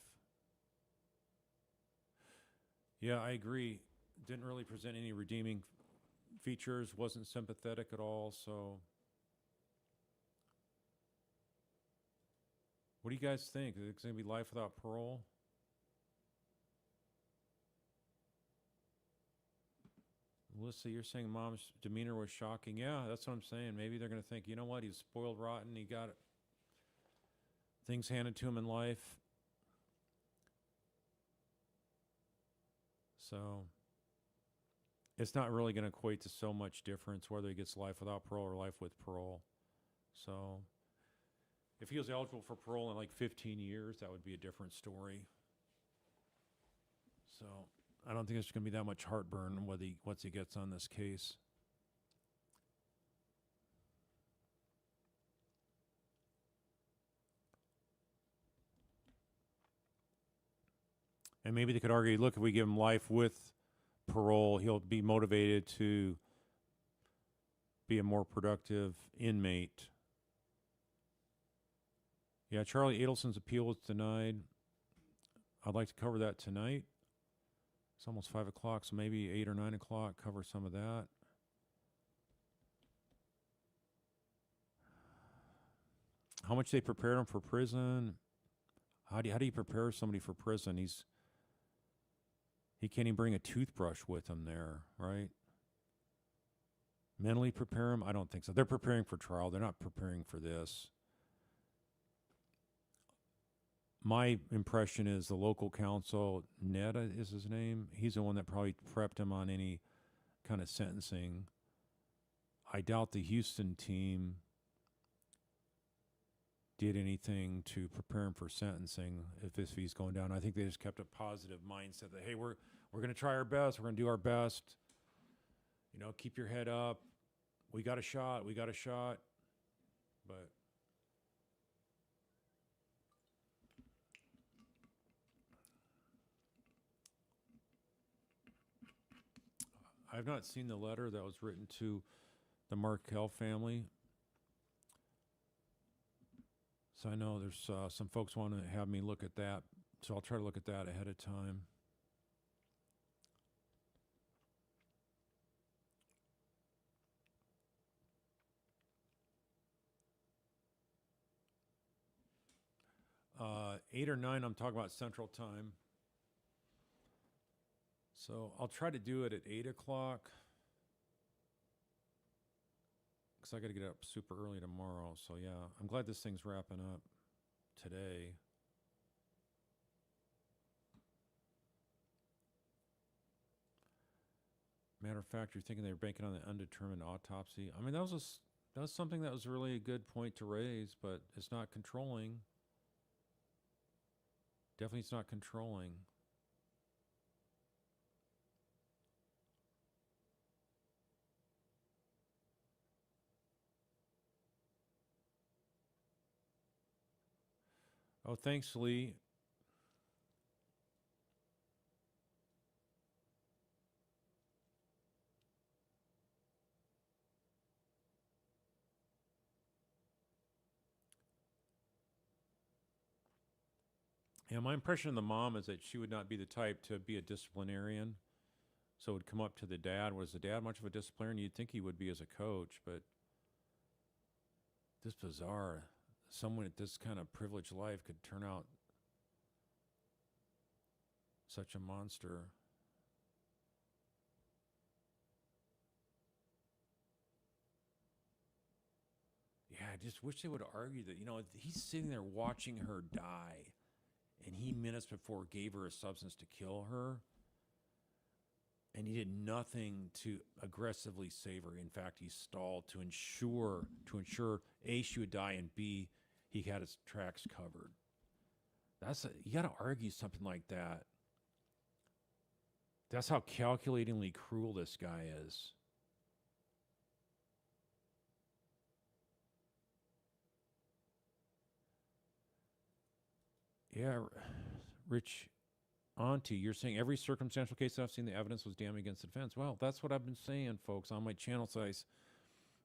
Yeah, I agree. Didn't really present any redeeming features, wasn't sympathetic at all, so. What do you guys think? Is it going to be life without parole? Melissa, you're saying mom's demeanor was shocking. Yeah, that's what I'm saying. Maybe they're going to think, you know what, he's spoiled rotten. He got things handed to him in life. So it's not really going to equate to so much difference whether he gets life without parole or life with parole. So if he was eligible for parole in like 15 years, that would be a different story. So I don't think there's going to be that much heartburn once he gets on this case. And maybe they could argue, look, if we give him life with parole, he'll be motivated to be a more productive inmate. Yeah, Charlie Adelson's appeal was denied. I'd like to cover that tonight. It's almost 5 o'clock, so maybe 8 or 9 o'clock, cover some of that. How much they prepare him for prison? How do you prepare somebody for prison? He can't even bring a toothbrush with him there, right? Mentally prepare him? I don't think so. They're preparing for trial. They're not preparing for this. My impression is the local counsel, Ned is his name, he's the one that probably prepped him on any kind of sentencing. I doubt the Houston team did anything to prepare him for sentencing if he's going down. I think they just kept a positive mindset that, hey, we're going to try our best. We're going to do our best. You know, keep your head up. We got a shot. But I've not seen the letter that was written to the Markel family. So I know there's some folks want to have me look at that. So I'll try to look at that ahead of time. Uh, 8 or 9, I'm talking about Central Time. So I'll try to do it at 8 o'clock. Because I got to get up super early tomorrow. So yeah, I'm glad this thing's wrapping up today. Matter of fact, you're thinking they were banking on the undetermined autopsy. I mean, that was something that was really a good point to raise, but it's not controlling. Definitely it's not controlling. Oh, thanks, Lee. Yeah, my impression of the mom is that she would not be the type to be a disciplinarian. So it would come up to the dad. Was the dad much of a disciplinarian? You'd think he would be as a coach, but this bizarre. Someone at this kind of privileged life could turn out such a monster. Yeah, I just wish they would argue that, you know, he's sitting there watching her die, and he minutes before gave her a substance to kill her, and he did nothing to aggressively save her. In fact, he stalled to ensure A, she would die, and B, he had his tracks covered. You got to argue something like that. That's how calculatingly cruel this guy is. Yeah, Rich Auntie, you're saying every circumstantial case I've seen, the evidence was damning against the defense. Well, that's what I've been saying, folks, on my channel. So I've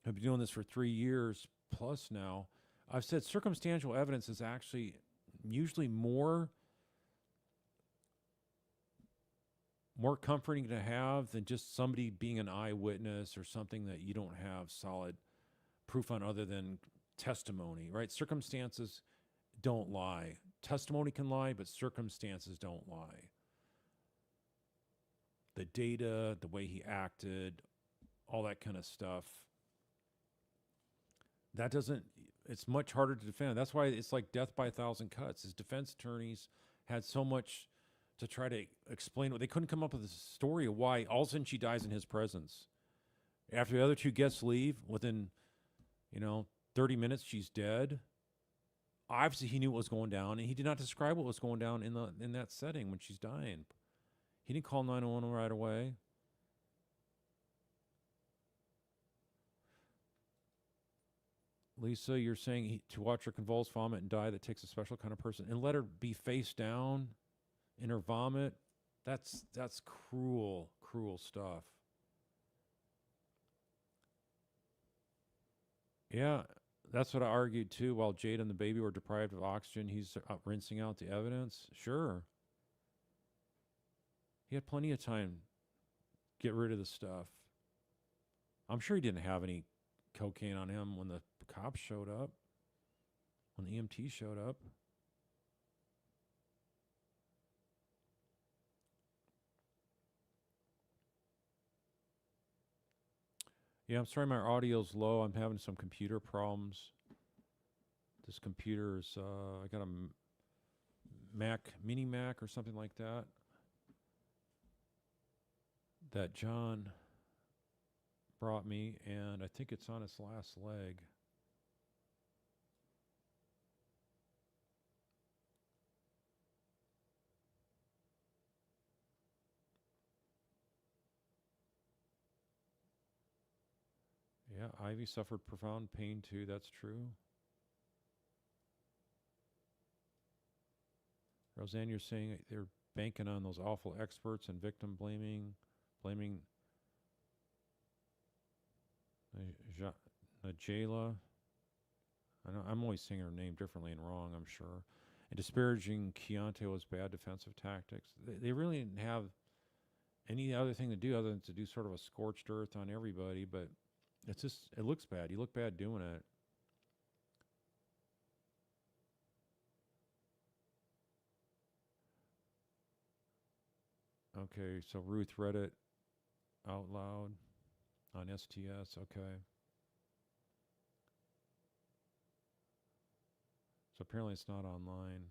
been doing this for 3 years plus now. I've said circumstantial evidence is actually usually more comforting to have than just somebody being an eyewitness or something that you don't have solid proof on other than testimony, right? Circumstances don't lie. Testimony can lie, but circumstances don't lie. The data, the way he acted, all that kind of stuff. That doesn't, it's much harder to defend. That's why it's like death by a thousand cuts. His defense attorneys had so much to try to explain what they couldn't come up with a story of why all of a sudden she dies in his presence. After the other two guests leave, within, 30 minutes, she's dead. Obviously, he knew what was going down, and he did not describe what was going down in that setting when she's dying. He didn't call 911 right away. Lisa, you're saying to watch her convulse, vomit, and die, that takes a special kind of person. And let her be face down in her vomit. That's cruel, cruel stuff. Yeah, that's what I argued too. While Jade and the baby were deprived of oxygen, he's rinsing out the evidence. Sure. He had plenty of time to get rid of the stuff. I'm sure he didn't have any cocaine on him when the cops showed up, when the EMT showed up. Yeah, I'm sorry my audio's low. I'm having some computer problems. This computer is, I got a Mac, mini Mac or something like that, that John brought me, and I think it's on its last leg. Yeah, Ivy suffered profound pain too, that's true. Roseanne, you're saying they're banking on those awful experts and victim blaming Najela. I'm always saying her name differently and wrong, I'm sure. And disparaging Keontae was bad defensive tactics. They really didn't have any other thing to do other than to do sort of a scorched earth on everybody, but it's just, it looks bad. You look bad doing it. Okay, so Ruth read it out loud on STS. Okay. So apparently it's not online.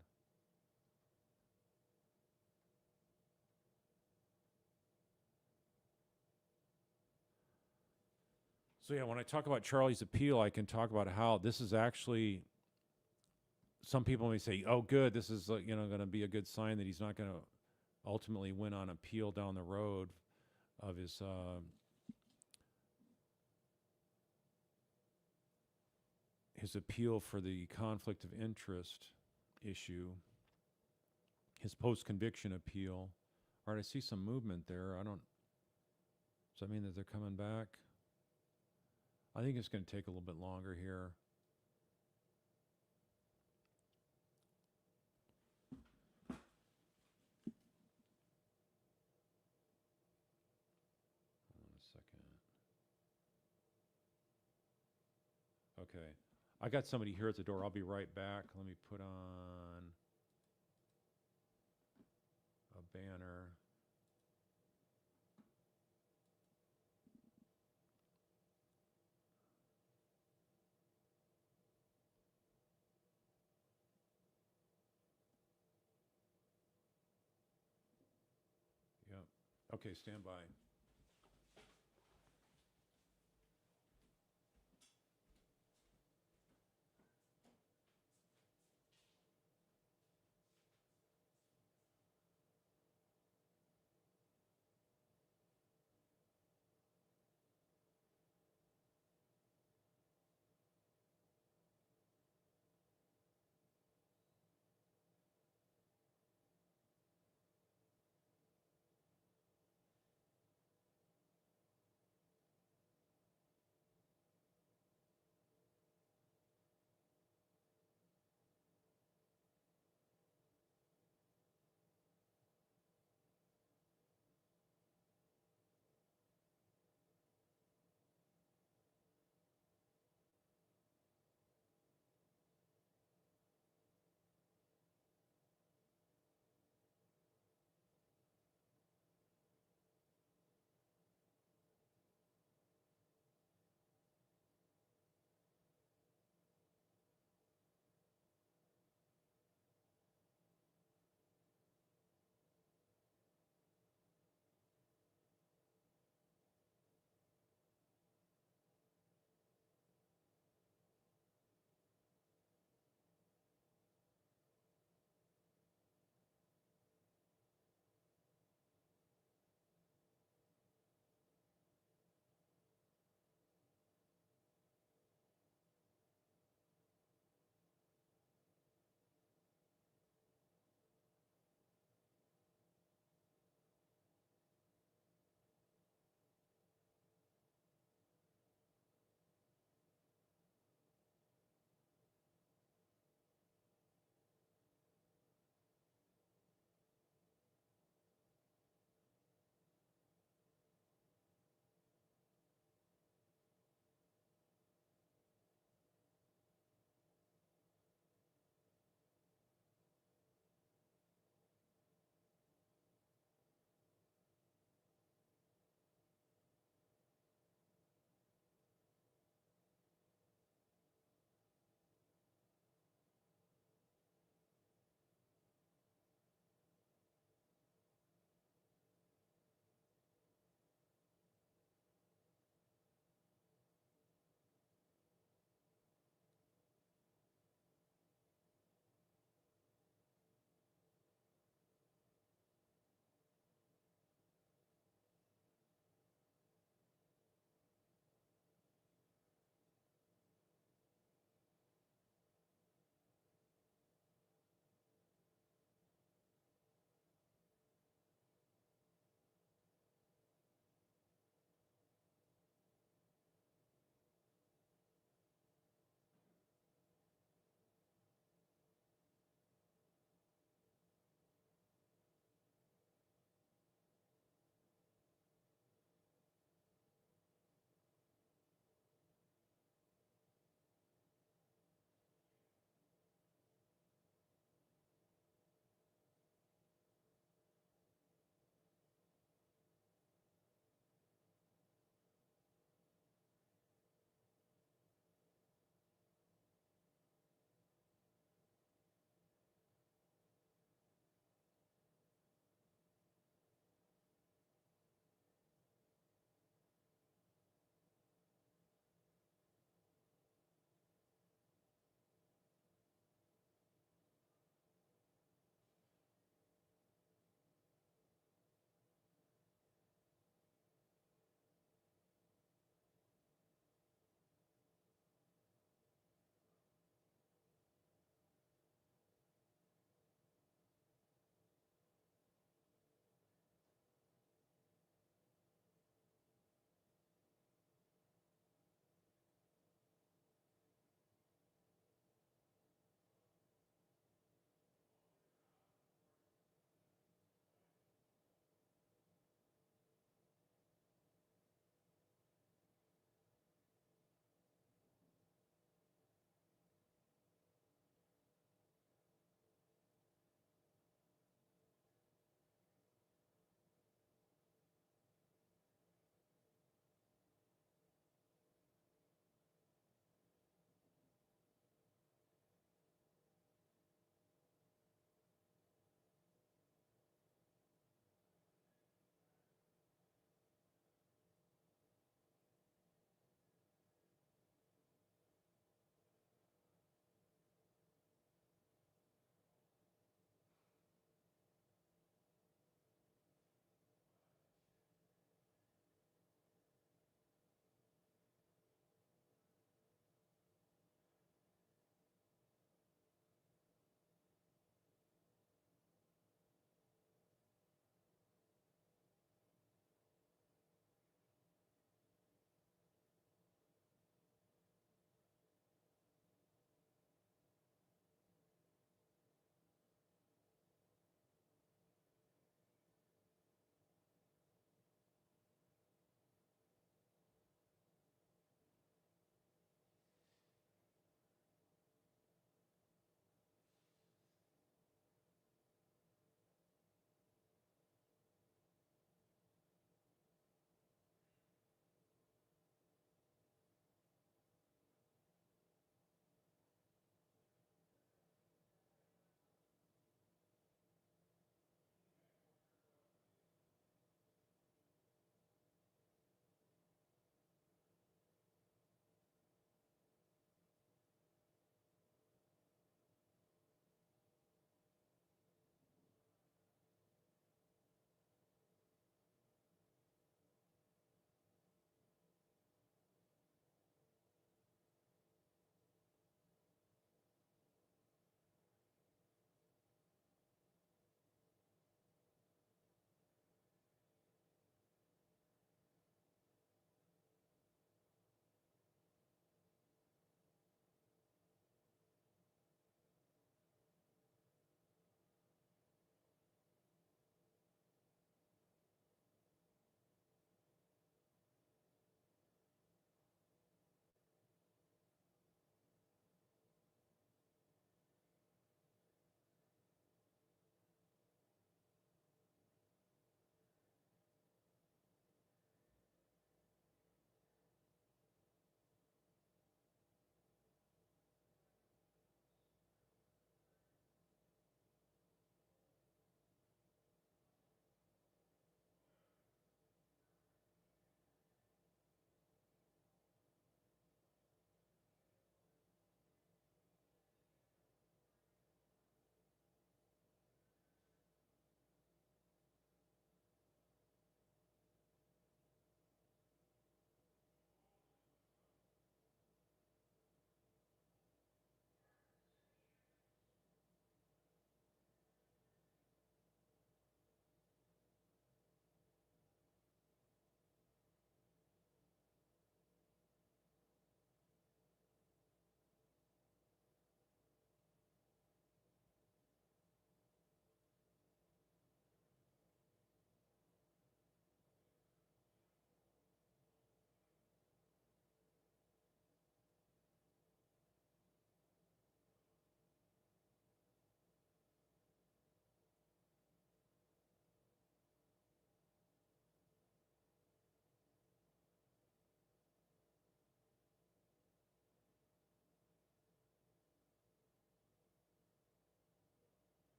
So yeah, when I talk about Charlie's appeal, I can talk about how this is actually, some people may say, oh good, this is going to be a good sign that he's not going to ultimately win on appeal down the road of his appeal for the conflict of interest issue, his post-conviction appeal. All right, I see some movement there. Does that mean that they're coming back? I think it's going to take a little bit longer here. Hold on a second. Okay. I got somebody here at the door. I'll be right back. Let me put on a banner. Yep. Okay, stand by.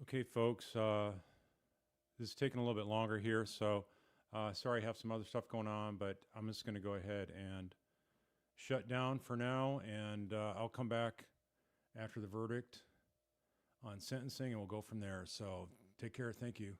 Okay, folks, this is taking a little bit longer here, so sorry I have some other stuff going on, but I'm just going to go ahead and shut down for now, and I'll come back after the verdict on sentencing, and we'll go from there. So take care. Thank you.